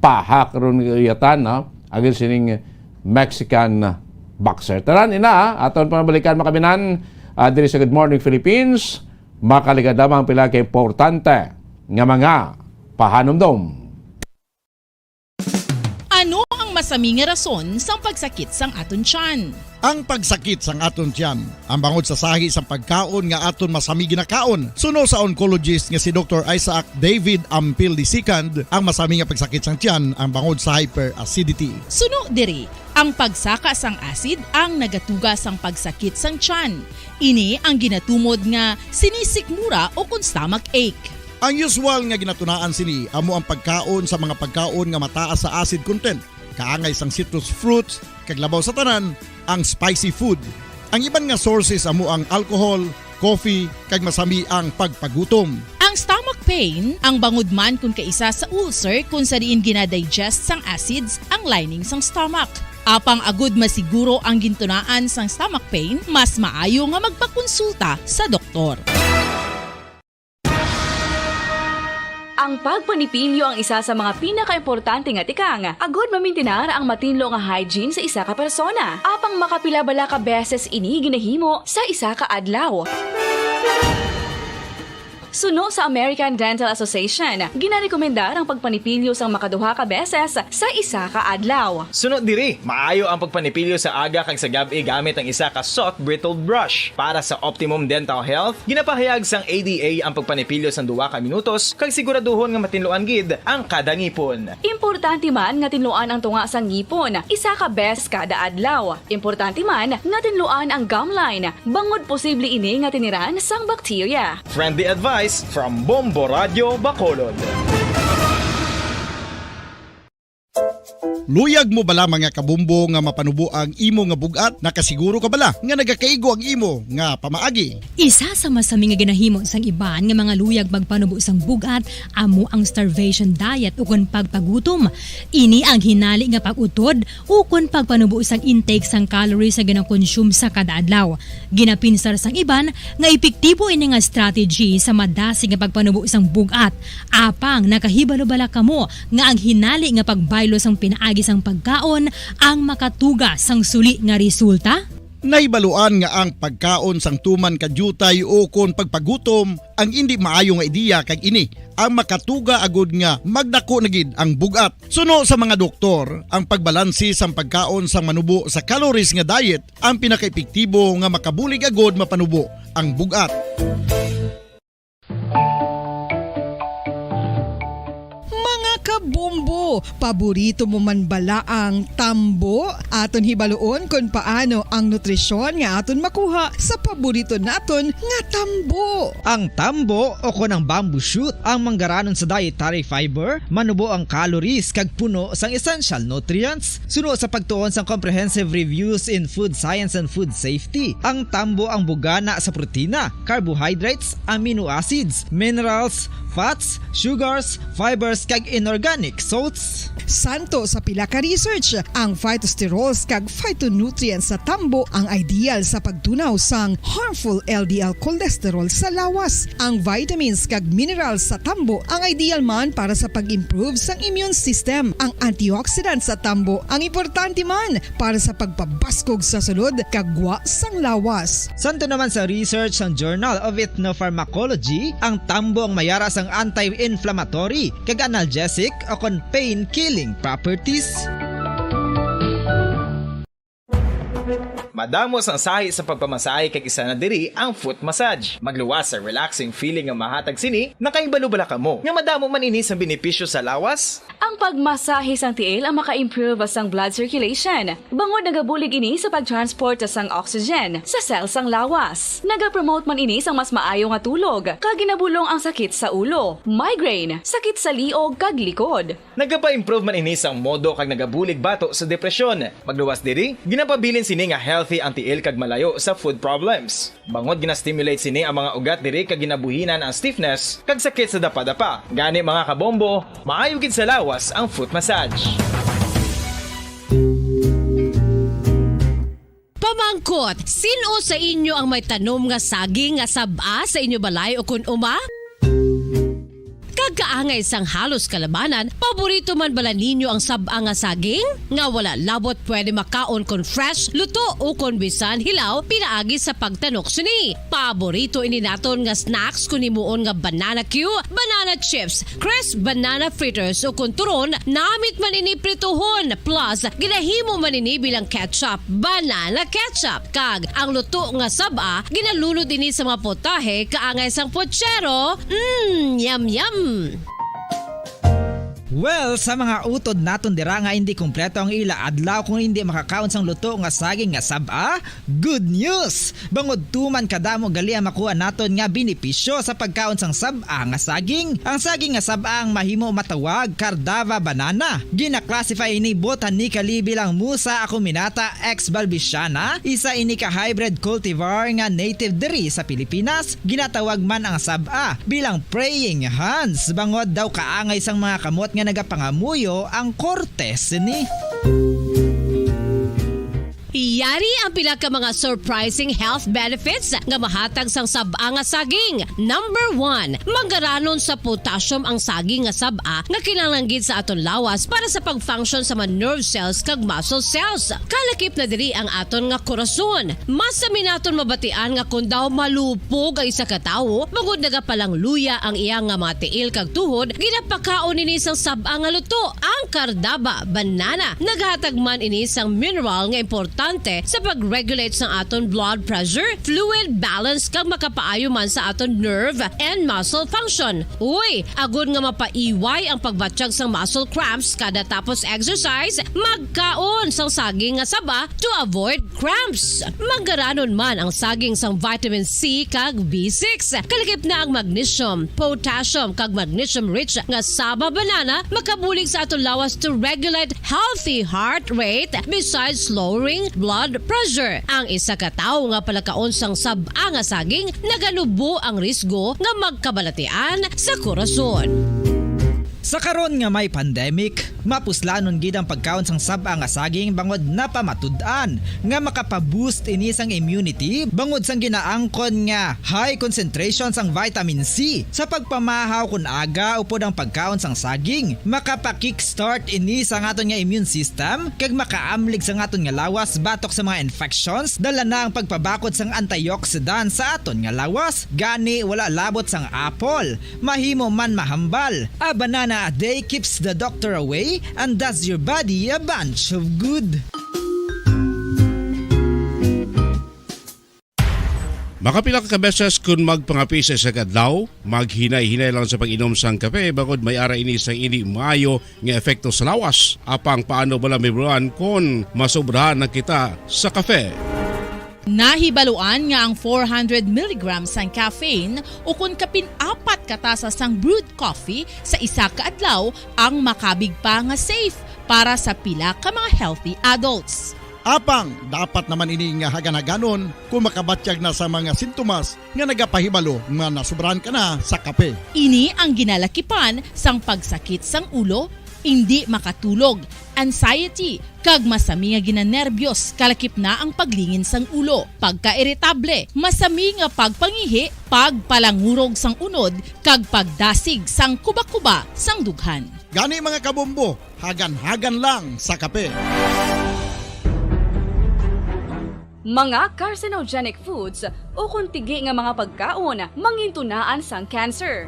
paha karon iyatan, no? Agil sining Mexican boxer. Taran ina, aton pamabalikan makabinan diri sa Good Morning Philippines, makaligad lamang pila kay importante nga mga pahanumdom. Ano ang masami nga rason sang pagsakit sang aton tiyan? Ang pagsakit sang aton tiyan, ang bangod sa sahi sang pagkaon nga aton masami ginakaon. Suno sa oncologist nga si Dr. Isaac David Ampil II, ang masami nga pagsakit sang tiyan ang bangod sa hyperacidity. Suno diri, ang pagsaka sang acid ang nagatuga sang pagsakit sang tiyan. Ini ang ginatumod nga sinisikmura o kung stomach ache. Ang usual nga ginatunaan sini amo ang pagkaon sa mga pagkaon nga mataas sa acid content, kaangay sang citrus fruits, kaglabaw sa tanan ang spicy food. Ang iban nga sources amo ang alcohol, coffee, kag masami ang pagpagutom. Ang stomach pain, ang bangod man kung kaisa sa ulcer kung sa diin ginadigest sang acids ang lining sang stomach. Apang agud masiguro ang gintunaan sang stomach pain, mas maayo nga magpakonsulta sa doktor. Ang pagpanipilyo ang isa sa mga pinaka-importante nga tikang. Agod mamintinar ang matinlo nga hygiene sa isa ka persona. Apang makapila-bala ka beses ini ginahimo sa isa ka adlaw. Suno sa American Dental Association, ginarekomendar ang pagpanipilyo sang makaduha ka beses sa isa ka adlaw. Sunod diri, maayo ang pagpanipilyo sa aga kag sa gabi gamit ang isa ka soft brittled brush. Para sa optimum dental health, ginapahayag sang ADA ang pagpanipilyo sang 2 ka minutos kag siguraduhon nga matinluan gid ang kada ngipon. Importante man nga tinluan ang tunga sang ngipon, isa ka beses kada adlaw. Importante man nga tinluan ang gum line, bangod posible ini nga tiniran sang bakterya. Friendly advice from Bombo Radio Bacolod. Luyag mo bala mga kabumbo nga mapanubo ang imo nga bugat? Nakasiguro ka bala nga nagakaigo ang imo nga pamaagi? Isa sa masami nga ginahimo sang iban nga mga luyag magpanubo sang bugat amo ang starvation diet ukon pagpagutom. Ini ang hinali nga pag-utod ukon pagpanubo sang intake sang calories sa gina-consume sa kada adlaw. Ginapinsar sang iban nga epektibo ini nga strategy sa madasig nga pagpanubo sang bugat. Apang nakahibalo-bala kamo nga ang hinali nga pagbaylo sang pinaagi sang pagkaon ang makatuga sang suli nga resulta? Naibaluan nga ang pagkaon sang tuman kadyutay o kon pagpagutom ang hindi maayo nga ideya kag ini ang makatuga agud nga magdako na gid ang bugat. Suno sa mga doktor, ang pagbalansi sang pagkaon sang manubo sa calories nga diet ang pinaka-epektibo nga makabulig agud mapanubo ang bugat. Kabumbo, paborito mo man bala ang tambo? Aton hibaluon kung paano ang nutrisyon nga aton makuha sa paborito naton nga tambo. Ang tambo o kon ang bamboo shoot ang manggaranon sa dietary fiber, manubo ang calories kag puno sang essential nutrients. Suno sa pagtuon sang comprehensive reviews in food science and food safety, ang tambo ang bugana sa protina, carbohydrates, amino acids, minerals, fats, sugars, fibers kag inorganic salts. Santo sa pila ka research, ang phytosterols kag phytonutrients sa tambo ang ideal sa pagtunaw sang harmful LDL cholesterol sa lawas. Ang vitamins kag minerals sa tambo ang ideal man para sa pag-improve sang immune system. Ang antioxidants sa tambo ang importante man para sa pagpabaskog sa sulod kag gwa sang lawas. Santo naman sa research ng Journal of Ethnopharmacology, ang tambo ang mayara sang anti-inflammatory kag analgesic o kon pain-killing properties. Madamos ang sahi sa pagpamasahe kag isa na diri ang foot massage. Magluwas sa relaxing feeling nga mahatag sini, nakaibalo-bala ka mo. Nga madamo man ini sa benepisyo sa lawas. Ang pagmasahe sang tiil ang maka-improve sang blood circulation. Bangod nagabulig ini sa pagtransport sang oxygen sa cell sang lawas. Nagapromote man ini sang mas maayo nga tulog, kag ginabulong ang sakit sa ulo, migraine, sakit sa liog kag likod. Nagapa-improve man ini sang modo kag nagabulig bato sa depresyon. Magluwas diri, ginapabilin sini nga nga healthy ang tiil kag malayo sa food problems. Bangod gina-stimulate sini ang mga ugat diri kag ginabuhinan ang stiffness kag sakit sa dapa-dapa. Gani mga kabombo, maayo gid sa lawas ang foot massage. Pamangkot, sino sa inyo ang may tanom nga saging nga sab-a sa inyo balay o kun uma? Kagkaangay sang halos kalabanan, paborito man bala ninyo ang sab-a nga saging? Nga wala labot pwede makaon kon fresh, luto o kon bisan hilaw pinaagi sa pagtanok sini. Paborito ini naton nga snacks kun himuon nga banana Q, banana chips, crisp banana fritters o kun turon, namit man ini prituhon plus ginahimo man ini bilang ketchup, banana ketchup. Kag ang luto nga sab-a ginalunod ini sa mga potahe kaangay sang pochero. Yum yum. Well, sa mga utod naton dira nga hindi kumpleto ang ila adlaw kung hindi makakaon sang luto nga saging nga sab-a, good news! Bangod tuman kadamo gali ang makuha naton nga benepisyo sa pagkaon sang sab-a nga saging. Ang saging nga sab-a ang mahimo matawag Cardava banana. Gina-classify ini botanically bilang Musa acuminata ex balbisiana, isa ini ka hybrid cultivar nga native diri sa Pilipinas. Ginatawag man ang sab-a bilang praying hands. Bangod daw kaangay sang mga kamot nga nagapangamuyo ang kortes ni. Yari ang pila ka mga surprising health benefits nga mahatag sang sab-a nga saging. Number 1, manggaranon sa potassium ang saging nga sab-a nga kinahanglan sa aton lawas para sa pag-function sa mga nerve cells kag muscle cells. Kalakip na diri ang aton nga korason. Mas sa minaton mabatian nga kun daw malupog ang isa ka tawo, bangod nagapalang luya ang iyang nga mga tiil kag tuhod, ginapakaon ini sang sab-a nga luto, ang Cardava banana. Naghatag man ini sang mineral nga importante sa pag-regulate sa aton blood pressure, fluid balance kag makapaayo man sa aton nerve and muscle function. Uy, agud nga mapaiway ang pagbatsyag sang muscle cramps kada tapos exercise, magkaon sang saging nga saba to avoid cramps. Manggaranon man ang saging sang vitamin C kag B6. Kalikip na ang magnesium, potassium kag magnesium rich nga saba banana makabulig sa aton lawas to regulate healthy heart rate besides lowering blood pressure. Ang isa ka tawo nga palakaon sang sab-a nga saging naganubo ang risgo nga magkabalatian sa korason. Sa karon nga may pandemic, mapuslanon gid ang pagkaon sang sab-a nga saging bangod napamatud-an nga makapaboost ini sang immunity bangod sang ginaangkon nga high concentration sang vitamin C sa pagpamahaw kun aga upod ang pagkaon sang saging. Makapa-kickstart ini sa aton nga immune system kag makaamlig sa aton nga lawas batok sa mga infections, dala na ang pagpabakod sang antioxidant sa aton nga lawas. Gani wala labot sang apple, mahimo man mahambal. A banana a day keeps the doctor away and does your body a bunch of good. Makapila ka beses kung magpangapi sa isang adlaw, maghinay-hinay lang sa pag-inom sang kape bagod may ara ini sang ini maayo nga epekto sa lawas. Apang paano bala mibruan kung masobrahan na kita sa kape? Nahibaluan nga ang 400 mg sang caffeine o kung kapin-apat katasa sang brewed coffee sa isa ka adlaw ang makabig pa nga safe para sa pila ka mga healthy adults. Apang, dapat naman ini nga hagan-haganon kung makabatyag na sa mga sintomas nga nagapahibalo nga nasubrahan ka na sa kape. Ini ang ginalakipan sang pagsakit sang ulo, hindi makatulog, anxiety, kag masami nga ginanerbiyos, kalakip na ang paglingin sang ulo, pagka-irritable, masami nga pagpangihi, pagpalangurog sang unod, kag pagdasig sang kuba-kuba sang dughan. Gani mga kabombo, hagan-hagan lang sa kape. Mga carcinogenic foods o kuntigi nga mga pagkaon mangintunaan sang cancer.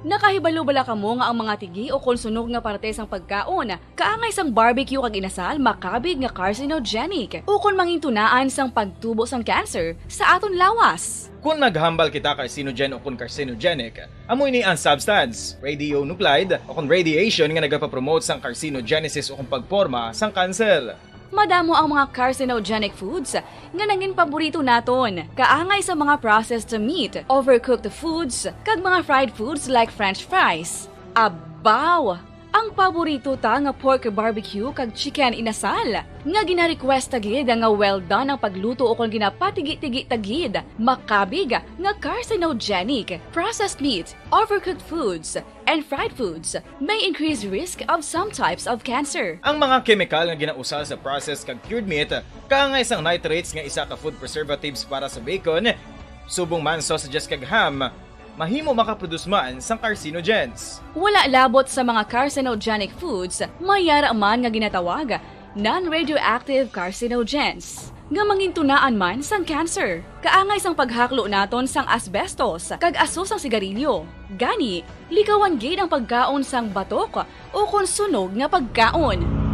Nakahibalo bala kamo nga ang mga tigi o konsunog nga parte sang pagkaon kaangay sang barbecue kag inasal makabig nga carcinogenic o kon mangintunaan sang pagtubo sang cancer sa aton lawas. Kung naghambal kita carcinogen o kung carcinogenic, amoy ni ang substance, radionuclide o kung radiation nga nagapapromote sang carcinogenesis o kung pagporma sang cancer. Madamo ang mga carcinogenic foods nga naging paborito naton. Kaangay sa mga processed meat, overcooked foods, kag mga fried foods like french fries. Abaw! ang paborito ta nga pork barbecue kag chicken inasal. Nga gina-request tagid nga well done ang pagluto o kung ginapatigi-tigi tagid, makabig nga carcinogenic, processed meat, overcooked foods, and fried foods may increase risk of some types of cancer. Ang mga chemical nga ginausal sa processed kag cured meat, kaangay isang nitrates nga isa ka food preservatives para sa bacon, subong man sausages kag ham, mahimo makaproduce man sang carcinogens. Wala labot sa mga carcinogenic foods, mayara man nga ginatawag non-radioactive carcinogens nga mangintunaan man sang cancer. Kaangay sang paghaklo naton sang asbestos kag aso sang sigarilyo. Gani, likawan gid ang pagkaon sang batok o kung sunog nga pagkaon.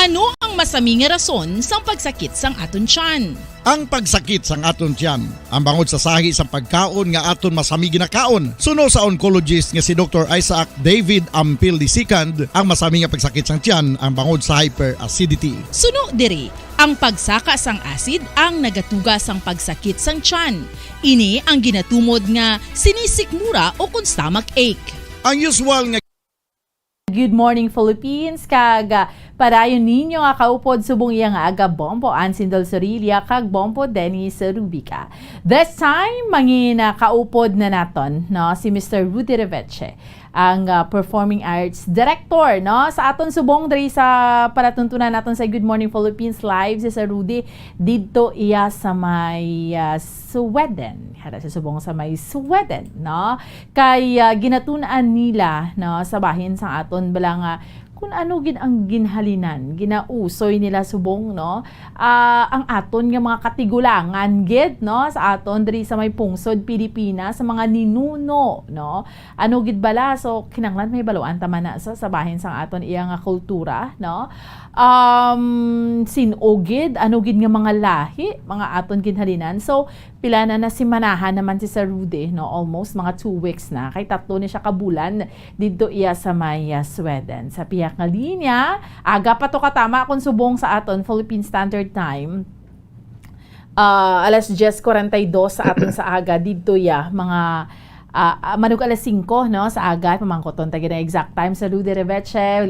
Ano ang masami nga rason sang pagsakit sang aton tiyan? Ang pagsakit sang aton tiyan, ang bangod sa sahi sang pagkaon nga aton masami ginakaon. Suno sa oncologist nga si Dr. Isaac David Ampil II, ang masami nga pagsakit sang tiyan ang bangod sa hyperacidity. Suno diri, ang pagsaka sang acid ang nagatuga sang pagsakit sang tiyan. Ini ang ginatumod nga sinisikmura o kung stomach ache. Ang usual nga Good morning Philippines, kag padayon ninyo nga kaupod subong iya nga aga Bombo Ansindol Sorilla kag Bombo Dennis Rubica. This time mangin kaupod na naton no si Mr. Rudy Reveche, ang performing arts director no sa aton subong diri sa palatuntunan naton sa Good Morning Philippines live si Sir Rudy didto iya sa may Sweden. Hara sa subong sa may Sweden no kay ginatun-an nila no sa bahin sa aton bala nga kung ano gin ang ginhalinan, ginausoy nila subong no ang aton nga mga katigulangan gid no sa aton diri sa may pungsod Pilipinas sa mga ninuno no ano gid bala so kinanglan may baluan tama na sa bahin sa aton iya nga kultura no sinogid ano gid nga mga lahi mga aton ginhalinan so pila na si manahan naman si Sir Rudy no almost mga 2 weeks na kay tatlo ni siya kabulan didto iya sa may Sweden sa piyak nga linya aga pa to katama kung subong sa aton Philippine Standard Time alas 10:42 sa aton sa aga didto ya mga manug alas 5 no sa aga pamangkoton tagi na exact time sa Rudy Reveche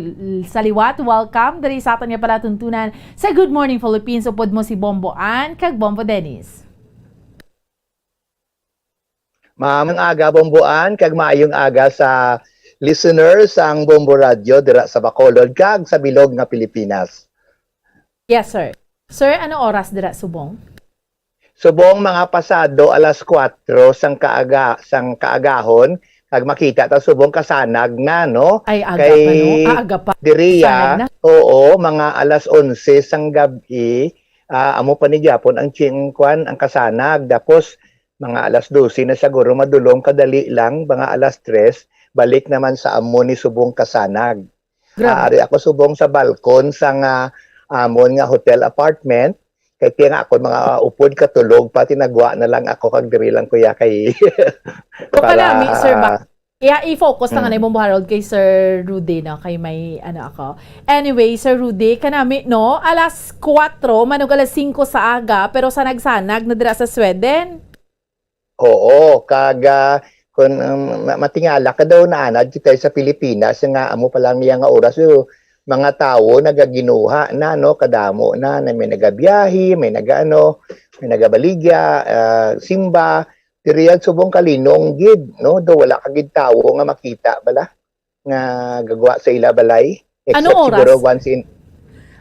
sa liwat. Welcome diri sa aton nga palatuntunan sa Good Morning Philippines upod mo si Bombo Ann kag Bombo Dennis. Maamang aga Bomboan kag maayong aga sa listeners ang Bombo Radio dira sa Bacolod kag sa bilog nga Pilipinas. Yes sir. Sir, ano oras dira subong? Subong mga pasado alas 4 sang kaagahon kag makita ta subong kasanag na no. Ay aga kay pa no. Aga pa. Diriya, oo, mga alas 11 sang gabi amo pa ni Japon ang chinkwan ang kasanag tapos mga alas 12 na siguro madulong kadali lang, mga alas 3, balik naman sa amo ni subong kasanag. Ari ako subong sa balkon sa amon nga hotel apartment, kay nga ako mga upod katulog, pati nagwa na lang ako kag diri lang kuya kay para sir i-focus na nga na yung Harold kay Sir Rudy no, kay may ano ako. Anyway, Sir Rudy, kanami no, alas 4, manug alas 5 sa aga, pero sa nagsanag na dira sa Sweden. Oo, kag Kung matingala ka daw na anad kita sa Pilipinas nga amo pa lang niya nga oras so, mga tao nagaginuha na no kadamo na may nagabiyahe, may nagaano, may nagabaligya, simba, diriyad subong kalinong gid no do wala ka gid tawo nga makita bala nga gagawa sa ila balay except Anong oras? siguro once in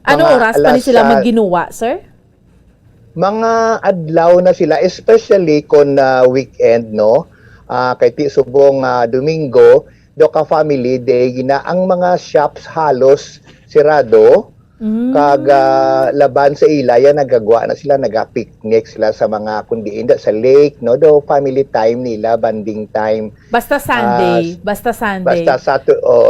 Anong oras pa ni alas, sila magginuwa, sir? mga adlaw na sila especially kung weekend no kay ti subong Domingo do ka family day gina ang mga shops halos sirado kag laban sa ilaya nagagawa na sila naga-picnic sila sa mga kundiin sa lake no do family time nila banding time Basta Sunday, basta Sunday. basta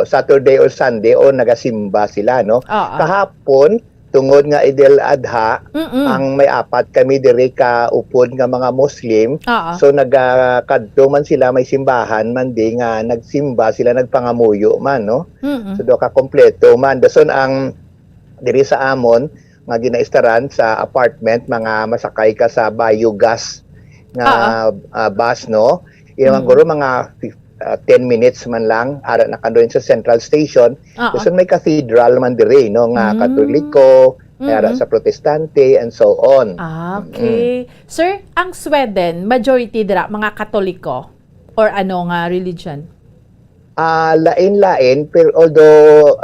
Saturday or Sunday o nagasimba sila no Oo. kahapon tungod nga Idel Adha ang may apat kami diri ka upod nga mga Muslim Oo. so nagakadto man sila may simbahan man di nga nagsimba sila nagpangamuyo man no so do ka kompleto man dason ang diri sa amon nga ginaistaran sa apartment mga masakay ka sa biogas nga bus no ilang guro mga 10 minutes man lang ara na kandoon sa Central Station so may cathedral man diri no nga Katoliko ara sa Protestante and so on. Okay. Sir, ang Sweden majority dira mga Katoliko or ano nga religion? Lain-lain pero although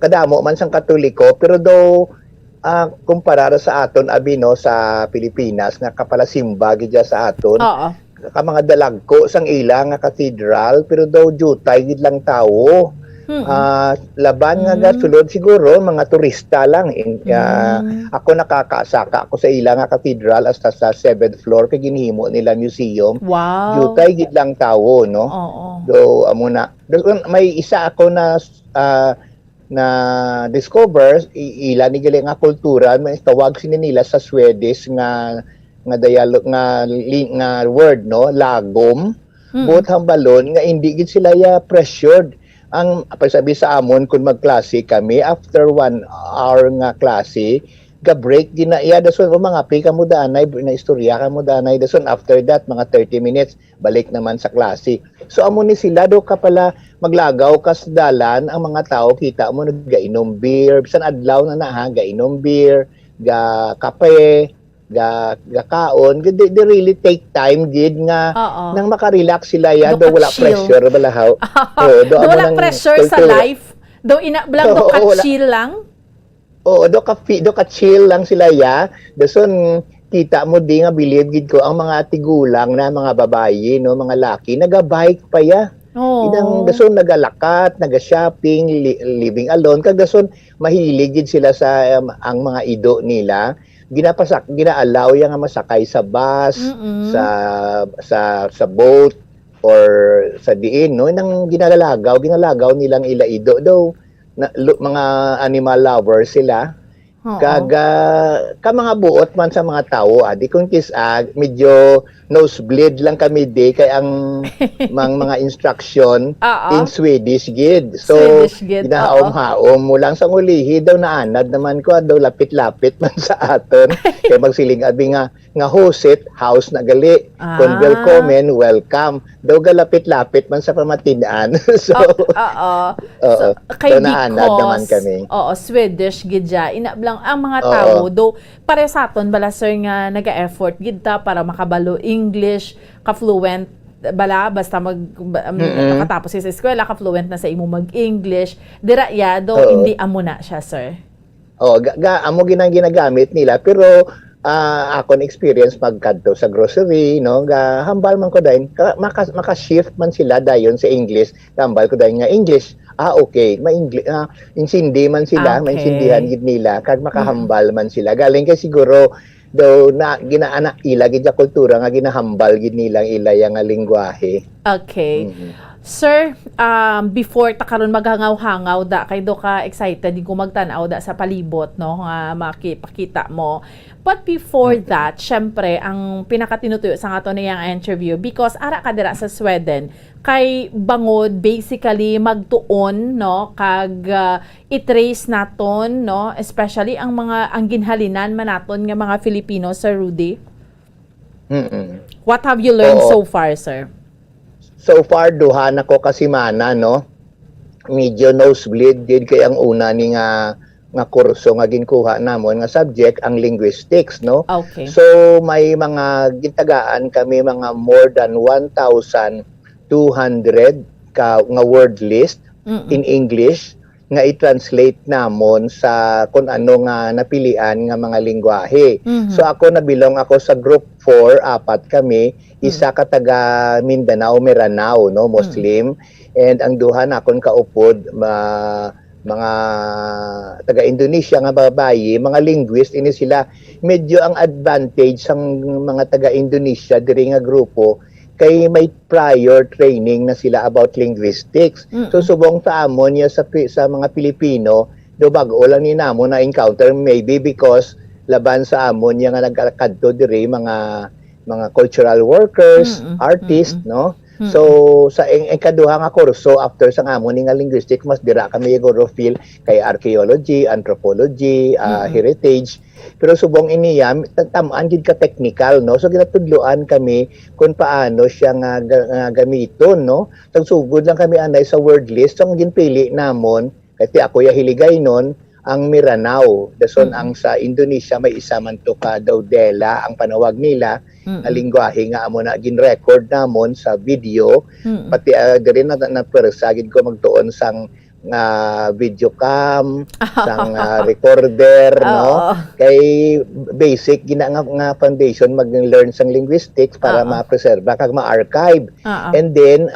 kadamo man sang Katoliko pero do kumpara sa aton abi no sa Pilipinas nga kapalasimba gid sa aton. Oo. Ka mga dalagko sang ila nga cathedral pero daw jutay gid lang tawo. Laban nga sulod siguro mga turista lang ako nakakasaka ako sa ila nga cathedral hasta sa 7th floor kay ginhimo nila museum. Wow. Jutay gid lang tawo no. Oo. Do amo na may isa ako na discover ila ni gali nga kultura may tawag sini nila sa Swedish nga dialog nga word no lagom buot hambalon nga hindi gid sila pressured ang pasabi sa amon kun magklase kami after 1 hour nga klase ga break ginaiya dason mga pika mo danay na istorya ka mo danay dason after that mga 30 minutes balik naman sa klase so amo ni sila do ka pala maglagaw ka sa dalan ang mga tao kita mo nagainom beer bisan adlaw na gainom beer ga kape ga kaon they really take time gid nga nang makarelax sila ya do wala pressure balahaw do wala pressure sa life do ina blang do ka chill lang. Do ka chill lang sila ya. Dason kita mo di nga bilib gid ko ang mga tigulang na mga babayi no, mga laki naga-bike pa ya. Idang dason nagalakat, naga-shopping, living alone kag dason mahilig gid sila sa ang mga ido nila. Ginaalaw ya nga masakay sa bus, sa boat or sa diin no nang ginalagaw nilang ila ido do mga animal lovers sila ka mga buot man sa mga tao di kung medyo nosebleed lang kami kay ang mga instruction in Swedish gid so ginahaom-haom mo lang sa ulihi daw naanad naman ko daw lapit-lapit man sa aton kay magsiling abi nga hosit house na gali kun welcome daw galapit-lapit man sa pamatinaan so kay naanad naman kami Swedish gid ja inablang ang mga tao do pare sa aton bala sir nga naga-effort gid ta para makabalo English ka-fluent bala basta nakatapos sa eskwela ka-fluent na sa imo mag-English dira ya do hindi amo na siya sir. Amo ginagamit nila pero akon experience magkadto sa grocery no hambal man ko dayon maka-shift man sila dayon sa English hambal ko dayon nga English okay insindi man sila maintindihan gid nila kag makahambal man sila galing kay siguro daw na ginaana ila gid sa kultura nga ginahambal gid nilang ilaya nga lengguwahe. Okay. Sir, before ta karon maghangaw-hangaw da kay do ka excited ko magtan-aw da sa palibot no nga makipakita mo. But before that, syempre ang pinakatinutuyo sa ato niyang interview because ara ka dira sa Sweden kay bangod basically magtuon no kag i-trace naton no especially ang ginhalinan man naton nga mga Filipino, Sir Rudy. What have you learned so far, sir? So far duha na ko kasimana no. Medyo nosebleed did kay ang una ni nga kurso nga ginkuha namon nga subject ang linguistics no. Okay. So may mga gitagaan kami mga more than 1,200 ka nga word list in English nga i-translate namon sa kung ano nga napilian nga mga lingwahe. So ako nabilong ako sa group 4, apat kami, isa ka taga Mindanao, Meranao, no, Muslim, and ang duha na akong kaupod mga taga Indonesia nga babayi, mga linguist ini sila. Medyo ang advantage sang mga taga Indonesia diri nga grupo kay may prior training na sila about linguistics. So subong sa amon ya sa mga Pilipino, do bago lang ni namo na encounter maybe because laban sa amon ya nga nagkadto diri mga cultural workers, artists, no? So sa ikaduha nga kurso after sa amon nga linguistics mas dira kami siguro feel kay archaeology, anthropology, heritage. Pero subong iniyam tamaan gid ka technical no. So ginatudloan kami kung paano siya nga gamiton no. Tagsugod lang kami anay sa word list. So ang ginpili namon kasi ako ya hiligay nun ang Miranao. Dason ang sa Indonesia may isa man to ka Daudela ang panawag nila. Na lingwahe nga amo na gin-record namon sa video. Pati diri na persagid ko magtuon sang video cam, sang recorder, no? Kay basic gina nga foundation mag-learn sang linguistics para ma-preserve kag ma-archive. And then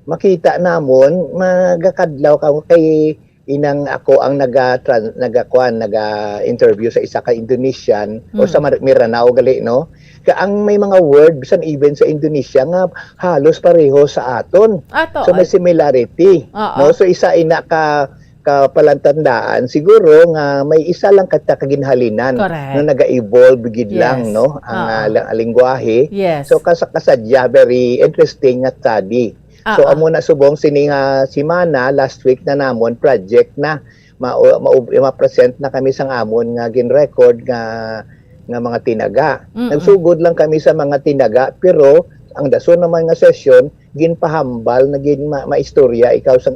makita namon magakadlaw ka kay inang ako ang naga-interview sa isa ka Indonesian o sa Miranao gali no. Ang may mga word bisan even sa Indonesia nga halos pareho sa aton. So may similarity. No, so isa ina ka palantandaan siguro nga may isa lang kaginhalinan no naga-evolve gid lang no ang lingwahe. So kasadya very interesting nga study. So amo na subong sini nga simana last week na namon project na ma-present na kami sang amon nga gin-record nga mga tinaga. Nagsugod lang kami sa mga tinaga pero ang dason naman nga session ginpahambal na gin maistorya ikaw sang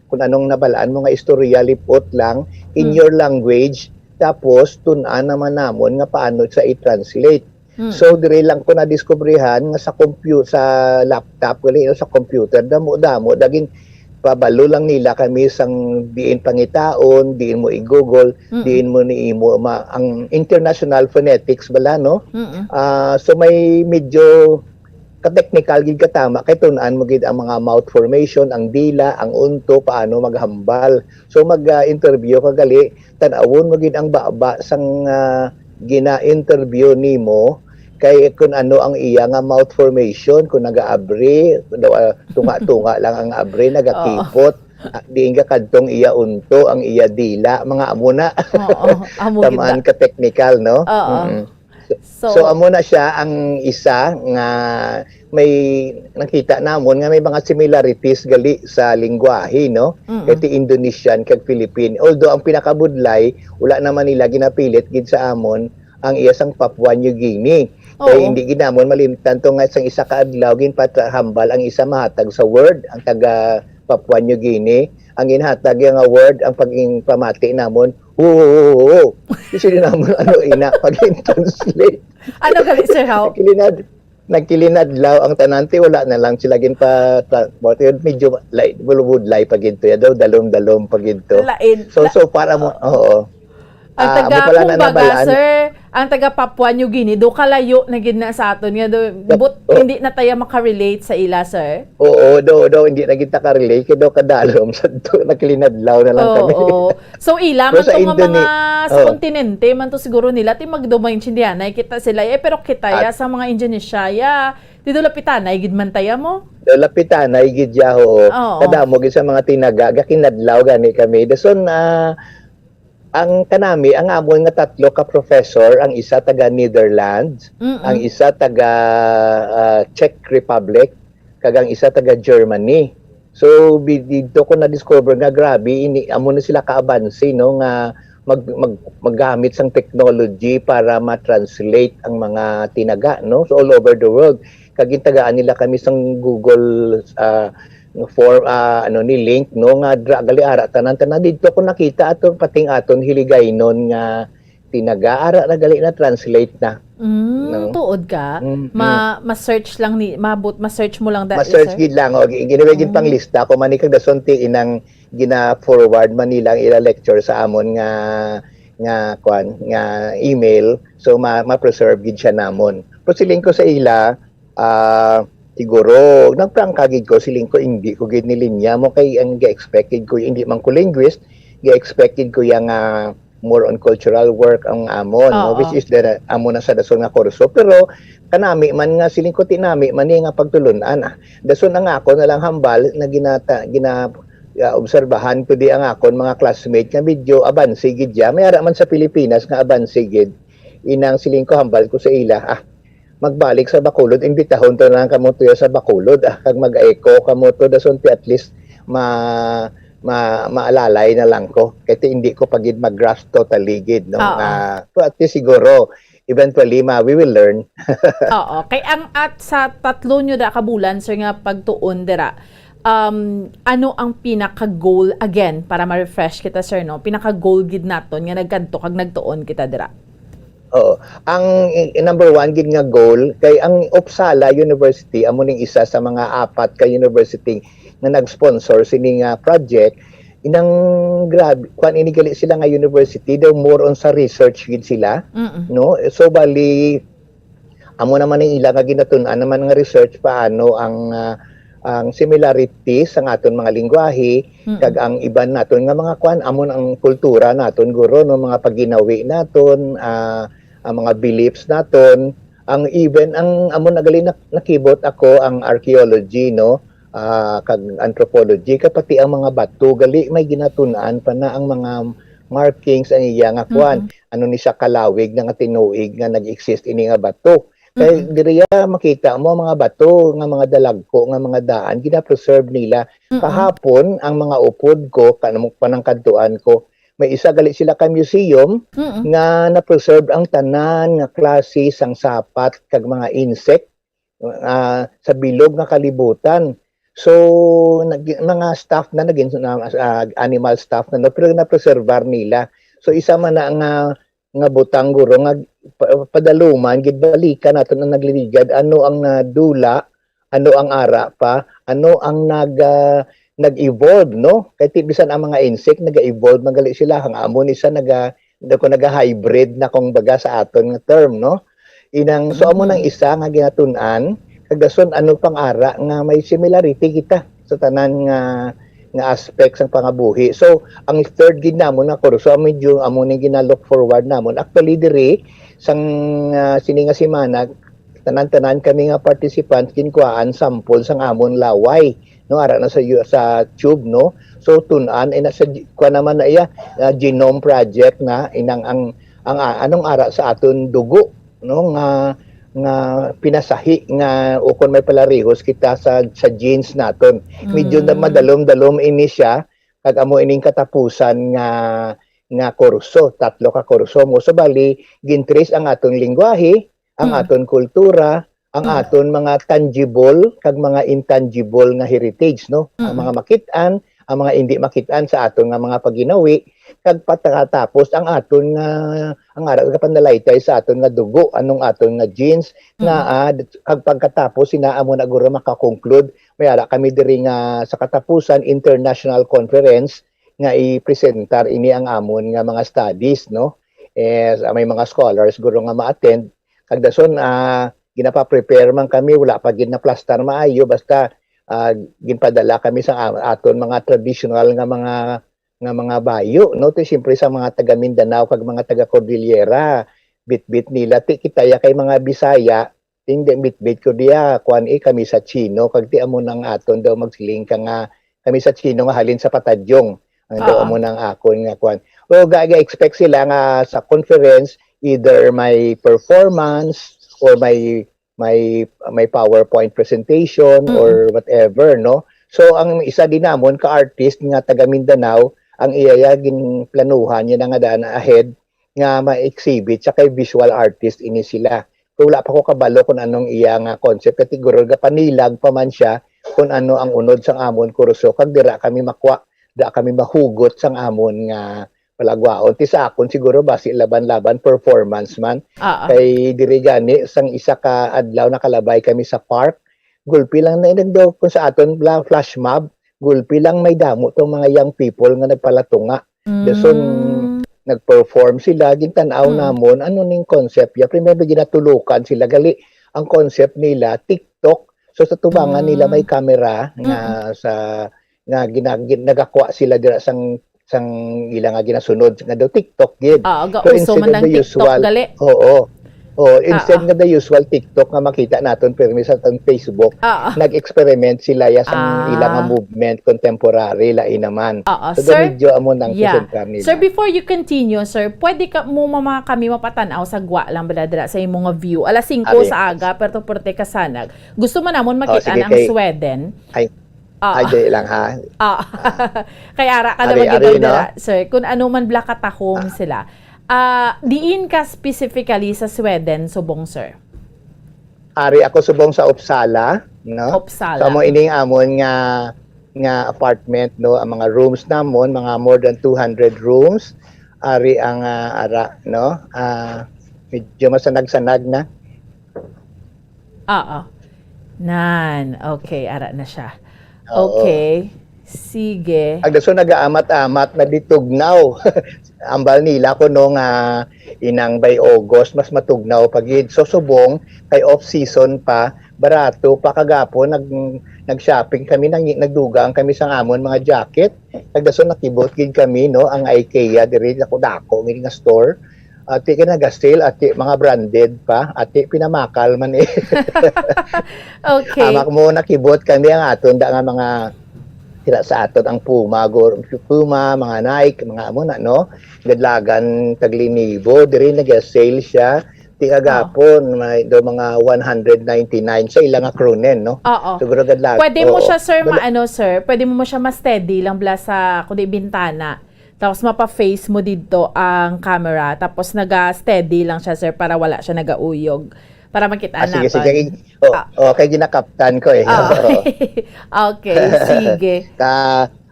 kung anong nabalaan mo nga istorya lipot lang in your language tapos tun-an naman namon nga paano sa i-translate. So dire lang ko na diskubrihan nga sa laptop gali sa computer damo daging pabalo lang nila kami sang diin pangitaon, diin mo i-google, diin mo ni imo ang international phonetics bala no. So may medyo ka-technical gid katama kay tun-an mo gid ang mga mouth formation, ang dila, ang unto paano maghambal. So mag-interview ka gali tan-awon mo gid ang baba sang gina-interview nimo kay kung ano ang iya nga mouth formation kung naga-abre tunga-tunga lang ang abre nagakipot diin ka kadtong iya unto ang iya dila mga amo na tamaan ka technical no. So amo na siya ang isa nga may nakita namon nga may mga similarities gali sa lingwahe no kay Indonesian kag Philippine although ang pinakabudlay wala naman nila ginapilit gid sa amon ang iya sang Papua New Guinea. Kaya hindi ginamon malimtan to nga sang isa ka adlaw ginpatahambal ang isa mahatag sa word ang taga Papua New Guinea ang ginhatag nga word ang paging pamati namon kasi namon ano ina pag-translate ano gali sir how nagkilinadlaw ang tanante wala na lang sila medyo bulubudlay paginto ya daw dalom paginto so para mo ang taga kumbaga sir ang taga Papua New Guinea do kalayo na gid na sa aton nga but hindi na tayo makarelate sa ila sir. Do hindi na kita ka-relate kay do kadalom sa nagkilinadlaw na lang kami. So ila man to mga sa kontinente man to siguro nila ti magdumay Indiana kita sila pero kita ya sa mga Indonesia ya dito lapitan ay gid man taya mo. Lapitan ay gid ya kadamo gid sa mga tinaga gakinadlaw gani kami dason ang kanami ang amon nga tatlo ka professor ang isa taga Netherlands ang isa taga Czech Republic kag ang isa taga Germany so dito ko na discover nga grabe amo na sila kaabansi no nga maggamit sang technology para ma-translate ang mga tinaga no so all over the world kagintagaan nila kami sa Google form ni link no nga gali ara tanan dito ko nakita aton pating aton hiligaynon nga tinaga-ara na gali na translate na. Tuod ka. Ma-search lang ni ma-search mo lang ma-search gid lang ginawagin pang lista ko manikag dasonti inang gina-forward man nilang ila lecture sa amon nga email so ma-preserve gid siya namon. Pero siling ko sa ila siguro nagprangkagid ko siling ko hindi ko gid nilinya mo kay ang ga-expected ko hindi man ko linguist ga-expected ko yang more on cultural work ang amon no? Which is the amon na sa dason nga kurso pero kanami man nga siling ko tinami man nga pagtulunan dason nga ako na lang hambal na obserbahan ko di ang akon mga classmate nga medyo abansi gid ya may ara man sa Pilipinas nga abansi gid inang siling ko hambal ko sa ila magbalik sa Bacolod, imbitahon to lang kamo tuyo sa Bacolod, kag mag-echo kamo to dason at least maalalay na lang ko. Kaya hindi ko pagid mag-grasp totally gid no. So at least siguro eventually we will learn. Oo. Kay ang at sa tatlo nyo da kabulan sir nga pagtuon dira. Ano ang pinaka-goal again para ma-refresh kita sir no? Pinaka-goal gid naton nga nagkanto kag nagtuon kita dira. Oo. Ang number one gid nga goal kay ang Uppsala University amo ning isa sa mga 4 ka university nga nag-sponsor sini nga project inang grabe kwan inigali sila nga university daw more on sa research gid sila no so bali amo naman ning ila nga ginatun-an naman nga research paano ang similarities sa aton mga lingwahe kag ang iban naton nga mga kwan amon ang kultura naton guro no mga pagginawi naton ang mga beliefs naton ang even ang amon nagali nakibot ako ang archaeology no kag anthropology kapati ang mga bato gali may ginatun-an pa na ang mga markings ang iya nga kwan ano ni sa kalawig nga tinuig nga nag-exist ini nga bato kay diriya makita mo mga bato nga mga dalagko nga mga daan gina-preserve nila kahapon ang mga upod ko kanamo panangkantuan ko may isa gali sila ka museum nga na-preserve ang tanan nga klase sang sapat kag mga insect sa bilog nga kalibutan. So mga staff na naging animal staff na no, pero na-preservar nila. So isa man na nga butang guro nga padaluman gid balikan naton ang nagliligad ano ang nadula, ano ang ara pa, ano ang nag-evolve no kay bisan ang mga insect nag-evolve magali sila hang amon isa naga-hybrid na kung baga sa aton nga term no inang so amo nang isa nga ginatun-an kagason ano pang ara nga may similarity kita sa tanan nga aspects ng pangabuhi so ang third gid namon nga kurso medyo amo ning gina-look forward namon actually diri sang sini nga semana tanan-tanan kami nga participants kinkuhaan sample sang amon laway no ara na sa tube no so tun-an nasa kuan naman na iya genome project na inang ang anong ara sa aton dugo no nga pinasahi nga ukon may palarihos kita sa genes naton medyo na madalom-dalom ini siya kag amo ining katapusan nga kurso 3 ka kurso mo so bali gintrace ang aton lingwahe ang aton kultura ang aton mga tangible kag mga intangible nga heritage no ang mga makit-an ang mga hindi makit-an sa aton nga mga paginawi kag patatapos ang aton nga ang ara ka pandalaytay sa aton nga dugo anong aton nga genes nga kag pagkatapos sinaamo na guro maka-conclude may ara kami diri nga sa katapusan international conference nga i-presentar ini ang amon nga mga studies no may mga scholars guro nga ma-attend kag dason ginapa-prepare man kami wala pa gid na plaster maayo basta ginpadala kami sa aton mga traditional nga mga bayo no to siyempre sa mga taga Mindanao kag mga taga Cordillera bit nila ti kitaya kay mga Bisaya hindi bit ko diya kuan kami sa Chino kag ti amo nang aton daw magsiling ka nga kami sa Chino nga halin sa Patadyong ang daw amo nang akon nga kuan well expect sila nga sa conference either may performance or may PowerPoint presentation or whatever no so ang isa din namon ka artist nga taga Mindanao ang iyaya ginplanuhan niya nga daan ahead nga ma-exhibit sa kay visual artist ini sila Pero wala pa ko kabalo kung anong iya nga concept. Kasi siguro panilag pa man siya kung ano ang unod sang amon kurso. Kag dira kami kami mahugot sang amon nga palagwaon. Ti sa akon siguro basi laban-laban performance man. Kay diri gani sang isa ka adlaw nakalabay kami sa park. Gulpi lang na inagdo kung sa aton flash mob. Gulpi lang may damo tong mga young people nga nagpalatunga. Dason nag-perform sila, gintanaw namon ano ning concept ya. Primero ginatulukan sila gali ang concept nila TikTok. So sa tubangan nila may camera nga nagakuha sila dira sang ilang nga ginasunod nga daw TikTok gid. So instead of the usual gali. Instead nga the usual TikTok nga makita naton permi sa Facebook, nag-experiment sila ya sang ilang nga movement contemporary lain naman. So Sir, medyo amo nang presentar nila. Sir, before you continue, sir, pwede ka mo kami mapatanaw sa gwa lang bala sa imong view. Alas 5 sa aga, pero porte kasanag. Gusto mo namon makita ang Sweden. Ay, lang ha. Kaya ara ka na magiging sir, kung ano man bla katahom sila. Diin ka specifically sa Sweden, subong sir? Ari ako subong sa Uppsala, no? Uppsala. So mo ining amon nga apartment, no, ang mga rooms namon, mga more than 200 rooms. Ari ang ara, no? Medyo masanag-sanag na. Nan, okay, ara na siya. Okay. Sige. Agdaso nagaamat-amat na ditugnaw. Ambal nila ko no nga inang by August mas matugnaw pagid. So subong kay off season pa, barato pa kagapon nag-shopping kami nagdugang kami sang amon mga jacket. Agdaso nakibot gid kami no ang IKEA diri dako nga store. Ati ka nag-sale, ati mga branded pa, ati pinamakal man eh. Okay. Amak mo nakibot kami ang aton da nga mga sila sa aton ang Puma, mga Nike, mga amo na, no? Gadlagan taglinibo, diri nag-sale siya. Tingagapon, may do mga 199 sa ilang akronen, no? Siguro gadlagan. Pwede mo siya, sir, sir? Pwede mo siya ma-steady lang bla sa kundi bintana. Tapos mapa-face mo dito ang camera. Tapos naga-steady lang siya, sir, para wala siya nagauyog. Para makita natin. Sige. Okay, ginakaptan ko eh. Okay, sige.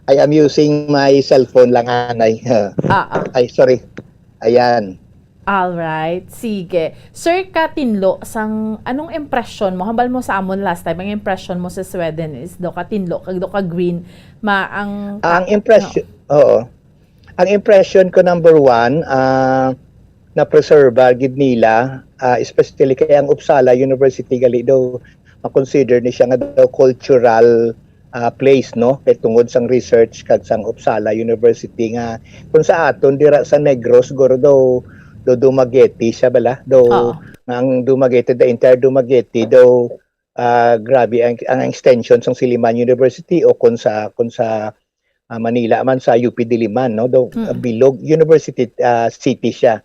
I am using my cellphone lang, anay. Ay, sorry. Ayan. Alright, sige. Sir Katinlo, anong impression mo? Hambal mo sa amon last time, ang impression mo sa Sweden is do katinlo, do ka green, ang impression, Ang impression ko number 1, na preserve gid nila, especially kay ang Uppsala University gali daw ma-consider ni siya nga daw cultural place, no, kay tungod sang research kag sang Uppsala University nga kung sa aton dira sa Negros goro daw Dumaguete siya bala daw ang Dumaguete, the entire Dumaguete daw grabe ang extension sang Silliman University o kun sa Manila man sa UP Diliman, no, daw bilog university city siya.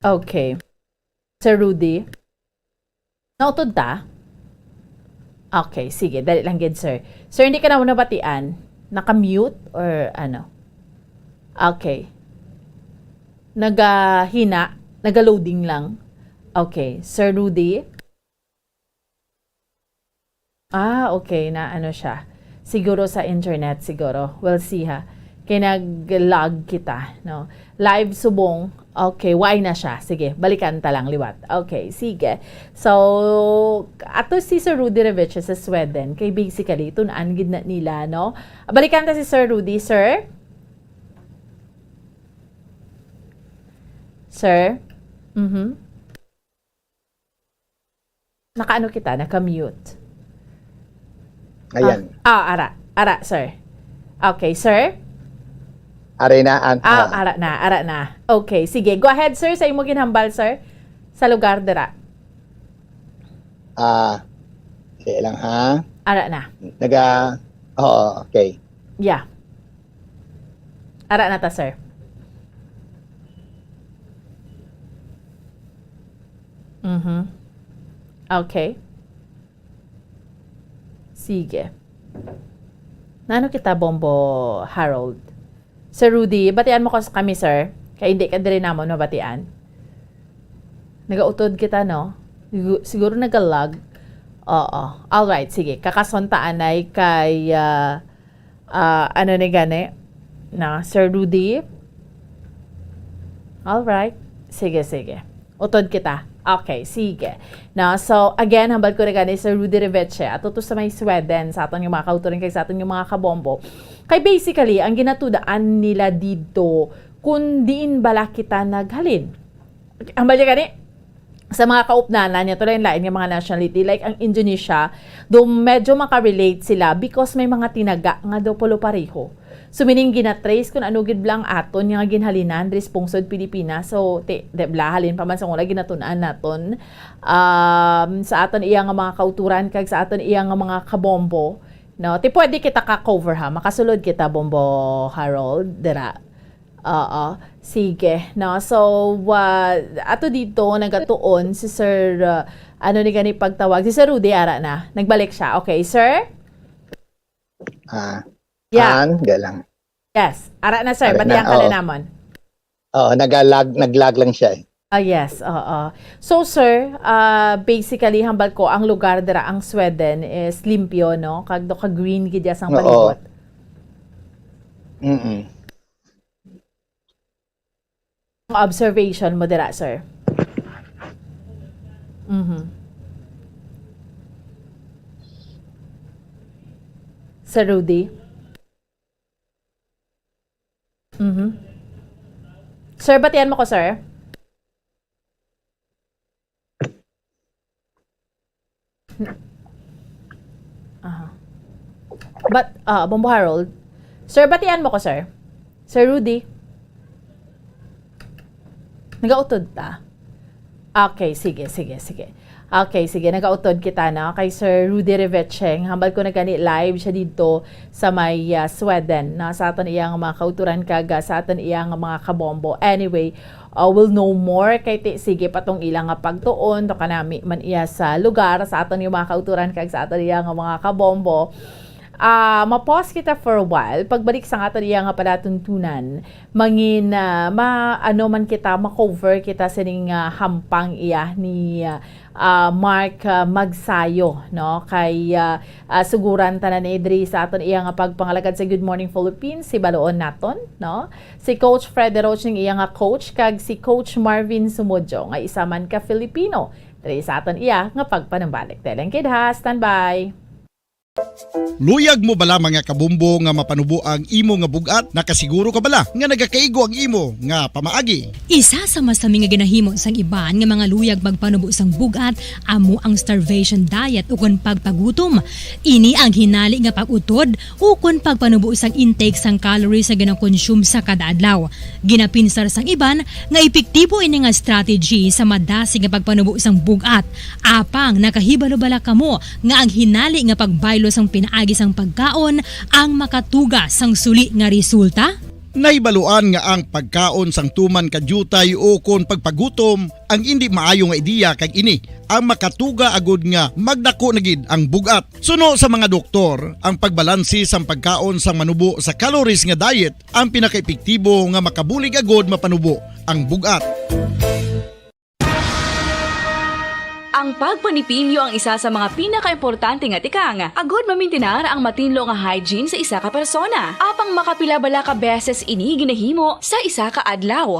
Okay. Sir Rudy? Nautod ta? Okay, sige. Dali lang gid, sir. Sir, hindi ka na nabatian? Naka-mute or ano? Okay. Naga-loading lang. Okay. Sir Rudy? Okay. Na ano siya. Siguro sa internet, siguro. We'll see ha. Kaya nag-log kita, no? Live subong. Okay, why na siya? Sige, balikan ta lang liwat. Okay, sige. So, ato si Sir Rudy Revich sa Sweden, kay basically, tunaan gid na nila, no? Balikan ta si Sir Rudy, sir? Sir? Nakaano kita? Naka-mute. Ayan. Ara, sir. Okay, sir? Ara na. Okay, sige. Go ahead, sir. Sa imo ginhambal, sir. Sa lugar dira. Sige lang, ha? Ara na. Okay. Yeah. Ara na ta, sir. Okay. Sige. Nano kita, Bombo Harold? Sir Rudy, batian mo kami, sir. Kaya hindi ka diri namon mabatian. Nagautod kita, no? Siguro nagalag. Oo. Alright, sige. Kakasontaan ay kay ano ni gani? Na, Sir Rudy. Alright. Sige, sige. Utod kita. Okay, sige. Now, so, again, hambal ko na gani Sir Rudy Riveche at ito sa may Sweden sa aton yung mga kauturin kay sa aton yung mga kabombo. Kay basically, ang ginatudaan nila dito kung diin bala kita naghalin. Hambal niya gani? Sa mga kaupnanan niya, tuloy lain yung mga nationality, like ang Indonesia, do medyo makarelate sila because may mga tinaga nga do polo pareho. So, meaning ginatrace kung ano gid blang aton yung ginhalinan, responsod Pilipinas. So, blahalin pa man sa mga ginatunan naton. Sa aton iyang mga kauturan, kag sa aton iyang mga kabombo. No? Pwede kita ka-cover ha. Makasulod kita, Bombo Harold. Dira. Sige. No? So, ato dito, nagatuon si Sir, ano ni gani pagtawag? Si Sir Rudy, ara na. Nagbalik siya. Okay, Sir? Yeah. Galang. Yes. Ara na, Sir. Batiyan ka na naman. Oo, naglag lang siya eh. Yes, So, Sir, basically, hambal ko, ang lugar dira, ang Sweden is limpyo, no? Kagdo ka green, gidya sang palibot. Observation mo dira, Sir. Sir Rudy? Sir, batiyan mo ko, Sir? Bombo Harold? Sir, batiyan mo ko, Sir? Sir Rudy? Nagautod ta? Okay, sige. Okay, sige. Nagautod kita na kay Sir Rudy Rivecheng. Hambal ko na gani live siya dito sa may Sweden. Na sa aton iyang mga kauturan kaga, sa aton iyang mga kabombo. Anyway, we'll know more kay sige patong ilang pagtuon to kanami man iya sa lugar sa aton yung mga kauturan kag sa aton iyang mga kabombo. Ma-pause kita for a while. Pagbalik sa aton iya nga palatuntunan, mangin man kita ma-cover kita sining hampang iya ni Mark Magsayo, no? Kay suguran tanan idri sa aton iya nga pagpangalagad sa Good Morning Philippines si baloon naton, no? Si Coach Fred Roach ning iya nga coach kag si Coach Marvin Sumudjo nga isa man ka Filipino. Diri sa aton iya nga pagpanambalik. Teleng kidha, standby. Luyag mo bala mga kabumbo nga mapanubo ang imo nga bugat? Nakasiguro ka bala nga nagakaigo ang imo nga pamaagi? Isa sa masami nga ginahimo sang iban nga mga luyag magpanubo sang bugat amo ang starvation diet ukon pagpagutom. Ini ang hinali nga pag-utod ukon pagpanubo sang intake sang calories sa gina-consume sa kada adlaw. Ginapinsar sang iban nga epektibo ini nga strategy sa madasig nga pagpanubo sang bugat. Apang nakahibalo-bala kamo nga ang hinali nga pagbaylo sang pinaagi sang pagkaon ang makatuga sang suli nga resulta? Naibaluan nga ang pagkaon sang tuman kadyutay o kon pagpagutom ang hindi maayo nga ideya kag ini ang makatuga agud nga magdako na gid ang bugat. Suno sa mga doktor, ang pagbalansi sang pagkaon sang manubo sa calories nga diet ang pinakaepektibo nga makabulig agud mapanubo ang bugat. Ang pagpanipilyo ang isa sa mga pinaka-importante nga tikang. Agod mamintinar ang matinlo nga hygiene sa isa ka persona. Apang makapila bala ka beses ini ginahimo sa isa ka adlaw.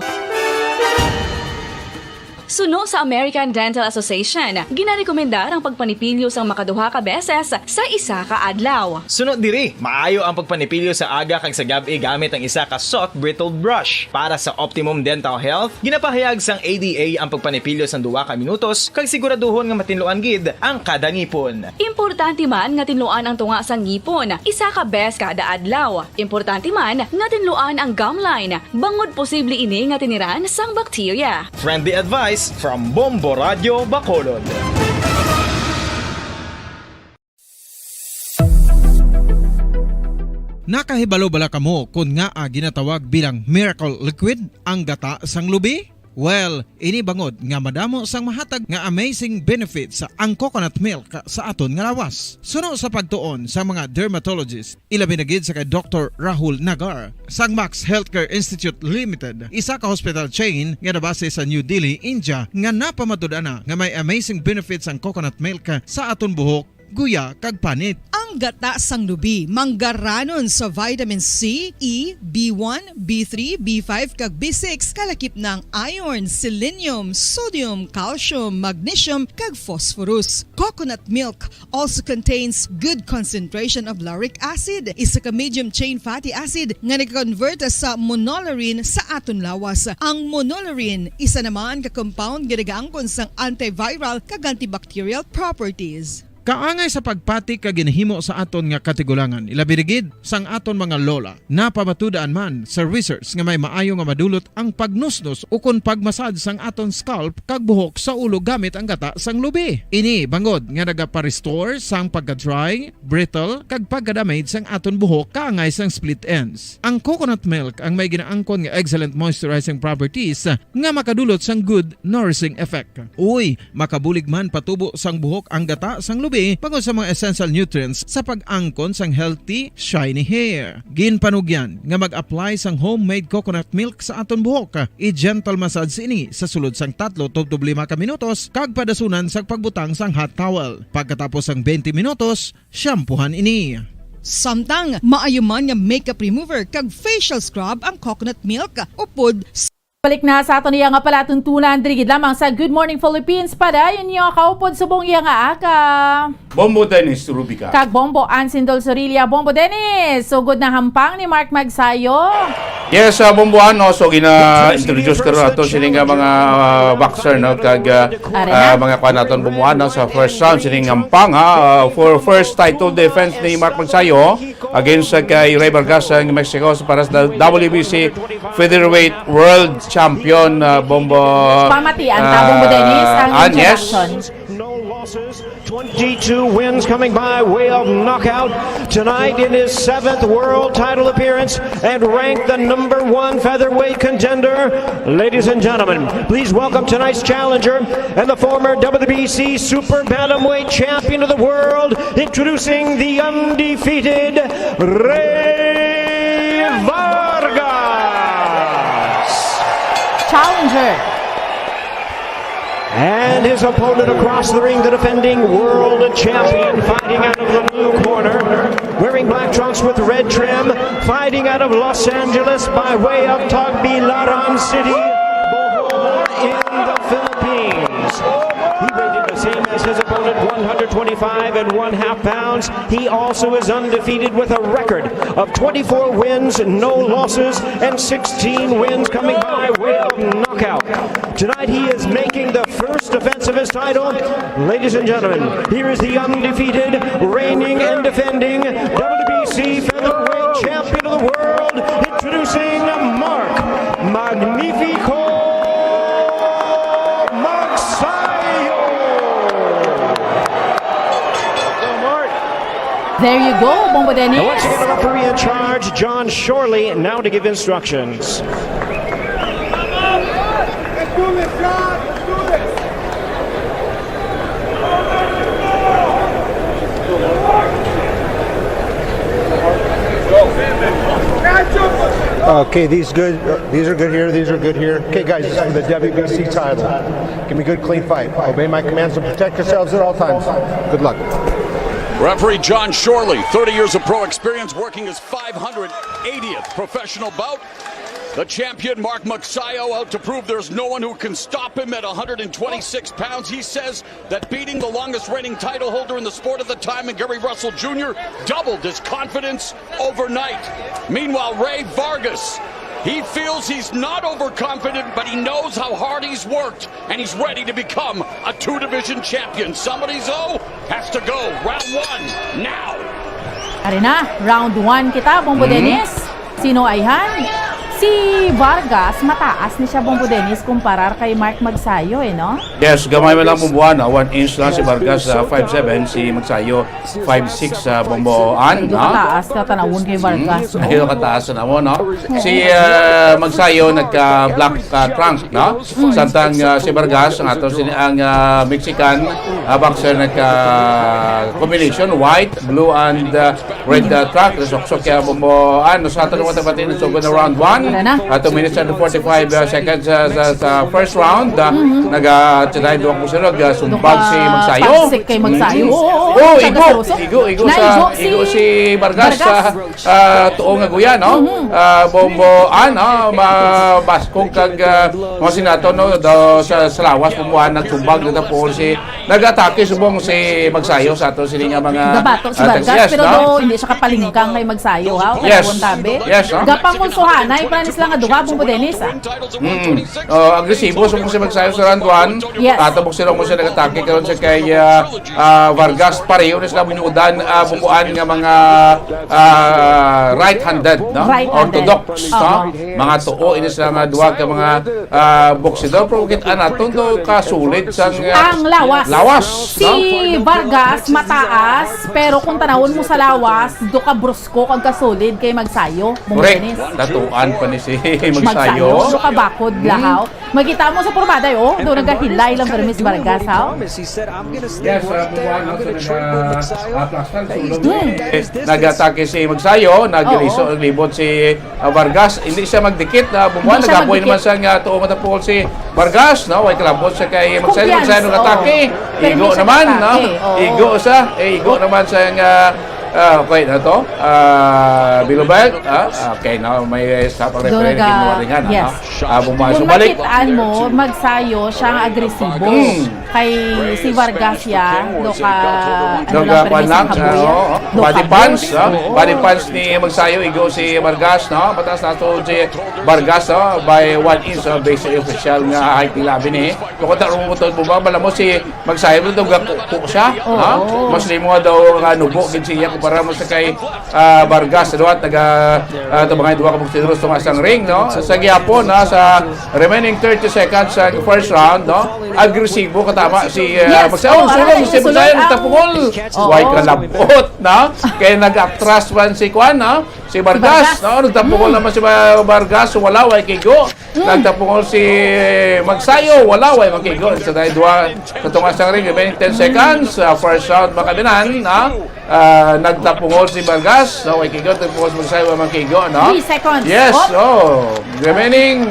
Suno sa American Dental Association, ginarekomendar ang pagpanipilyo sang makaduha ka beses sa isa ka adlaw. Sunod diri, maayo ang pagpanipilyo sa aga kag sa gabi gamit ang isa ka soft brittle brush. Para sa optimum dental health, ginapahayag sang ADA ang pagpanipilyo sang 2 ka minutos kag siguraduhon nga matinluan gid ang kada ngipon. Importante man nga tinluan ang tunga sang ngipon, isa ka bes kada adlaw. Importante man nga tinluan ang gum line, bangod posible ini nga tiniran sang bakterya. Friendly advice from Bombo Radio Bacolod. Nakahibalo bala kamo kung nga ginatawag bilang miracle liquid ang gata sang lubi? Well, ini bangod nga madamo sang mahatag nga amazing benefits sa ang coconut milk sa aton nga lawas. Suno sa pagtuon sa mga dermatologist, ilabi na gid sa kay Dr. Rahul Nagar sang Max Healthcare Institute Limited, isa ka hospital chain nga nabase sa New Delhi, India, nga napamatud-ana nga may amazing benefits ang coconut milk sa aton buhok, guya kag panit. Ang gata sang lubi manggaranon sa vitamin C, E, B1, B3, B5 kag B6 kalakip ng iron, selenium, sodium, calcium, magnesium kag phosphorus. Coconut milk also contains good concentration of lauric acid, isa ka medium chain fatty acid nga nag-convert sa monolarin sa aton lawas. Ang monolarin isa naman ka compound nga nagaangkon sang antiviral kag antibacterial properties. Kaangay sa pagpati ka ginahimo sa aton nga katigulangan, ilabirigid sang aton mga lola, napamatudaan man sa research nga may maayo nga madulot ang pagnusnos o kon pagmasad sang aton scalp kag buhok sa ulo gamit ang gata sang lubi. Ini bangod nga nagapa-restore sang pagka-dry, brittle kag pagka-damage sang aton buhok kaangay sang split ends. Ang coconut milk ang may ginaangkon nga excellent moisturizing properties nga makadulot sang good nourishing effect. Uy, makabulig man patubo sang buhok ang gata sang lubi pagod sa mga essential nutrients sa pag-angkon sang healthy, shiny hair. Ginpanugyan nga mag-apply sang homemade coconut milk sa aton buhok. I-gentle massage ini sa sulod sang 3 to 5 ka minutos kag padasunan sang pagbutang sang hot towel. Pagkatapos sang 20 minutos, shampoohan ini. Samtang maayuman nga makeup remover kag facial scrub ang coconut milk upod. Balik na sa ato niya nga pala tuntunan dirigid lamang sa Good Morning Philippines padayon niyo kaupod subong iya nga aga. Bombo Dennis Rubica. Kag Bombo Ansindol Sorilla. Bombo Dennis, sugod na hampang ni Mark Magsayo. Yes, Bombo ano, so gina-introduce ko rin ato sining mga boxer no, kag mga kanaton bumuano sa first round sining hampang for first title defense ni Mark Magsayo against kay Ray Vargas ng Mexico para sa WBC Featherweight World Champion. Bombo pamatian ta Bombo Dennis ang introduction. No losses, 22 wins coming by way of knockout tonight in his 7th world title appearance and ranked the number 1 featherweight contender. Ladies and gentlemen, please welcome tonight's challenger and the former WBC Super Bantamweight Champion of the world, introducing the undefeated Ray Vargas. Challenger. And his opponent across the ring, the defending world champion, fighting out of the blue corner, wearing black trunks with red trim, fighting out of Los Angeles by way of Tagbilaran City, Bohol in the Philippines. He rated the same as his opponent, 125.5 pounds. He also is undefeated with a record of 24 wins, no losses, and 16 wins coming by way of knockout. Tonight he is making the first defense of his title. Ladies and gentlemen, here is the undefeated, reigning and defending WBC Featherweight Champion of the world, introducing Mark Magnifico Magsayo. There you go, Bombo Dennis. Once again, the referee in charge, John Shorley, now to give instructions. Okay, these are good here, these are good here. Okay guys, this is for the WBC title. Give me a good clean fight. Obey my commands and protect yourselves at all times. Good luck. Referee John Shorley, 30 years of pro experience, working his 580th professional bout. The champion Mark Magsayo out to prove there's no one who can stop him at 126 pounds. He says that beating the longest reigning title holder in the sport at the time, and Gary Russell Jr., doubled his confidence overnight. Meanwhile, Ray Vargas, he feels he's not overconfident, but he knows how hard he's worked, and he's ready to become a 2-division champion. Somebody, though, has to go. Round 1, now. Arena, round 1 kita, Bombo Dennis. Sino ay han? Si Vargas, mataas ni siya Bombo Dennis kumparar kay Mark Magsayo no? Yes, gamay mo lang bumbuan. 1 inch lang si Vargas, 5'7", si Magsayo 5'6", bumbuan. Medyo kataas ka tanawon kay Vargas. Medyo kataas na mo, no? Si Magsayo nagka-black trunk, no? Samtang si Vargas, ang Mexican boxer nagka-combination, white, blue, and red trunk. Nasok-sok kaya bumbuan. Sa ato naman tapatin, nasugod na round 1. 2 minutes and 45 seconds sa first round. Nag-tsinay duwag mo sila, sumbag si Magsayo. Pagsik kay Magsayo. Igo si Vargas sa tuong aguya, no? Bomboan, no? Mabaskong kag mga sinato, no? Sa lawas, bumbuan, nagsumbag na po si nag-atake subong si Magsayo sa ato sila nga mga gabato si Vargas, pero do hindi siya kapalingkang kay Magsayo, ha? Yes, no? Gapang mulsuhanay, pranis lang nga duha, Bombo Dennis, ha? Agresibo, subong si Magsayo sa round 1. Yes. Tatabok sila mo siya nag-atake karon sa kay Vargas. Pareho na sila binuudan, bumbuan nga mga right-handed, no? Orthodox, no? Mga tuo, ini sila nga duha ka mga boksidor. Pero kita natin to kasulit sa ang lawas. Si Vargas, mataas, pero kung tanawon mo sa lawas, do ka brusko kag kasulit kay Magsayo. Correct. Tatuan pa ni si Magsayo. Do ka bakod lahaw. Magkita mo sa pormada yo, do nagahilay lang pero Miss Vargas, ha? Yes, bumbuan, no? Nag-atake si Magsayo, nag-libot si Vargas. Hindi siya magdikit na bumbuan. Nagapoy naman sa tuong matapol si Vargas, no? Way kalabot siya kay Magsayo. Magsayo nag-atake. Igo naman, no? Igo naman sa okay na to. Bilobag. Okay, no? May stop ang referee na kinuwaringan. Yes. Kung makitaan mo, Magsayo siyang agresibo. Kay si Vargas yan, do ka body punch, body punch ni Magsayo, igo si Vargas, no? Mataas na to si Vargas, no? By 1 inch, basic official nga height ni labi ni. Kung tarumutod mo ba, bala mo si Magsayo, daw gakuk siya, no? Mas limo daw nubo, ginsiya kumpara mo sa kay Vargas, no? At tabangay duwa ka magsidros itong asang ring, no? Sa gihapon, no? Sa remaining 30 seconds sa first round, no? Agresibo katama si Magsayo. Sulong si Magsayo, nagtapungol. Way kalabot, no? Kaya nag-atras man si Kwan, no? Si Vargas, no? Nagtapungol naman si Vargas, walaway kigo. Nagtapungol si Magsayo, walaway makigo. Sa tayo duwa sa tungas ng ring, remaining 10 seconds. First round makabinan, no? Nagtapungol si Vargas, no? Way kigo, nagtapungol si Magsayo, makigo, no? 3 seconds. Yes, remaining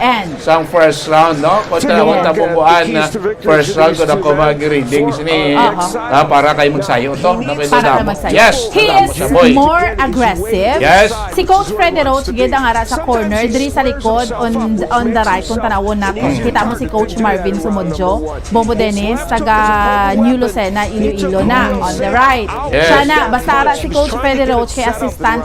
end. Sa first round, no? Kung talawang tapumbuan na first round, kung ako mag-reading sini para kay Magsayo to. Para kay Magsayo. Yes. He is more aggressive. Yes. Si Coach Freddy Roach, gid ang ara sa corner, diri sa likod, on the right, kung tanawon natin. Kita mo si Coach Marvin Sumudjo, Bombo Dennis, taga New Lucena, Iloilo na, on the right. Yes. Siya na, basta ara si Coach Freddy Roach, kay assistant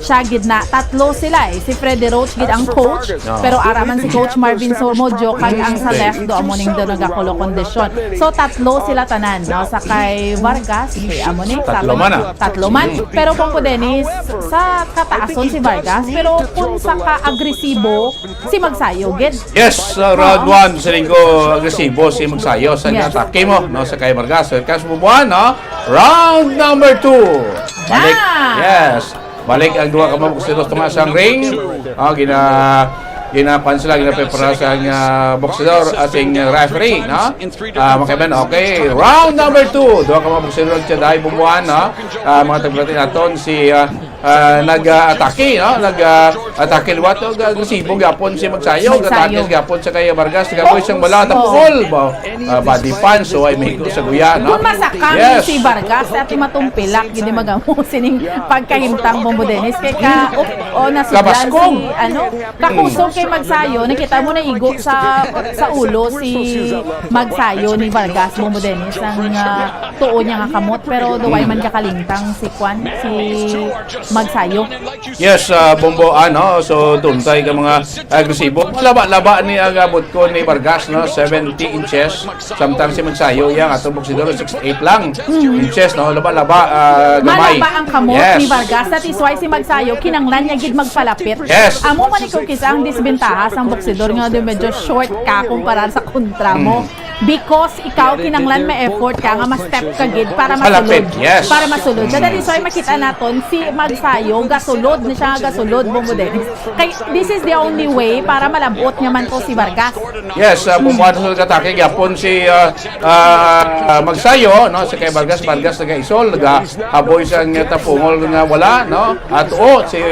siya gid na. Tatlo sila Si Freddy Roach, gid ang coach, pero araman si Coach Marvin Sumudjo, kag ang sa left, do amoning do nagakulo kondisyon. So, tatlo sila tanan, no? Sa kay Vargas, kay amoning, tatlo man. Pero Bombo Dennis, sa kataason si Vargas, pero kung sa ka-agresibo, si Magsayo, gid. Yes, round 1 sa linggo agresibo si Magsayo sa atake mo, no? Sa kay Vargas. So, kasi bumuan, no? Round number 2. Balik. Yes. Balik ang duha ka mabuksidor tumasang ring. Ginapan sila, ginaprepara sa boksidor ating referee, no? Makaban, okay. Round number 2. Duha ka mabuksidor siya dahil bumuan, no? Mga taglatin natin si nag-atake, no? Nag-atake liwat, agresibo gapon si Magsayo, nag-atake gapon sa kay Vargas, gapoy siyang bala, tapukol, body punch, so ay may sa guya, no? Kung masakang si Vargas, at matumpilak, hindi magamo sining pagkahimtang Bombo Dennis, kay nasudlan si, kakusog kay Magsayo, nakita mo na igo sa ulo si Magsayo ni Vargas, Bombo Dennis, ang tuo niya nga kamot, pero duway man kakalintang si Kwan, si Magsayo. Yes, Bombo, ano, so tuntay ka mga agresibo. Laba-laba ni ang abot ko ni Vargas, no, 70 inches. Samtang si Magsayo, yang atong boksidor 68 lang inches, no, laba-laba, gamay. Malaba ang kamot Yes. ni Vargas. That is why si Magsayo, kinanglan niya gid magpalapit. Yes. Amo man ikaw kisa ang disbentaha sa boksidor nga di medyo short ka kumpara sa kontra mo. Because ikaw kinanglan may effort ka nga ma-step ka gid para masulod. Palapit, yes. Para masulod. So that is why makita naton si Magsayo gasulod na siya gasulod Bombo Dennis. Kay this is the only way para malabot niya man to si Vargas. Yes, pumuha sa katake gyapon si Magsayo, no, sa kay Vargas naga-isol, naga-aboy sa tapungol nga wala, no. At si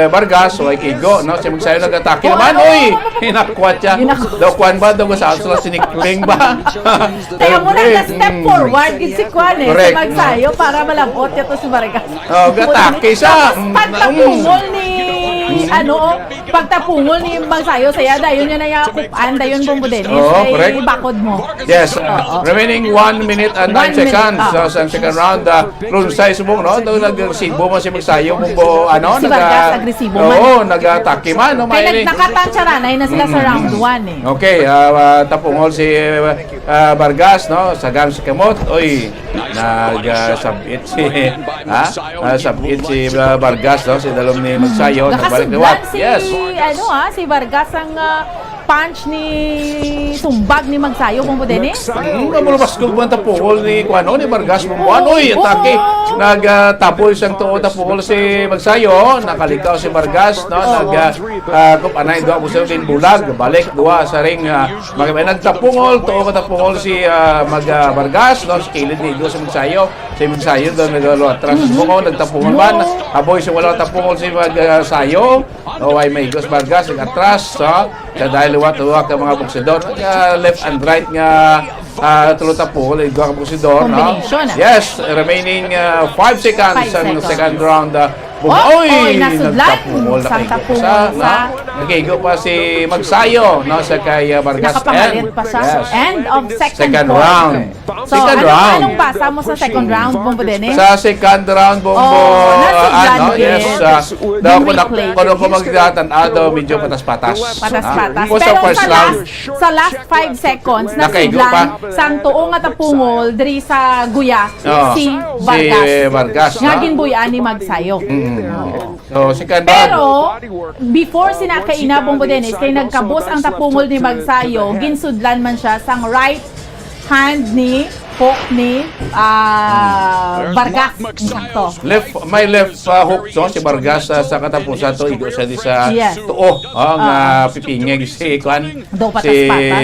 Vargas o Kigo, no, si Magsayo nag-atake naman, oy, hinakwat siya. Daw kwan ba daw sa sinikling ba? Kaya mo na step forward gid si Kwan si Magsayo para malabot niya to si Vargas. Oh, gatake siya. Pagtapungol ni pagtapungol ni Magsayo saya dayon niya na yakupan dayon Bombo Dennis ay bakod mo. Yes, remaining 1 minute and 9 seconds sa second round. Runsay subong, no? Daw nag-resibo man si Magsayo Bombo, si Vargas agresibo man. Oo, nag-atake man, no? Kaya nakatansyaranay na sila sa round 1 Okay, tapungol si Vargas, no? Sagang si Kamot, oy, nag-sabit si Vargas, no? Si dalom ni Magsayo, nagbalik liwat. Yes. Si Vargas ang punch ni sumbag ni Magsayo Bombo Dennis. Namulabas ko ba tapungol ni Vargas Bomboan, oy, atake. Nagtapoy siyang tuo tapungol si Magsayo, nakalikaw si Vargas, no? Kupanay doa mo sa din bulag, balik doa sa ring. Nagtapungol tuo katapungol si Vargas, no? Skilid ni si Magsayo. Si Magsayo daw nagalo atras mo nagtapungol man. Aboy si wala tapungol si Magsayo. O ay may Igos Vargas atras, so dahil liwat-liwat ka mga boksidor, left and right nga tulutapungol ka boksidor, no? Yes, remaining 5 seconds ang second round. Nasudlan sang tapungol sa nagigo pa si Magsayo, no, sa kay Vargas. Nakapamalit pa siya. Yes. End of second round. So, anong basa mo sa second round, Bombo Dennis? Sa second round, Bombo, yes, daw ko magdatan medyo patas-patas. Patas-patas. Pero sa last 5 seconds, nasudlan sang tuong at tapungol diri sa guya si Vargas. Nga ginbuyaan ni Magsayo. So, second round. Pero, before sinakaina Bombo Dennis, kay nagkabos ang tapungol ni Magsayo, ginsudlan man siya sang right hand ni hook ni Vargas. May left hook si Vargas sa katapusan to igo siya di sa tuo ang pipingeg si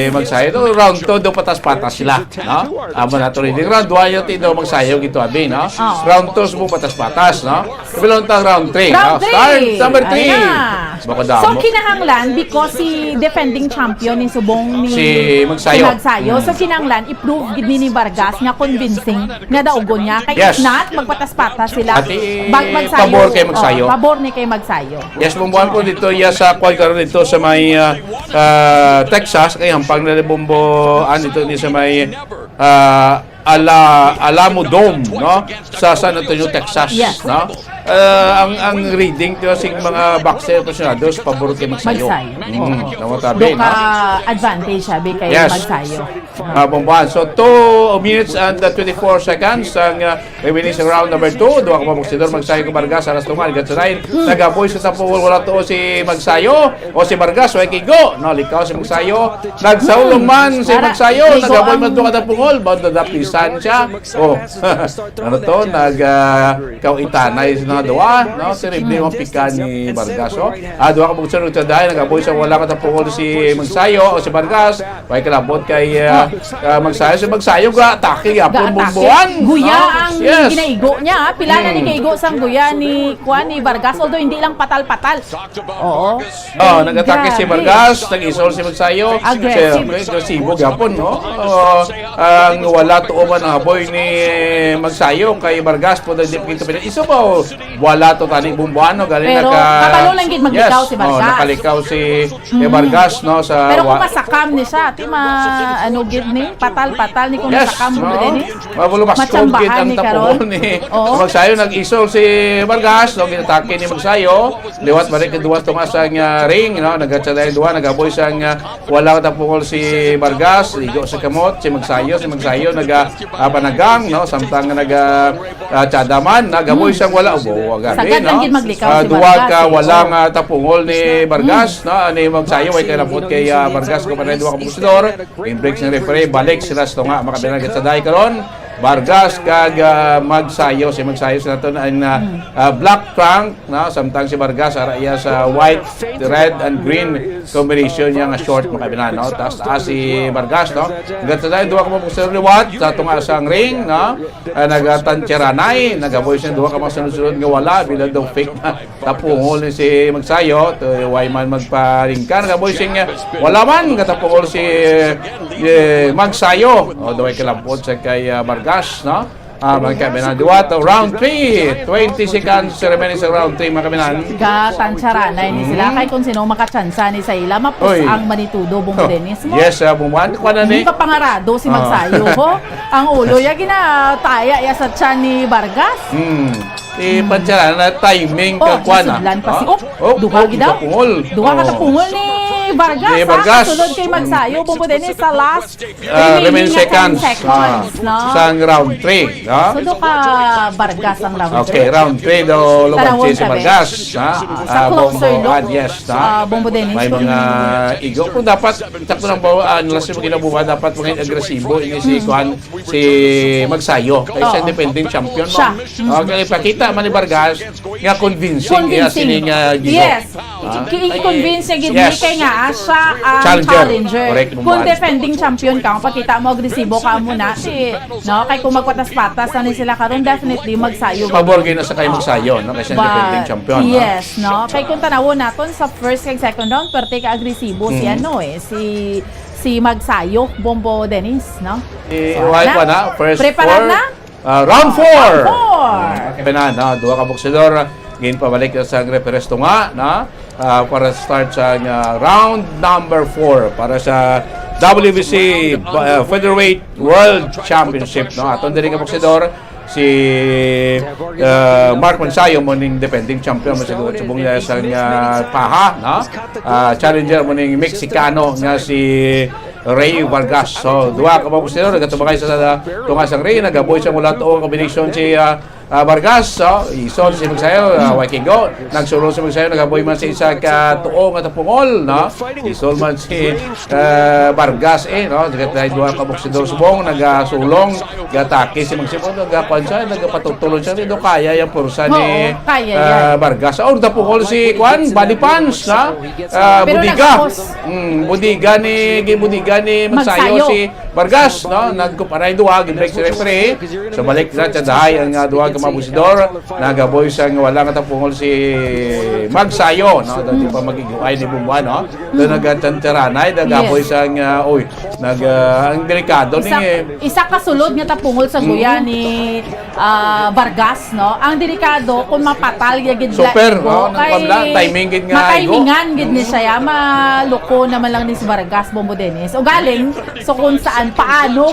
Magsayo. Round 2 do patas-patas sila, no? Amo na to rin round 1 yo ti do Magsayo gito abi, no? Round 2 subo patas-patas, no? Kabilon ta round 3. Start number 3. So kinahanglan because si defending champion ni subong ni Magsayo. So kinahanglan i-prove gid ni Vargas nga convincing nga daugon niya kay if not magpatas-patas sila Magsayo. Pabor kay Magsayo. Pabor ni kay Magsayo. Yes, bumbuhan ko dito sa kwal karon dito sa may Texas kay hampang na Bombo dito ni sa may Alamo Dome, no? Sa San Antonio, Texas, no? Ang reading ko sing mga boxer aficionados pabor kay Magsayo. Namatabi, no? Advantage sabi kay Magsayo. Bombahan. So 2 minutes and 24 seconds ang remaining sa round number 2. Duha ka boksidor Magsayo kay Vargas aras tungal gatsain. Nagaboy sa tapungol wala to si Magsayo o si Vargas o Kigo. No, likaw si Magsayo. Nagsaulong man si Magsayo, nagaboy man to katapungol, bawd nadapisan siya. Ano to, nagkauitanay na duwa, no? Terrible yung pikan ni Vargas, oh. Duwa ka buksan ng tadahay, nag-aboy sa wala katapungol si Magsayo o si Vargas. May kalabot kay Magsayo. Si Magsayo atake yapon bumbuan. Guya ang ginaigo niya. Pila na ni kaigo sang guya ni Vargas, although hindi lang patal-patal. Oo. Nag-atake si Vargas, nag-isol si Magsayo. Aggressive yapon, no? Ang wala tuo man ang aboy ni Magsayo kay Vargas po dahil dito pinag iso ba wala to tani bumbuano galing Pero kabalo lang gid maglikaw si Vargas. Nakalikaw si Vargas no sa Pero kung masakam ni siya, ti ano gid ni patal-patal ni kung masakam mo din ni. Mabulo mas gid ang tapuhol ni Magsayo nag-isol si Vargas no ginatake ni Magsayo liwat balik kedua tungas ang ring no nagatsaday duwa nagaboy sang wala tapuhol si Vargas ligo sa kamot si Magsayo nagapanagang no samtang chadaman nagaboy sang wala sagad lang gid maglikaw si duwa Vargas. ka walang tapungol ni Vargas no ani Magsayo ay kalabot kay Vargas ko pa duwa ka boxador in breaks ng referee balik sila sa tunga makabilang gitsaday karon Vargas kag Magsayo si Magsayo sa naton ang black trunk no samtang si Vargas ara iya sa white, red and green combination niya nga short makabinan no taas si Vargas no gitsaday duwa ka boxador liwat sa tunga sang ring no nagatansyaranay nagaboy siya duwa ka masunod nga wala bilang daw fake na tapungol ni si Magsayo to way man magparingkan nagaboy siya wala man katapungol si Magsayo o daw ay kalampot sa kay Vargas no magkabinan diwat round 3 20 seconds remaining sa round 3 magkabinan Tansyaranay ni sila kay kung sino makatsansa ni sa ila mapus ang manitudo Bongo Dennis mo. Yes, bumuan ko na ni. Hindi pa pangarado si Magsayo ho. Ang ulo ya ginataya ya sa tiyan ni Vargas. Pansyaran na timing ka kuana. Sidlan pa si duha gid daw. Duha ka tapungol ni Vargas. Sunod kay Magsayo Bongo Dennis sa last remaining seconds no? Sa round 3 no? Sudo ka Vargas ang round 3. Okay, round 3 do lumabas si Vargas sa closer look yes Bongo Dennis may mga igo kung dapat sakto ng last mo kinabuha dapat mga agresibo ini si Magsayo kay siya independent champion mo okay ipakita man ni Vargas nga convincing sining yes i-convince niya gid ni kay nga siya ang challenger kung defending champion ka pakita mo agresibo ka muna no kay kung magpatas-patas na sila karon definitely Magsayo pabor gyud na sa kay Magsayo no kasi defending champion yes no kay kung tanawon naton sa first kay second round perte ka agresibo si ano si Magsayo Bongo Dennis no first prepared na round 4 kabinan duha ka boxador gain pabalik sa referees tunga na para start sa round number 4 para sa WBC Featherweight World Championship no aton diri ka boxador si Mark Magsayo mo ning defending champion mo siguro subong niya sa paha no challenger mo ning Mexicano nga si Ray Vargas. So duha ka boxador nagatubakay sa tunga sang Ray nagaboy sa mula tuong combination si Vargas, ison si Magsayo, Wakigo, nagsulong si Magsayo, nagaboy man si isa ka tuong at pungol, no? Isol man si Vargas, no? Nagatay duha ka boxador subong, nagasulong, gatake si Magsayo, nagapansa, nagapatutulong siya, dito kaya yung pursa ni Vargas. O, pungol si Juan, body punch, na? Budiga ni Magsayo si Vargas, no? Nagkuparay duha, ginbreak si referee, so balik na siya dahay ang duha mabusidor nagaboy sang wala nga tapungol si Magsayo no dati pa magiguay ni Bumbuan no do nagatantaranay nagaboy sang ang delikado ni isa ka sulod nga tapungol sa guya ni Vargas no ang delikado kung mapatal gid super no timing gid nga matimingan gid ni siya maluko naman lang ni si Vargas Bongo Dennis o galing so kung saan paano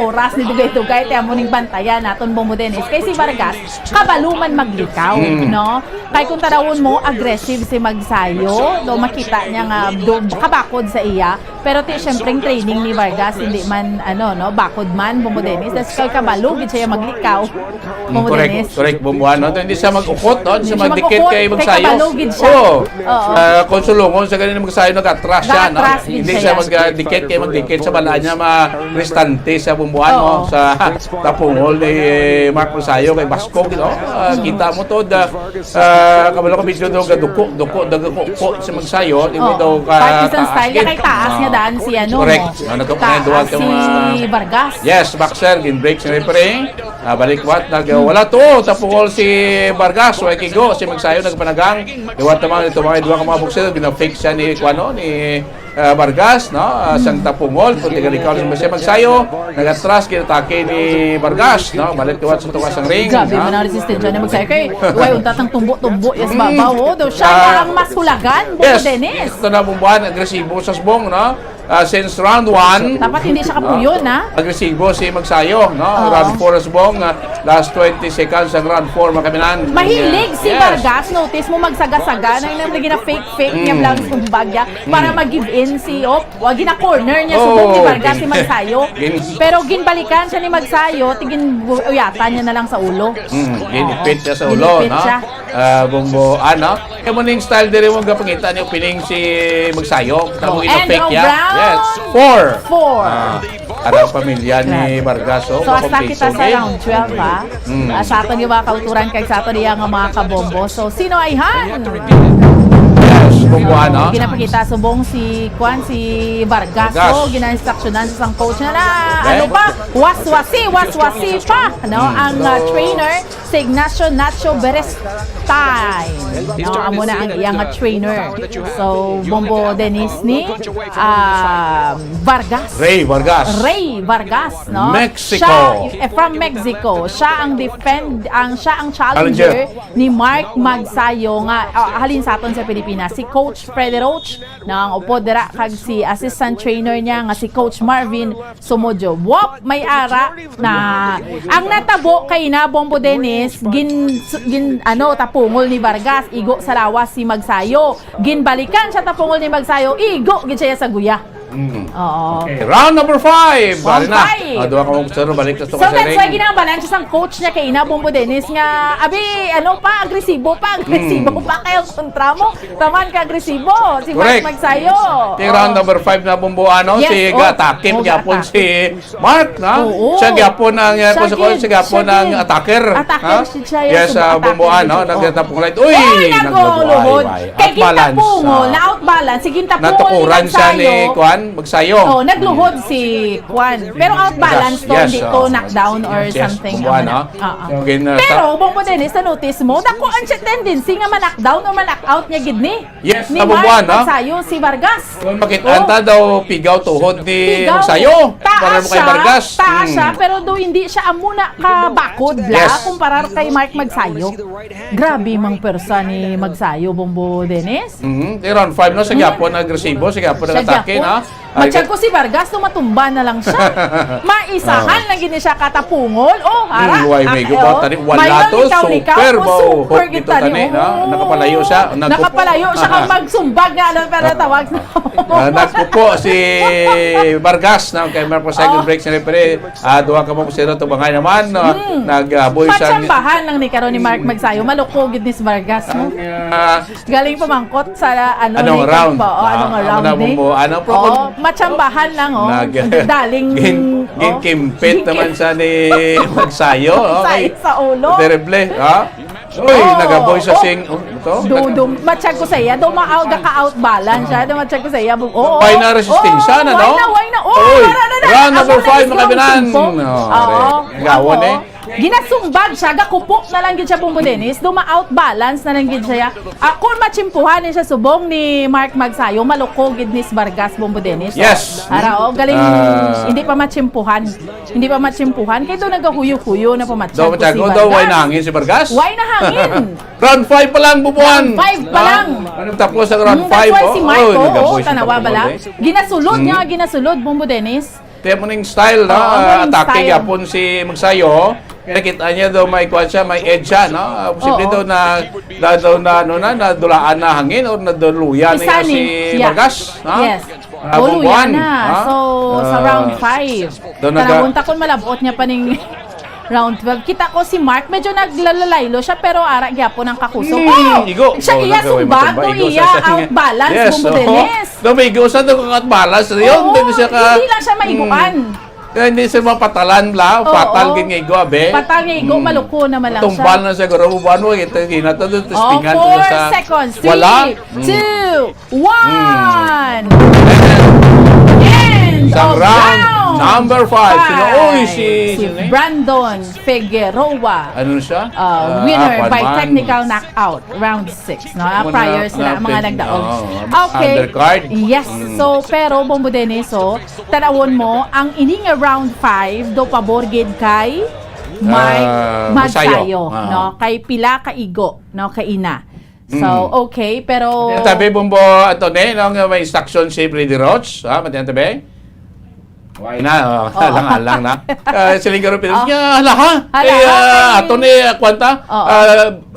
oras ni dugay-dugay ti amo ning bantayan naton Bongo Dennis kay si Vargas kabaluman maglikaw no kay kung tarawon mo aggressive si Magsayo do makita niya nga kabakod sa iya pero ti syempreng training ni Vargas hindi man bakod man Bongo Dennis das kay kabalo gid siya maglikaw Bongo Dennis correct Bumbuan no hindi siya mag-ukot no hindi siya magdikit kay Magsayo kabalo gid siya konsulungon sa ganin Magsayo nagatras siya no hindi siya magdikit kay magdikit sa bala niya ma-restante sa Bumbuan mo sa tapungol ni Mark Magsayo kay Basko no kita mo to kabalo ka video daw duko si Magsayo imo daw ka Partisan style kay taas niya daan si correct si Vargas yes boxer gin break si referee balik wat wala to tapungol si Vargas Wakigo si Magsayo nagpanagang iwat naman ito mga duha ka mga boxer gina-fake siya ni Vargas, no? Sang tapungol, kung tiga ikaw siya magsayo, nagatras, kinatake ni Vargas, no? Balik tuwat sa tukas ang ring. Grabe man ang resistensya niya magsayo kay way untatang tumbo-tumbo yes babaw. Do siya nga ang mas hulagan, Bongo Dennis. Ito na bumbuhan, agresibo sa sbong, no? Since round 1, dapat hindi siya kapuyon, ha? agresibo si Magsayo, no? Round 4 as bong, last 20 seconds ang round 4 makaminan. Mahilig si Vargas, notice mo magsaga-saga na yung na fake niya lang sumbag niya para mag-give in si gina-corner niya subong ni Vargas si Magsayo. Pero ginbalikan siya ni Magsayo, tigin uyatan niya na lang sa ulo. Ginipit niya sa ulo, no? Bumbo, ano? Kaya mo ning style din mo gapangita niyo pining si Magsayo. Tamo ina-fake ya. Yes, 4. Arang pamilya ni Vargas. So, hasta kita sa round 12, ha? Sa ato niyo mga kauturan kay sa ato niya nga mga kabombo. So, sino ay Han? Yes, bumbuhan, no? Ginapakita subong si Vargas. So, gina-instructionan sa isang coach na ano pa? Waswasi pa, no? Ang trainer, si Ignacio Nacho Berestay. No, amo na ang iyang trainer. So, Bombo Dennis ni Vargas. Ray Vargas, no? Mexico. Siya, from Mexico. Siya ang challenger ni Mark Magsayo nga halin sa aton sa Pilipinas. Si Coach Freddy Roach na ang upo dira kag si assistant trainer niya nga si Coach Marvin Sumodjo. May ara na ang natabo kay na Bombo Dennis tapungol ni Vargas, igo sa lawas si Magsayo. Ginbalikan siya tapungol ni Magsayo, igo gid siya sa guya. Oo. Okay, round number 5. Bali na. Duha ka mong gusto balik sa So that's why ginambalan siya sang coach niya kay Ina Bombo Dennis nga agresibo pa kaya kontra mo. Taman ka agresibo si Mark Magsayo. Yung round number 5 na bumbuan, si Gatakip gyapon si Mark, na? Siya gyapon ang attacker. Yes, bumbuan, no? Nagtatapong light. Uy, nagluhod. Kay gintapungol, na-outbalance, si gintapungol natukuran siya ni Magsayo. Nagluhod si Juan. Pero outbalance to, hindi to knockdown or something. Pero, Bombo Dennis, na-notice mo, dako ang siya tendency nga ma-knockdown o ma-knockout niya gid ni. Yes, ni Mark Magsayo, si Vargas. Makitanta daw pigaw tuhod ni Magsayo. Para mo kay Vargas. Taas siya, pero do hindi siya amuna kabakod kumpara kay Mark Magsayo. Grabe mang persa ni Magsayo, Bombo Dennis. Round 5 na, sa gyapon agresibo, sa gyapon nag-atake, na? Matiyag ko si Vargas, matumba na lang siya. Maisahan lang gini siya katapungol. Wala to, super kita ni. Nakapalayo siya. Kang magsumbag nga lang pero tawag na. Nagpupo si Vargas na kay Marco second break si referee. Duha ka mo po sila tubangay naman. Nagboy siya. Matsambahan lang ni Karon ni Mark Magsayo. Malukog gid ni Vargas. Galing pamangkot sa anong round. Matsambahan lang, daling ginkimpit naman siya ni Magsayo. Sa ulo. Terrible, ha? Uy, nagaboy sa sing. Dudum, matsyag ko sa iya. Dumaaw ka outbalance siya. Matsyag ko sa iya. Why na resistensya na, no? Why na? Round number 5, makabinan. Gawon Ginasumbag siya, gakupok na lang gid siya Bombo Dennis, duma-outbalance na lang gid siya. Kung matsimpuhan siya subong ni Mark Magsayo, malukog gid ni Vargas Bombo Dennis. Yes. Galing hindi pa matsimpuhan. Kay do nagahuyo-huyo na pamatsyag ko si Vargas. Why na hangin si Vargas? Why na hangin? Round 5 pa lang, bubuan. Round 5 pa lang. Tapos sa round 5, si Marco, tanawa bala. Ginasulod Bombo Dennis. Tiyan mo ng style, no? Atake yapon si Magsayo. Nakita niya daw may kuwan siya, may edge siya, no? Posible daw nadulaan na hangin o naduluyan niya si Vargas, no? Yes. Duluyan na. So, sa round 5. Tanabunta ko malabot niya pa ning round 12. Kita ko si Mark, medyo naglalaylo siya, pero ara gyapon ang kakusog. Siya iya sumbag, iya outbalance, Bombo Dennis. Maigo sa ito kung outbalance. Hindi lang siya maiguan. Hindi siya mapatalan la, fatal gin nga abe. Fatal nga igo, maluko naman lang siya. Tumbal na siya, garo buwan mo, ito ginata doon, testingan 4 seconds, 3, 2, 1. End of round. Number 5. Sino? Uy, si Brandon Figueroa. Ano siya? Winner by man. technical knockout, round 6. No? Prior sila, mga nagdaog. Okay. Undercard. Yes. So, pero, Bombo Dennis, so, tanawon mo, ang ining round 5, do pabor gid kay Magsayo. No? Kay pila kaigo, no? Kay ina. So, okay, pero... Tabi, Bumbo, ito may instruction si Freddy Roach. Matiyan tabi? Why na? Halang na. Siling garo pinis niya, hala. Ato ni kwanta,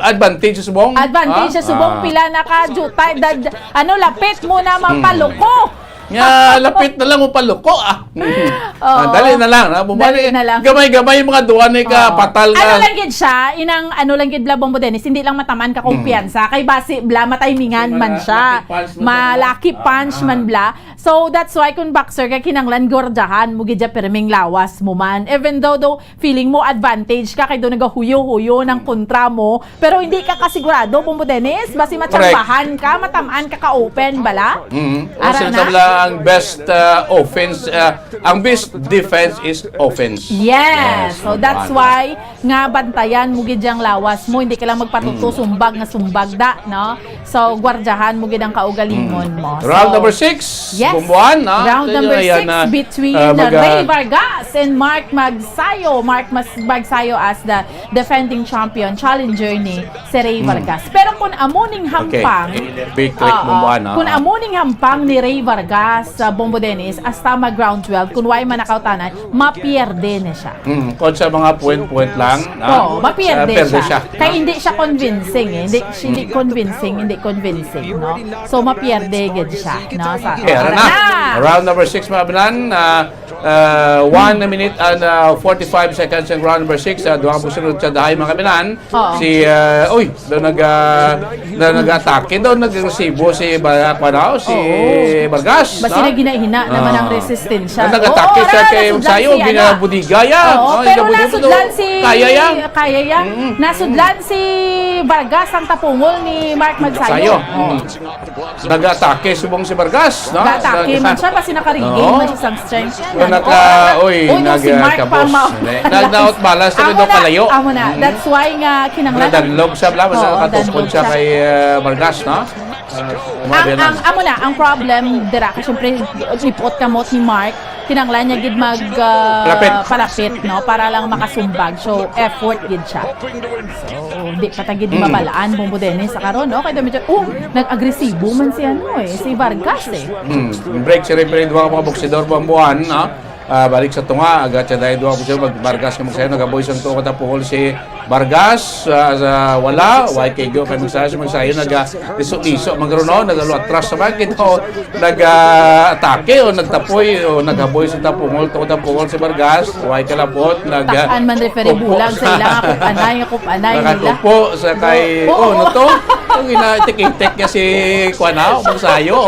advantage sa subong. Advantage sa subong pila nakajutay. Lapit mo na mampaloko. Nga, lapit na lang mo paluko dali na lang. Dali na lang. Gamay-gamay yung mga duwan ni ka patal nga. Ano lang gid siya, ano lang gid Bombo Dennis, hindi lang mataman ka kumpiyansa. Kay base bla mataymingan man siya. Malaki punch man bla. So that's why kung boxer ka kinanglan gordahan mo gid perming lawas mo man. Even though feeling mo advantage ka kay do nagahuyo-huyo ng kontra mo, pero hindi ka kasigurado Bombo Dennis, basi matsambahan ka, matamaan ka ka-open bala. Ara na. Ang best offense, ang best defense is offense. Yes. So that's why nga bantayan mo gid yang lawas mo, hindi ka lang magpatuto sumbag da, no? So gwardiyahan mo gid ang kaugalingon mo. Round number 6. Yes. Bumbuan, round number 6 between Ray Vargas and Mark Magsayo. Mark Magsayo as the defending champion, challenger ni si Ray Vargas. Pero kung amuning hampang, kung amuning hampang ni Ray Vargas sa Bombo Dennis, hasta mag-round 12, kung why man nakautanay, mapierde na siya. Kung sa mga point lang, mapierde siya. Kaya hindi siya convincing, Hindi convincing, no? So, mapierde gid siya, no? Round number 6, mga banan, 1 minute and 45 seconds ang round number 6. Duwang po sunod sa dahay, mga kabinan. Doon nag-atake. Doon nag-resibo si Vargas. Basi na ginahina naman ang resistensya. Nag-atake siya kay Magsayo. Ginabudigaya. Pero nasudlan si... Kaya yan. Nasudlan si Vargas ang tapungol ni Mark Magsayo. Nag-atake subong si Vargas. Nag-atake man siya. Basi nakarigay man siya sa strength. Nagkabos. Nag-outbalance na ito kalayo. Amo na. That's why nga kinanglan. Nadalog siya, mas nakatupon siya kay Vargas, no? Ang problem dira ka syempre lipot kamot ni Mark, kinanglan niya gid palapit, no, para lang makasumbag. So effort gid siya. So di patagid mabalaan Bombo Dennis sa karon, no? Kay medyo nag-agresibo man si si Vargas break si referee duwa mga boksidor Bambuan, no? Balik sa tunga, agad siya dahil duwa po siya Vargas ka Magsayo, nagaboy sa tunga tapuhol si Vargas, wala, kay Go kay Magsayo, nag-liso, magruno, nag-atras sa bakit, nag-atake, o nagtapoy, o nagaboy sa tapuhol, tunga tapuhol si Vargas, kalapot, takaan man referee bulag sa ilang kupanay nila. Nakatupo sa kay, ina-tik-tik niya si Magsayo,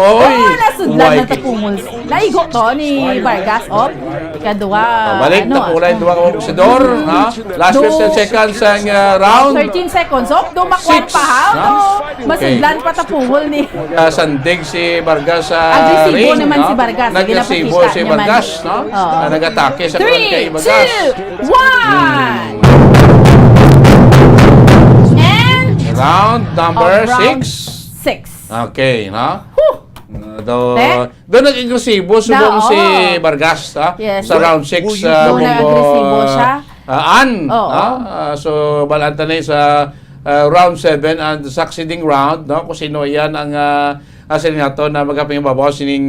nasudlan na tapungol. Naigo to ni Vargas, ikadua, balik na kulay duwa ka boksidor, last 15 seconds ang round. 13 seconds, dumakwan pa masudlan pa tapungol ni sandig si Vargas sa agresibo naman si Vargas. Nag-agresibo si Vargas, nag-atake sa kay Vargas. 3, 2, 1! And round number 6. Okay, doon nag-agresibo subong si Vargas sa round 6 nag-agresibo siya. So balanta na sa round 7 and succeeding round, kung sino yan ang nato na magaping babaw sining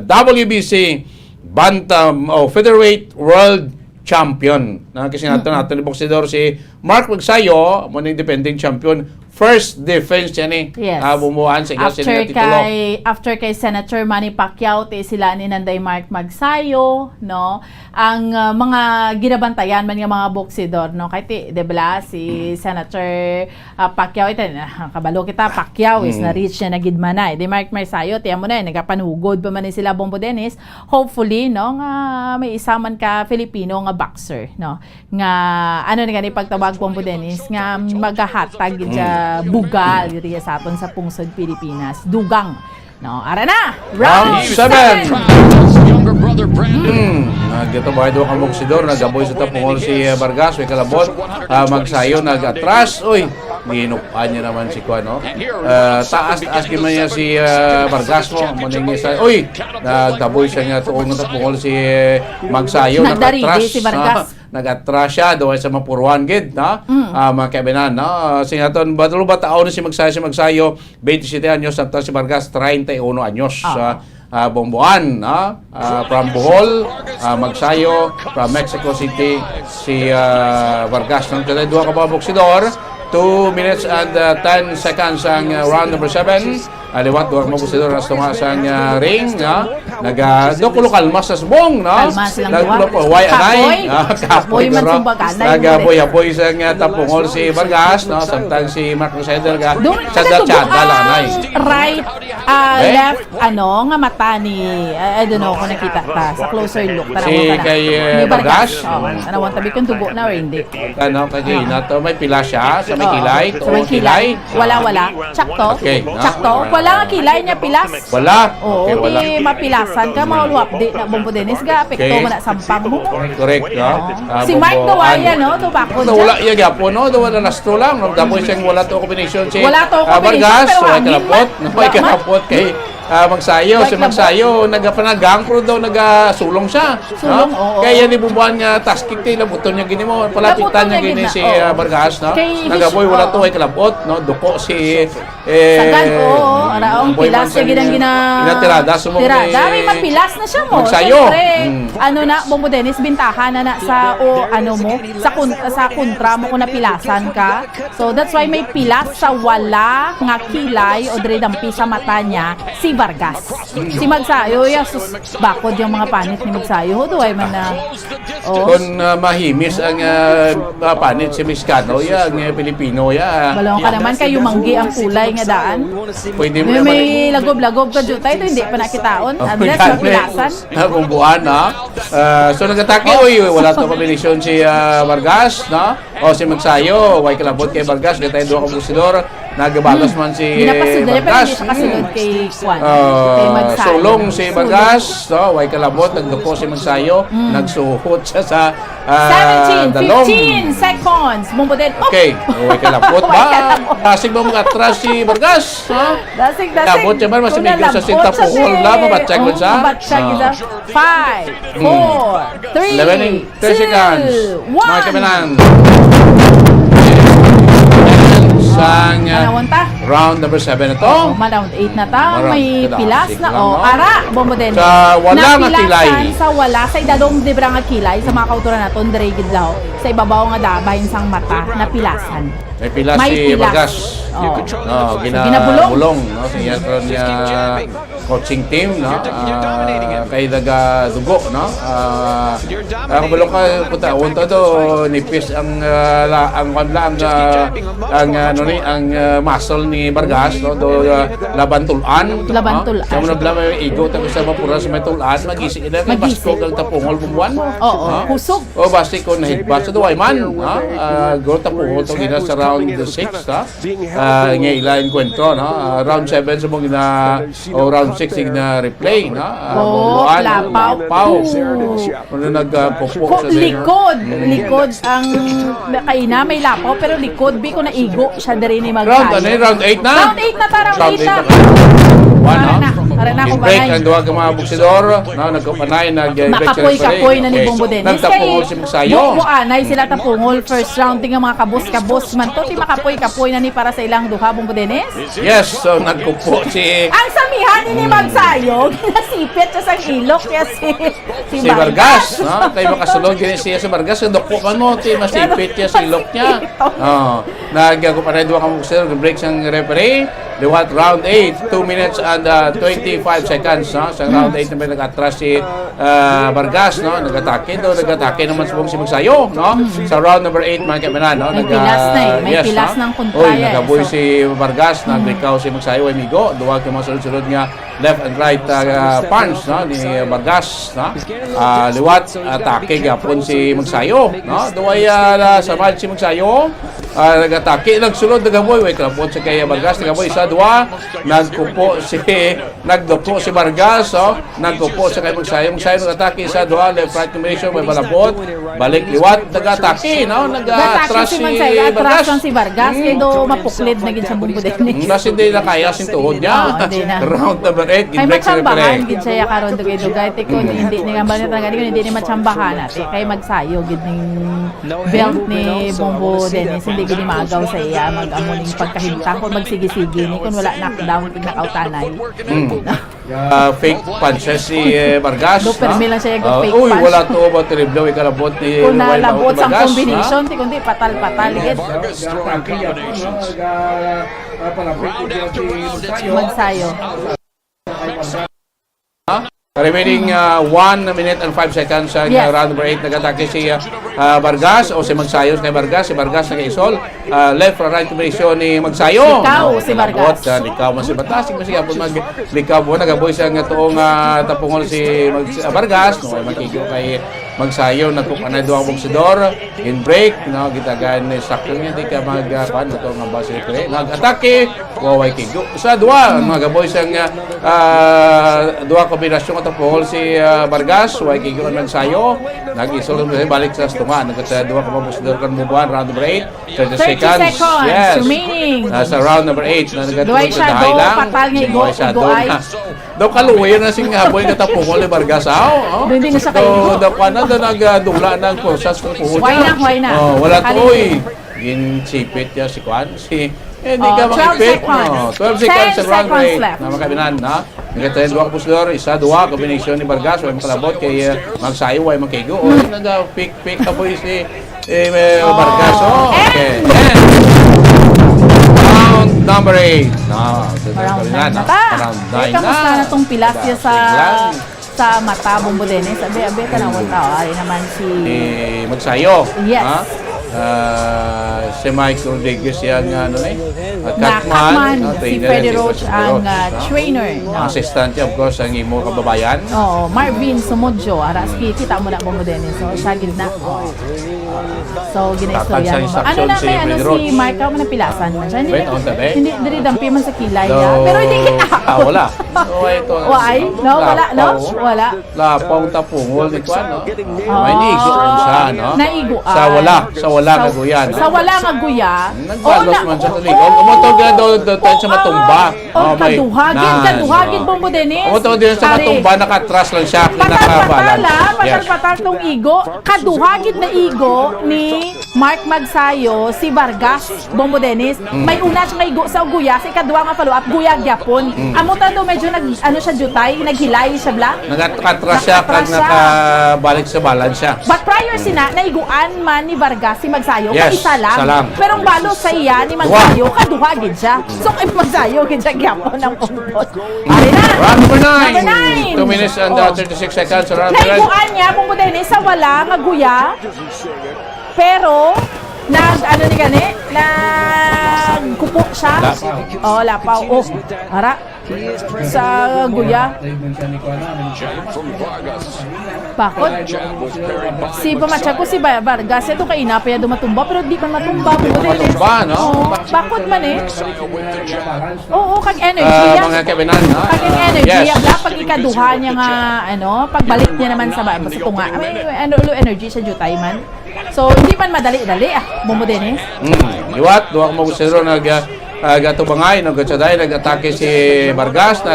WBC Bantam Featherweight World Champion. Kasi nato ni boksidor si Mark Magsayo, mo ning defending champion. First defense yan bumuhan sa after kay Senator Manny Pacquiao, sila ni Nanday Mark Magsayo, no? Ang mga ginabantayan man nga mga boksidor, no? Kay debla si Senator Pacquiao, kabalo kita, Pacquiao is na-reach niya na gidmanay. Di Mark Magsayo, tiyan mo na, nagapanugod pa man sila Bombo Dennis. Hopefully, no, nga may isa man ka Filipino nga boxer, no? Nga, na gani pagtawag Bombo Dennis, nga magahatag bugal diri sa aton sa pungsod Pilipinas. Dugang No, ara na. Round 7. 7. Younger brother Brandon. Dito ba ito ang boksidor, nagaboy sa tapungol si Vargas, may kalabot, magsayo, nagatras, uy, ginupaan niya naman si Kwan, no? Taas gima niya si Vargas mo, muning isa, uy, nagtaboy siya nga tuong ng tapungol si magsayo, nagatras, si Vargas. nagatras siya, doon sa mapuruan gid, no? Mga kaibinan, no? Singaton, batulo ba tao na si magsayo, 27 anyos, at si Vargas, 31 anyos. Bongbuan, from Bohol, Magsayo, from Mexico City, si Vargas. Nang tatay, duha ka pa boksidor, 2 minutes and 10 seconds ang round number 7. Aliwat, duha ka boksidor na tunga sa ring. Nag-dokulo kalmas sa subong, no? Kalmas lang duha. Huway anay. Kapoy man sumbaganay. Nag-apoy-apoy sa tapungol si Vargas, no? Samtang si Mark Roseder ka, tsada-tsada lang anay. Right, left, nga mata ni, I don't know kung nakita ta, sa closer look. Si kay Vargas. Tanawang tabi kung dugo na or hindi. Kay Nato, may pila siya sa may kilay. Sa may kilay. Wala. Tsakto. Okay. Tsakto. Wala nga kilay niya pilas. Wala. Oo, Okay, wala. di mapilasan ka, mauluwap di na bombo Dennis ga, apekto mo na sampang mo. Correct, no? Si Mike Dawaya, no? Tubako dyan. Wala iya gapo, no? Wala nastro lang. Damoy siyang wala to combination si Wala to combination, Vargas. pero May hangin kalapot. man. May kalapot kay Magsayo. Si Magsayo, nagapanagang pero daw nagasulong siya. Sulong, oo. Kaya ni bubuan nga tasking tayo, labuton niya gini mo. Palapitan niya gini si Vargas, no? Nagaboy, wala to ay kalapot, no? Duko si Sagan, oo. Araong pilas siya ginang ginatirada. Tirada. May mapilas na siya mo. Magsayo. Siyempre, na, Bombo Dennis, bintahan na sa, sa kontra mo kung napilasan ka. So, that's why may pilas sa wala nga kilay o dampi sa mata niya, si Vargas. Si Magsayo, sus, bakod yung mga panit ni Magsayo. Huwag man na, kung mahimis ang panit si Miskano, ang Pilipino, balong ka naman kayo manggi ang kulay nga daan. Pwede mo naman. May lagob-lagob ka dyan tayo, hindi pa nakitaon. Unless mapilasan. Bumbuan, no? So nagatake, wala to kombinasyon si Vargas, no? O si Magsayo, way kalabot kay Vargas, kaya tayo doon ka busidor, nagabalas man si Ginapasunod, pero Vargas. hindi siya kasunod kay Juan. Kay Magsayo. Sulong si Vargas, no? Way kalabot, nagduko si Magsayo, nagsuhot siya sa 15 seconds. Bumbutin. Okay, way kalabot ba? Dasig ba mga atras si Vargas? Dasig. Labot siya ba? Masimigil sa sinta po. Wala, mabatsyag mo siya? Mabatsyag mo siya. 5, 4, 3, 30 seconds. 2, 1. Mga kaminan. Sang round number 7 na to. Round 8 na ta. May Marang pilas na. Ara, Bombo Dennis. Sa wala nga kilay. Sa wala. Sa idadong dibra nga kilay. Sa mga kauturan na to, Dragid Lao. Sa ibabaw nga dabahin sang mata na pilasan. May pilas May si pilas. Vargas. Ginabulong. No? Siya niya coaching team, no? Kay daga dugo, no? Ang bulong ka punta unta do nipis ang muscle ni Vargas, no? Do laban tulan. Sa mga blama igo ta sa mapura sa may tulan, magising ila kay basko kang tapungol bumbuan. Oo, kusog. O basta ko nahigbat sa duway man, ha? Go tapungol to gina sa round 6, ha? Ngay ila kwento, no? Round 7 sa mga round 6 na replay, no? Lapaw. Ano nagpupok sa Likod ang kaina may lapaw pero likod bi ko na igo siya diri ni Magsayo. Round 8 na. Round 8 na ta, round 8 na. Para na ko break banay. ang duha ka mga buksidor, no? Nagkapanay, Makapoy-kapoy na ni Bombo Dennis. Nagtapungol si Magsayo. Buanay sila tapungol first round tinga mga kabos-kabos man to. Ti makapoy-kapoy na ni para sa ilang duha Bombo Dennis. Yes, so nagkupo si Ang samihan ni Magsayo, ginasipit siya sa ilok kaya si Vargas, no? Kay makasulod din siya sa Vargas, dako man mo, ti masipit niya sa ilok niya. Nagkapanay duha ka mga buksidor, break siyang referee. Liwat round 8, 2 minutes and 25 seconds, no? Sa round 8 naman nag-atras si Vargas, no? Nag-atake naman sa buong si Magsayo, no? Sa round number 8 mga kaminan, no? May pilas na eh. May pilas ng kontraya. Nagaboy si Vargas, nag-recount si Magsayo, amigo. Duwag yung mga sunod-sunod nga left and right punch, no, ni Vargas, no. Liwat atake gapon si Magsayo, no. Duay samad si Magsayo. Nag-atake, nagsulod, nagaboy, way kalapot sa kay Vargas, nagaboy, isa, dua, nagdupo si Vargas, nagdupo sa kay Magsayo, nag-atake, isa, dua, left right combination, may balapot, balik, liwat, nag-atake, no, nag-atras si Vargas. Si Vargas, kaya mapuklid na gid sa Bombodenes. Kasi hindi na kaya sin tuhod niya. Round number 8, kay gid-break sa matsambahan, referee. gid siya karon dugay-dugay, tiko, hindi nga ba ni hindi matsambahan, kay Magsayo, gid ning belt ni Bombodenes, hindi gid maagaw sa iya mag-amo ning pagkahinta kung magsigi-sige ni kung wala knockdown pag nakautanay. Fake punches si Vargas. Permi lang siya yung fake uy, punch. wala to ba terrible ikalabot ni Kung nalabot sa combination, ti kundi patal-patal gid. Magsayo. Remaining 1 minute and 5 seconds sa round number 8, nag-atake si Vargas o si Magsayo kay Vargas. Si Vargas nag-isol. Left or right combination ni Magsayo. Likaw si Vargas. Likaw man si Batas. Sige po mag-likaw po. Nag-aboy siya nga toong tapungol si Vargas. No, makigo kay Magsayo. Nagkukanay doang boksidor. In break. No, gitagan ni sakto niya. Di ka mag-pan. Ito nga ba si Pre. Nag-atake. Waway kigo. Sa dua. Nag-aboy siya nga dua kombinasyon tapos si Vargas, way kigo ang Magsayo, nag-isol balik sa Stuma, nagkatadua ka mabusidor kan mubuan, round number 8, 30 seconds, yes, remaining. Sa round number 8, na nagatuloy sa Duay dahilang, patal nga igo-ay. daw kaluwi na sing haboy nga tapungol ni Vargas, hindi na sa kayo. Daw ka na, nagdula ng prosas ng puhod niya. Why na? Wala to, ginsipit niya si Kwan, hindi ka makipit. 12 seconds sa round rate na makabinan, na. Nagkatayin dua kapuslor, isa, dua, kombinasyon ni Vargas, way makalabot kay Magsayo, way makigo. O, nag-pick up po si Vargas. Okay. Round number 8. Round 9 na ta. Kamusta na itong pilasya sa mata, Bombodenes? Abe, tanawon tao. Ay naman si Magsayo. Yes. Si Mike Rodriguez yung Katman, si Freddy Roach ang trainer. Assistant of course ang imo kababayan. Marvin Sumudjo, araski kita mo na Bombodenes. So siya gid na. So ginaistorya mo. Ano na kay si Mike ka mo na pilasan man siya. Hindi diri dampi man sa kilay niya. Pero hindi kita. Wala. Wala. Lapong tapungol ni Kwan, no? May nigo siya, no? Naiguan. Sa wala nga guya, no? Sa wala nga guya. Nagbalos man sa tulig. Umutog na doon sa matumba. Kaduhagin Bombodenes. Umutog din sa matumba, nakatras lang siya. Patal-patal tong igo. Kaduhagin na igo ni Mark Magsayo, si Vargas Bombodenes. May una siya nga igo sa guya, si kaduha nga follow-up, guya gyapon. Amutan do medyo siya jutay, naghilay siya bla. Nakatras siya kag nakabalik sa balance siya. But prior sina, naiguan man ni Vargas si Magsayo, isa lang. Pero ang balo sa iya ni Magsayo, kaduhagin siya. So kay Magsayo, gid siya gyapon ang pumpos. Round number 9. 2 minutes and 36 seconds. Naiguan niya, Bombodenes, sa wala, maguya. Pero, nagkupo siya. Lapaw. Hara. Sa guya. Bakod. Si Pamatsyag ko si Vargas, ito kay inapaya dumatumba, pero di pa matumba. Matumba, no? Bakod man eh. Oo, kag energy yan. Mga kabinan, no? Kag energy yan. Pag ikaduha niya nga, pagbalik niya naman sa tunga. Energy sa jutay man. So, hindi man madali-dali Bombodenes. Liwat, duwa ka magusero gatubangay, nag-atake si Vargas,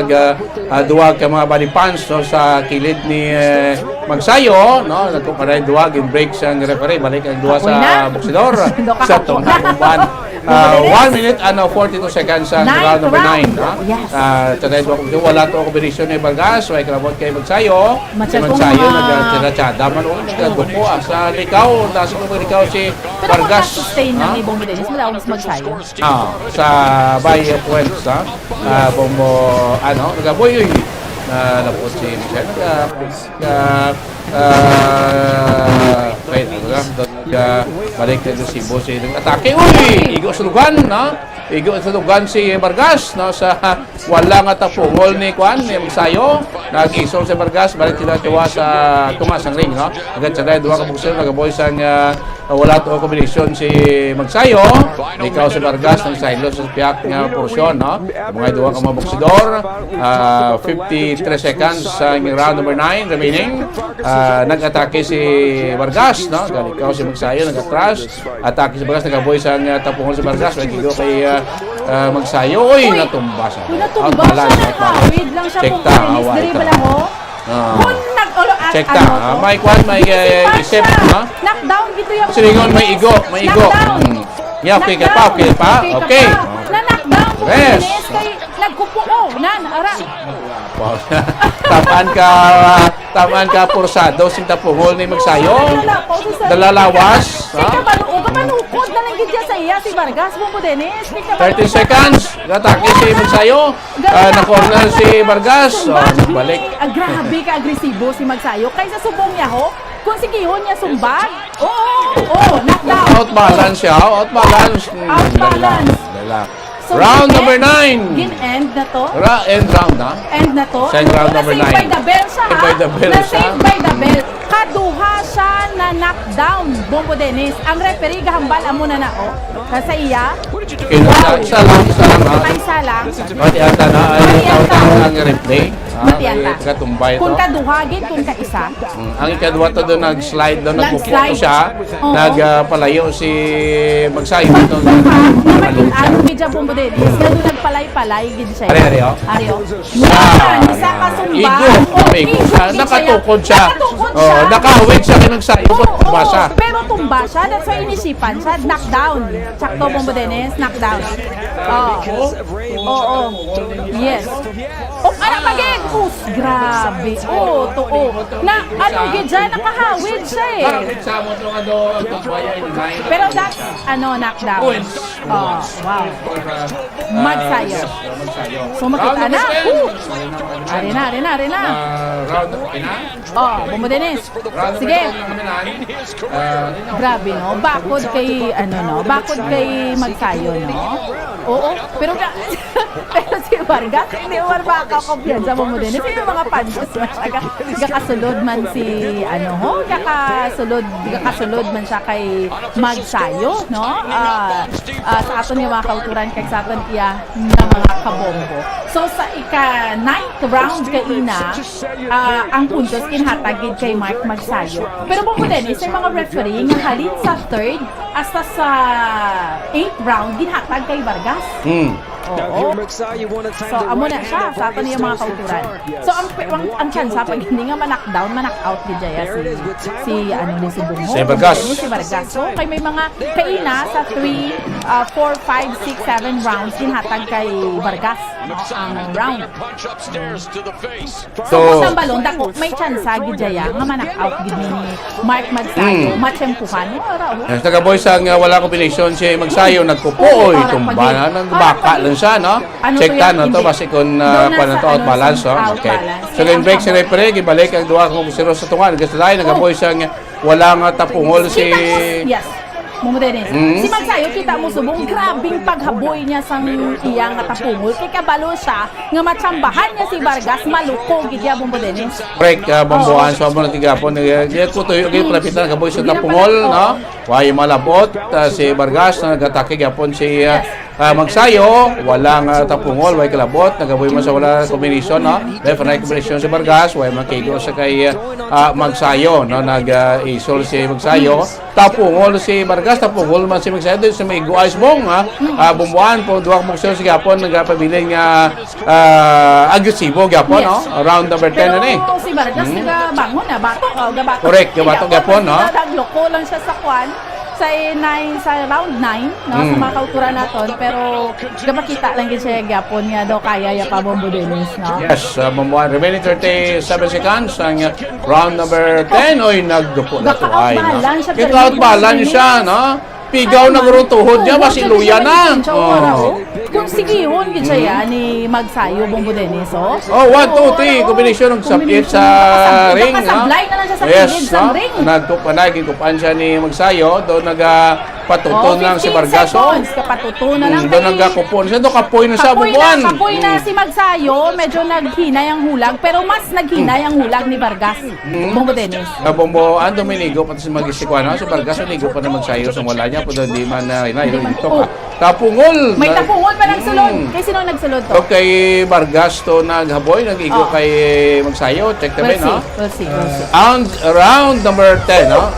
duwag ka mga body punch sa kilid ni Magsayo, no? Nagkuparay duwag, in break siyang referee, balik ang duwa sa boksidor sa tunghakumban. 1 minute and 42 seconds sa round number 9. Wala to kombinasyon ni Vargas, may kalabot kay Magsayo. Si Magsayo, nag-tsada man o nagdupo sa likaw, nasa likaw si Vargas. Pero sustain ng ibong Bombodenes, malawag sa Magsayo. Sa by points, nagaboy napot si Michelle, Wait, balik na si Boss atake. Uy! Igo sa lugan, no? Igo sa lugan si Vargas, no? Sa wala nga tapungol ni Kwan, ni Magsayo. Nag-isol si Vargas, balik sila tiwa sa tumas ang ring, no? Agad sa dahil, duwa ka buksil, nag-boys ang wala to kombinasyon si Magsayo. Ikaw si Vargas, ng silo sa piyak nga porsyon, no? Mga duwa ka mga buksidor. 53 seconds sa round number 9 remaining. Nag-atake si Vargas, no? Dahil ikaw si Magsayo, nag-atras. Atake si Vargas, nag-boys ang tapungol si Vargas. Nag-igo kay Magsayo. Uy, natumba siya. Natumba siya, nakawid lang siya kung finish. Dari ba lang mo? Kung nag-ulo at check ta. May kwan, may isip, ha? Knockdown gito yung... Silingon, may igo, may igo. Yeah, okay ka pa, okay pa. Okay. Na-knockdown kung Yes. finish kay nagkupo. Oh, ara. Tamaan ka porsado, sinta pungol ni Magsayo. Dalalawas. Kaya kapanukod na lang gidya sa iya si Vargas mo Dennis. 30 seconds. Atake si Magsayo. Na-corner si Vargas. Balik. Grabe ka agresibo si Magsayo. Kaysa subong niya ho, kung sigihon niya sumbag. Oo, knockdown. Outbalance siya. Outbalance. Dala. So, round number 9. Gin-end na to. End round, ha? End na to. Sa round number 9. Na-save by the bell siya, ha? By the bell Na-save by the bell. Kaduha siya na knockdown, Bombo Dennis. Ang referee gahambal amo na o. Sa iya. Isa lang, ha? Isa lang. Mati ata na. Ang replay. Mati ata. Katumbay ito. Kung kaduhagin, kung kaisa. Ang ikadwa to doon, nag-slide doon, nagpupo siya. Oo. Nagpalayo si Magsayo. Ano medya Bombo Dennis. Nga doon nagpalay-palay, gid siya. Ari-ari, Ariyo. Yan, isa kasumba. Igo. Nakatukod siya. Nakahawig siya kay Magsayo. Tumba siya. Pero tumba siya. That's why inisipan siya. Knockdown. Sakto Bombo Dennis. Knockdown. Oo. Yes. Anak maging. Grabe. To. Na, ano gid dyan? Nakahawig siya eh. Pero that's, knockdown. Wow. Magsayo. So makita na. Ari na. Bombo Dennis. Sige. Grabe, no? Bakod kay Magsayo, no? Oo. Pero si Vargas, hindi mo makakakumpiyansa Bombo Dennis. Yung mga punches man siya. Gakasulod man si, gakasulod man siya kay Magsayo, no? Sa aton yung mga kauturan kay sa aton iya na mga kabombo. So sa ika-9th round kay Ina, ang puntos kinhatagid kay Mark Magsayo. Pero Bombo Dennis, yung mga referee nga halin sa 3rd hasta sa 8th round ginhatag kay Vargas. Oo. So amo na siya sa aton yung mga kauturan. So ang chance pag hindi nga ma-knockdown, ma-knockout gid jaya si Bungo. Si Vargas. Si Vargas. So kay may mga kaina sa 3, 4, 5, 6, 7 rounds ginhatag kay Vargas ang round. So sa balon dako may chance gid jaya nga ma-knockout gid ni Mark Magsayo, matsempuhan. Yes, taga-boys ang wala combination si Magsayo, nagkupo, tumba na, nagbaka lang siya, no? Check ta, no? To, basi kung outbalance, no? Okay. So, break si referee, gibalik ang duwa kung siro sa tungan. Gasalay, nag-boys ang wala nga tapungol si... Yes. Bombo Dennis. Si Magsayo, kita mo subong grabing paghaboy niya sang iyang tapungol. Kay kabalo siya, nga matsambahan niya si Vargas, maluko, gidya Bombo Dennis. Break, bomboan, so mo na tigapon. Kutoy, prapitan, kaboy sa tapungol, no? Why malabot, si Vargas, nagatake gapon si Magsayo, walang tapungol, way kalabot, nagaboy mo sa wala combination, no? Left and right combination si Vargas, way makigo sa kay Magsayo, no? Nag-isol si Magsayo, tapungol si Vargas, tapungol man si Magsayo, din sa may guais mong, bumbuan po, duwag magsyon si Gapon, nagpabiling agresibo Gapon, no? Round number 10 na eh. Pero si Vargas, nagabangon na, batok, gabatok. Correct, gabatok Gapon, no? Nagloko lang siya sa kwan, sa round 9, no, sa mga kauturan naton, pero gapakita lang gid siya gyapon nga daw kaya ya pa Bombo Dennis, no? Yes, bumbuan, remaining 37 seconds ang round number 10. Oy, nagdupo na to ay, no? Kita-outbalance siya, no? Pigaw na guro tuhod niya, basi luya na. Kung sigihon gid siya ni Magsayo Bongo Dennis, oh. Oh, 1, 2, 3, kombinasyon ng sapit sa ring. Nakasablay na lang siya sa yes, kilid sa ring. Nagkupan siya ni Magsayo, doon patuton lang si 15 Vargas. seconds, kapatuton na lang. Doon nagkakupon siya, doon kapoy na siya, bubuan. Kapoy na si Magsayo, medyo naghinay ang hulag, pero mas naghinay ang hulag ni Vargas. Bongo Dennis. Kabomboan, Dominigo, pati si Magisikwano, si Vargas, ligo pa na Magsayo sa wala niya, pero hindi man na ito ka. Tapungol. May tapungol pa nagsulod. Kay sino nagsulod to? Kay Vargas to naghaboy, nag-igo kay Magsayo. Check the bin, no? We'll see. Round number 10, no?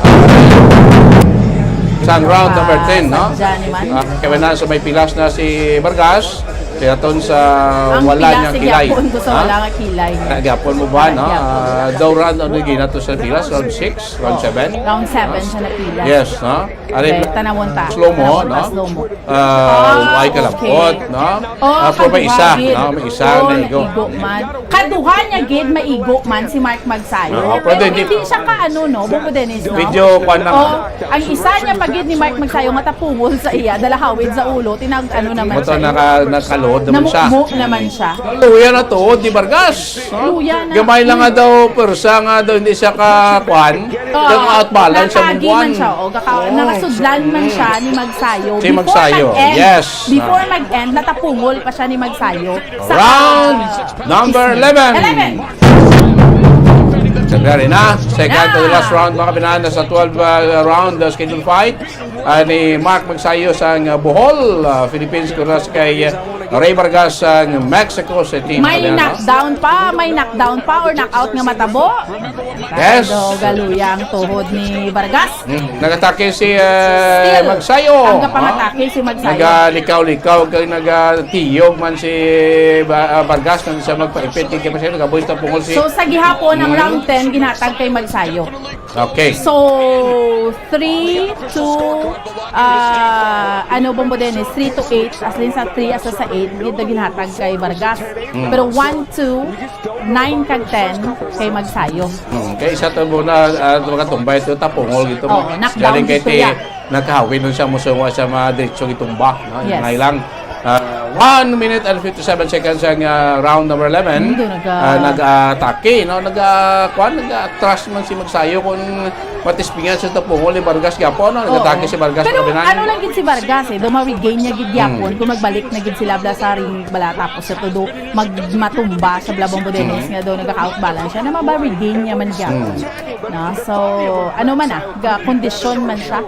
Sang round number 10, no? Kaya na sa may pilas na si Vargas. Kaya ton sa wala niyang kilay. Ang pilas si Gapon, wala nga kilay. Gapon mo ba, no? Daw round, ano na to sa pilas? Round 6? Round 7? Round 7 siya na pilas. Yes, no? Tanawon ta. Slow mo, no? Ay kalapot, no? Pero may isa, no? May isa na igo. Kaduhan niya gid maigo man si Mark Magsayo. Pero hindi siya kaano, no? Bongo Dennis, no? Video kwan lang. Ang isa niya pagid ni Mark Magsayo nga tapungol sa iya, dalahawid sa ulo, tinag ano naman siya. Nakalood naman siya. Namukmuk naman siya. Luya na to, di Vargas. Luya na. Gamay lang nga daw, persa nga daw, hindi siya kakwan. Yung outbalance sa mungkwan. Nakasudlan man siya ni Magsayo. Si Magsayo, yes. Before mag-end, natapungol pa siya ni Magsayo. Round number 11. Sagari na. Second to the last round, mga kapinaan, sa 12 round schedule fight ni Mark Magsayo sa Bohol, Philippines, kuras kay Ray Vargas sa Mexico City. May knockdown pa or knockout nga matabo. Yes. Galuyang tuhod ni Vargas. Nagatake si Magsayo. Ang kapangatake si Magsayo. Nagalikaw-likaw kay nagatiyog man si Vargas nang siya magpaipit kay Magsayo. Nagaboy sa pungol si... So sa gihapon ang round 10 ginatag kay Magsayo. Okay. So 3 to Bongo Dennis, 3 to 8, aslin sa 3 asa sa 8, dito ginhatag kay Vargas. Pero 1 to 9 kag 10 kay Magsayo. Okay, isa to muna magatumbay ito tapungol gito mo. Knockdown dito yan. Nakahawin nun siya musunga sa mga diretsong itumba. Yes. Ngayon lang. 1 minute and 57 seconds ang round number 11. Nag-atake, no? Nag-trust man si Magsayo kung matispingan sa tapungol ni Vargas Gapon, no? Nag-atake si Vargas. Pero ano lang gid si Vargas dumawi-gain niya gid Gapon kung magbalik na gid sila bla sa ring bala tapos sa todo matumba sa Bongo Dennis nga daw nagka-out balance siya na mabawi-gain niya man Gapon. No? So ano man kondisyon man siya.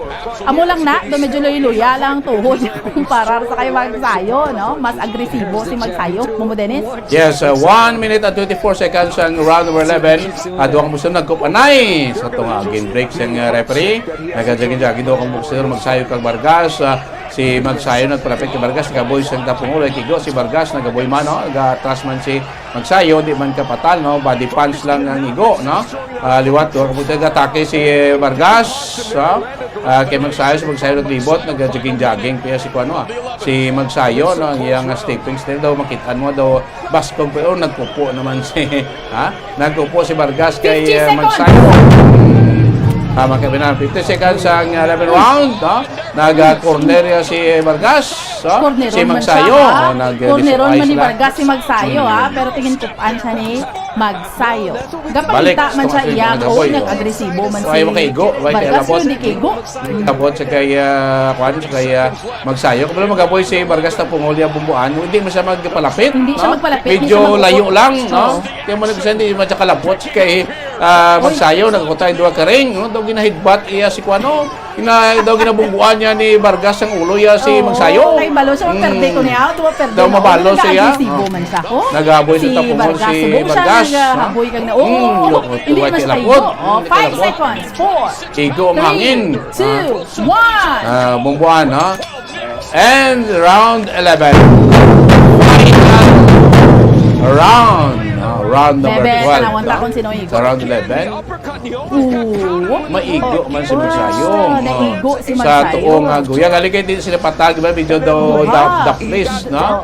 Amo lang na medyo luya lang tuhod kumpara sa kay Magsayo, no? Mas agresibo si Magsayo, Bongo Dennis. Yes, 1 minute and 24 seconds ang round number 11. Duwang musun nagkupanay sa itong game break siyang referee. Nagajagin-jagin daw kang bukser Magsayo kag Vargas. Si Magsayo nagpalapit kay Vargas, nagaboy siyang tapungol ay kigo si Vargas, nagaboy man, no? Nag-atras man si Magsayo, di man kapatal, no? Body punch lang ang igo, no? Liwat doon kapag nag-atake si Vargas, no? Kay Magsayo, si Magsayo naglibot, nag-jogging-jogging kaya si Magsayo, no? Ang iyang stepping style daw, makitaan mo daw, baskog pero nagkupo naman si nagkupo si Vargas kay Magsayo. Tama kami na 50 seconds ang 11 round, no? Nag-corner si Vargas, no? Si Magsayo, corneron man ni Vargas si Magsayo, pero tingin kupaan siya ni Magsayo. Gapangita man siya iya ko nag-agresibo man si Vargas, hindi kaigo. Tapos sa kay Magsayo, kung magaboy si Vargas na pungolya bumbuan, hindi mo siya magpalapit, hindi siya magpalapit, medyo layo lang, no? Kaya mo hindi mo siya kalapot kay Magsayo, nagkutay duwa ka ring, no? Daw ginahidbat iya si daw ginabungguan niya ni Vargas ang ulo ya si Magsayo. Kay balo siya perde ko niya, perde. Daw mabalo siya. Man siya ko. Nagaboy sa tapungol si Vargas. Nagaboy kag na. Hindi mas kayo. 5 seconds. 4. Igo ang hangin. 2 1. Bungguan, ha? And round 11. Final round. round number 12. Tanawon ta kung sino igo. Sa round 11. Maigo man si Magsayong. Naigo si Sa Magsayong. tuong guya. Galing din sila patag, ba? Medyo daw the place, no?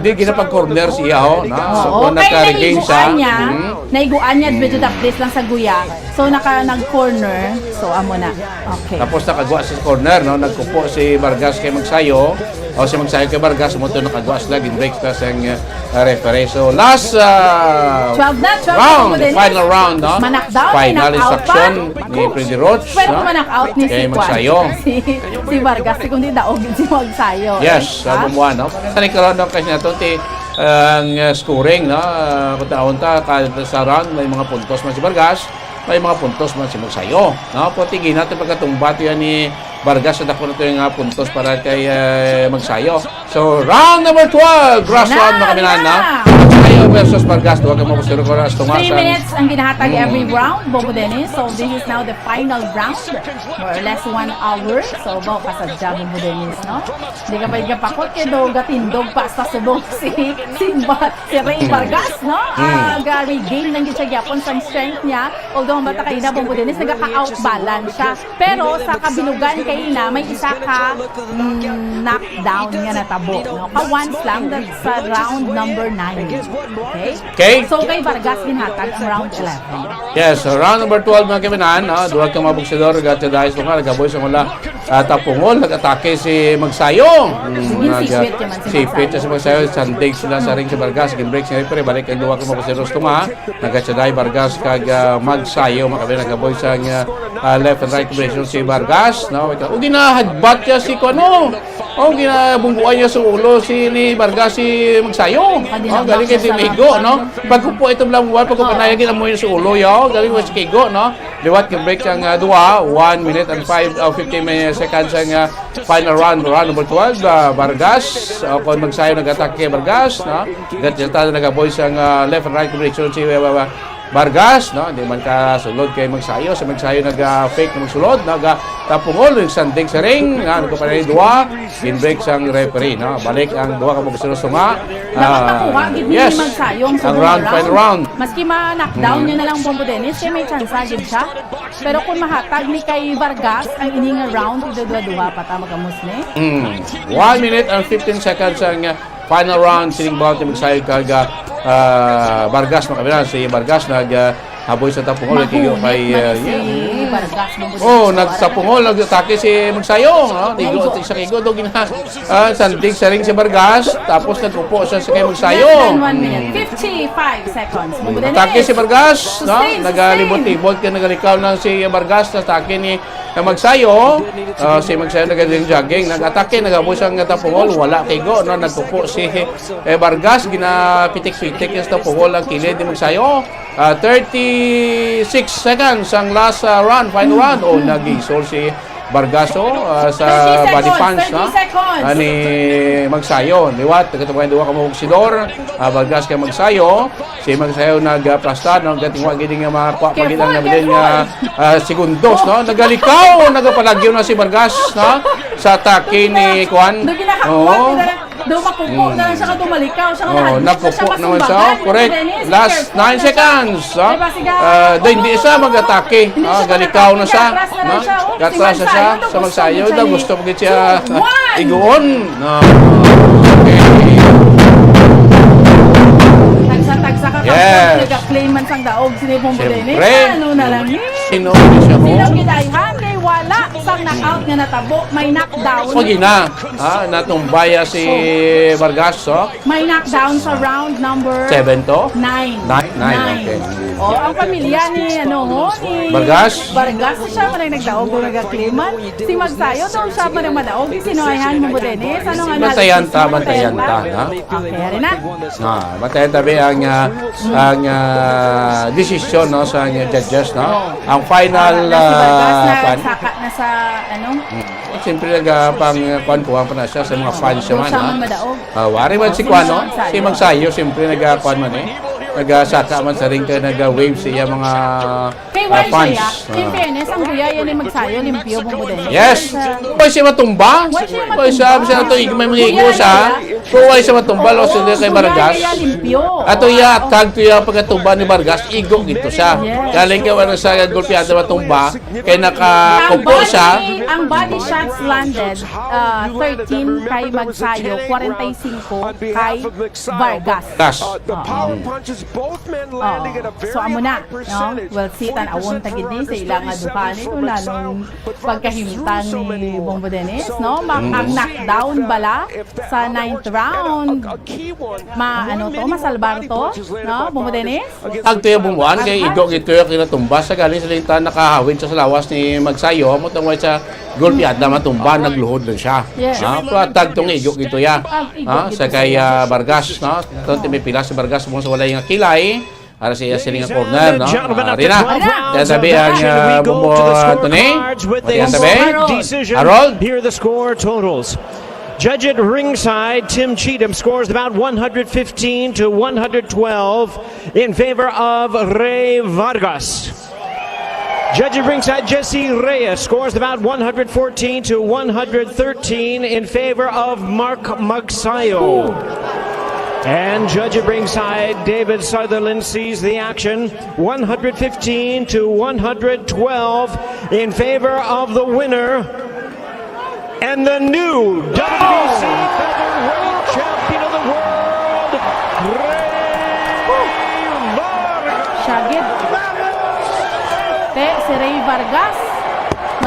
Di ginapag-corner siya, ho. So, kung naka-regain siya. Naiguan niya, medyo the place lang sa guya. So, nag-corner. So, amo na. Okay. Tapos nakagawa sa corner, no? Nagkupo si Vargas kay Magsayo. O si Magsayo kay Vargas, mo ito nakagawa sila. Gin-break sila sa referee. So, last 12 na, 12 round, final round, no? Manakdown, final instruction ni Freddy Roach, pwede no? manak-out ni Kay si Magsayo. Si Vargas, si kundi daog si Magsayo. Yes, sa bumuan, no? Sa nagkaroon ng kasi nato, ang scoring, no? Kung taon sa round, may mga puntos man si Vargas, may mga puntos man si Magsayo. No? Putigin natin pagkatumbato yan ni Vargas, sa dako na ito yung puntos para kay Magsayo. So, round number 12, grass round na kami na. Magsayo versus Vargas. Duwag ka mapusiro ko na 3 minutes ang ginahatag every round, Bobo Dennis. So, this is now the final round. More or less 1 hour. So, bawa kasadya, Bobo Dennis, no? Hindi ka pa ikapakot kaya daw gatindog pa sa subong si Ray Vargas, no? Regain lang siya gyapon sa strength niya. Although, ang bata kayo na, Bobo Dennis, nagka-out balance siya. Pero, sa kabilugan kayo na, may isa ka knockdown nga natabo, no? Ka-once lang, that's sa round number 9. Okay? So, kay Vargas ginhatag ang round 11. Yes, so round number 12 mga kaminan, no? Duwag kang mabuksidor, gatidayos mo ka, nagaboy sa mula tapungol, nag-atake si Magsayo. Sipit si Magsayo, sandig sila sa ring si Vargas, gin-break si referee, balik ang duwag kang mabuksidor tunga, nagatiday Vargas kag Magsayo, mga kaminan, nagaboy sa left and right combination si Vargas, no? O ginahadbat niya si Kuano, o ginabungguan niya sa ulo ni Vargas si Magsayo. Galing kay si Kigo, no? Pagkupo ito lang buwan, pagkupanayagin ang mo yun sa ulo, yo. Galing mo si Kigo, no? Liwat yung break ang duwa, 1 minute and 15 seconds ang final round number 12, Vargas. Kung Magsayo nag-attack kay Vargas, no? Gatiyata na nag-boy sa left and right combination si Vargas, no? Hindi man ka sulod kay Magsayo. Sa Magsayo nag-fake na magsulod, nag-tapungol, nag-sanding sa ring, nagkapanay duwa, in-break sang referee, no? Balik ang duwa ka magsunod nga. Nakapakuha, gid ni Magsayo ang final round. Maski ma-knockdown niya na lang Bombo Dennis, kaya may chance agad siya. Pero kung mahatag ni kay Vargas, ang ining round, idudwa-duwa pa tama ka musne. 1 minute and 15 seconds ang final round, sining bawat ni Magsayo kag Vargas, makabilan si Vargas naghaboy sa tapungol kay Vargas nagtapungol, nag-atake si Magsayo, no? Digo sa Kigo do sandig sa ring si Vargas, tapos nagkupo sa kay Magsayo. 1 minute 55 seconds. Atake si Vargas, no? Nagalibot-libot kay nagalikaw lang si Vargas sa atake ni Magsayo. Si Magsayo nag-jogging, nag-atake, nagaboy sa tapungol, wala Kigo, no? Nagkupo si Vargas, ginapitik-pitik yung tapungol ang kilid ni Magsayo. 36 seconds ang last round, final round. Nag-isol si Vargaso sa body punch ni Magsayo. Liwat, nagkatumayan duwa ka magsidor. Vargas kay Magsayo. Si Magsayo nagplasta, nagkatingwa gining mga pagitan nga bilin nga segundos, no? Nagalikaw, nagapalagyo na si Vargas, no? Sa atake ni Juan. Daw makupo na lang siya ka tumalikaw. Siya ka nakupo naman siya. Correct. Last 9 seconds. Hindi siya mag-atake. Galikaw na siya. Gatras na siya sa Magsayo. Gusto mo siya iguon. Tagsa ka kapag nag-claim man sang daog si Bombo Dennis. Ano na lang yun? Sino gidayhan kay wala sang knockout nga natabo, may knockdown. Natumbaya si Vargas, may knockdown sa round number 7 to? 9. 9, okay. Ang pamilya ni ni Vargas siya man ang nagdaog do nagakliman. Si Magsayo daw siya man ang madaog. Sinuayhan mo Dennis. Ano nga bantayan ta, ha? Okay, hari na. Bantayan tabi ang desisyon, no, sa judges, no? Ang final saka na sa siyempre nagpang-kuhan pa na siya sa mga fans siya man, ha? Madaog. Wari man si Kuano, si Magsayo, siyempre nagkuhan man nagasaka man sa ring kay nag-wave siya mga Kay Wal fans. siya, in fairness, ang kuya yan yung magsayo, limpyo, bumudin. Yes. Kung siya matumba, kung siya ito, may mga igos ha. Kung siya matumba, lo sila kay Vargas. Ato iya, tag to iya pagkatumba ni Vargas, igok dito siya. Galing kay wala sa golpeada matumba, kay nakakupo siya. Ang body shots landed, 13 kay Magsayo, 45 kay Vargas. The power punches, both men landing at a very So amo na, high no? percentage. Well, sitan awon tagid ni sa ilang adukan ito lalong pagkahimtan ni Bongbong Dennis, no? Ang knockdown bala sa 9th round. Masalbar to, no? Bongbong Dennis? Ang tuya bumuan kay igok ito yung kinatumba sa galing sa linta nakahawin siya sa lawas ni Magsayo mo tungway sa golpeada matumba nagluhod lang siya. Tag tong igok ito ya. Sa kay Vargas, no? Tonti may pila si Vargas mo sa wala yung kilay. Para siya siling corner, no? Rina. Yan sabi ang bumuan to ni. Yan sabi. Harold. Here are the score totals. Judge at ringside, Tim Cheatham scores about 115 to 112 in favor of Ray Vargas. Judge at ringside, Jesse Reyes scores about 114 to 113 in favor of Mark Magsayo. And judge at ringside, David Sutherland sees the action, 115 to 112 in favor of the winner and the new WBC featherweight champion of the world, Ray Vargas. Shagid. Si Ray Vargas,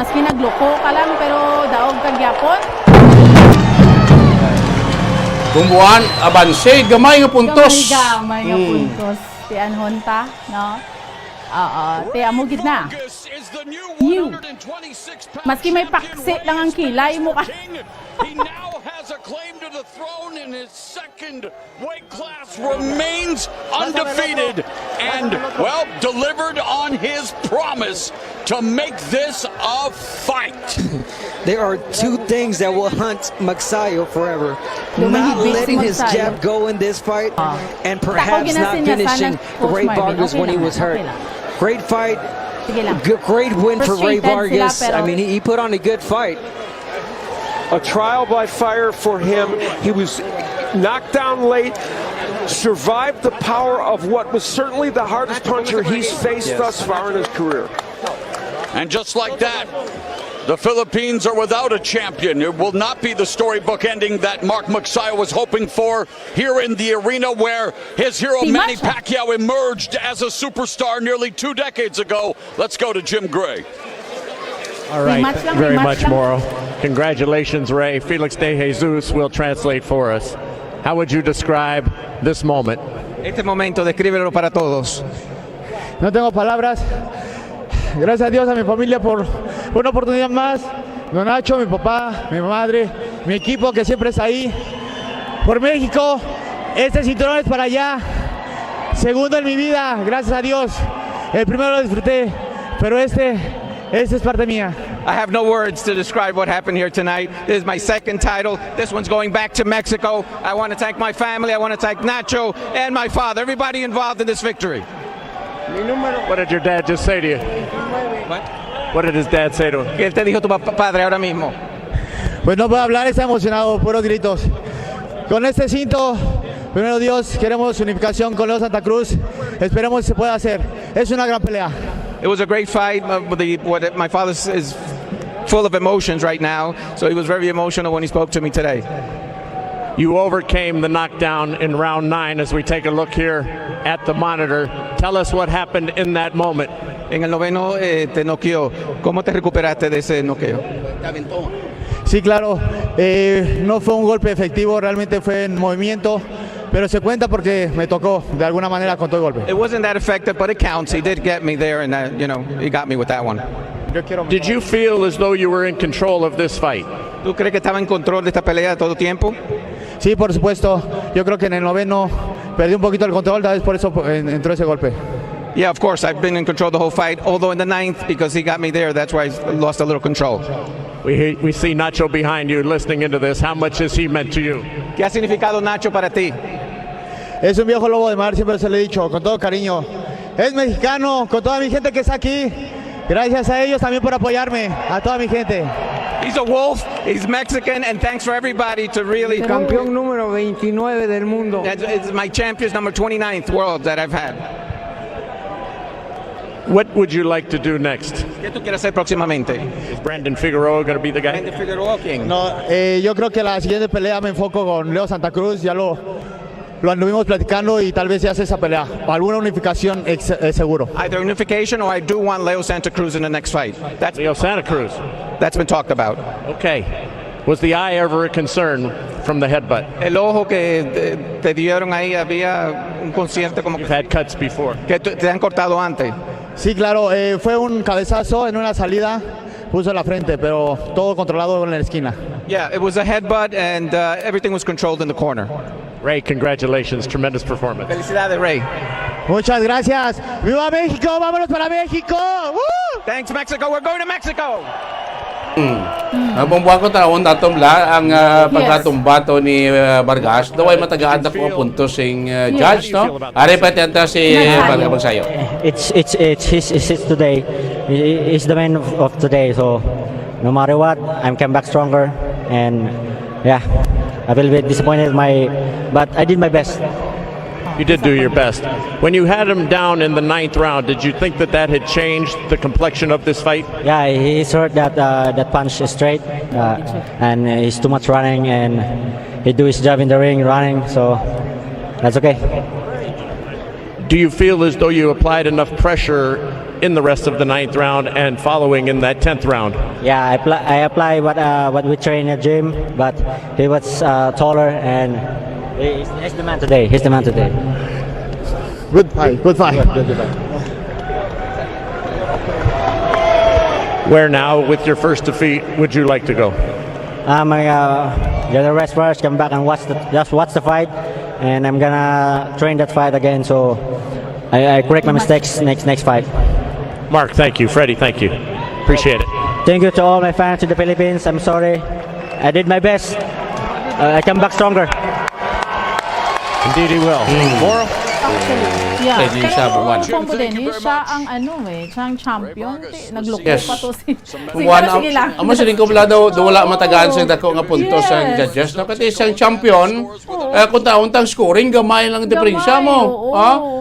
maski nagloko ka lang pero daog kagyapon. Bumuan, abanse, gamay nga puntos. Gamay nga puntos. Ti Anhonta, no? Ti amugid na. You. Maski may paksi lang ang kilay mo ka. He now has a claim to the throne in his second weight class, remains undefeated, and, well, delivered on his promise to make this a fight. There are two things that will hunt Magsayo forever. Not letting his jab go in this fight, and perhaps not finishing Ray Vargas when he was hurt. Great fight. Great win for Ray Vargas. I mean, he put on a good fight. A trial by fire for him. He was knocked down late, survived the power of what was certainly the hardest puncher he's faced thus far in his career. And just like that, the Philippines are without a champion. It will not be the storybook ending that Mark Magsayo was hoping for here in the arena where his hero Manny Pacquiao emerged as a superstar nearly 2 decades ago. Let's go to Jim Gray. All right, very much, Moro. Congratulations, Ray. Felix De Jesus will translate for us. How would you describe this moment? Este momento, descríbelo para todos. No tengo palabras. Gracias a Dios, a mi familia por una oportunidad más. Don Nacho, mi papá, mi madre, mi equipo que siempre está ahí. Por México, este cinturón es para allá. Segundo en mi vida, gracias a Dios. El primero lo disfruté, pero este es parte mía. I have no words to describe what happened here tonight. This is my second title. This one's going back to Mexico. I want to thank my family. I want to thank Nacho and my father, everybody involved in this victory. What did your dad just say to you? What did his dad say to him? ¿Qué te dijo tu padre ahora mismo? Pues no puedo hablar, está emocionado, puros gritos. Con este cinto, primero Dios, queremos unificación con Leo Santa Cruz. Esperemos que se pueda hacer. Es una gran pelea. It was a great fight. My father is full of emotions right now, so he was very emotional when he spoke to me today. You overcame the knockdown in round 9 as we take a look here at the monitor. Tell us what happened in that moment. En el noveno te noqueó. ¿Cómo te recuperaste de ese noqueo? Sí, claro. No fue un golpe efectivo, realmente fue en movimiento. Pero se cuenta porque me tocó de alguna manera con todo el golpe. It wasn't that effective, but it counts. He did get me there, and he got me with that one. Did you feel as though you were in control of this fight? ¿Tú crees que estaba en control de esta pelea todo tiempo? Sí, por supuesto. Yo creo que en el noveno perdí un poquito el control, tal vez por eso entró ese golpe. Yeah, of course. I've been in control the whole fight, although in the 9th, because he got me there, that's why I lost a little control. We see Nacho behind you listening into this. How much has he meant to you? ¿Qué ha significado Nacho para ti? es un viejo lobo de mar, siempre se lo he dicho, con todo cariño. Es mexicano, con toda mi gente que está aquí. Gracias a ellos también por apoyarme, a toda mi gente. He's a wolf, he's Mexican, and thanks for everybody to really... Campeón número 29 del mundo. It's my champions number 29th world that I've had. What would you like to do next? ¿Qué tú quieres hacer próximamente? Is Brandon Figueroa going to be the guy? Brandon Figueroa, ¿quién? No, yo creo que la siguiente pelea me enfoco con Leo Santa Cruz, ya lo anduvimos platicando y tal vez se hace esa pelea. Alguna unificación seguro. Either unification or I do want Leo Santa Cruz in the next fight. That's Leo Santa Cruz. That's been talked about. Okay. Was the eye ever a concern from the headbutt? El ojo que te dieron ahí, había un consciente como You've had cuts before. Que te han cortado antes. Sí, claro, fue un cabezazo en una salida, puso la frente, pero todo controlado en la esquina. Yeah, it was a headbutt and everything was controlled in the corner. Ray, congratulations. Tremendous performance. Felicidades, Ray. Muchas gracias. ¡Viva México! ¡Vámonos para México! ¡Woo! Thanks, Mexico. We're going to Mexico. Bumbuhan ko taon datom la ang pagkatumbato ni Vargas daw ay matagaan na ko puntos sing judge no are pa tenta si Magsayo. It's his today. He's the man of today, so no matter what I'm come back stronger, and yeah, I will be disappointed but I did my best. You did do your best. When you had him down in the 9th round, did you think that had changed the complexion of this fight? Yeah, he's hurt that punch straight, and he's too much running, and he do his job in the ring running, so that's okay. Do you feel as though you applied enough pressure in the rest of the 9th round and following in that 10th round? Yeah, I apply what we train at gym, but he was taller and he's the man today. He's the man today. Good fight. Good fight. Where now, with your first defeat, would you like to go? I'm gonna rest first, come back and watch the fight, and I'm gonna train that fight again. So I correct my mistakes next fight. Mark, thank you. Freddie, thank you. Appreciate it. Thank you to all my fans in the Philippines. I'm sorry. I did my best. I come back stronger. Indeed he will. Moral? Actually, yeah. Pero Pombo Dennis, siya ang siyang champion. Nagloko pa to si... Sige lang. Amo sining kumla daw wala matagaan sa dako nga puntos sa judges no kasi siyang champion kung taon-tang scoring gamay lang diferensya mo.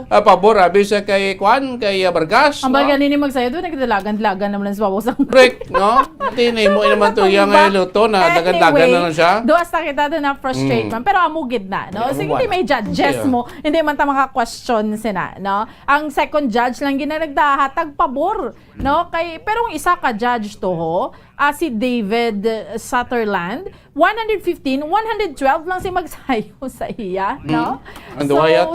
Pabor abi sa kay Vargas. Ang bagay ni Magsayo doon nagdalagan-lagan naman sa bawos ang correct no. Tinay mo naman to yang luto na dagan-dagan na lang siya. Do hasta kita doon na frustrate man pero amugid na no. Sige hindi may judges mo. Hindi man ta maka-question sina no. Ang second judge lang ginanagdahatag pabor no kay pero ang isa ka judge to si David Sutherland 115 112 lang si Magsayo sa iya no. Duha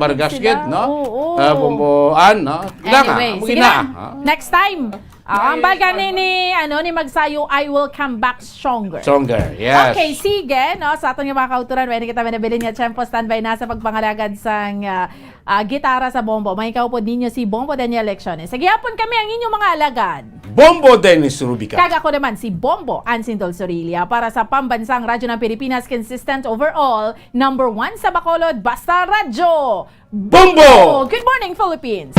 Vargas kid no. Bumbuan no. Anyway, sige na. Next time. Ang baga ni Magsayo, I will come back stronger. Stronger, yes. Okay, sige, no? Sa atong mga kauturan, pwede kita manabilin nga Tiyempo, standby na sa pagpangalagad sang gitara sa Bombo. May ikaw po ninyo si Bombo Daniel Lecciones. Sige, hapon kami ang inyong mga alagad. Bombo Dennis Rubica. Kag ako naman si Bombo Ansindol Sorilia para sa pambansang radyo ng Pilipinas, consistent overall, number 1 sa Bacolod, Basta Radyo. Bombo! Good morning, Philippines!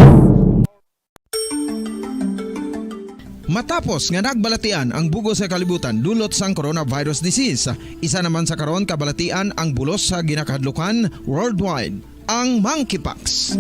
Matapos nga nagbalatian ang bugos sa kalibutan dulot sang coronavirus disease, isa naman sa karon kabalatian ang bulos sa ginakahadlukan worldwide, ang monkeypox.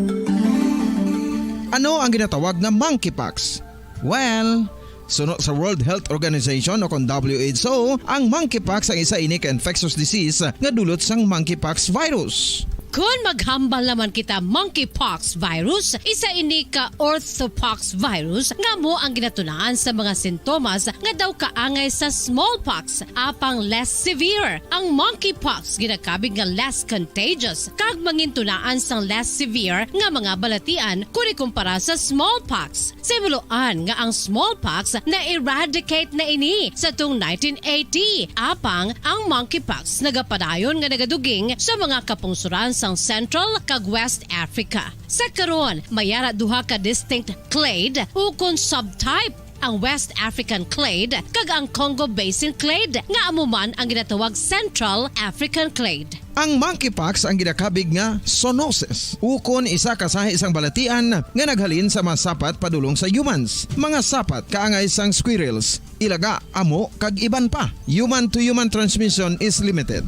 Ano ang ginatawag na monkeypox? Well, sunod sa World Health Organization o kung WHO, ang monkeypox ang isa ini ka infectious disease nga dulot sang monkeypox virus. Kung maghambal naman kita monkeypox virus, isa ini ka orthopox virus nga mo ang ginatunaan sa mga sintomas nga daw kaangay sa smallpox, apang less severe. Ang monkeypox ginakabig nga less contagious, kag mangintunaan sang less severe nga mga balatian kung ikumpara sa smallpox. Simuloan nga ang smallpox na-eradicate na ini sa tung 1980, apang ang monkeypox nagapadayon nga nagaduging sa mga kapungsuran sang Central kag West Africa. Sa karon, mayara duha ka distinct clade o kon subtype ang West African clade kag ang Congo Basin clade nga amo man ang ginatawag Central African clade. Ang monkeypox ang ginakabig nga zoonosis. Ukon isa kasahi isang balatian nga naghalin sa mga sapat padulong sa humans. Mga sapat kaangay sang squirrels, ilaga, amo kag iban pa. Human to human transmission is limited.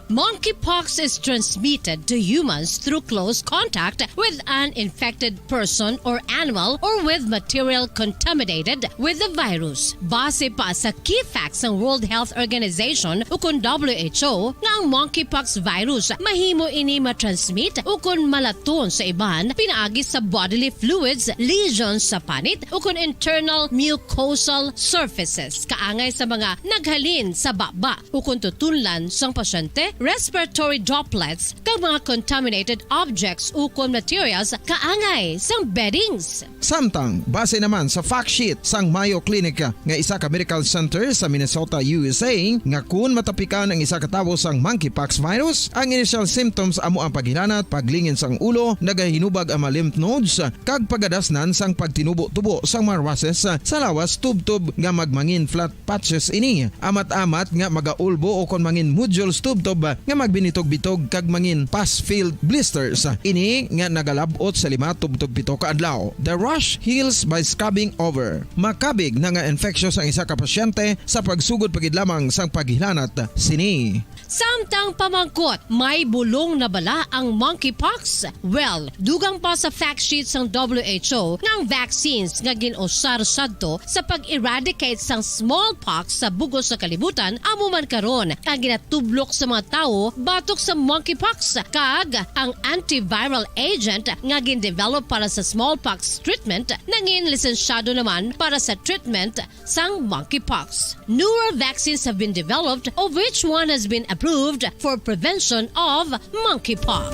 Monkeypox is transmitted to humans through close contact with an infected person or animal or with material contaminated with the virus. Base pa sa key facts ng World Health Organization ukon WHO nga ang monkeypox virus mahimo ini matransmit ukon malaton sa iban pinaagi sa bodily fluids, lesions sa panit ukon internal mucosal surfaces kaangay sa mga naghalin sa baba ukon tutunlan sang pasyente, respiratory droplets kag mga contaminated objects ukon materials kaangay sang beddings. Samtang, base naman sa fact sheet sang Mayo Clinic nga isa ka medical center sa Minnesota, USA, nga kun matapikan ang isa ka tawo sang monkeypox virus, ang initial symptoms amo ang paghilanat, paglingin sang ulo, nagahinubag ang mga lymph nodes, kag pagadasnan sang pagtinubo-tubo sang mga rashes sa lawas tubtob nga magmangin flat patches ini. Amat-amat nga magaulbo o kon mangin nodules tubtob nga magbinitog-bitog kag mangin pus-filled blisters. Ini nga nagalabot sa 5 tubtob 7 ka adlaw. The rash heals by scabbing over. Makabig na nga infectious ang isa ka pasyente sa pagsugod pagid lamang sang paghilanat sini. Samtang pamangkot, may bulong na bala ang monkeypox? Well, dugang pa sa fact sheets ng WHO nga ang vaccines nga ginusar sadto sa pag-eradicate sang smallpox sa bugos sa kalibutan amo man karon ang ginatublok sa mga tao batok sa monkeypox kag ang antiviral agent nga gin-develop para sa smallpox treatment nangin lisensyado naman para sa treatment sang monkeypox. Newer vaccines have been developed of which one has been approved for prevention of monkeypox.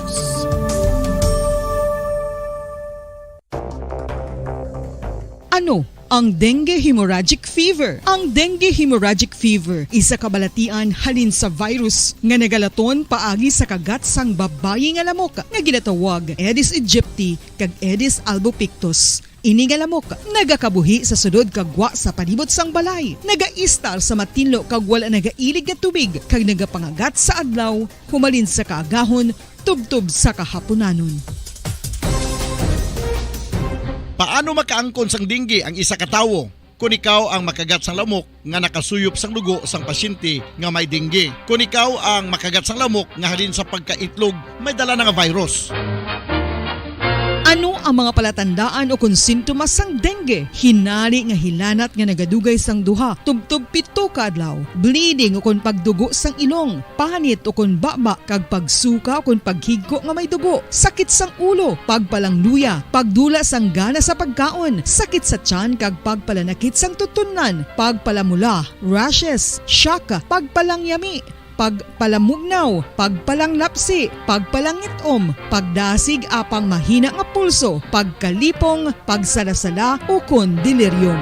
Ano ang dengue hemorrhagic fever? Ang dengue hemorrhagic fever isa kabalatian halin sa virus nga nagalaton paagi sa kagat sang babayi nga lamok nga ginatawag Aedes aegypti kag Aedes albopictus. Ini nga lamok nagakabuhi sa sudod kagwa sa palibot sang balay, nagaistar sa matinlo kag wala nagailig nga tubig kag nagapangagat sa adlaw, humalin sa kaagahon, tubtob sa kahaponanon. Paano makaangkon sang dengue ang isa ka tawo? Kung ikaw ang makagat sang lamok nga nakasuyop sang dugo sang pasyente nga may dengue. Kung ikaw ang makagat sang lamok nga halin sa pagkaitlog may dala nga virus. Ano ang mga palatandaan o kung sintomas sang dengue? Hinali nga hilanat nga nagadugay sang duha, tubtob 7 ka adlaw, bleeding o kung pagdugo sang ilong, panit o kung baba, kag pagsuka o kung paghigko nga may dugo, sakit sang ulo, pagpalangluya, pagdula sang gana sa pagkaon, sakit sa tiyan kag pagpalanakit sang tutunan, pagpalamula, rashes, shock, pagpalangyami, pagpalamugnaw, pagpalanglapsi, pagpalangitom, pagdasig apang mahina nga pulso, pagkalipong, pagsalasala o kon delirium.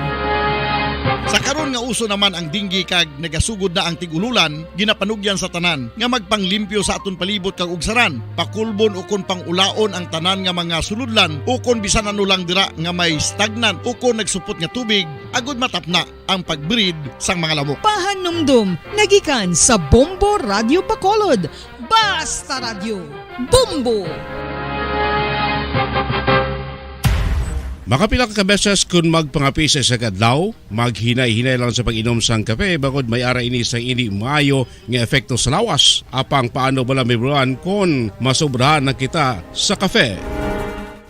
Sa karon nga uso naman ang dengue kag nagasugod na ang tigululan, ginapanugyan sa tanan nga magpanglimpyo sa aton palibot kag ugsaran, pakulbon o kon pangulaon ang tanan nga mga suludlan o kon bisan ano lang dira nga may stagnan o kon nagsupot nga tubig agud matapna ang pagbreed sang mga lamok. Pahanumdum nagikan sa Bombo Radio Bacolod. Basta Radio Bombo. Makapila ka beses kung magpangapisa sa kadlaw, maghinay-hinay lang sa pag-inom sang kape bagod may ara ini sa ini maayo nga efekto sa lawas. Apang paano bala may buruan kung masobrahan na kita sa kape.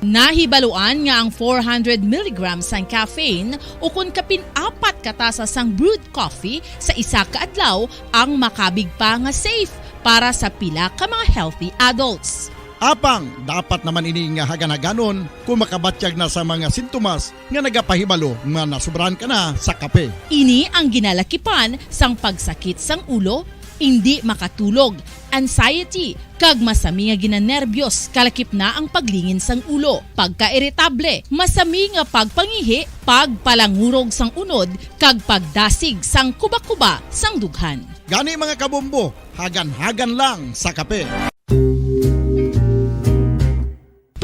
Nahibaluan nga ang 400 mg sang caffeine o kung kapin-4 katasa sang brewed coffee sa isa ka adlaw ang makabig pa nga safe para sa pila ka mga healthy adults. Apang, dapat naman ini nga haganaganon kung makabatyag na sa mga sintomas nga nagapahibalo nga nasubrahan ka na sa kape. Ini ang ginalakipan sang pagsakit sang ulo, hindi makatulog, anxiety, kag masami nga ginanerbiyos, kalakip na ang paglingin sang ulo, pagka-iritable, masami nga pagpangihi, pagpalangurog sang unod, kag pagdasig sang kuba-kuba sang dughan. Gani mga kabombo, hagan-hagan lang sa kape.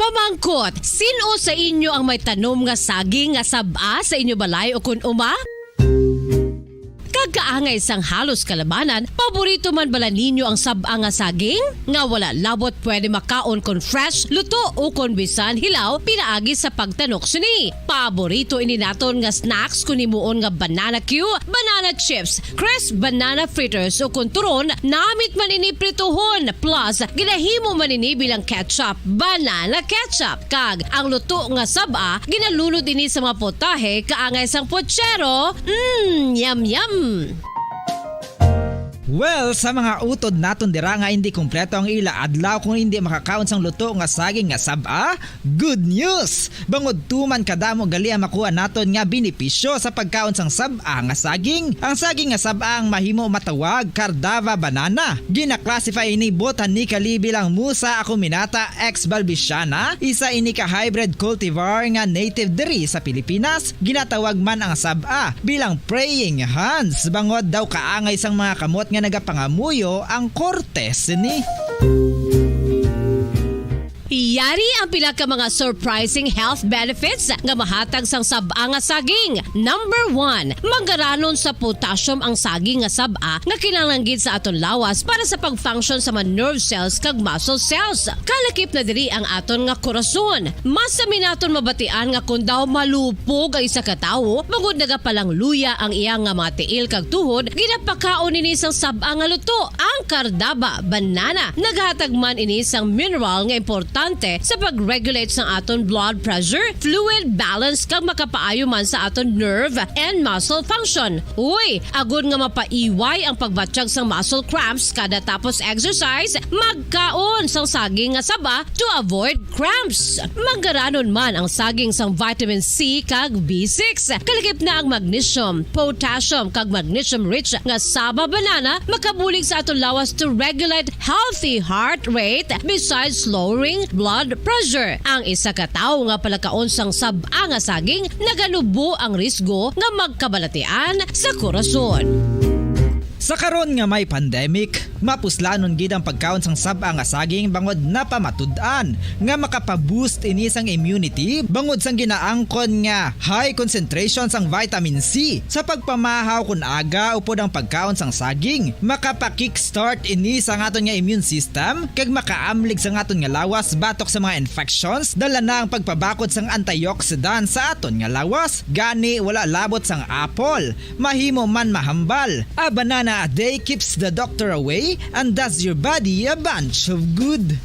Pamangkot, sino sa inyo ang may tanom nga saging nga sab-a sa inyo balay o kun uma? Kagkaangay sang halos kalabanan, paborito man bala ninyo ang sab-a nga saging? Nga wala labot pwede makaon kon fresh, luto o kon bisan hilaw, pinaagi sa pagtanok sini. Paborito ini naton nga snacks kun himuon nga banana Q, banana chips, crisp banana fritters o kun turon, namit man ini prituhon, plus ginahimo man ini bilang ketchup, banana ketchup. Kag ang luto nga sab-a, ginalunod ini sa mga potahe kaangay sang pochero. Yum yum. Well, sa mga utod naton dira nga hindi kumpleto ang ila adlaw kung hindi makakaon sang luto nga saging nga sab-a, good news! Bangod tuman kadamo gali ang makuha naton nga benepisyo sa pagkaon sang sab-a nga saging. Ang saging nga sab-a ang mahimo matawag Cardava banana. Gina-classify ini botanically bilang Musa acuminata ex balbisiana, isa ini ka hybrid cultivar nga native diri sa Pilipinas. Ginatawag man ang sab-a bilang praying hands. Bangod daw kaangay sang mga kamot nga nagapangamuyo ang kortes ni. Yari ang pila ka mga surprising health benefits nga mahatag sang sab-a nga saging. Number 1, manggaranon sa potassium ang saging nga sab-a nga kinahanglan gid sa aton lawas para sa pag-function sa mga nerve cells kag muscle cells. Kalakip na diri ang aton nga korason. Mas sa minaton mabatian nga kun daw malupog ang isa ka tawo, magud nagapalang luya ang iyang nga mga tiil kag tuhod, ginapakaon ini sang sab-a nga luto. Ang Cardava banana naghatag man ini sang mineral nga importante sa pag-regulate sa aton blood pressure, fluid balance kag makapaayo man sa aton nerve and muscle function. Uy, agud nga mapaiway ang pagbatsyag sang muscle cramps kada tapos exercise, magkaon sang saging nga saba to avoid cramps. Manggaranon man ang saging sang vitamin C kag B6. Kalakip na ang magnesium, potassium kag magnesium rich nga saba banana makabulig sa aton lawas to regulate healthy heart rate besides lowering blood pressure. Ang isa ka tawo nga palakaon sang sab-a nga saging naganubo ang risgo nga magkabalatian sa korason. Sa karon nga may pandemic, mapuslanon gid ang pagkaon sang sab-a nga saging bangod napamatud-an nga makapaboost ini sang immunity bangod sang ginaangkon nga high concentration sang vitamin C sa pagpamahaw kun aga upod ang pagkaon sang saging. Makapa-kickstart ini sa aton nga immune system kag makaamlig sa aton nga lawas batok sa mga infections, dala na ang pagpabakod sang antioxidant sa aton nga lawas. Gani wala labot sang apple, mahimo man mahambal. A banana a day keeps the doctor away and does your body a bunch of good.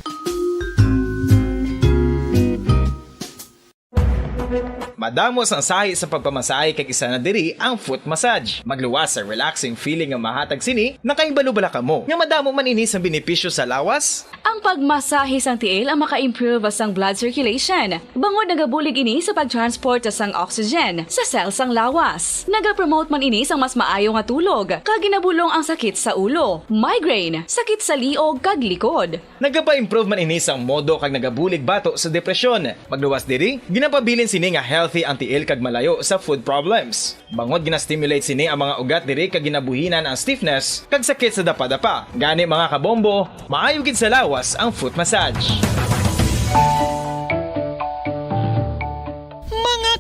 Madamos ang sahi sa pagpamasahe kag isa na diri ang foot massage. Magluwas sa relaxing feeling nga mahatag sini, nakaibalo-bala ka mo. Nga madamo man ini sa benepisyo sa lawas. Ang pagmasahe sang tiil ang maka-improve sang blood circulation. Bangod nagabulig ini sa pag-transport sang oxygen sa cells sang lawas. Nagapromote man ini sang mas maayo nga tulog, kag ginabulong ang sakit sa ulo, migraine, sakit sa liog kag likod. Nagapa-improve man ini sang modo kag nagabulig bato sa depresyon. Magluwas diri, ginapabilin sini nga healthy ang tiil kag malayo sa food problems. Bangod gina-stimulate sini ang mga ugat diri kag ginabuhinan ang stiffness kag sakit sa dapa-dapa. Gani mga kabombo, maayo gid sa lawas ang foot massage.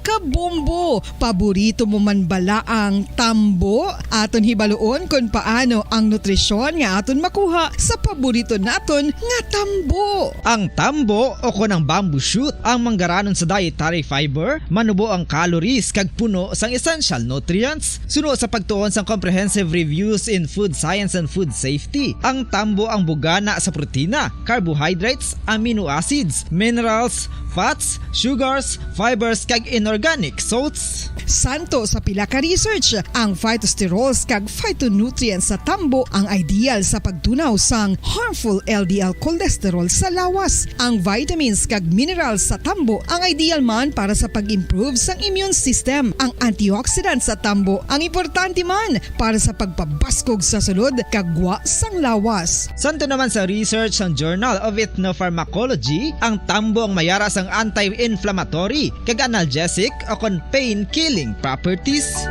Kabombo, paborito mo man bala ang tambo? Aton hibaluon kung paano ang nutrisyon nga aton makuha sa paborito naton nga tambo. Ang tambo o kon ang bamboo shoot ang manggaranon sa dietary fiber, manubo ang calories kag puno sang essential nutrients. Suno sa pagtuon sang comprehensive reviews in food science and food safety, ang tambo ang bugana sa protina, carbohydrates, amino acids, minerals, fats, sugars, fibers kag inorganic salts. Santo sa pila ka research, ang phytosterols kag phytonutrients sa tambo ang ideal sa pagtunaw sang harmful LDL cholesterol sa lawas. Ang vitamins kag minerals sa tambo ang ideal man para sa pag-improve sang immune system. Ang antioxidants sa tambo ang importante man para sa pagpabaskog sa sulod kag gwa sang lawas. Santo naman sa research ng Journal of Ethnopharmacology, ang tambo ang mayara sang anti-inflammatory kag analgesic o kon pain-killing properties.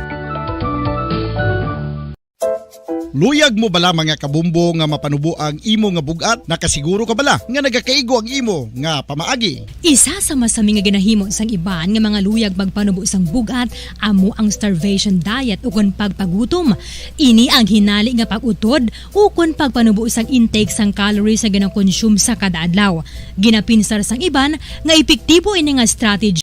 Luyag mo bala mga kabumbo nga mapanubo ang imo nga bugat? Nakasiguro ka bala nga nagakaigo ang imo nga pamaagi? Isa sa masami nga ginahimo sang iban nga mga luyag magpanubo sang bugat amo ang starvation diet ukon pagpagutom. Ini ang hinali nga pag-utod ukon pagpanubo sang intake sang calories sa ginakonsume sa kada adlaw. Ginapinsar sang iban nga epektibo ini nga strategy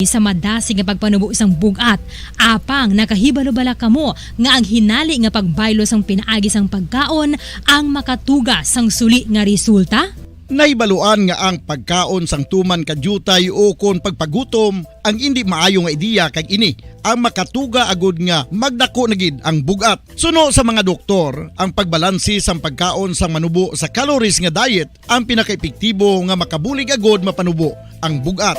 sa madasi nga pagpanubo sang bugat. Apang nakahibalo-bala kamo nga ang hinali nga pagbaylo sang pinaagi sang pagkaon ang makatuga sang suli nga resulta? Naibaluan nga ang pagkaon sang tuman kadyutay o kon pagpagutom ang hindi maayo nga ideya kag ini ang makatuga agud nga magdako na gid ang bugat. Suno sa mga doktor, ang pagbalansi sang pagkaon sang manubo sa calories nga diet ang pinakaepektibo nga makabulig agud mapanubo ang bugat.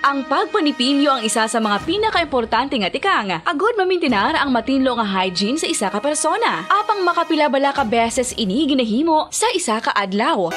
Ang pagpanipilyo ang isa sa mga pinaka-importante nga tikang. Agod mamintinar ang matinlo nga hygiene sa isa ka persona. Apang makapila-bala ka beses ini ginahimo sa isa ka adlaw.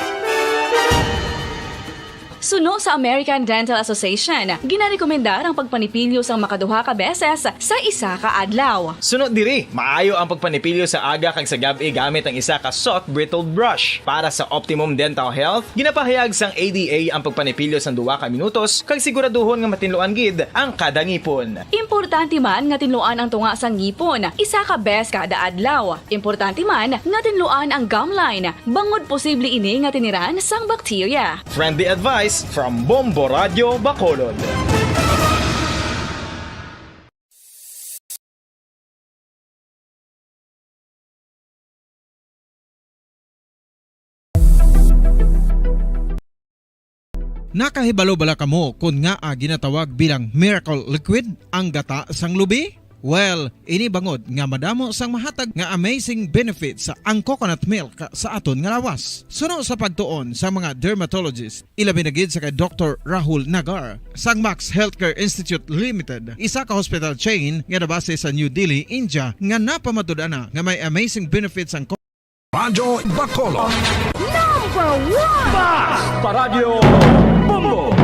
Suno sa American Dental Association, ginarekomendar ang pagpanipilyo sang makaduha ka beses sa isa ka adlaw. Sunod diri, maayo ang pagpanipilyo sa aga kag sa gabi gamit ang isa ka soft brittle brush. Para sa optimum dental health, ginapahayag sang ADA ang pagpanipilyo sang 2 ka minutos kag siguraduhon nga matinluan gid ang kada ngipon. Importante man nga tinluan ang tunga sang ngipon, isa ka bes kada adlaw. Importante man nga tinluan ang gum line, bangod posible ini nga tiniran sang bakterya. Friendly advice from Bombo Radio Bacolod. Nakahibalo bala kamo kung nga ginatawag bilang miracle liquid ang gata sang lubi? Well, ini bangod nga madamo sang mahatag nga amazing benefits sa ang coconut milk sa aton nga lawas. Suno sa pagtuon sa mga dermatologist, ilabi na gid sa kay Dr. Rahul Nagar sang Max Healthcare Institute Limited, isa ka hospital chain nga nabase sa New Delhi, India nga napamatud-ana nga may amazing benefits ang Radyo Bacolod. Number 1! Basta Radio Bombo!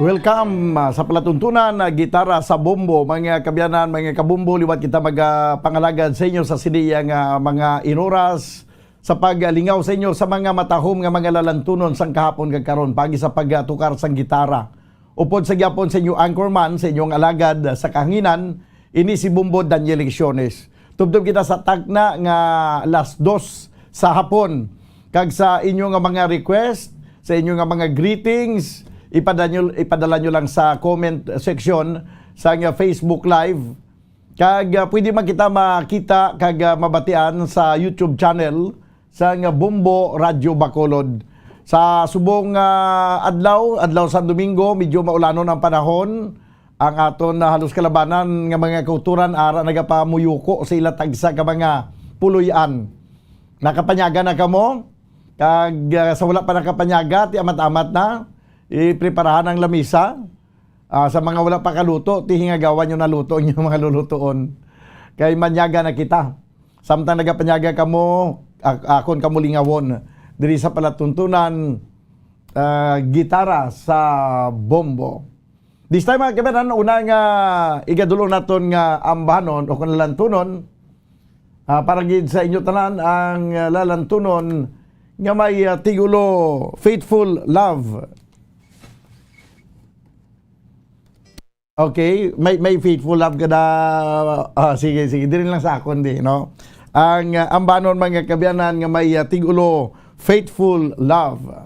welcome sa palatuntunan gitara sa bombo, mga kabyanan, mga kabumbo, liwat kita magpangalagad sa inyo sa siniyang mga inuras sa paglingaw sa inyo sa mga matahom nga mga lalantunon sang kahapon kag karon pagi sa pagtukar sang gitara. Upod sa gyapon sa inyo anchorman, sa inyong alagad sa kahanginan, ini si Bumbo Daniel Lecciones. Tubtob kita sa tagna nga alas 2 sa hapon kag sa inyo nga mga request, sa inyo nga mga greetings, ipadala nyo lang sa comment section sa Facebook Live. Kag pwede man kita makita kag mabatian sa YouTube channel sa Bumbo Radio Bacolod. Sa subong adlaw sa Domingo, medyo maulanon ang panahon. Ang aton halos kalabanan nga mga kauturan ara nagapamuyuko sa ila tagsa ka mga puloy-an. Nakapanyaga na kamo? Kag sa wala pa nakapanyaga, ti amat-amat na, ipreparahan ang lamisa. Sa mga wala pa kaluto, ti hingagawan nyo na luto nyo mga lulutoon. Kay manyaga na kita. Samtang nagapanyaga kamo, akon kamo lingawon. Diri sa palatuntunan, gitara sa bombo. This time mga kabayan, unang igadulo naton nga ambahanon o kung lalantunon, para gid sa inyo tanan ang lalantunon nga may tigulo Faithful Love. Okay, may Faithful Love kada sige diri lang sa akon di, no. Ang ambanon mga kabiyanan nga may tigulo Faithful Love.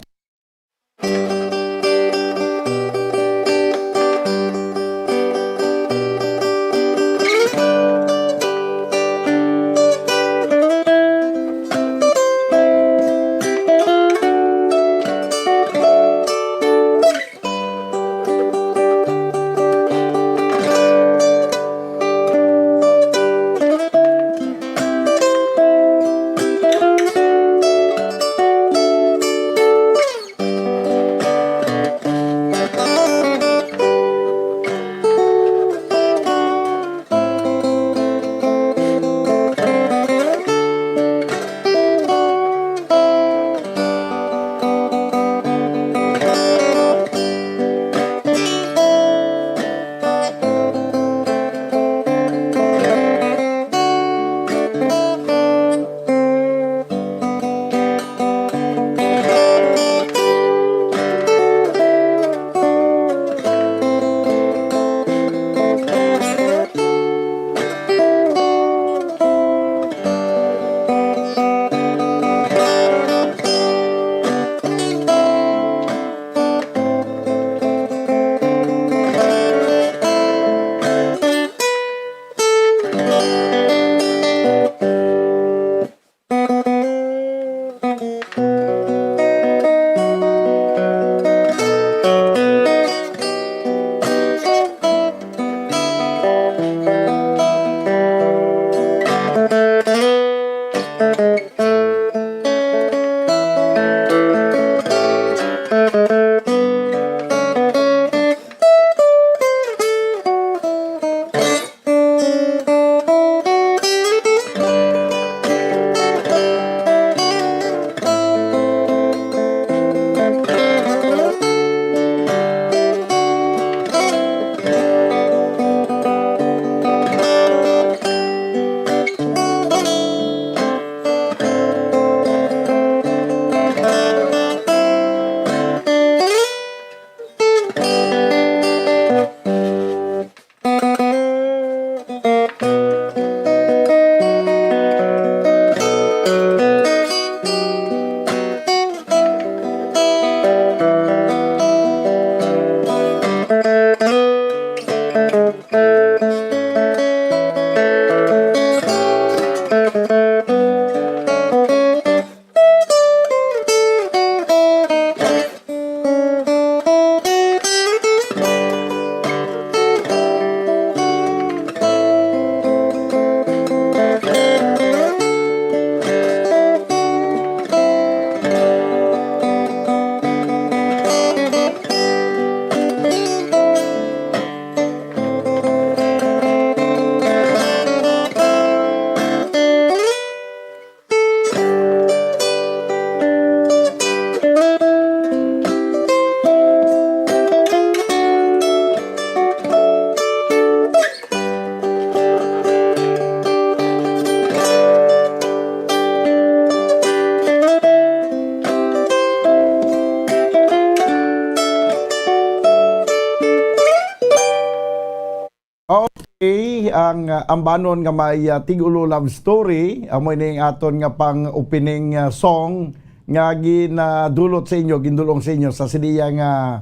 Okay, ang ambanon nga may tigulo love story, amo ini aton nga pang opening song nga ginadulot sa inyo, gindulong sa inyo sa sidiya nga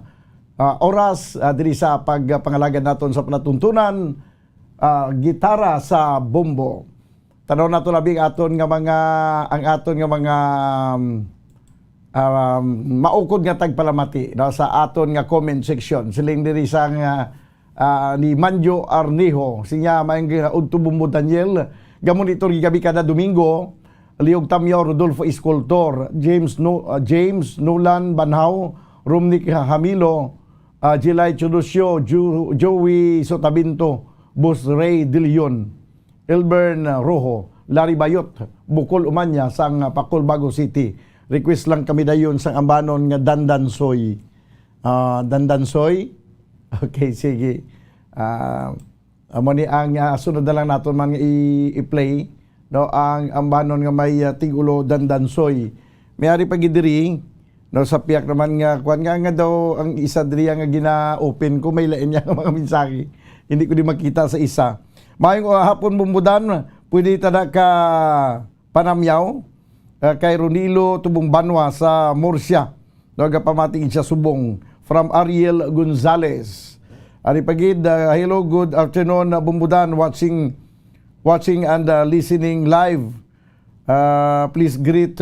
oras diri sa pagpangalagan naton sa panatuntunan gitara sa bombo. Tanaw nato labing aton nga mga ang aton nga mga maukod nga tagpalamati no, sa aton nga comment section. Siling diri sa ni Manjo Arnejo, sinya maayong Udto Bumbo Daniel, gamon ito gigabi kada Domingo, Liog Tamyo, Rodolfo Escultor, James Nolan Banhaw, Rumnik Hamilo, Jilay Chudosyo, Joey Sotabinto, Boss Ray De Leon, Elbern Rojo, Larry Bayot, Bukol Umanya sang Pakol Bago City. Request lang kami dayon sang ambanon nga Dandansoy. Dandansoy. Okay, sige. Amo ni ang sunod na lang naton man i-play no ang ambanon nga may tigulo Dandansoy. Mayari pa gidiri no sa piyak naman nga kuan nga daw ang isa diri nga gina-open ko may lain niya mga mensahe. Hindi ko di makita sa isa. Mayong hapon bumbudan, pwede tada ka Panamyaw kay Ronilo Tubong Banwa sa Murcia. No pamating siya subong from Ariel Gonzalez. Ari pagid, hello, good afternoon bumbudan, watching and listening live. Please greet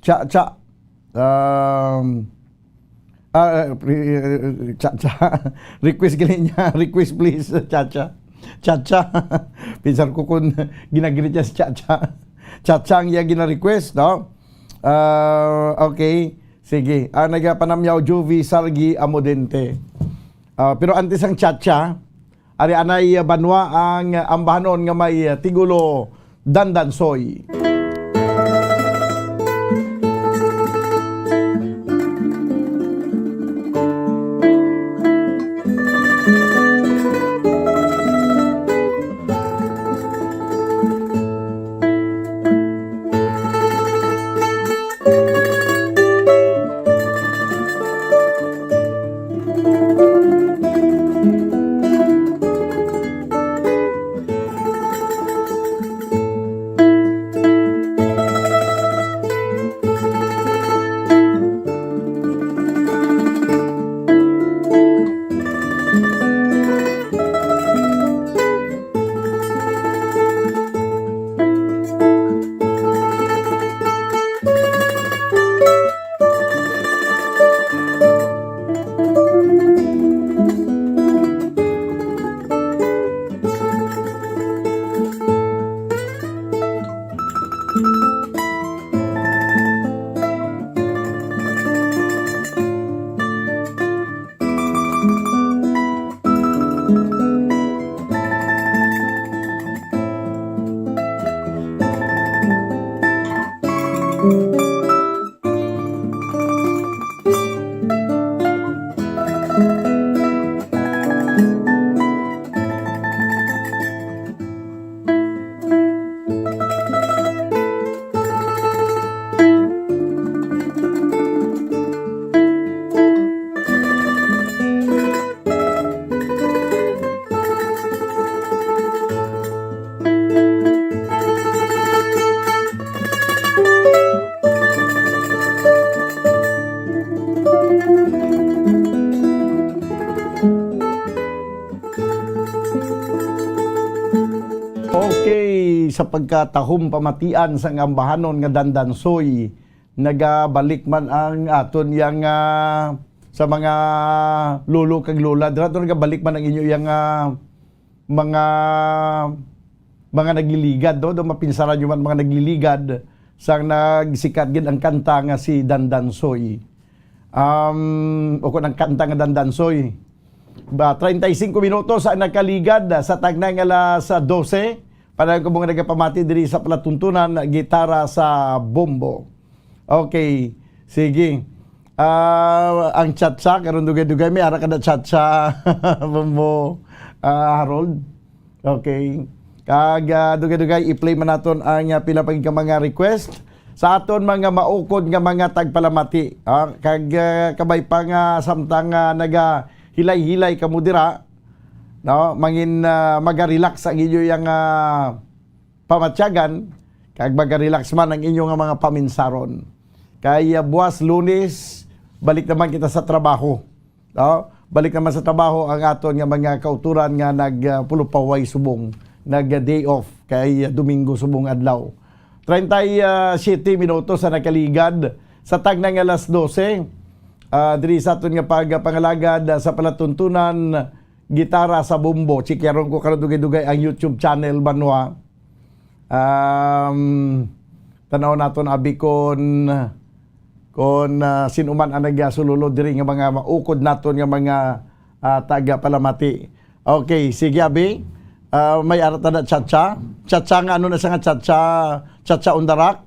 Cha. Request gani niya, request please Cha. Pinsar ko kung ginagreet niya si Cha ang iya gina-request, no? Okay, sige. Nagapanamyaw Jovi Sargi Amodente. Pero antes ang Cha, ari anay Banwa ang ambahanon nga may tigulo Dandansoy. Sa pagkatahom pamatian sa ambahanon nga Dandansoy, nagabalik man ang aton yang sa mga lolo kag lola. Dito nagabalik man ang inyo yang mga nagliligad do mapinsaran nyo man mga nagliligad sang nagsikat gid ang kanta nga si Dandansoy. O kung ang kanta nga Dandansoy. 35 minutos ang nakaligad sa tagnay nga alas 12. Para ko mga nagapamati diri sa palatuntunan gitara sa bombo. Okay, sige. Ang Cha karon dugay-dugay may ara kada Cha bombo Harold. Okay. Kag dugay-dugay i-play man naton ang pinapaging mga request sa aton mga maukod nga mga tagpalamati. Kag kabay pa nga samtang naga hilay-hilay kamo dira. no, mangin maga-relax ang inyo yung pamatyagan, kag maga-relax man ang inyong mga paminsaron. Kaya buwas Lunes, balik naman kita sa trabaho. No? Balik naman sa trabaho ang aton nga mga kauturan nga nagpulupaway subong, nag-day off kay Domingo subong adlaw. 37 minutos sa nakaligad sa tagnang alas 12. Diri sa aton nga pagpangalagad sa palatuntunan gitara sa bumbo. Chikyaron ko karon dugay-dugay ang YouTube channel Banwa. Tanaw naton abi kon sinuman ang nagasululod diri nga mga maukod naton nga mga taga Palamati. Okay, sige abi. May arata na chacha. Chacha nga ano na sa nga chacha, chacha undarak.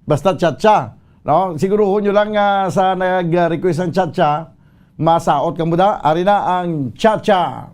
Basta chacha, no? Siguruhon nyo lang sa nag-request ng chacha, masaot ka muda. Ari na ang chacha.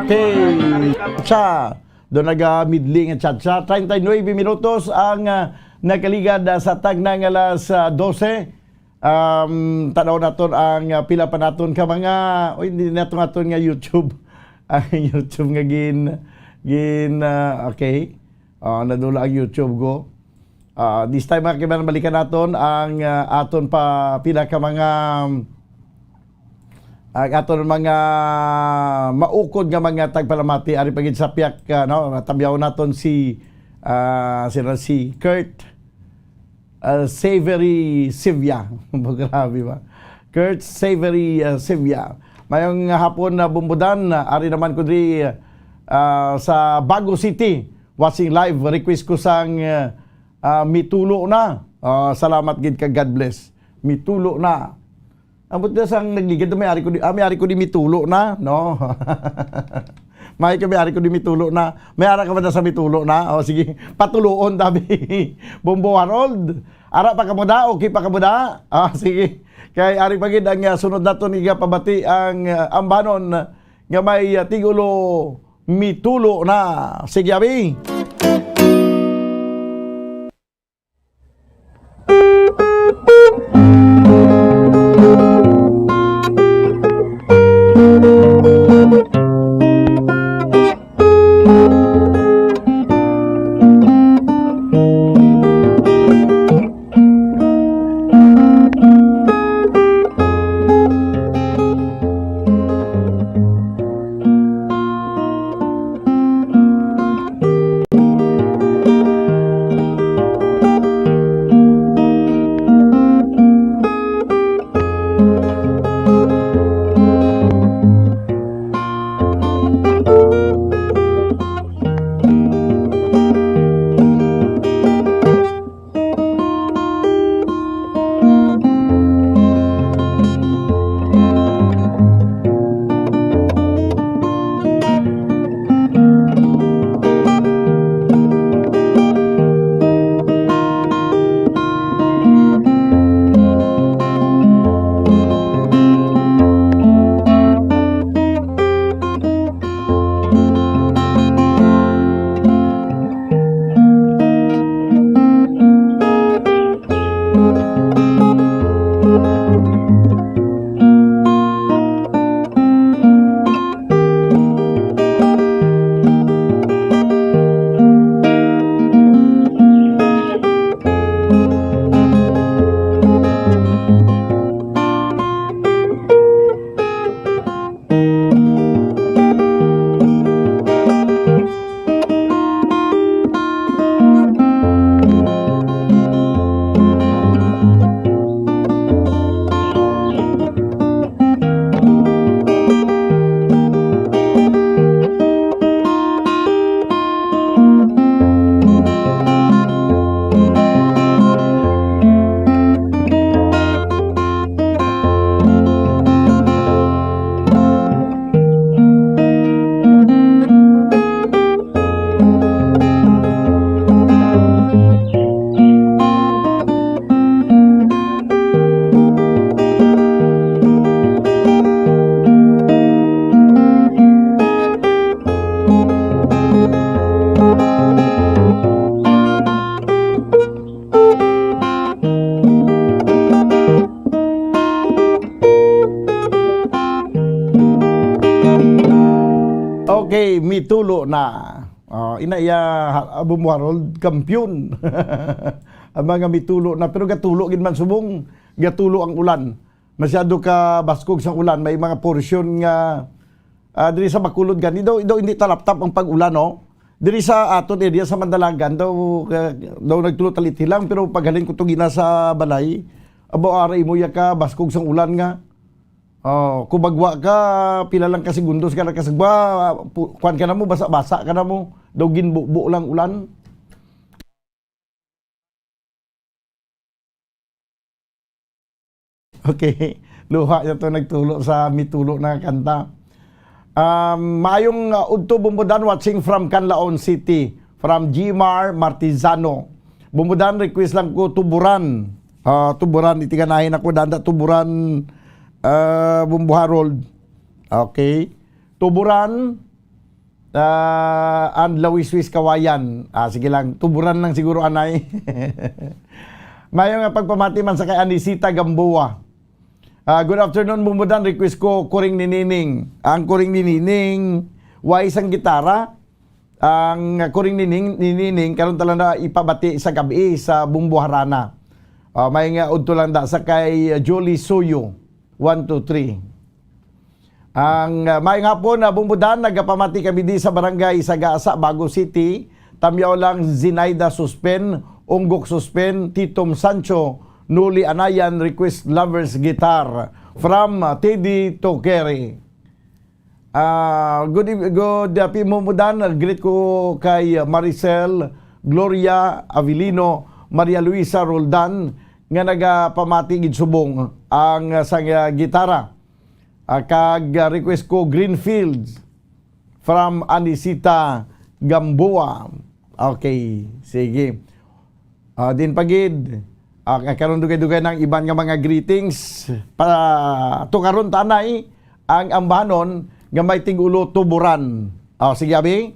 Okay. Cha, doon naga-midling ang chat-chat. 39 minutos ang nakaligad sa tagnang alas 12. Tanaw naton ang pila pa naton ka mga hindi naton aton nga YouTube. Ang YouTube nga okay. Nadula ang YouTube go. This time mga balikan naton ang aton pa pila ka mga ang aton mga maukod nga mga tagpalamati ari pagid sa piyak no tabyaw naton si Kurt Savory Sivia. Grabe ba? Kurt Savory Sivia. Mayong hapon na bumbudan ari naman ko diri sa Bago City watching live request ko sang mitulo na. Salamat gid ka, God bless. Mitulo na. Ambot na sang nagligid may ari ko di mitulo na, no? May ari ko di mitulo na. May ara ka ba na sa mitulo na? O sige, patuloon tabi. Bombo Harold. Ara pa kamuda, okay pa kamuda? Sige. Kay ari pagid ang sunod naton iga pabati ang ambanon nga may tigulo mitulo na. Sige abi. Okay, mitulo na. Inaya Bumbo Harold, kampiyon. Ang mga mitulo na, pero gatulo gid man subong, gatulo ang ulan. Masyado ka baskog sa ulan, may mga porsyon nga diri sa Bacolod gani daw hindi talaptap ang pag-ulan, no. Diri sa aton area sa Mandalagan daw nagtulo taliti lang, pero paghalin ko to gina sa balay, abo aray mo ya ka baskog sa ulan nga. Kubagwa ka, pila lang ka segundos ka nakasagba, kuan ka na mo, basa-basa ka na mo, daw ginbubo lang ulan. Okay, luha niya to nagtulo sa mitulo na kanta. Maayong udto Bumbudan watching from Canlaon City, from Gmar Martizano. Bumbudan, request lang ko tuburan. Tuburan, itiganahin ako, danda tuburan, Bumbo Harold. Okay. Tuburan and Lawiswis Kawayan. Sige lang, tuburan lang siguro anay. Mayong pagpamati man sa kay Anisita Gamboa. Good afternoon, Bumbudan. Request ko Kuring ni Nining. Ang Kuring ni Nining, isang gitara. Ang Kuring ni Nining, karon talaga ipabati sa gabi sa Bumbo Harana. May nga udto lang da sa kay Jolie Soyo. 1, 2, 3. Ang may nga po na Bumbudan, nagapamati kami di sa barangay Sagasa, Bago City. Tamyaw lang Zinaida Suspen, Unggok Suspen, Titom Sancho, Nuli Anayan, request lovers guitar from Teddy Tokeri. Good Bumbudan, greet ko kay Maricel, Gloria Avilino, Maria Luisa Roldan, nga nagapamati gid subong ang sang gitara. Kag request ko Greenfields from Anisita Gamboa. Okay, sige. Din pagid karon dugay-dugay ng iban nga mga greetings para to karon tanay ang ambanon nga may tigulo tuburan. Sige abi.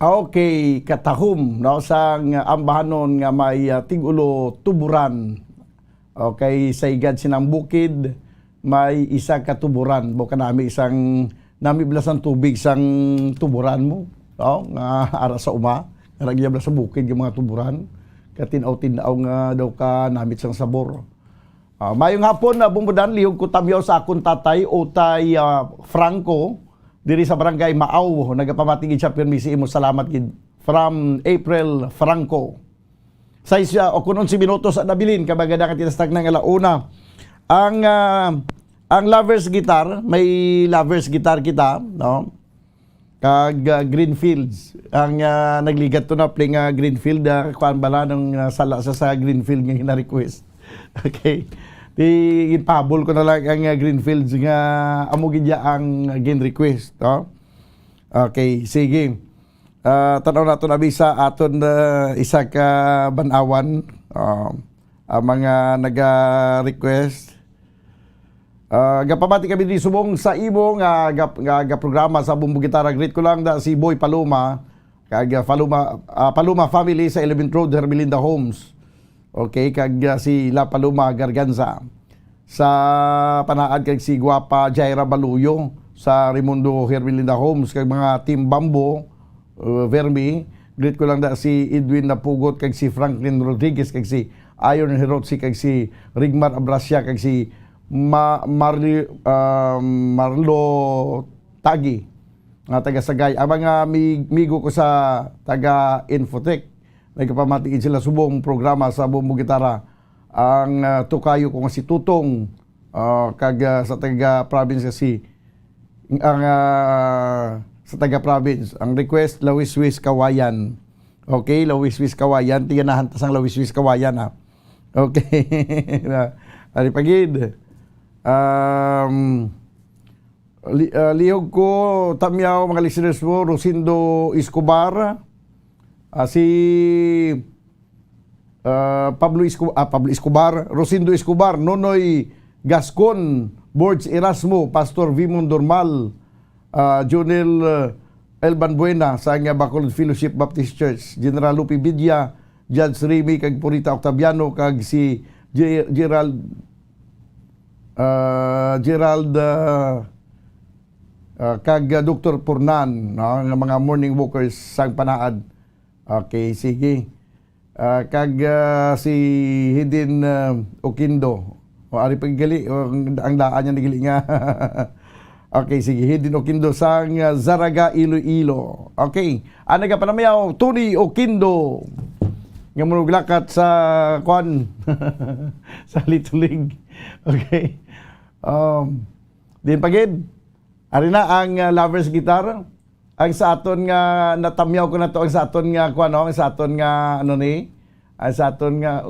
Okay, katahom no sang ambahanon nga may tigulo tuburan. Okay, sa igad sinang bukid may isa ka tuburan. Buka nami isang nami blasang tubig sang tuburan mo. No? Nga ara sa uma, nga blas sa bukid yung mga tuburan. Katinaw-tinaw nga daw ka namit sang sabor. Mayong hapon na bumbudan lihog ko tamyaw sa akong tatay Otay Franco diri sa barangay Maaw, nagapamatigid siya permisi imo salamat gid from April Franco. Sa isya o kun 11 minutos at nabilin kabagada ka tinastag ng alauna. Ang lovers guitar, may lovers guitar kita, no? Kag Greenfields. Ang nagligat to na play nga Greenfield, kuan bala ng sala sa Greenfield nga hina-request. Okay. Ipabol ko na lang ang Greenfields nga amugid ang gin-request. No? Okay, sige. Tanaw nato na bisa aton isa ka banawan ang mga naga-request. Gapamati kami di subong sa imo nga programa sa Bumbo Gitara. Greet ko lang da si Boy Paloma kag Paloma family sa 11th Road Hermelinda Homes. Okay, kag si La Paloma Garganza sa panaad kag si Guapa Jaira Baluyo sa Raimundo Hermelinda Homes kag mga Team Bambo Vermi. Greet ko lang da si Edwin Napugot kag si Franklin Rodriguez kag si Iron Herotsi kag si Rigmar Abrasia kag si Marlo Tagi nga taga Sagay. Ang mga migo ko sa taga Infotech nagpamatigid sila subong programa sa Bumbo Gitara. Ang tukayo ko nga si Tutong kag sa taga province kasi sa taga province ang request Lawiswis Kawayan. Okay, Lawiswis Kawayan, tiganahan tas ang Lawiswis Kawayan ha. Okay. Ari pagid. Lihog ko tamyaw mga listeners mo Rosindo Escobar, si Pablo Escobar, Rosindo Escobar, Nonoy Gascon, Borges Erasmo, Pastor Vimon Dormal, Jonel Elban Buena sa Bacolod Fellowship Baptist Church, General Lupi Vidya, Judge Remy kag Purita Octaviano kag si Gerald kag Dr. Purnan, no? Ng mga morning walkers sang panaad. Okay, sige. Kag si Hidin Okindo. O ari paggali ang daan niya nagali nga. Okay, sige. Hidin Okindo sang Zaraga, Iloilo. Okay. Anaga panamayaw Tony Okindo. Nga munuglakat sa kwan sa Litulig. Okay. Din pagid. Ari na ang lovers guitar. Ang sa aton nga natamyaw ko na to, ang sa aton nga kuan, ang sa aton nga ano ni, ang sa aton nga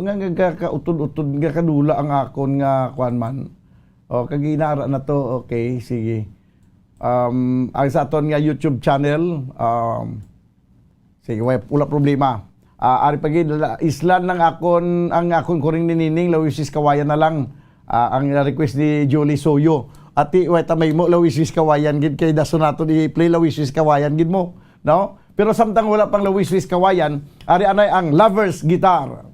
kautod-utod nga kadula ang akon nga kuan man. O kag inara na to. Okay, sige. Ang sa aton nga YouTube channel, sige, wala problema. Ari pagid islan ng ang akon kuring ninining Lawisis Kawayan na lang. Ang request ni Jolie Soyo. Ati weta may mo Lawisis Kawayan gid kay daso nato di play Lawisis Kawayan gid mo, no? Pero samtang wala pang Lawisis Kawayan, ari anay ang lovers guitar.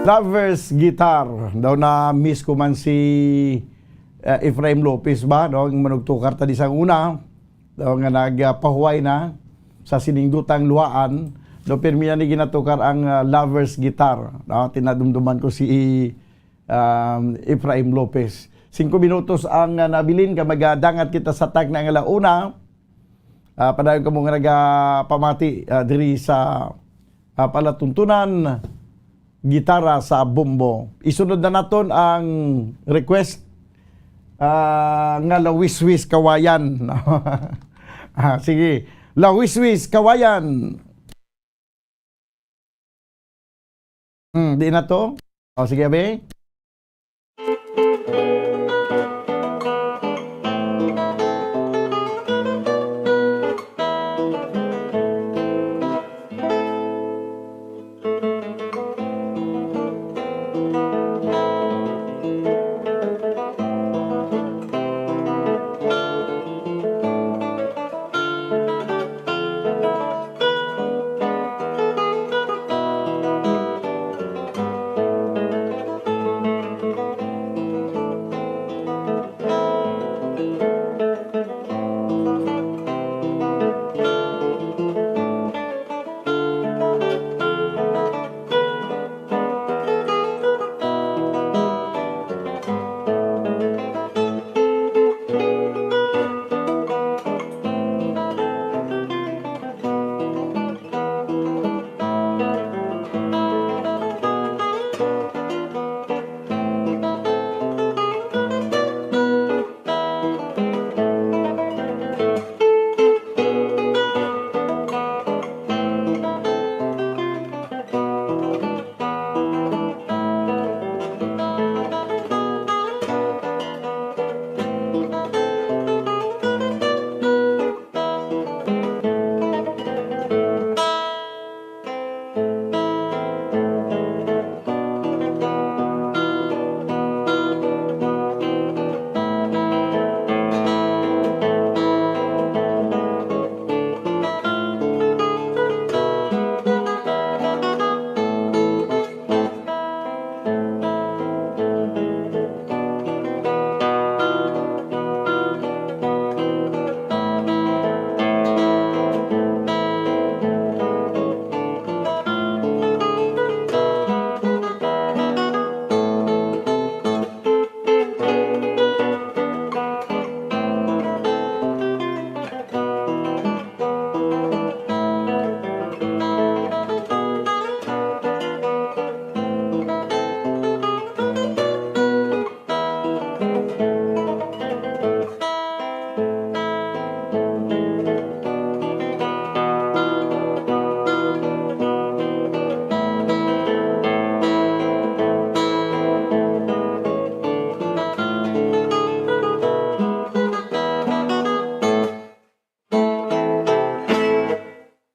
Lovers Guitar daw na miss ko man si Efraim Lopez ba no ang manugtukar ta di sang una daw nga nagpahuway na sa siningdutang luhaan do permiya ni ginatukar ang Lovers Guitar no tinadumduman ko si Efraim Lopez 5 minutos ang nabilin ka magadangat kita sa tag na alauna padayon ka mo nga nagapamati diri sa palatuntunan gitara sa Bombo. Isunod na naton ang request nga Lawiswis Kawayan. Sige, Lawiswis Kawayan. Di na to? O sige, abe.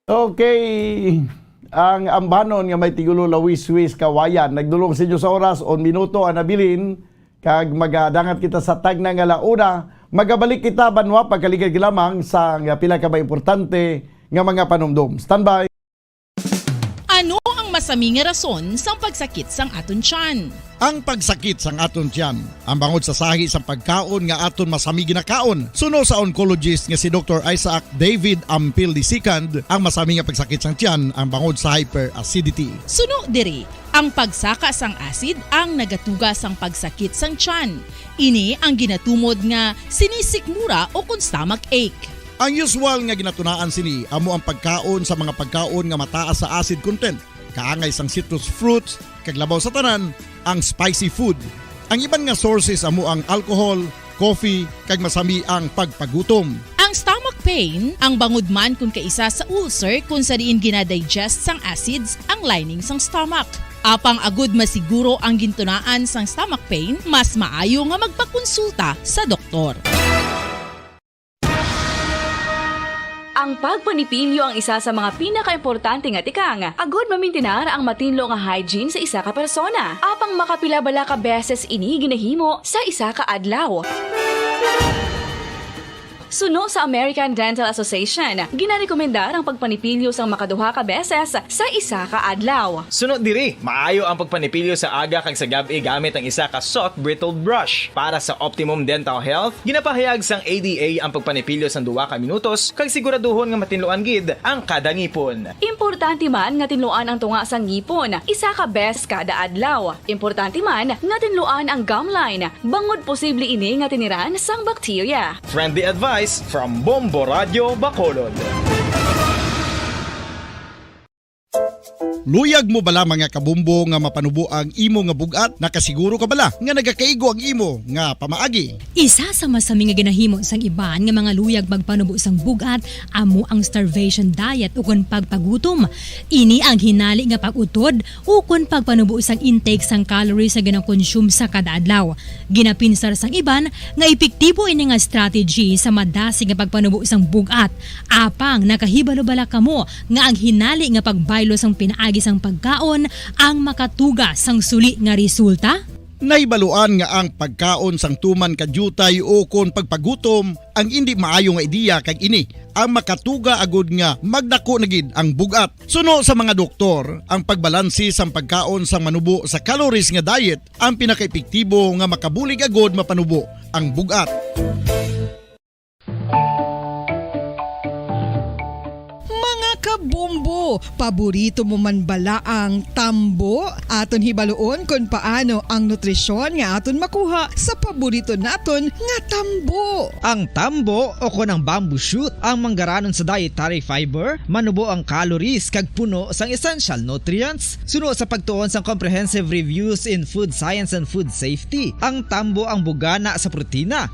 Okay, ang ambanon nga may tigulo Lawiswis Kawayan nagdulong sa inyo sa oras on minuto ang nabilin kag magadangat kita sa tag na nga launa magabalik kita banwa pagkaligid lamang sa pila ka ba importante nga mga panumdum. Standby. Ano ang masami nga rason sa pagsakit sang aton tiyan? Ang pagsakit sang aton tiyan, ang bangod sa sahi sang pagkaon nga aton masami ginakaon. Suno sa oncologist nga si Dr. Isaac David Ampil II, ang masami nga pagsakit sang tiyan ang bangod sa hyperacidity. Suno diri, ang pagsaka sang acid ang nagatuga sang pagsakit sang tiyan. Ini ang ginatumod nga sinisikmura o kung stomach ache. Ang usual nga ginatunaan sini amo ang pagkaon sa mga pagkaon nga mataas sa acid content. Kaangay sang citrus fruits, kag labaw sa tanan, ang spicy food. Ang iban nga sources amo ang alcohol, coffee, kag masami ang pagpagutom. Ang stomach pain, ang bangod man kung kaisa sa ulcer kung sa diin ginadigest sang acids ang lining sang stomach. Apang agud masiguro ang gintunaan sang stomach pain, mas maayo nga magpakonsulta sa doktor. Ang pagpanipilyo ang isa sa mga pinaka-importante nga tikang. Agud mamintinar ang matinlo nga hygiene sa isa ka persona. Apang makapila-bala ka beses ini ginahimo sa isa ka adlaw. Suno sa American Dental Association, ginarekomendar ang pagpanipilyo sang makaduha ka beses sa isa ka adlaw. Sunod diri, maayo ang pagpanipilyo sa aga kag sa gabi gamit ang isa ka soft brittled brush. Para sa optimum dental health, ginapahayag sang ADA ang pagpanipilyo sang 2 ka minutos kag siguraduhon nga matinluan gid ang kada ngipon. Importante man nga tinluan ang tunga sang ngipon, isa ka beses kada adlaw. Importante man nga tinluan ang gum line, bangod posible ini nga tiniran sang bakterya. Friendly advice from Bombo Radio Bacolod. Luyag mo bala mga kabumbo nga mapanubo ang imo nga bugat? Nakasiguro ka bala nga nagakaigo ang imo nga pamaagi? Isa sa masami nga ginahimo sang iban nga mga luyag magpanubo sang bugat amo ang starvation diet ukon pagpagutom. Ini ang hinali nga pag-utod ukon pagpanubo sang intake sang calories sa gina-consume sa kada adlaw. Ginapinsar sang iban nga epektibo ini nga strategy sa madasig nga pagpanubo sang bugat. Apang nakahibalo-bala kamo nga ang hinali nga pagbaylo sang pinaagi sang pagkaon ang makatuga sang suli nga resulta? Naibaluan nga ang pagkaon sang tuman kadyutay o kon pagpagutom ang hindi maayo nga ideya kag ini ang makatuga agud nga magdako na gid ang bugat. Suno sa mga doktor, ang pagbalansi sang pagkaon sang manubo sa calories nga diet ang pinakaepektibo nga makabulig agud mapanubo ang bugat. Kabombo, paborito mo man bala ang tambo? Aton hibaluon kung paano ang nutrisyon nga aton makuha sa paborito naton nga tambo. Ang tambo o kon ang bamboo shoot ang manggaranon sa dietary fiber, manubo ang calories kag puno sang essential nutrients. Suno sa pagtuon sang comprehensive reviews in food science and food safety, ang tambo ang bugana sa protina,